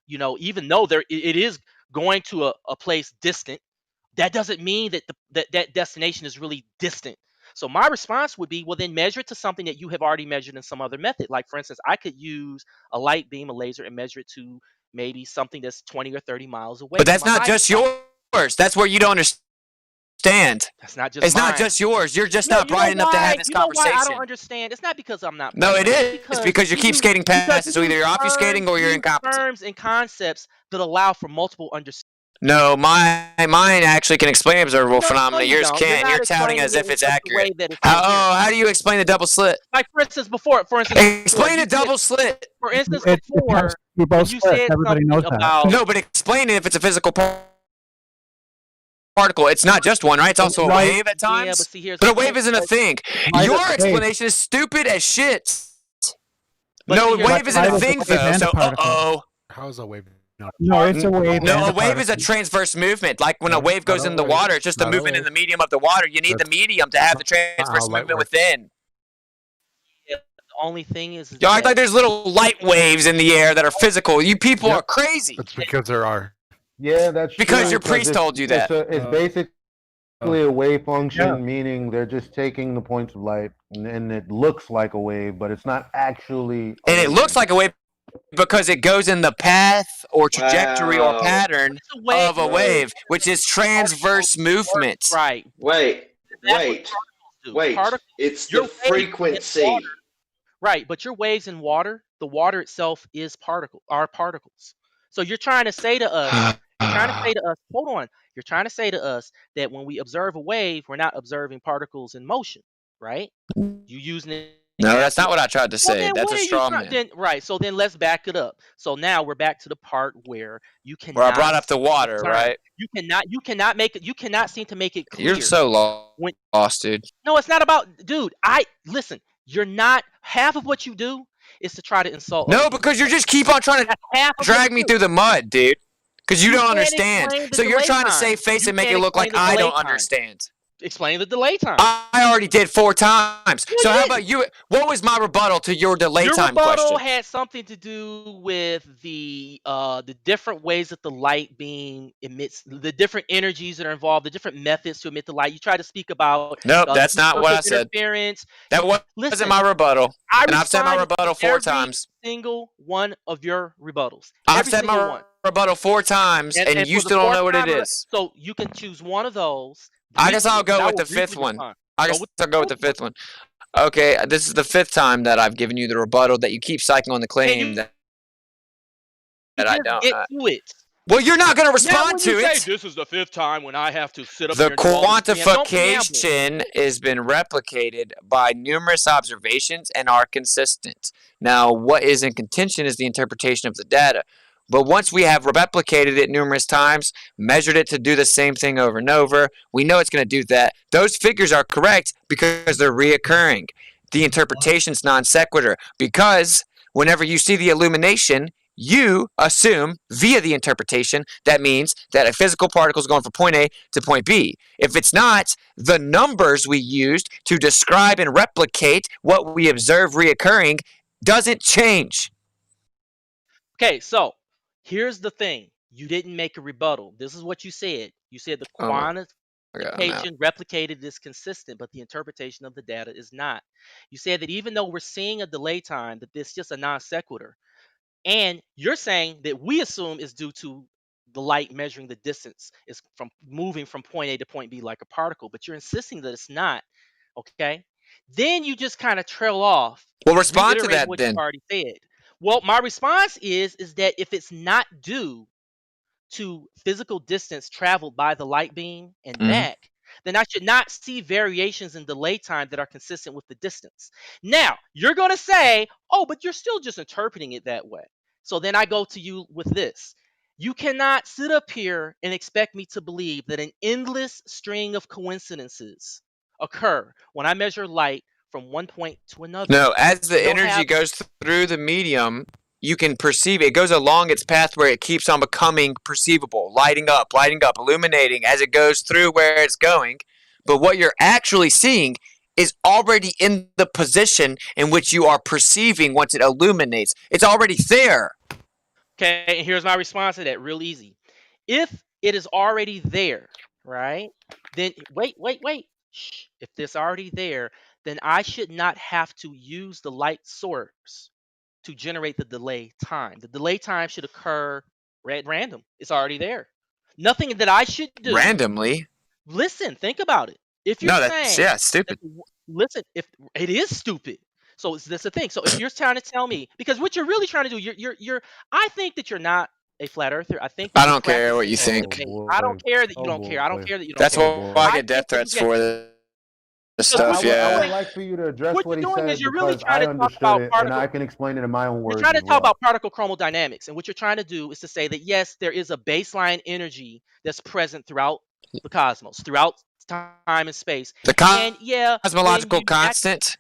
even though it is going to a place distant, that doesn't mean that that destination is really distant. So my response would be, well, then measure it to something that you have already measured in some other method. Like, for instance, I could use a light beam, a laser, and measure it to maybe something that's 20 or 30 miles away. But that's from a not hiding just spot. yours. That's where you don't understand. That's not just It's not mine. just yours. You're just No, not you know bright enough to why? have this You know why I conversation. don't understand? It's not because I'm not. No, bright it enough. is because you keep skating past it. So either you're obfuscating or you're incompetent. Terms and concepts that allow for multiple understandings. No, mine actually can explain observable phenomena. you Yours don't. You're can't. not You're touting explaining as it if in it's such a way accurate. that it's How do you explain the double slit? Like, for instance, before Explain a double slit. For instance, It before has to be both when you splits. said Everybody knows something that. about No, but explain it if it's a physical particle. It's not just one, right? It's also a Light- wave at times. Yeah, but see, here's But a the wave thing. isn't a thing. Light Your is a wave. explanation is stupid as shit. But No, see, a here's wave the isn't Light a is a thing, wave though. and a So, particle. How is a wave not? No, it's a wave. No, and a wave is a particle. transverse movement. Like when a wave goes in the water, it's just a Not a movement in wave. the medium of the water. You need the medium to have the transverse how light movement works. within. the only thing is Y'all act that like there's little light waves in the air that are physical. You people are crazy. It's because there are. Yeah, that's Because true, your priest it's- told you that. It's basically a wave function, Yeah. meaning they're just taking the points of light, and it looks like a wave, but it's not actually. And it looks like a wave because it goes in the path or trajectory or Wow. pattern of a wave, which is transverse movement. right. Wait, That's what wait, particles do. wait. Particles- It's your the waves in frequency. water- Right, but your waves in water, the water itself is are particles. So you're trying to say to us, hold on. You're trying to say to us that when we observe a wave, we're not observing particles in motion, right? You using it. No, that's not what I tried to Well, say. then That's what a are you straw trying- man. then- right. So then let's back it up. So now we're back to the part where you cannot. Where I brought up the water, discern. right? You cannot make it. You cannot seem to make it clear. You're so When- lost, dude. No, it's not about, dude. Listen. You're not. Half of what you do is to try to insult. No, other because you just keep on trying to people. Half of drag what me you do. through the mud, dude. Because you don't can't understand. explain the So you're delay trying to time. save face You and make can't it look like explain the I delay don't time. understand. Explain the delay time. I already did 4 times. You So how didn't. about you? What was my rebuttal to your delay Your time rebuttal question? had something to do with the different ways that the light beam emits, the different energies that are involved, the different methods to emit the light. You try to speak about Nope, that's not what I dispersive said. interference. That wasn't Listen, my rebuttal. I And I've said my responded to rebuttal 4 every times. single one of your rebuttals. I've Every said single my one. rebuttal 4 times, and you for the still don't fourth know what it time, is. So you can choose one of those. I guess I'll briefly, and go with will the 5th briefly one. respond. I guess I'll go with the 5th one. Okay, this is the 5th time that I've given you the rebuttal that you keep psyching on the claim that I Just don't. get to it. Well, you're not going to Now, respond when to you say it. this is the 5th time when I have to sit up The here and do all this, man, don't gamble. quantification has been replicated by numerous observations and are consistent. Now, what is in contention is the interpretation of the data. But once we have replicated it numerous times, measured it to do the same thing over and over, we know it's going to do that. Those figures are correct because they're reoccurring. The interpretation's non sequitur because whenever you see the illumination, you assume via the interpretation that means that a physical particle is going from point A to point B. If it's not, the numbers we used to describe and replicate what we observe reoccurring doesn't change. Okay, so here's the thing. You didn't make a rebuttal. This is what you said. You said the quantification replicated is consistent, but the interpretation of the data is not. You said that even though we're seeing a delay time, that this is just a non sequitur. And you're saying that we assume is due to the light measuring the distance is from moving from point A to point B like a particle, but you're insisting that it's not. Okay. Then you just kind of trail off. Well, respond to reiterate that what then. you already said. Well, my response is that if it's not due to physical distance traveled by the light beam and back, then I should not see variations in delay time that are consistent with the distance. Now, you're going to say, oh, but you're still just interpreting it that way. So then I go to you with this. You cannot sit up here and expect me to believe that an endless string of coincidences occur when I measure light from one point to another. No, as the energy goes through the medium, you can perceive it. It goes along its path where it keeps on becoming perceivable, lighting up, illuminating as it goes through where it's going. But what you're actually seeing is already in the position in which you are perceiving once it illuminates. It's already there. Okay, and here's my response to that, real easy. If it is already there, right? Then wait. Shh. If it's already there, then I should not have to use the light source to generate the delay time. The delay time should occur at random. It's already there. Nothing that I should do. Randomly? Listen, think about it. If you're No, that's saying, stupid. listen, if it is stupid. So that's the thing. So if you're trying to tell me, because what you're really trying to do, I think that you're not a flat earther. I think that I you're don't care what practicing you a think. fake. I don't care that you don't care. I don't care that you don't That's care. what I I get death think that threats you for get, this because stuff. what you're Yeah. doing, like for you to address what what you're he doing is said you're really because trying I to talk understood about it and particle. I can explain it in my own You're words trying to as talk well. about particle chromodynamics, and what you're trying to do is to say that yes, there is a baseline energy that's present throughout the cosmos, throughout time and space. The And yeah, when cosmological you constant?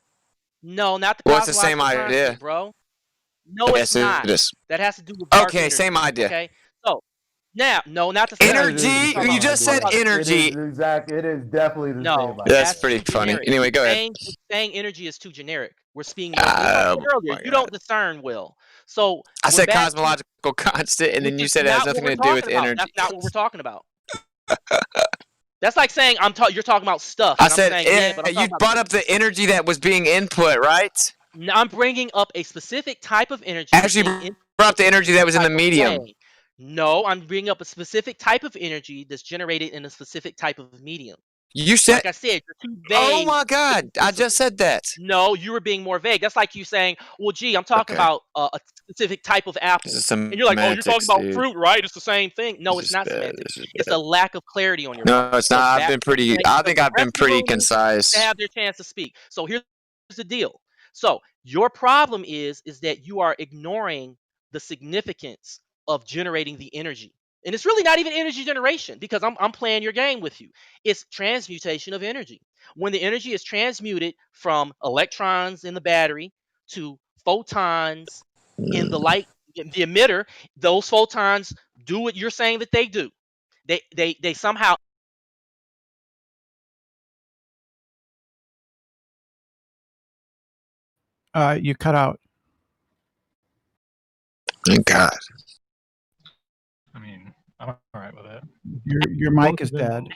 no, not the Well, it's the same cosmological idea. constant, bro. No, it's Yes, not. it is. That has to do with dark Okay, energy. same idea. Okay, so now, no, not the same Energy? idea. We're talking You about, just said energy. It is definitely the no, same idea. That's pretty too funny. generic. Anyway, go ahead. Saying energy is too generic. We're speaking more. Like I said Oh earlier, my you God. don't discern well. So I when said back, cosmological constant, and which then you is said it has not what nothing we're to do with talking about. energy. That's not what we're talking about. That's like saying you're talking about stuff, I and I'm said, saying yeah, but I'm you talking about. brought up the energy that was being input, right? No, I'm bringing up a specific type of energy that's Actually, being brought up the energy that was in the type of medium. way. No, I'm bringing up a specific type of energy that's generated in a specific type of medium. You said, Like I said, you're too oh vague. my God, I just said that. No, you were being more vague. That's like you saying, well, gee, I'm talking Okay. about a specific type of apple. This is And you're like, oh, you're talking semantics, about dude. fruit, right? It's the same thing. No, This it's is not bad. semantics. This is It's bad. a lack of clarity on your No, part. it's So not. I've back been to the pretty. thing, I because think the I've rest been of the pretty room needs to concise. have their chance to speak. So here's the deal. So your problem is that you are ignoring the significance of generating the energy. And it's really not even energy generation, because I'm playing your game with you. It's transmutation of energy. When the energy is transmuted from electrons in the battery to photons in the light, the emitter, those photons do what you're saying that they do. They somehow. You cut out. Thank God. I mean, I'm all right with it. Your mic is dead.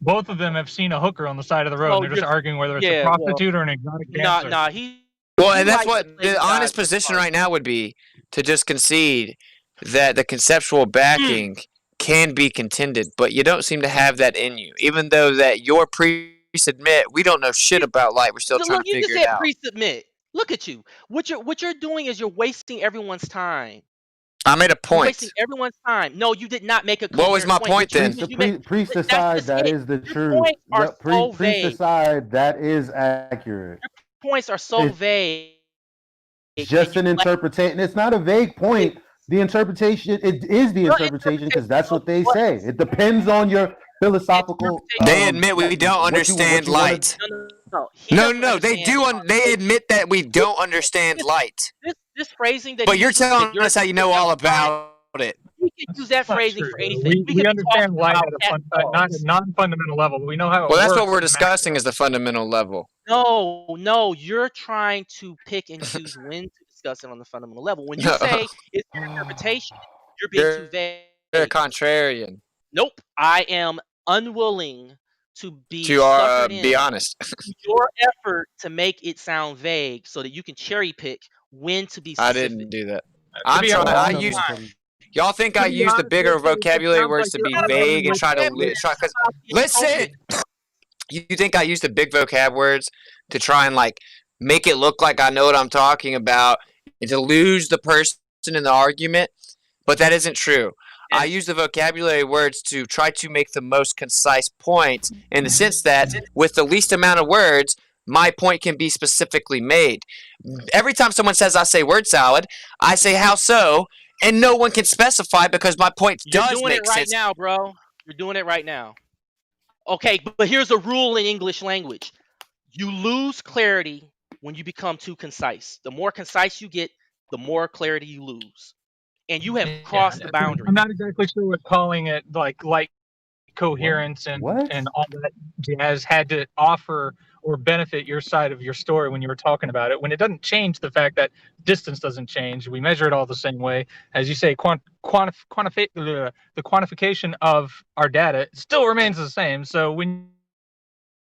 Both of them have seen a hooker on the side of the road, Oh, and they're just you're- arguing whether it's yeah, a well, prostitute or an exotic dancer. Nah, he. Well, he and that's likes to what play the honest guys with position heart. right now would be, to just concede that the conceptual backing can be contended, but you don't seem to have that in you. Even though that your priests admit we don't know shit about light, we're still trying Look, to you just figure it said out. pre-submit. Look at you. What you're doing is you're wasting everyone's time. I made a You're point. wasting everyone's time. No, you did not make a What was coherent my point then? Priest that's aside, just that it. is the Your truth. points are so Priest vague. aside, that is accurate. Your points are so vague. It's just an interpretation. It's not a vague point. The interpretation, it is the interpretation because that's what they say. It depends on your philosophical. They admit we don't understand light. No, they do. They admit that we don't understand light. This phrasing that But he you're uses, that telling you're us how you know all about it. We can use that phrasing for anything. We understand light at not a non-fundamental level. But we know how it Well, that's works. what we're discussing is the fundamental level. No, you're trying to pick and choose when to discuss it on the fundamental level. When you say it's your interpretation, you're being too vague. You're a contrarian. Nope, I am unwilling to be To suckered be in honest. to your effort to make it sound vague so that you can cherry pick when to be I specific. didn't do that. I'm trying. I use. Y'all think I use the bigger vocabulary words to be vague and try to try? Listen, you think I use the big vocab words to try and like make it look like I know what I'm talking about and to lose the person in the argument? But that isn't true. I use the vocabulary words to try to make the most concise point in the sense that with the least amount of words, my point can be specifically made. Every time someone says I say word salad, I say how so, and no one can specify because my point does You're doing make it right sense. now, bro. You're doing it right now. Okay, but here's a rule in English language. You lose clarity when you become too concise. The more concise you get, the more clarity you lose. And you have crossed the boundary. I'm not exactly sure what calling it like light coherence and all that jazz had to offer or benefit your side of your story when you were talking about it, when it doesn't change the fact that distance doesn't change. We measure it all the same way. As you say, the quantification of our data still remains the same. So when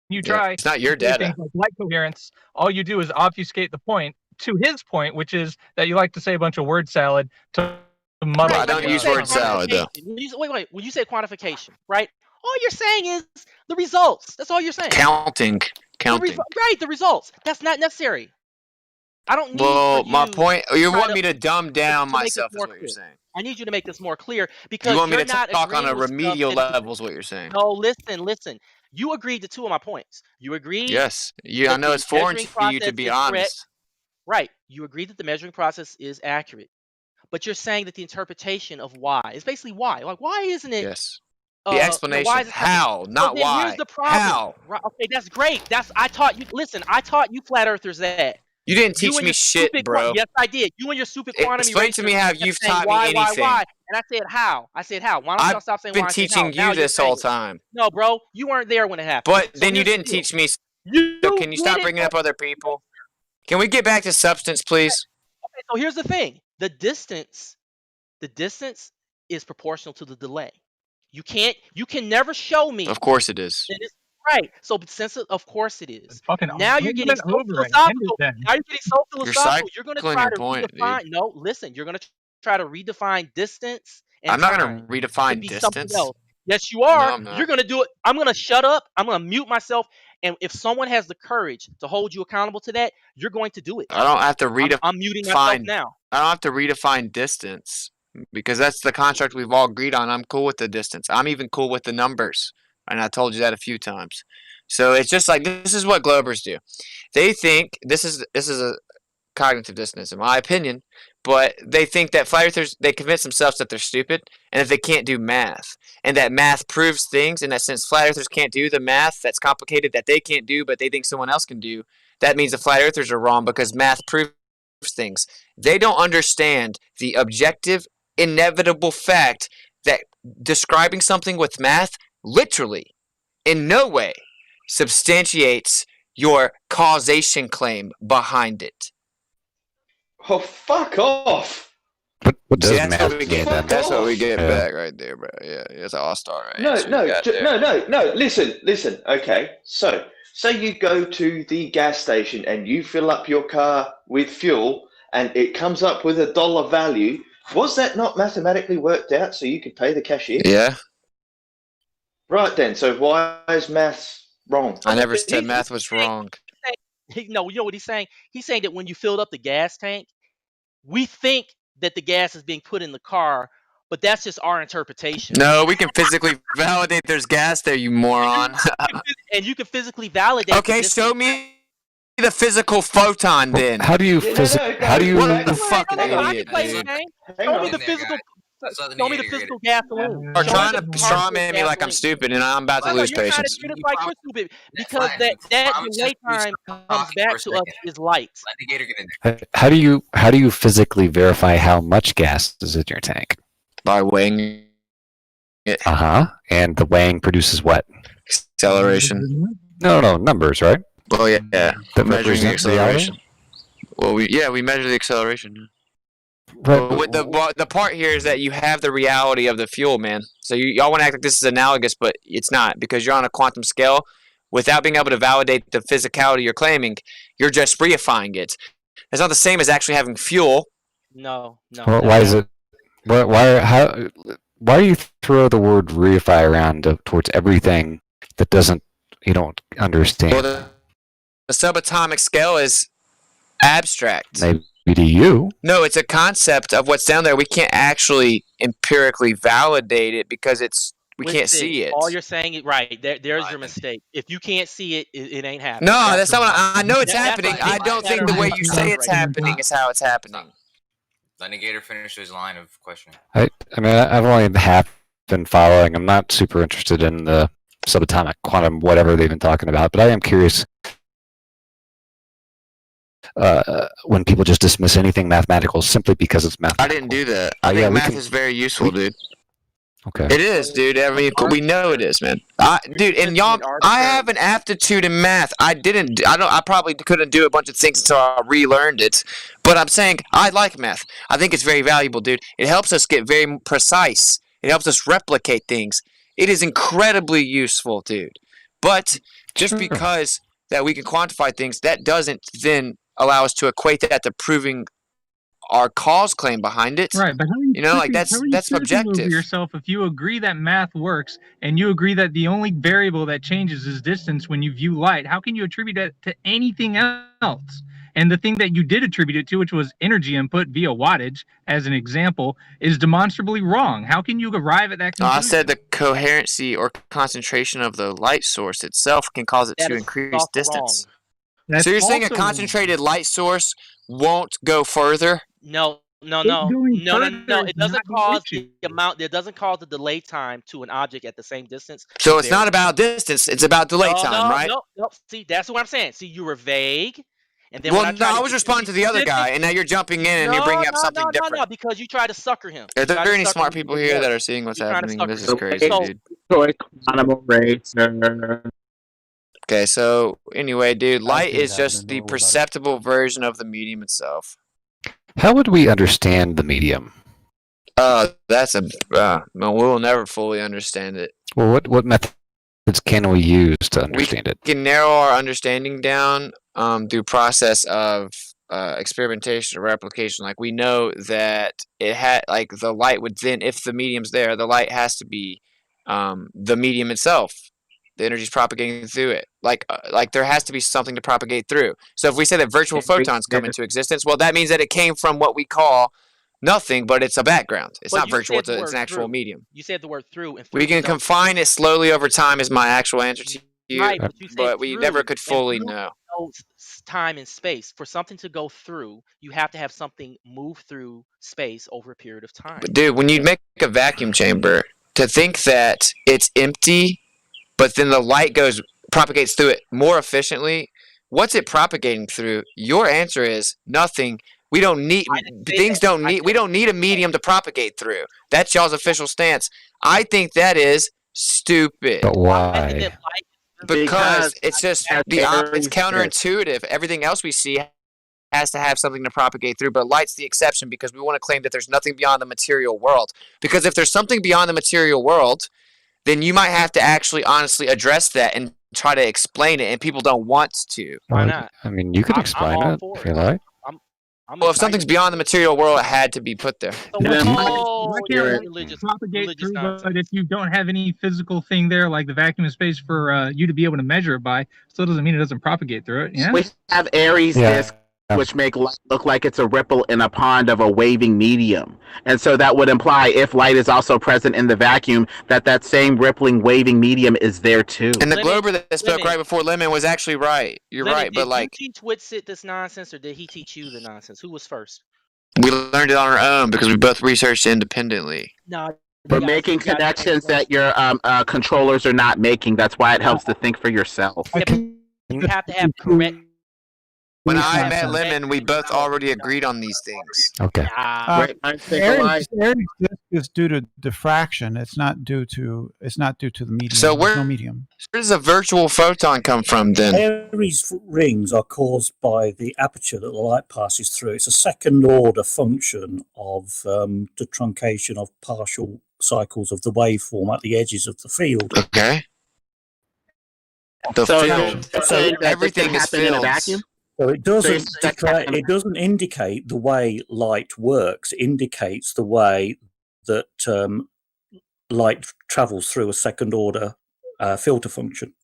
you try it's not your to say data. things like light coherence, all you do is obfuscate the point to his point, which is that you like to say a bunch of word salad to muddle. I don't use word salad though. Wait. When you say quantification, right? All you're saying is the results. That's all you're saying. Counting. The results. That's not necessary. I don't need Well, for you my point. You try want to- me to dumb down to make this myself, is more what you're clear. saying. I need you to make this more clear because You want me you're to not talk on agreeing a with stuff remedial that- level, is what you're saying. No, listen. You agreed to two of my points. You agreed. Yes. I that know the it's foreign measuring to you to process be is honest. correct. Right. You agreed that the measuring process is accurate. But you're saying that the interpretation of why is basically why. Like, why isn't it? Yes. The explanation. Why is it how, not then why. Here's the problem. How? Right, okay, that's great. I taught you. Listen, I taught you flat earthers that. You didn't You teach and me your shit, stupid bro. Yes, I did. You and your stupid quantum Explain to me erasers how kept you've saying taught me anything. Why? And I said how. Why don't y'all stop saying why? I've been teaching Now you this whole time. No, bro, you weren't there when it happened. But So then you here's the didn't deal. teach me. So can you stop bringing up other people? Can we get back to substance, please? Okay, so here's the thing. The distance is proportional to the delay. You can never show me. Of course it is. Right. So since of course it is. Fucking Now you're getting so over philosophical. Now you're getting so philosophical. You're going to try to point, redefine. dude. No, listen. You're going to try to redefine distance and I'm not time going to to redefine be distance. something else. Yes, you are. No, I'm not. You're going to do it. I'm going to shut up. I'm going to mute myself. And if someone has the courage to hold you accountable to that, you're going to do it. I don't have to redefine. I'm muting myself now. I don't have to redefine distance because that's the construct we've all agreed on. I'm cool with the distance. I'm even cool with the numbers, and I told you that a few times. So it's just like this is what Globers do. They think this is a cognitive dissonance, in my opinion, but they think that flat earthers, they convince themselves that they're stupid and that they can't do math, and that math proves things, and that since flat earthers can't do the math that's complicated that they can't do, but they think someone else can do, that means the flat earthers are wrong because math proves things. They don't understand the objective, inevitable fact that describing something with math literally, in no way, substantiates your causation claim behind it. Oh, fuck off! What does that's math what we mean get. then? That's what we get Yeah. back right there, bro. Yeah, it's an all-star. Right? No. Listen. Okay, so say you go to the gas station and you fill up your car with fuel, and it comes up with $1 value. Was that not mathematically worked out so you could pay the cashier? Yeah. Right then. So why is maths wrong? I never said math was wrong. No, you know what he's saying? He's saying that when you filled up the gas tank, we think that the gas is being put in the car, but that's just our interpretation. No, we can physically validate there's gas there, you moron. And you can physically validate. Okay, show me the physical photon then. How do you How do you? What a fucking idiot, dude. Show me the physical. Show me the physical gasoline. Or trying to strawman me like I'm stupid and I'm about to lose patience. You're like you're stupid because that delay time comes back to us is light. How do you physically verify how much gas is in your tank? By weighing it. And the weighing produces what? Acceleration. No, numbers, right? Well, yeah. That Measuring the represent acceleration. Well, we measure the acceleration. Right. But the part here is that you have the reality of the fuel, man. So y'all want to act like this is analogous, but it's not, because you're on a quantum scale. Without being able to validate the physicality you're claiming, you're just reifying it. It's not the same as actually having fuel. No. Well, why is it? Why do you throw the word reify around towards everything that you don't understand? Well, the subatomic scale is abstract. Maybe to you. No, it's a concept of what's down there. We can't actually empirically validate it because we can't see it. All you're saying is right. There's your mistake. If you can't see it, it ain't happening. No, that's not what I know. It's happening. I don't think the way you say it's happening is how it's happening. Let Negator finish his line of questioning. I mean, I've only half been following. I'm not super interested in the subatomic quantum, whatever they've been talking about, but I am curious when people just dismiss anything mathematical simply because it's mathematical. I didn't do that. I think math is very useful, dude. Okay. It is, dude. I mean, we know it is, man. Dude, and y'all, I have an aptitude in math. I probably couldn't do a bunch of things until I relearned it. But I'm saying I like math. I think it's very valuable, dude. It helps us get very precise. It helps us replicate things. It is incredibly useful, dude. But just because that we can quantify things, that doesn't then allow us to equate that to proving our cause claim behind it. Right, but how are you Like tripping over subjective. yourself if you agree that math works and you agree that the only variable that changes is distance when you view light? How can you attribute that to anything else? And the thing that you did attribute it to, which was energy input via wattage, as an example, is demonstrably wrong. How can you arrive at that conclusion? I said the coherency or concentration of the light source itself can cause it to increase distance. So you're saying a concentrated light source won't go further? No. It doesn't cause the amount. It doesn't cause the delay time to an object at the same distance. So it's not about distance. It's about delay time, right? No. See, that's what I'm saying. See, you were vague. And then I was responding to the other guy, and now you're jumping in and you're bringing up something different. No, because you tried to sucker him. Are there any smart people here that are seeing what's happening? This is crazy, dude. Okay, so anyway, dude, light is just the perceptible version of the medium itself. How would we understand the medium? We'll never fully understand it. Well, what methods can we use to understand it? We can narrow our understanding down through process of experimentation or replication. Like we know that it had the light would then, if the medium's there, the light has to be the medium itself. The energy's propagating through it. Like there has to be something to propagate through. So if we say that virtual photons come into existence, well, that means that it came from what we call nothing, but it's a background. It's not virtual. It's an actual medium. You said the word through. And we can confine it slowly over time is my actual answer to you. Right, but we never could fully know. Time and space. For something to go through, you have to have something move through space over a period of time. But dude, when you make a vacuum chamber, to think that it's empty, but then the light propagates through it more efficiently, what's it propagating through? Your answer is nothing. We don't need we don't need a medium to propagate through. That's y'all's official stance. I think that is stupid. But why? Because it's just it's counterintuitive. Everything else we see has to have something to propagate through, but light's the exception because we want to claim that there's nothing beyond the material world. Because if there's something beyond the material world, then you might have to actually honestly address that and try to explain it, and people don't want to. Why not? I mean, you could explain it if you like. Well, if something's beyond the material world, it had to be put there. Why can't propagate through, but if you don't have any physical thing there, like the vacuum of space for you to be able to measure it by, still doesn't mean it doesn't propagate through it. Yeah. We have Aries disk, which make light look like it's a ripple in a pond of a waving medium. And so that would imply if light is also present in the vacuum, that same rippling waving medium is there too. And the Glober that spoke right before Lemon was actually right. You're right, but did you teach Whitsitt this nonsense, or did he teach you the nonsense? Who was first? We learned it on our own because we both researched independently. No. For making connections that your controllers are not making. That's why it helps to think for yourself. You have to have correct. When I met Lemon, we both already agreed on these things. Okay. Aries disk is due to diffraction. It's not due to the medium. So no medium. Where does a virtual photon come from then? Aries rings are caused by the aperture that the light passes through. It's a second order function of the truncation of partial cycles of the waveform at the edges of the field. Okay. So everything is in a vacuum. So it doesn't indicate the way light works. It indicates the way that light travels through a second order filter function.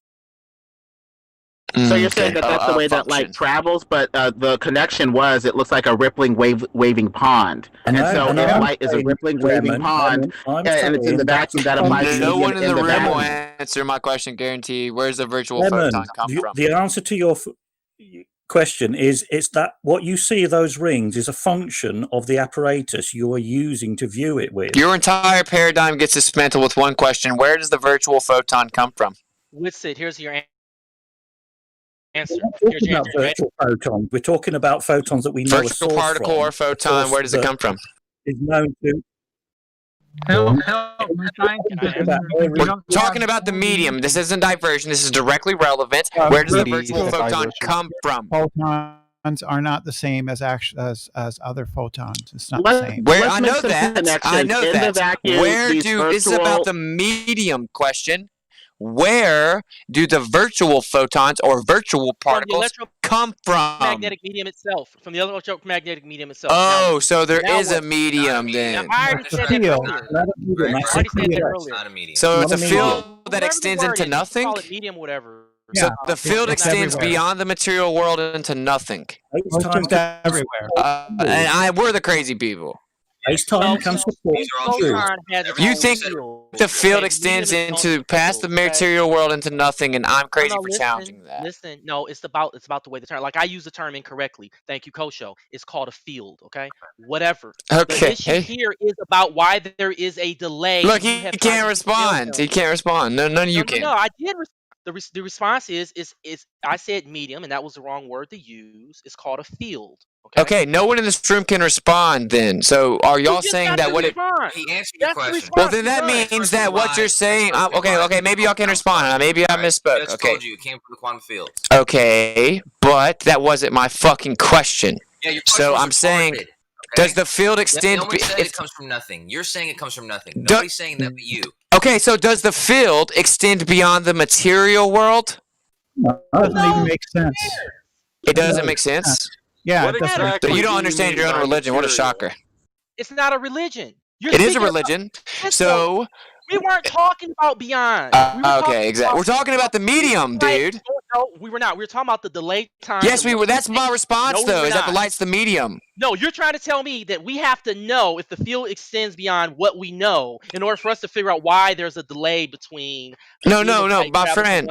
So you're saying that's the way that light travels, but the connection was it looks like a rippling waving pond. And so if light is a rippling waving pond and it's in the vacuum, that applies to no one in the room will answer my question, guarantee. Where's the virtual photon come from? The answer to your question is it's that what you see those rings is a function of the apparatus you are using to view it with. Your entire paradigm gets dismantled with one question: where does the virtual photon come from? Whitsitt, here's your answer. We're talking about photons that we know. Virtual particle or photon. Where does it come from? Is known to. Help! My scientific answer. We're talking about the medium. This isn't diversion. This is directly relevant. Where does the virtual photon come from? Photons are not the same as other photons. It's not the Let's, same. Where let's I make know some that. I connections. know In the that. vacuum, Where these do this is about virtual the medium question? Where do the virtual photons or virtual particles come from? Magnetic medium itself, from the electromagnetic medium itself. Oh, Now, so there now is a what? medium Now, then. I already said that earlier. I already said that earlier. So it's a Well, field that whatever the extends word into is, you can nothing. call it medium, whatever. So Yeah, the field it's extends everywhere. beyond the material world into nothing. It's just everywhere. And we're the crazy people. Space-time can support Photon has its You own think field. the field Okay, extends medium is its into own past the field, okay? material world into nothing, and I'm crazy No, for challenging that. listen. No, it's about the way the term. Like I use the term incorrectly. Thank you, Kosho. It's called a field. Okay, whatever. Okay. The issue here is about why there is a delay. Look, You he have tried can't to respond. derail He him. can't respond. None of you can. No. I did. The response is I said medium, and that was the wrong word to use. It's called a field. Okay, no one in this room can respond then. So are You y'all just saying got that to what it... respond. He answered your That's the question. Well, response. then that You're done. means that what you're saying... Okay, maybe y'all can respond. Maybe I misspoke. Just Okay. told you it came from the quantum field. Okay, but that wasn't my fucking question. Yeah, your question So was I'm saying, retarded, okay? does the field extend... No one said it comes from nothing. You're saying it comes from nothing. Nobody's saying that but you. Okay, so does the field extend beyond the material world? That doesn't even make sense. It doesn't make sense? Yeah, What it doesn't. exactly so you don't understand your own religion. What a shocker. It's not a religion. It is a religion. So... We weren't talking about beyond. We were okay, exactly. We're talking about the medium, dude. No, we were not. We were talking about the delayed time. Yes, we were. That's my response, No, though, we is that the not. light's the medium. No, you're trying to tell me that we have to know if the field extends beyond what we know in order for us to figure out why there's a delay between. No, my friend.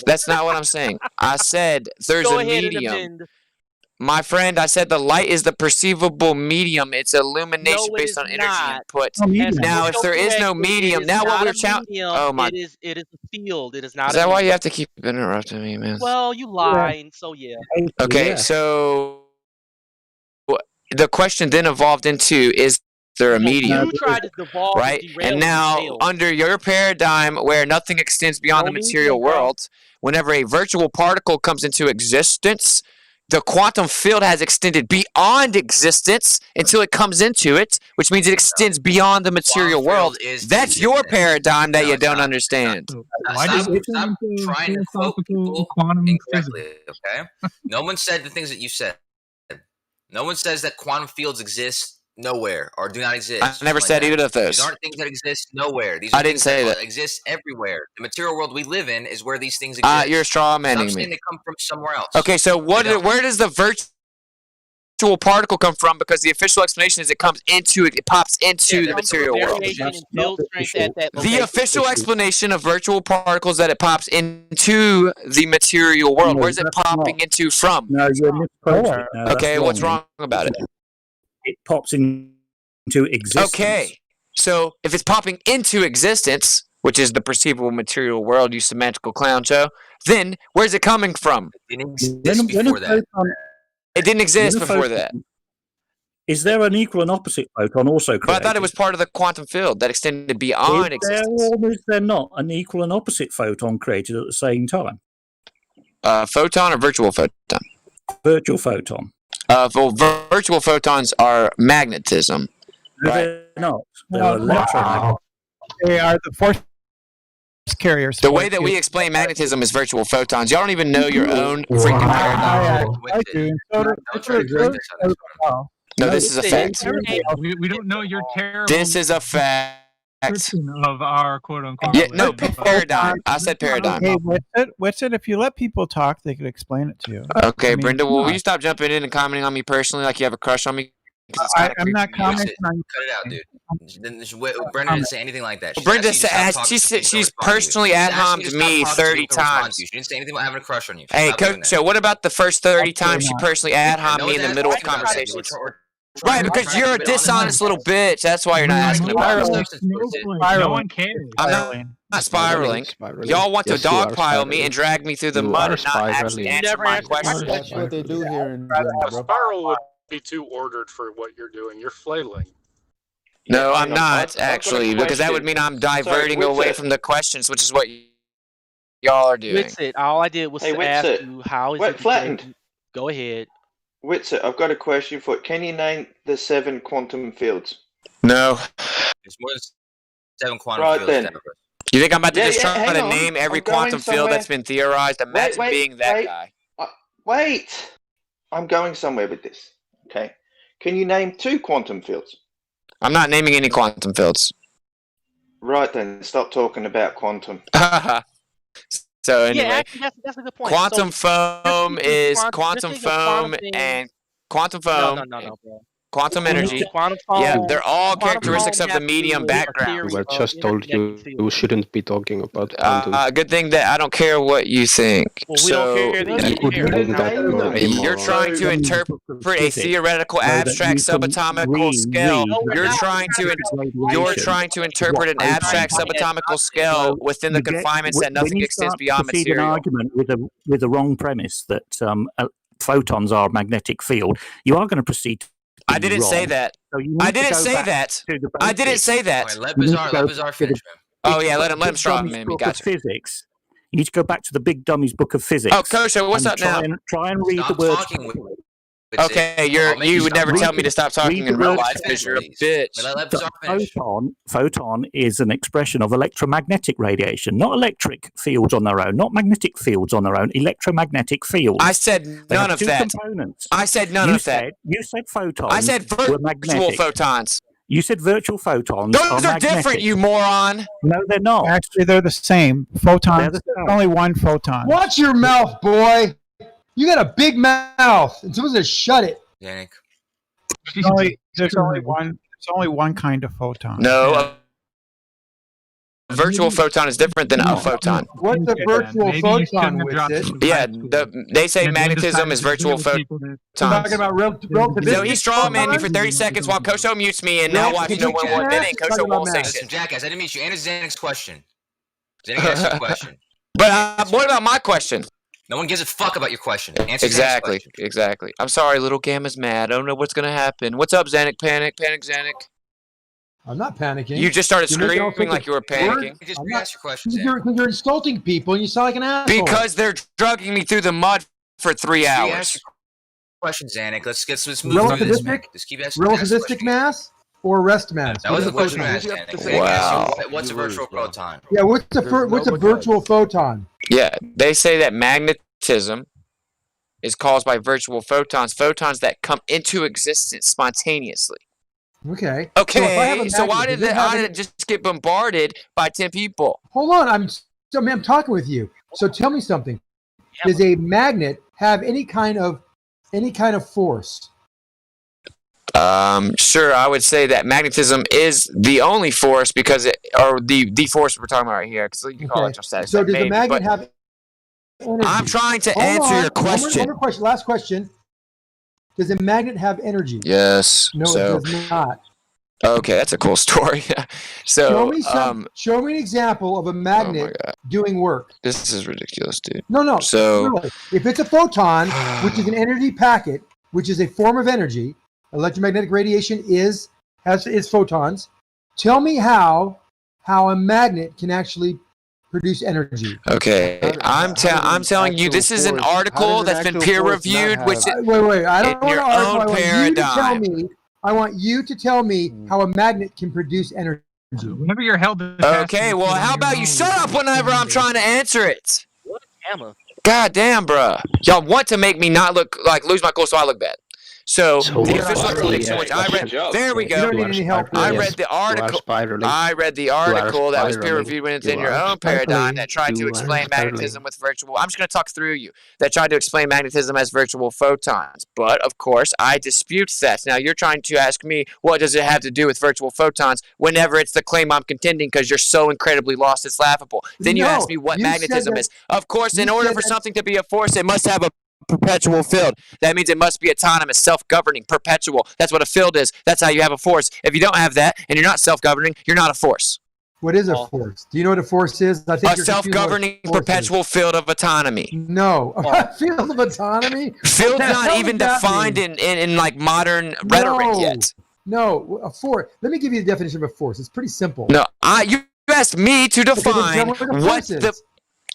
That's not what I'm saying. I said there's Go a ahead medium. And amend. My friend, I said the light is the perceivable medium. It's illumination based on energy input. Now, if there is no medium, now what we're challenging... Oh, my... It is a field. It is not Is that why you have to keep interrupting me, man? Well, you lie, and so yeah. Okay, so... The question then evolved into, is there a medium? You tried to devolve right? And now, under your paradigm where nothing extends beyond the material world, whenever a virtual particle comes into existence, the quantum field has extended beyond existence until it comes into it, which means it extends beyond the material world. That's your paradigm that you don't understand. Stop trying to quote people incorrectly, okay? No one said the things that you said. No one says that quantum fields exist nowhere or do not exist. I never said either of those. These aren't things that exist nowhere. These are I didn't say that. Exist everywhere. The material world we live in is where these things exist. You're straw-manning I'm saying me. they come from somewhere else. Okay, so where does the virtual particle come from? Because the official explanation is it pops into the material world. The official explanation of virtual particles that it pops into the material world. Where's it popping into from? No, you're misquoting. Okay, what's wrong about it? It pops into existence. Okay, so if it's popping into existence, which is the perceivable material world, you semantical clown show, then where's it coming from? It didn't exist before that. It didn't exist before that. Is there an equal and opposite photon also created? But I thought it was part of the quantum field that extended beyond existence. Or is there not an equal and opposite photon created at the same time? Photon or virtual photon? Virtual photon. Well, virtual photons are magnetism. No, they're not. They're electromagnetic. They are the force carriers. The way that we explain magnetism is virtual photons. Y'all don't even know your own freaking paradigm. I do. No, this is a fact. We don't know your terrible. This is a fact. Of our quote unquote. Yeah, no, paradigm. I said paradigm. Hey, Whitson, if you let people talk, they could explain it to you. Okay, Brenda, will you stop jumping in and commenting on me personally like you have a crush on me? I'm not commenting on you. Cut it out, dude. Brenda didn't say anything like that. Brenda said she's personally ad-hommed me 30 times. She didn't say anything about having a crush on you. Hey, Coach, so what about the first 30 times she personally ad-hommed me in the middle of conversations? Right, because you're a dishonest little bitch. That's why you're not asking about it. No one cares. I'm not spiraling. Y'all want to dogpile me and drag me through the mud and not actually answer my question. That's what they do here in A spiral would be too ordered for what you're doing. You're flailing. No, I'm hang on. not I've got a actually, because that would question. mean I'm Sorry, diverting away Witsit. from the questions, which is what y'all are doing. Witsit, all I did was Hey, ask Witsit. you how is Wait, it that flattened. go ahead. Witsit, I've got a question for you. Can you name the 7 quantum fields? No. There's more than 7 quantum Right fields then. established. You think I'm about to Yeah, just yeah, try hang to on. name every I'm going quantum field that's somewhere. been theorized? Imagine being that guy. Wait. I'm going somewhere with this. Okay. Can you name 2 quantum fields? I'm not naming any quantum fields. Right then. Stop talking about quantum. So anyway, Yeah, actually, that's a good point. quantum foam is just quantum think of quantum foam things. and quantum No, foam. no, no, no, bro. Quantum energy. Quantum Yeah, foam. they're all Quantum characteristics foam of the has to do medium with a background. theory I of just told you interconnected you fields. shouldn't be talking about quantum. Good thing that I don't care what you think. Well, we don't So care that you You care. know That's that how you're a you're moron. trying to interpret a theoretical abstract subatomical scale. You're trying to interpret an abstract subatomical scale within the confinements that nothing extends beyond proceed an material. argument with the wrong premise that photons are a magnetic field, you are going to proceed to I didn't wrong. say that. So you I need to didn't go say back that. to the I didn't basics. say that. All right, let You need to Bizarre, go let Bizarre back to the finish, man. Oh yeah, let him Big straw Dummy's man me. book of Gotcha. physics. You need to go back to the Big Dummy's book of physics. Oh, Kosho, what's and up now? Try and read Stop the words talking with properly. Okay, you would never tell me to stop talking in real life because you're a bitch. Let Bizarre finish. Photon is an expression of electromagnetic radiation, not electric fields on their own, not magnetic fields on their own, electromagnetic fields. I said They have none of two that. components. I said none of that. You said photons. I said were virtual magnetic. photons. You said virtual photons Those are different, you moron. No, they're not. Actually, they're the same. Photons. They're the There's same. only one photon. Watch your mouth, boy. You got a big mouth, and someone's gonna shut it. Yannick. There's only one kind of photon. No, a virtual photon is different than a photon. What's a virtual photon? Yeah, they say magnetism is virtual photons. Talking about relativistic. So he straw man me for 30 seconds while Kosho mutes me, and now watch no one will admit it, and Kosho won't say Listen, shit. Jackass, I didn't meet you. Answer Xanax's question. Xanax asked you a question. But what about my question? No one gives a fuck about your question. Answer Exactly, Xanax's question. exactly. I'm sorry, little Gamma's mad. I don't know what's gonna happen. What's up, Xanax? Panic, Xanax. I'm not panicking. You just started You're making all screaming sorts like you were of words. panicking. Just I'm not- ask your question, Because you're insulting people, and you sound like an asshole. Because they're drugging me through the mud for 3 Ask hours. your question, Xanax. Let's move through this, man. Just keep asking. Relativistic mass or rest mass? That was What a is a question you photon? asked, Xanax. Wow. What's a virtual photon? Yeah, what's a virtual photon? Yeah, they say that magnetism is caused by virtual photons, photons that come into existence spontaneously. Okay. Okay, so why did it just get bombarded by 10 people? Hold on, I'm talking with you. So tell me something. Does a magnet have any kind of force? Sure, I would say that magnetism is the only force because or the force we're talking about right here. Because you can call it just that. So does the magnet have energy? I'm trying to answer your question. One more question. Last question. Does a magnet have energy? Yes. No, so, it does not. Okay, that's a cool story. So, show me an example of a magnet doing work. This is ridiculous, dude. No. So, really. If it's a photon, which is an energy packet, which is a form of energy, electromagnetic radiation is photons. Tell me how a magnet can actually produce energy. Okay, I'm telling you, this is an article that's been peer reviewed, which wait. I don't want your an article. own paradigm. I want you to tell me how a magnet can produce energy. Whenever you're held. Okay, well, how about you shut up whenever I'm trying to answer it? What a hammer. God damn, bruh. Y'all want to make me not look like lose my cool, so I look bad. So the official explanation, which I read, there we go. I read the article. I read the article that was peer reviewed within your own paradigm that tried to explain magnetism with virtual. I'm just going to talk through you. That tried to explain magnetism as virtual photons, but of course I dispute that. Now you're trying to ask me what does it have to do with virtual photons? Whenever it's the claim I'm contending, because you're so incredibly lost, it's laughable. Then you ask me what magnetism is. Of course, in order for something to be a force, it must have a perpetual field. That means it must be autonomous, self-governing, perpetual. That's what a field is. That's how you have a force. If you don't have that and you're not self-governing, you're not a force. What is a force? Do you know what a force is? I think a self-governing perpetual field of autonomy. No. Field of autonomy? Field's not even defined in like modern rhetoric yet. No, a force. Let me give you the definition of a force. It's pretty simple. No, you asked me to define what a what force the. is.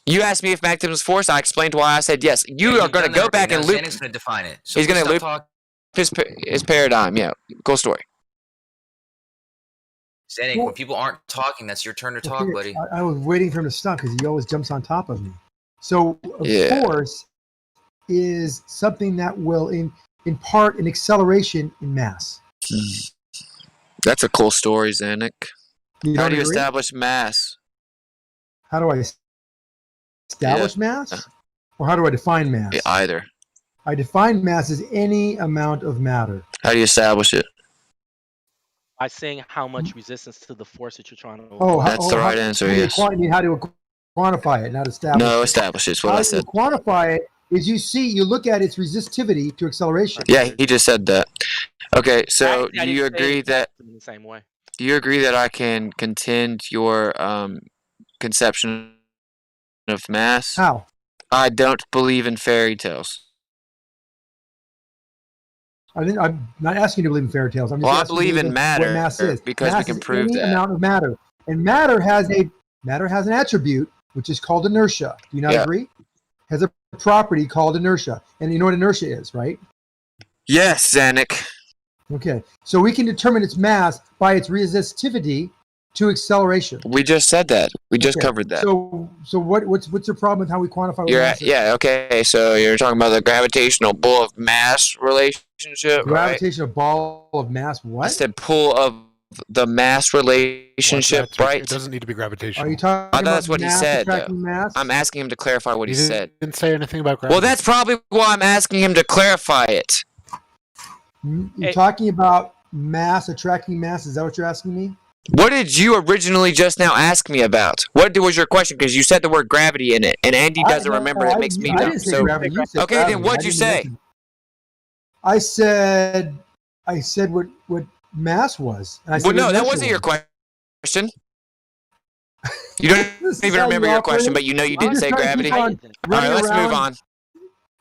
You asked me if magnetism is force. I explained why I said yes. You are going to go back and loop. Xanix's going to define it. So he's going to loop his paradigm. Yeah, cool story. Xanic, when people aren't talking, that's your turn to talk, buddy. I was waiting for him to stop because he always jumps on top of me. So a force is something that will impart an acceleration in mass. That's a cool story, Xanic. How do you agree? establish mass? How do I establish mass? Or how do I define mass? Yeah, either. I define mass as any amount of matter. How do you establish it? By saying how much resistance to the force that you're trying to. That's the right answer. Yes. How to quantify it, not establish. No, it. establish it. That's what I said. How you quantify it is you look at its resistivity to acceleration. Yeah, he just said that. Okay, so do you agree that in the same way? Do you agree that I can contend your conception of mass? How? I don't believe in fairy tales. I'm not asking you to believe in fairy tales. I'm just I asking believe you in matter what mass is. because mass we can is prove any that. amount of matter, and matter has an attribute which is called inertia. Do you not agree? Has a property called inertia, and you know what inertia is, right? Yes, Xanic. Okay, so we can determine its mass by its resistivity to acceleration. We just said that. We just covered that. So what's your problem with how we quantify what mass is? Okay. So you're talking about the gravitational pull of mass relationship, Gravitational ball of mass. What? I said pull of the mass relationship, right? It doesn't need to be gravitational. Are you talking I thought about that's what he mass said. attracting mass? I'm asking him to clarify what he said. Didn't say anything about gravity. Well, that's probably why I'm asking him to clarify it. You're talking about mass attracting mass. Is that what you're asking me? What did you originally just now ask me about? What was your question? Because you said the word gravity in it, and Andy doesn't remember. It makes me I dumb. didn't say gravity. You said okay, gravity. then what'd you say? I said what mass was. And I said no, that wasn't your question. You don't even remember your question, but you know you didn't say gravity. All right, let's move on.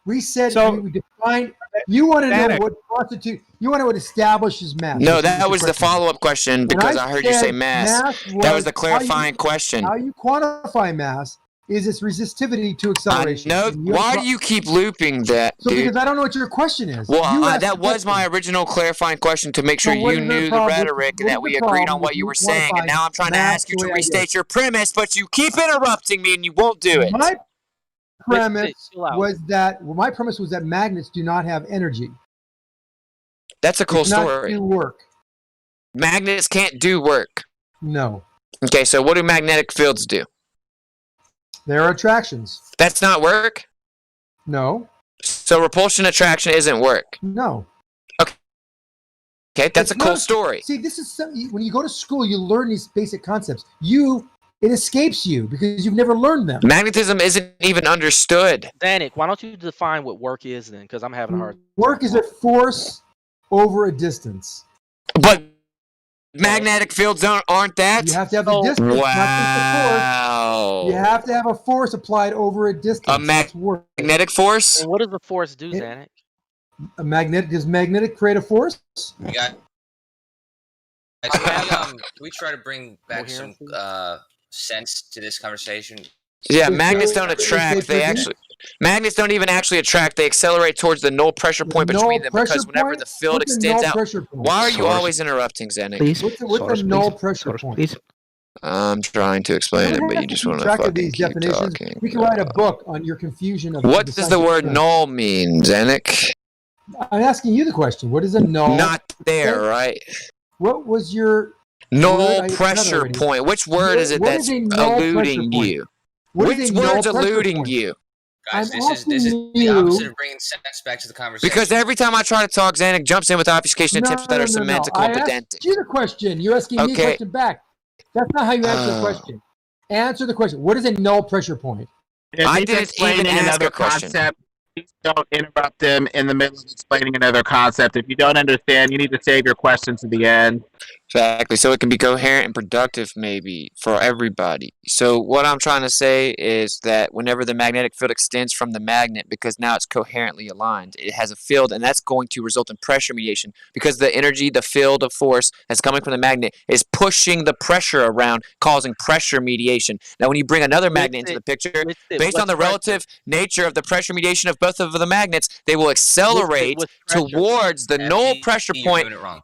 We said we defined. You want to know what constitutes. You want to know what establishes mass. No, that was the follow-up question because I heard you say mass. That was the clarifying question. How you quantify mass is its resistivity to acceleration. No, why do you keep looping that, dude? Because I don't know what your question is. Well, that was my original clarifying question to make sure you knew the rhetoric and that we agreed on what you were saying. And now I'm trying to ask you to restate your premise, but you keep interrupting me and you won't do it. My premise was that magnets do not have energy. That's a cool story. Do work. Magnets can't do work. No. Okay, so what do magnetic fields do? There are attractions. That's not work? No. So repulsion attraction isn't work? No. Okay, that's a cool story. See, this is something, when you go to school, you learn these basic concepts. It escapes you because you've never learned them. Magnetism isn't even understood. Xanic, why don't you define what work is then? Because I'm having a hard time. Work is a force over a distance. But magnetic fields aren't that? You have to have the distance, wow. Not just the force. You have to have a force applied over a distance. A magnetic force? And what does the force do, Xanic? Does magnetic create a force? We got. We try to bring back some sense to this conversation. Yeah, magnets don't attract. Magnets don't even actually attract. They accelerate towards the null pressure point between them because whenever the field extends out. Why are you always interrupting, Xanic? What's a null pressure point? I'm trying to explain it, but you just want to fucking keep talking. We can write a book on your confusion of. What does the word null mean, Xanic? I'm asking you the question. What is a null? Not there, right? What was your null pressure point? Which word is it that's eluding you? Which word's eluding you? Guys, this is the opposite of bringing sense back to the conversation. Because every time I try to talk, Xanic jumps in with obfuscation attempts that are semantical and pedantic. I asked you the question. You're asking me a question back. That's not how you answer the question. Answer the question. What is a null pressure point? I didn't even ask a question. Please don't interrupt them in the middle of explaining another concept. If you don't understand, you need to save your question to the end. Exactly. So it can be coherent and productive maybe for everybody. So what I'm trying to say is that whenever the magnetic field extends from the magnet, because now it's coherently aligned, it has a field, and that's going to result in pressure mediation because the energy, the field of force that's coming from the magnet is pushing the pressure around, causing pressure mediation. Now, when you bring another magnet into the picture, based on the relative nature of the pressure mediation of both of the magnets, they will accelerate towards the null pressure You're point. doing it wrong.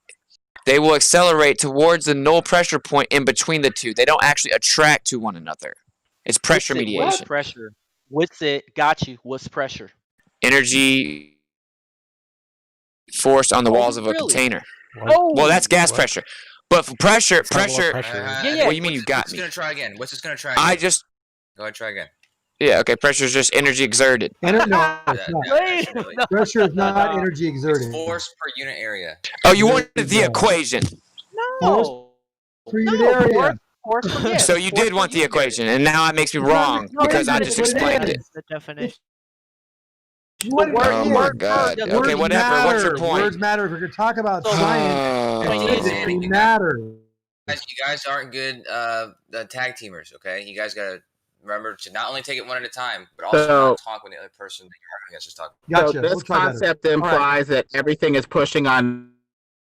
They will accelerate towards the null pressure point in between the two. They don't actually attract to one another. It's pressure mediation. What's pressure? What's it? Got you. What's pressure? Energy force on the walls of a container. Well, that's gas pressure. But for pressure. Yeah. What do you mean you got What's me? gonna try again? What's this gonna try again? Go ahead, try again. Yeah, okay. Pressure is just energy exerted. No, it's not. Pressure is not energy exerted. It's force per unit area. Oh, you wanted the equation. No. Per unit area. So you did want the equation, and now it makes me wrong because I just explained it. The definition. Oh my God. Okay, whatever. What's your point? Words matter. If we're going to talk about science, they matter. You guys aren't good tag teamers, okay? You guys gotta remember to not only take it one at a time, but also not talk when the other person that you're arguing against is talking. So this concept implies that everything is pushing on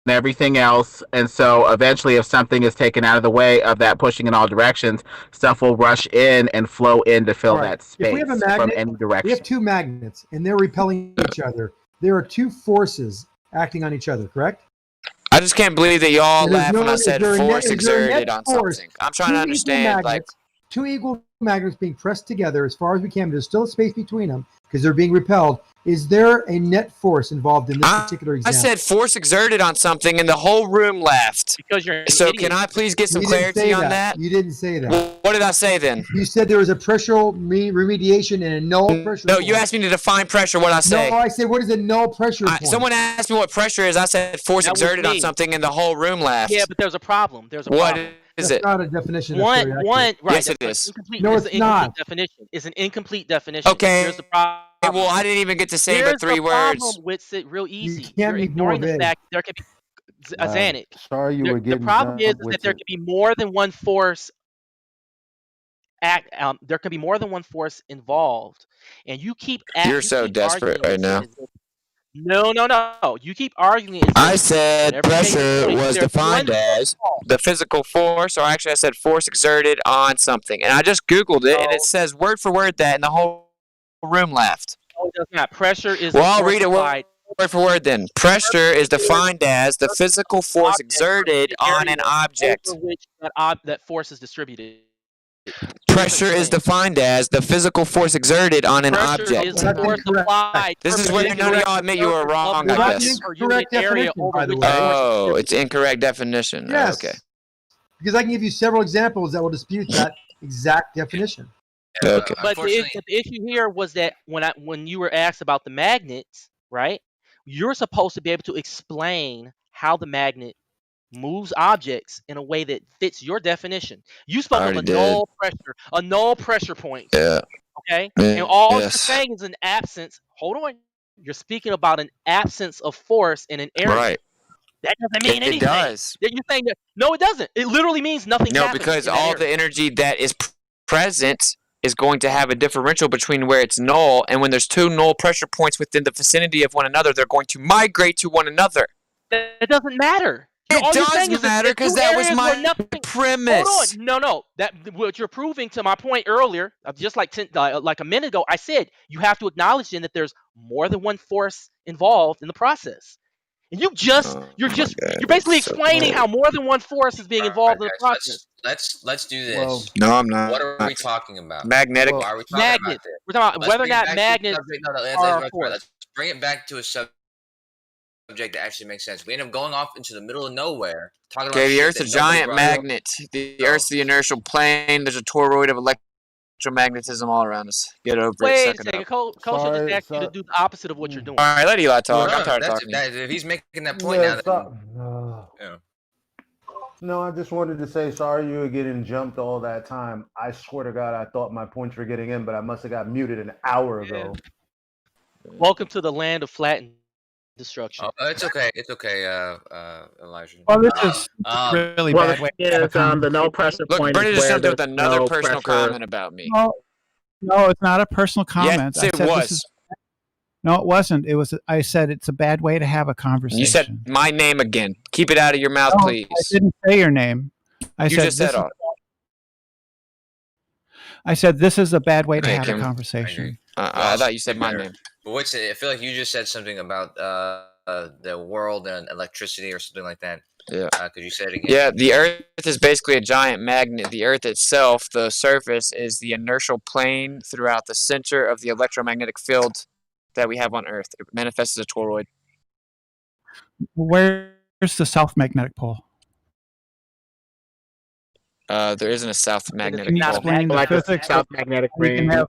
everything else, and so eventually if something is taken out of the way of that pushing in all directions, stuff will rush in and flow in to fill that space if we have a magnet, from any direction. We have two magnets and they're repelling each other. There are two forces acting on each other, correct? I just can't believe that y'all laughed when I said force exerted on something. I'm trying to understand, two equal magnets being pressed together as far as we can, but there's still a space between them because they're being repelled. Is there a net force involved in this particular example? I said force exerted on something, and the whole room laughed. Because you're an so idiot. Can I please get some clarity on that? You didn't say that. Well, what did I say then? You said there was a pressure remediation and a null pressure. No, you asked me to define pressure. What did I say? No, I said what is a null pressure point? Someone asked me what pressure is. I said force exerted on something, and the whole room laughed. Yeah, but there's a problem. There's a problem. What is it? That's not a definition. Right. Yes, it is. No, it's not. Definition. It's an incomplete definition. Okay. Here's the problem. Well, I didn't even get to say but 3 words. Problem with it real easy. You're ignoring the fact that there can be a Xanic. Sorry, you were getting. The problem is that there can be more than one force. There can be more than one force involved, and you keep. You're so desperate right now. No. You keep arguing. I said pressure was defined as the physical force, or actually I said force exerted on something. And I just Googled it, and it says word for word that, and the whole room laughed. No, it does not. Pressure is. Well, I'll read it word for word then. Pressure is defined as the physical force exerted on an object. Over which that force is distributed. Pressure is defined as the physical force exerted on an object. Is the force applied. This is where none of y'all admit you were wrong, I guess. Incorrect definition, by the way. Oh, it's incorrect definition. Yes. Okay. Because I can give you several examples that will dispute that exact definition. Okay. But the issue here was that when you were asked about the magnets, right? You're supposed to be able to explain how the magnet moves objects in a way that fits your definition. You spoke of a null pressure point. Yeah. Okay? And all you're saying is an absence. Hold on. You're speaking about an absence of force in an area. Right. That doesn't mean anything. It does. You're saying that no, it doesn't. It literally means nothing. No, because all the energy that is present is going to have a differential between where it's null, and when there's two null pressure points within the vicinity of one another, they're going to migrate to one another. It doesn't matter. It does matter because that was my premise. Hold on. No. That what you're proving to my point earlier, just like a minute ago, I said you have to acknowledge then that there's more than one force involved in the process. And you're basically explaining how more than one force is being involved in the process. Let's do this. Well, no, I'm not. What are we talking about? Magnetic. Why are we talking about this? We're talking about whether or not magnets are a force. Let's bring it back to a subject that actually makes sense. We end up going off into the middle of nowhere. Talking about the Earth's a giant magnet. The Earth's the inertial plane. There's a toroid of electromagnetism all around us. Get over it. Wait a second. Coach just asked you to do the opposite of what you're doing. All right, let Eli talk. I'm tired of talking. If he's making that point No, I just wanted to say sorry you were getting jumped all that time. I swear to God, I thought my points were getting in, but I must have got muted an hour ago. Welcome to the land of flat and destruction. Oh, it's okay. It's okay, Elijah. Well, this is Um, really Well, bad the way thing to have a is, the no conversation. pressure Look, point Bernie is just where jumped in there's with another no personal pressure. comment about me. No, it's not a personal comment. Yes, I it said this was. is no, it wasn't. It was. I said it's a bad way to have a conversation. You said my name again. Keep it out of your mouth, No, please. I didn't say your name. I You said just said this. all. I said this is a bad way to Okay, have a Kim. conversation. I thought you said my name. But what's it? I feel like you just said something about the world and electricity or something like that. Yeah. Could you say it again? Yeah, the Earth is basically a giant magnet. The Earth itself, the surface, is the inertial plane throughout the center of the electromagnetic field that we have on Earth. It manifests as a toroid. Where's the south magnetic pole? There isn't a south magnetic Can you pole. explain the Like a physics South of magnetic how you can ring. have?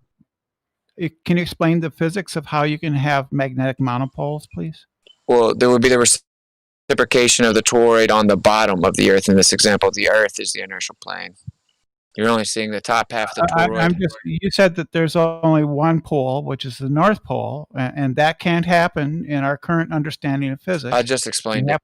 Can you explain the physics of how you can have magnetic monopoles, please? Well, there would be the reciprocation of the toroid on the bottom of the Earth. In this example, the Earth is the inertial plane. You're only seeing the top half of the toroid. You said that there's only one pole, which is the North Pole, and that can't happen in our current understanding of physics. I just explained it.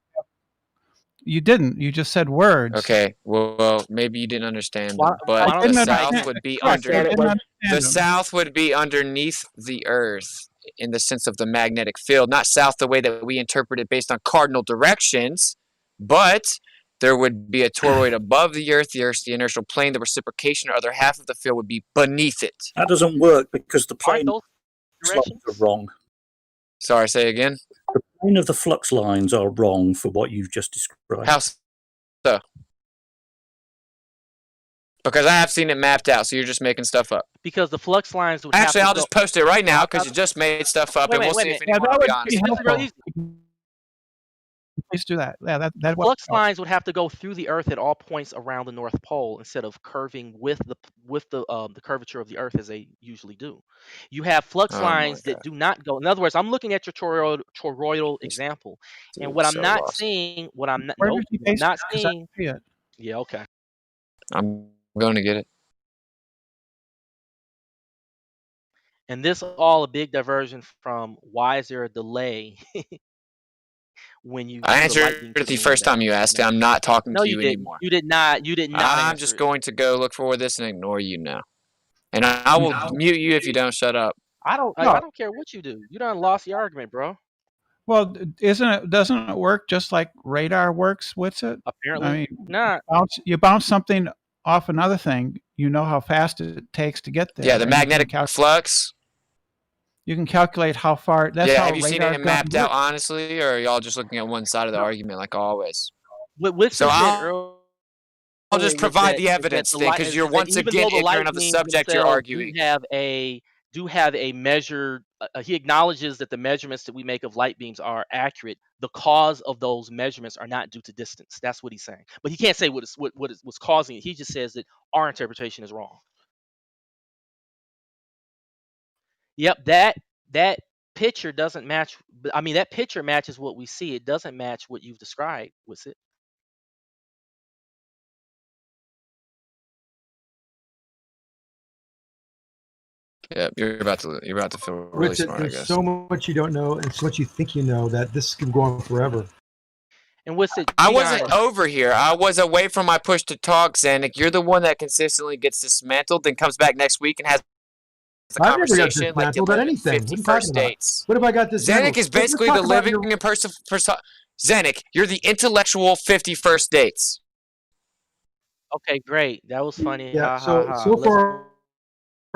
You didn't. You just said words. Okay. Well, maybe you didn't understand them, I but the didn't South understand- would be correct, I under didn't understand the them. South would be underneath the Earth in the sense of the magnetic field, not south the way that we interpret it based on cardinal directions, but there would be a toroid above the Earth's the inertial plane. The reciprocation or other half of the field would be beneath it. That doesn't work because the plane those lines are wrong. Sorry, say again. The plane of the flux lines are wrong for what you've just described. How so? Because I have seen it mapped out, so you're just making stuff up. Because the flux lines would Actually, have to I'll go. just post it right now because you just made stuff up, Wait, and we'll wait, see wait if a minute. anyone will be honest. This is real easy. Please do that. Yeah, that Flux lines would have to go through the Earth at all points around the North Pole instead of curving with the curvature of the Earth as they usually do. You have flux Oh my lines that do not go. In other words, I'm looking at your toroidal example, and what I'm so not lost. seeing, what I'm not, Where nope, did you what I'm paste not it? 'Cause I seeing. see it. Yeah, okay. I'm going to get it. And this all a big diversion from why is there a delay when you I view the light answered being it to the moon first time you asked. I'm not talking No, to you you didn't. anymore. You did not. You did not. I'm answer just it. going to go look for this and ignore you now. And I will mute you if you don't shut up. I don't care what you do. You done lost the argument, bro. Well, doesn't it work just like radar works with it? Apparently I mean, not. You bounce something off another thing, you know how fast it takes to get there. Yeah, the and you can magnetic flux. You can calculate how far. That's Yeah, how have you seen radar it gun mapped out works. honestly, or are y'all just looking at one side of the argument like always? What So you said I'll just was provide that- the was that evidence the then, light- because you're is that once even again though the light ignorant of the beams subject you're themselves arguing. do have a measured. He acknowledges that the measurements that we make of light beams are accurate. The cause of those measurements are not due to distance. That's what he's saying. But he can't say what's causing it. He just says that our interpretation is wrong. Yep, that picture doesn't match. I mean, that picture matches what we see. It doesn't match what you've described. Was it? Yeah, you're about to feel really Richard, smart, I there's guess. so much you don't know, and so much you think you know that this can go on forever. And what's it? I wasn't over here. I was away from my push to talk, Zanuck. You're the one that consistently gets dismantled, then comes back next week and has a I've never got conversation like dismantled at 11, anything. 50 What are you first talking about? dates. What have I got dismantled? Zanuck is Let's just basically talk the about living your- person. Zanuck, you're the intellectual 50 first dates. Okay, great. That was funny. Yeah. Ha, ha, ha. So far,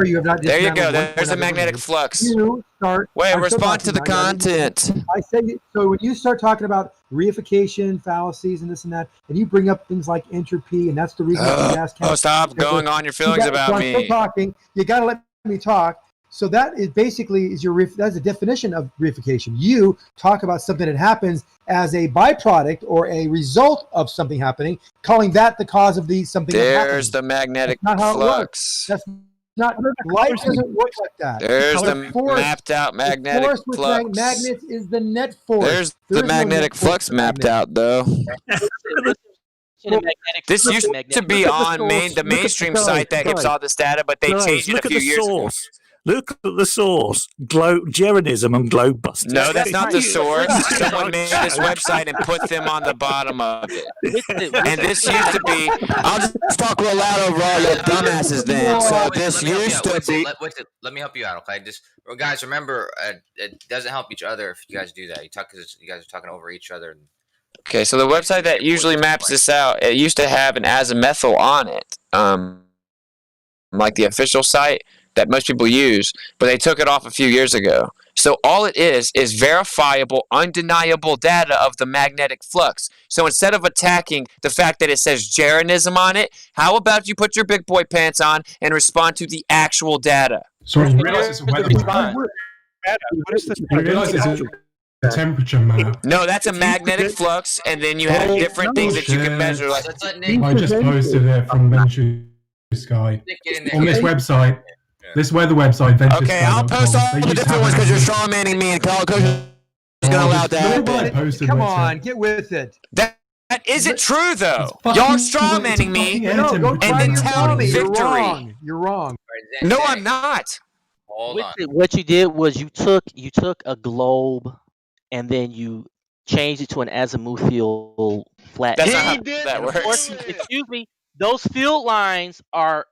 you have not. There you dismantled go. one There's point a I've ever magnetic made. flux. You start. Wait, I'm still respond to talking the now. You didn't- content. I say so when you start talking about reification, fallacies, and this and that, and you bring up things like entropy, and that's the reason why the gas Oh, stop going on your feelings about I'm still me. talking. You got to let me talk. So that is basically that's a definition of reification. You talk about something that happens as a byproduct or a result of something happening, calling that the cause of something that's happening. There's the magnetic That's not how it flux. works. That's not light doesn't work like that. There's the force, mapped out magnetic force with flux. magnets is the net force. There's There the is no magnetic net force flux with mapped magnets. out, though. This Look used at to be the on source. the Look at- mainstream guys, site that gives guys. all this data, but they Guys, changed it look a at few the years ago. source. Look at the source. Geronism and Globebusters. No, that's not the source. Someone made this website and put them on the bottom of it. And this used to be. I'll just talk real loud over all your dumbasses then. So this used to be. Let me help you out, okay? Just guys, remember, it doesn't help each other if you guys do that. You guys are talking over each other. Okay, so the website that usually maps this out, it used to have an azimuthal on it, like the official site that most people use, but they took it off a few years ago. So all it is verifiable, undeniable data of the magnetic flux. So instead of attacking the fact that it says Geronism on it, how about you put your big boy pants on and respond to the actual data? So you realize it's a weather map. What is this? You realize it's a temperature map. No, that's a magnetic flux, and then you have different things that you can measure. Like I just posted it from Venture Sky on this website. This weather website, okay, I'll post all the different ones because you're strawmanning me, and Coach is going to allow that. Come on, get with it. That isn't true, though. Y'all strawmanning me and then touting victory. You're wrong. No, I'm not. What you did was you took a globe and then you changed it to an azimuthal flat. That's not how that works. Excuse me. Those field lines are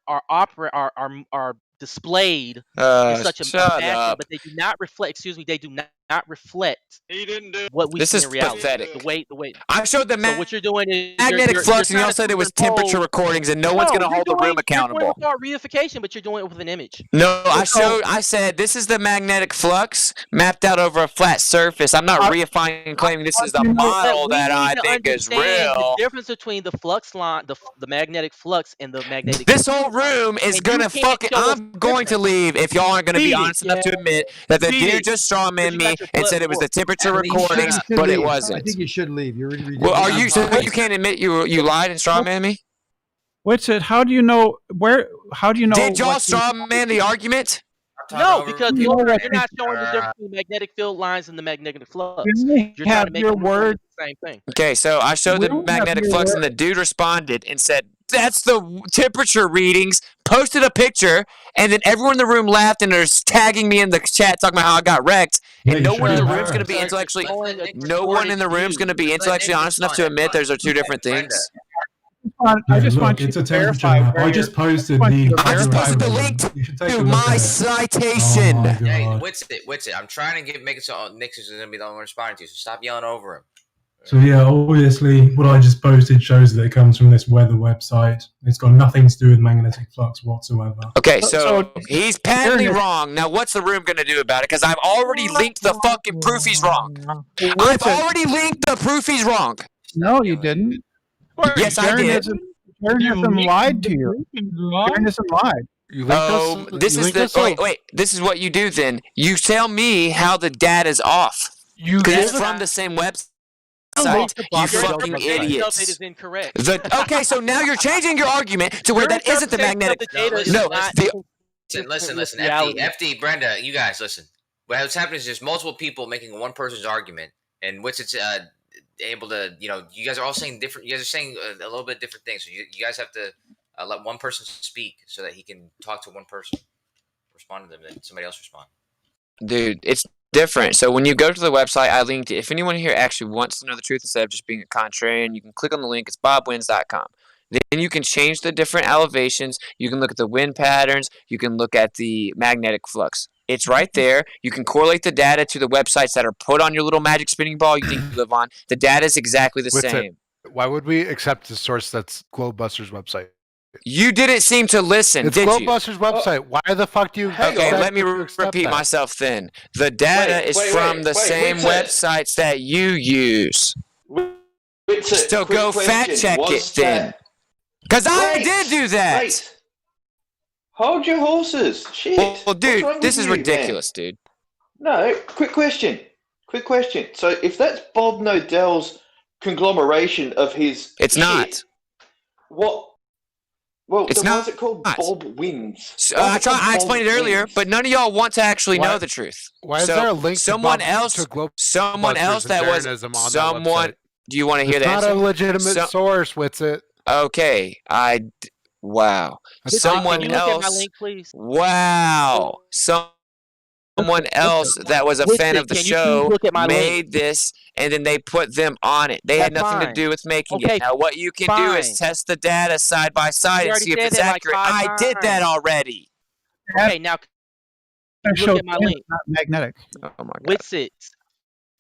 displayed in such a fashion, but they do not reflect. Excuse me, they do not reflect. He didn't do what we this see is in reality. pathetic. The way. I showed the So what you're doing is magnetic flux, and you're y'all said it was temperature recordings, and no one's going to hold the room accountable. You're doing it without reification, but you're doing it with an image. No, I said this is the magnetic flux mapped out over a flat surface. I'm not reifying and claiming this is the model that I think is real. The difference between the flux line, the magnetic flux, and the magnetic. This whole room is gonna fucking. I'm going to leave if y'all aren't going to be honest enough to admit that the dude just strawman me and said it was the temperature recordings, but it wasn't. I think you should leave. You're well, are you? So you can't admit you lied and strawman me? What's it? How do you know where? How do you know? Did y'all strawman the argument? No, because you're not showing the difference between magnetic field lines and the magnetic flux. You're trying to make the same thing. Okay, so I showed the magnetic flux, and the dude responded and said, "That's the temperature readings." Posted a picture, and then everyone in the room laughed, and they're tagging me in the chat talking about how I got wrecked. And no one in the room's going to be intellectually. No one in the room's going to be intellectually honest enough to admit those are two different things. I just want you it's to a temperature verify. map. I just posted the link to my citation. Oh Hey, what's it? I'm trying to make it so Nick is going to be the only one responding to you, so stop yelling over him. So yeah, obviously what I just posted shows that it comes from this weather website. It's got nothing to do with magnetic flux whatsoever. Okay, so he's patently wrong. Now what's the room going to do about it? Because I've already linked the fucking proof he's wrong. I've already linked the proof he's wrong. No, you didn't. Yes, I did. Jaronism lied to you. Jaronism lied. Oh, this is the wait. This is what you do then. You tell me how the data's off. Because it's from the same website. You fucking idiots. Is incorrect. Okay, so now you're changing your argument to where that isn't the magnetic. No, Listen, FD, Brenda, you guys listen. What's happening is there's multiple people making one person's argument, and what's it's able to, you guys are all saying different. You guys are saying a little bit different things. So you guys have to let one person speak so that he can talk to one person, respond to them, and somebody else respond. Dude, it's different. So when you go to the website, I linked it. If anyone here actually wants to know the truth instead of just being a contrarian, you can click on the link. It's bobwins.com. Then you can change the different elevations. You can look at the wind patterns. You can look at the magnetic flux. It's right there. You can correlate the data to the websites that are put on your little magic spinning ball you think you live on. The data is exactly the same. Why would we accept the source that's Globebusters' website? You didn't seem to listen, it's did you? It's Globebusters' website. Why the fuck do you... Okay, let me repeat myself then. The data is from the same websites that you use. So go fact check it then. Because I did do that. Wait. Hold your horses. Shit. Well, dude, this is ridiculous, dude. No, quick question. So if that's Bob Nodell's conglomeration of his It's not. What? Well, it's then not. Why is it called Bob Wins? I explained it earlier, but none of y'all want to actually know the truth. Why is there a link someone to else that was... Do you want to hear that? It's not a legitimate source, Witsit. Okay, Wow. Can Someone you look at my else. link, please? Wow. Someone else that was a fan of the Can you please show look at my link? made this, and then they put them on it. They had That's nothing to fine. do with making Okay, it. Now, what you can do is fine. test the data side by side You and already see if said it's that like accurate. 5 I did that times. already. Okay, now Show look at my link. not magnetic. Oh my God. Witsit.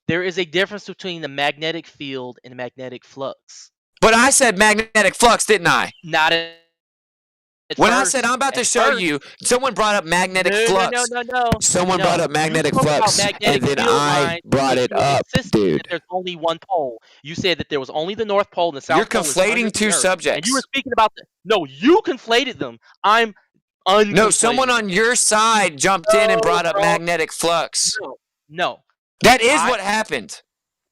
There is a difference between the magnetic field and magnetic flux. But I said magnetic flux, didn't I? Not at When first. I said I'm about to At show first. you, someone brought up magnetic No. flux. Someone brought up You magnetic spoke about flux, magnetic and then field I lines brought because it you were up, insisting that dude. there's only one pole. You said that there was only the North Pole and the You're South Pole is under conflating the two Earth. subjects. And you were speaking about you conflated them. I'm unconflating. No, someone on your side jumped in and brought up magnetic flux. No. That is what happened.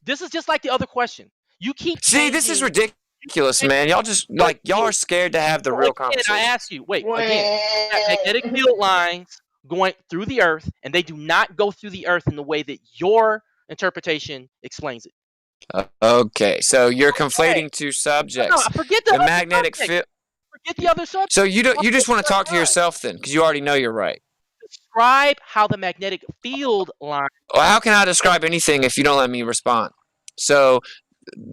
This is just like the other question. You keep See, this is ridiculous, man. Y'all just y'all are scared to have the real again, conversation. I ask you, again, you got magnetic field lines going through the Earth, and they do not go through the Earth in the way that your interpretation explains it. Okay, so you're conflating two subjects. No, forget the magnetic field. Forget the other subject. So you just want to talk to yourself then, because you already know you're right. Describe how the magnetic field line. Well, how can I describe anything if you don't let me respond? So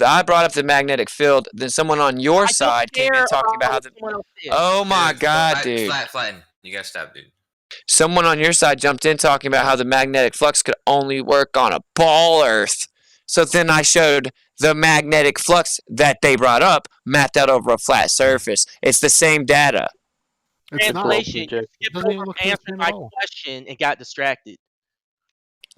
I brought up the magnetic field. Then someone on your side came in talking about how the. Oh my God, dude! Flatten. You gotta stop, dude. Someone on your side jumped in talking about how the magnetic flux could only work on a ball Earth. So then I showed the magnetic flux that they brought up mapped out over a flat surface. It's the same data. Translation. You skipped over answering my question and got distracted.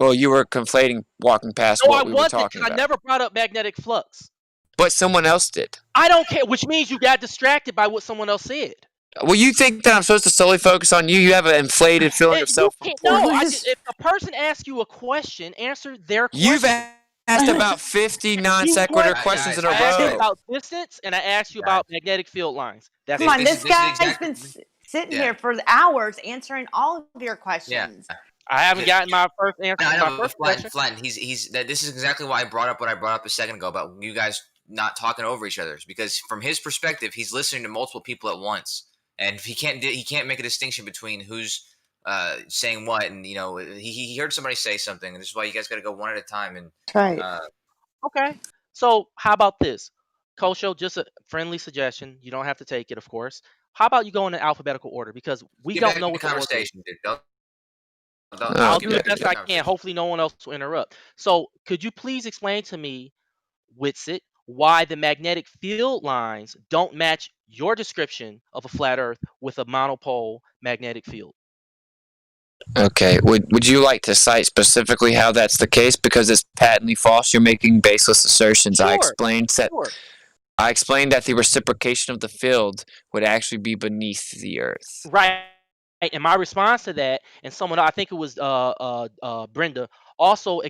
Well, you were conflating walking past No, what we were talking I about. never brought up magnetic flux. But someone else did. I don't care, which means you got distracted by what someone else said. Well, you think that I'm supposed to solely focus on you? You have an inflated feeling of self-importance. No, if a person asks you a question, answer their question. You've asked about 50 non-sequitur questions in a I asked you row. about distance, and I asked you about magnetic field lines. That's Come on, this guy's been sitting here for hours answering all of your questions. I haven't gotten my first answer. I know, my first Flatten. question. He's that. This is exactly why I brought up what I brought up a second ago about you guys not talking over each other. Because from his perspective, he's listening to multiple people at once, and he can't make a distinction between who's saying what. And he heard somebody say something, and this is why you guys got to go one at a time. And Okay. So how about this, Kosho? Just a friendly suggestion. You don't have to take it, of course. How about you go in alphabetical order because we don't know what the conversation, dude. I'll do the best I can. Hopefully, no one else will interrupt. So, could you please explain to me, Witsit, why the magnetic field lines don't match your description of a flat Earth with a monopole magnetic field? Okay, would you like to cite specifically how that's the case? Because it's patently false. You're making baseless assertions. Sure. I explained that the reciprocation of the field would actually be beneath the Earth. Right. And my response to that, and someone, I think it was Brenda, also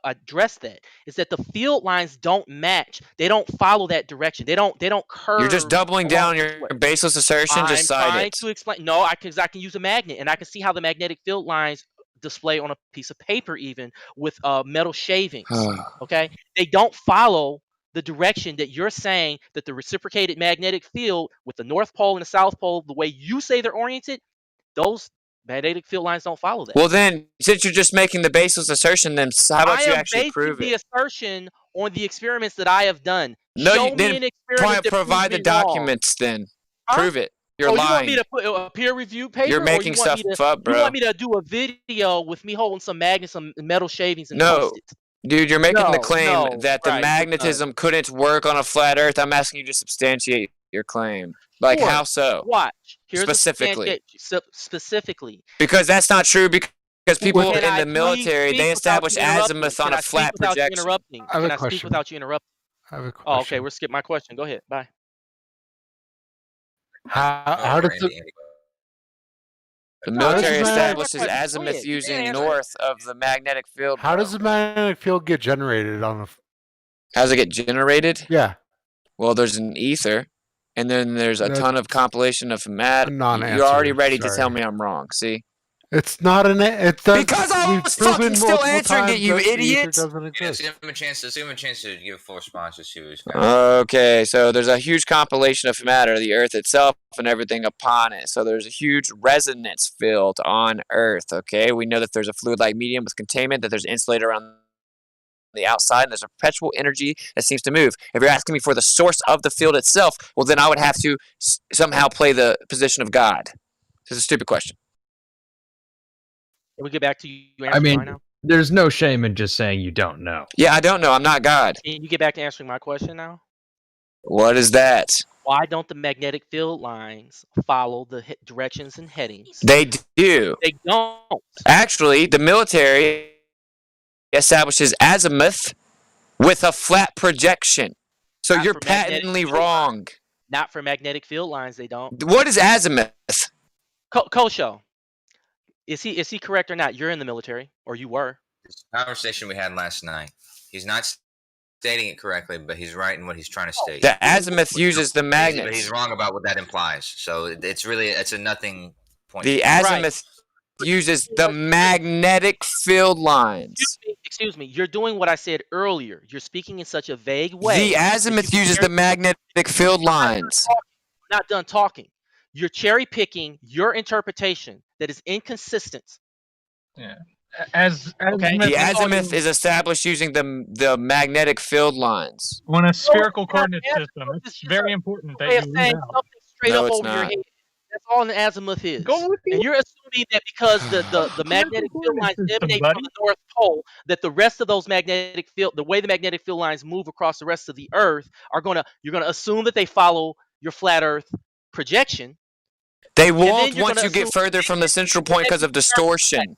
addressed that, is that the field lines don't match. They don't follow that direction. They don't curve. You're just doubling down your baseless assertion. Just cite I'm trying it. to explain. No, because I can use a magnet, and I can see how the magnetic field lines display on a piece of paper, even with metal shavings. Okay, they don't follow the direction that you're saying that the reciprocated magnetic field with the North Pole and the South Pole, the way you say they're oriented. Those magnetic field lines don't follow that. Well, then, since you're just making the baseless assertion, then how about you actually prove it? I am basing the assertion on the experiments that I have done. No, Show you me didn't an experiment that provide proves the me wrong. documents. Then Huh? prove it. You're You lying. want me to put a peer-reviewed paper? You're or making you want stuff me to, up, bro. You want me to do a video with me holding some magnets, some metal shavings, and No, post it? dude, you're making the claim No, that the right, magnetism couldn't work on a flat Earth. I'm asking you to substantiate your claim. Like, Sure. how so? Watch. Here's Specifically. Specifically. Because that's not true. Because people Can in I the military, please they speak without establish you interrupting? azimuth Can on I a speak flat without you projection. interrupting? I have a Can I speak question. without you interrupting? I have a question. Oh, okay. We'll skip my question. Go ahead. Bye. How does The military does that- establishes azimuth using north of the magnetic field. How does the magnetic field get generated on a? How's it get generated? Yeah. Well, there's an ether, and then there's a ton of compilation of matter. non-answer, You're already ready to sorry. tell me I'm wrong. See? It's not an. It's because I was fucking still answering it, you idiot. Let's give him a chance. Let's give him a chance to give a full response to see what he's got. Okay, so there's a huge compilation of matter, the Earth itself, and everything upon it. So there's a huge resonance field on Earth. Okay, we know that there's a fluid-like medium with containment, that there's insulator around the outside, and there's a perpetual energy that seems to move. If you're asking me for the source of the field itself, well, then I would have to somehow play the position of God. This is a stupid question. Can we get back to you I answering mean, mine now? there's no shame in just saying you don't know. Yeah, I don't know. I'm not God. Can you get back to answering my question now? What is that? Why don't the magnetic field lines follow the directions and headings? They do. They don't. Actually, the military establishes azimuth with a flat projection. So Not you're for magnetic patently field wrong. lines. Not for magnetic field lines, they don't. What is azimuth? Kosho, is he correct or not? You're in the military, or you were. This conversation we had last night. He's not stating it correctly, but he's right in what he's trying to state. The azimuth uses the magnets. But he's wrong about what that implies. So it's a nothing point. The azimuth uses the magnetic field lines. Excuse me. You're doing what I said earlier. You're speaking in such a vague way. The azimuth uses the magnetic field lines. Not done talking. You're cherry picking your interpretation that is inconsistent. Yeah. The azimuth is established using the magnetic field lines. On a spherical coordinate system, it's very important that Way of you saying read out. something straight No, up it's over your not. head. That's all an azimuth is. And you're assuming that because the magnetic field lines emanate from the North Pole, that the rest of those magnetic field, the way the magnetic field lines move across the rest of the Earth, you're gonna assume that they follow your flat Earth projection. They won't once you get further from the central point because of distortion.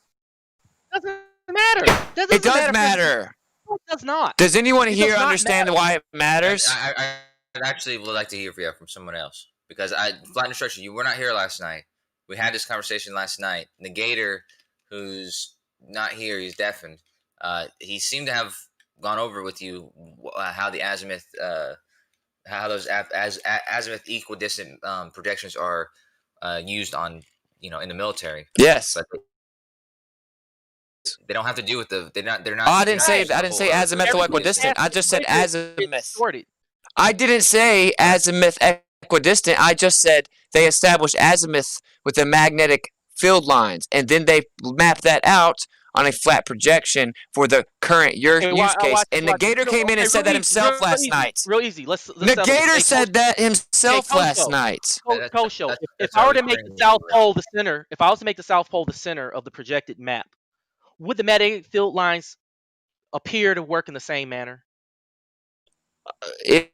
Doesn't matter. That It doesn't does matter. No, it does not. Does anyone It does here not understand matter. why it matters? I actually would like to hear from someone else because flat instruction. You were not here last night. We had this conversation last night. Negator, who's not here, he's deafened. He seemed to have gone over with you how the azimuth, how those azimuth equidistant projections are used on in the military. Yes. But they don't have to do with They're not. Oh, I didn't say azimuthal equidistant. I just said azimuth. I didn't say azimuth equidistant. I just said they establish azimuth with the magnetic field lines, and then they map that out on a flat projection for the current use case. And Negator came in and said that himself last night. Real easy. Let's Negator said that himself last night. Kosho, if I were to make the South Pole the center, if I was to make the South Pole the center of the projected map, would the magnetic field lines appear to work in the same manner? It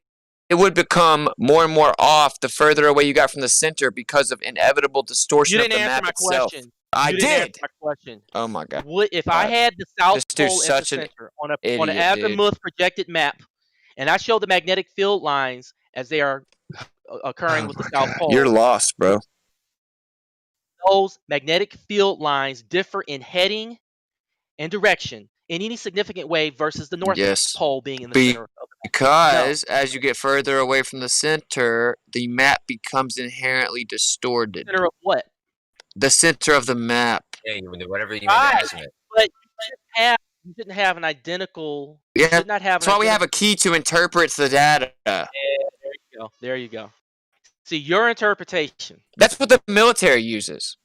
would become more and more off the further away you got from the center because of inevitable distortion of the map itself. I did. My question. Oh my God. If I had the South This dude's Pole at the such an center on an idiot, azimuth projected map, and I show the magnetic field lines as they are occurring with the South Pole, You're lost, bro. those magnetic field lines differ in heading and direction in any significant way versus the North Pole being in the center of the map. Because as you get further away from the center, the map becomes inherently distorted. Center of what? The center of the map. Yeah, whatever you Right, make azimuth. but you shouldn't have an identical. Yeah, You should not have that's why we have a identical- key to interpret the data. Yeah, there you go. There you go. See, your interpretation. That's what the military uses.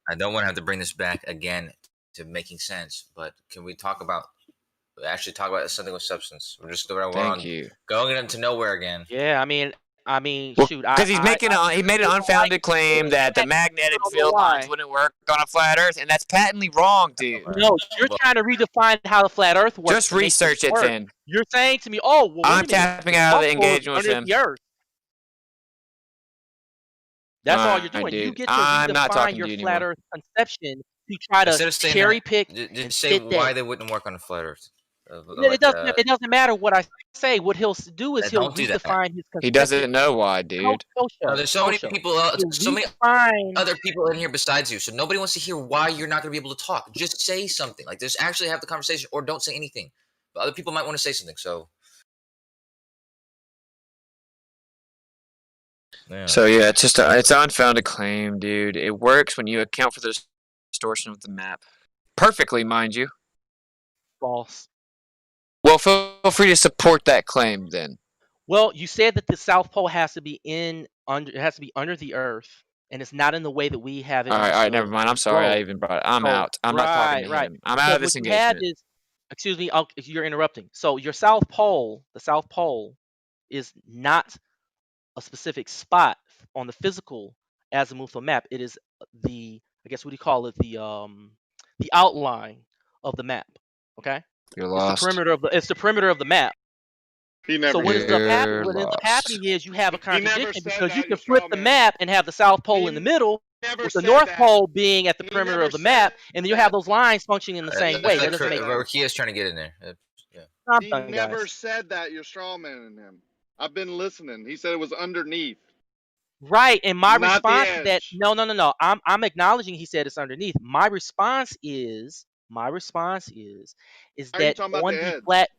I don't want to have to bring this back again to making sense, but can we actually talk about something with substance? We're just going into nowhere again. Yeah, I mean, shoot. Because he made an unfounded claim that the magnetic field lines wouldn't work on a flat Earth, and that's patently wrong, dude. No, you're trying to redefine how the flat Earth works. Just to make research this it work. then. You're saying to me, "Oh, well, I'm tapping out of the engagement with him. The Earth. That's all you're doing. Dude, You get to I'm not redefine talking your to you flat anymore. Earth conception to try Instead to of saying cherry that, pick just and say fit why that. they wouldn't work on a flat Earth. It doesn't matter what I say. What he'll do is he'll Don't do that. redefine his conception. He doesn't know why, dude. No, there's so many people, so many other people in here besides you. So nobody wants to hear why you're not going to be able to talk. Just say something. Like, just actually have the conversation, or don't say anything. But other people might want to say something. So, So yeah, it's just it's an unfounded claim, dude. It works when you account for the distortion of the map. Perfectly, mind you. False. Well, feel free to support that claim then. Well, you said that the South Pole has to be under the Earth, and it's not in the way that we have it. All right, never mind. I'm sorry I even brought it. I'm out. I'm not talking to him. I'm out of this engagement. Excuse me, you're interrupting. So your South Pole, the South Pole, is not a specific spot on the physical azimuthal map. It is the, I guess, what do you call it? The outline of the map. Okay. You're lost. It's the perimeter of the map. So what ends up happening is you have a contradiction because you can flip the map and have the South Pole in the middle, with the North Pole being at the perimeter of the map, and then you have those lines functioning in the same way. That doesn't make sense. Rakia's trying to get in there. He never said that. You're strawmanning him. I've been listening. He said it was underneath. Right, and my Not response the to that, no. I'm acknowledging he said it's underneath. My response is How are you that talking about on the the edge? flat,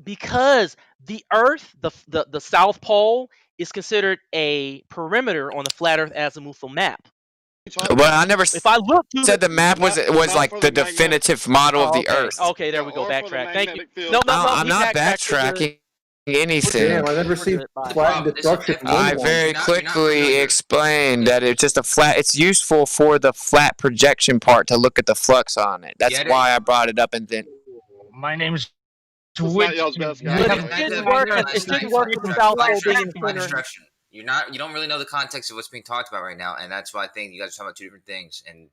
because the Earth, the South Pole, is considered a perimeter on the flat Earth azimuthal map. Well, I never said the map was like the definitive model of the Earth. Okay, there we go. Backtrack. Thank you. No, I'm not backtracking anything. Damn, I never seen flat destruction. I very quickly explained that it's just a flat. It's useful for the flat projection part to look at the flux on it. That's why I brought it up. And then My name is But it didn't work with the South Pole being in the center. You don't really know the context of what's being talked about right now, and that's why I think you guys are talking about two different things. And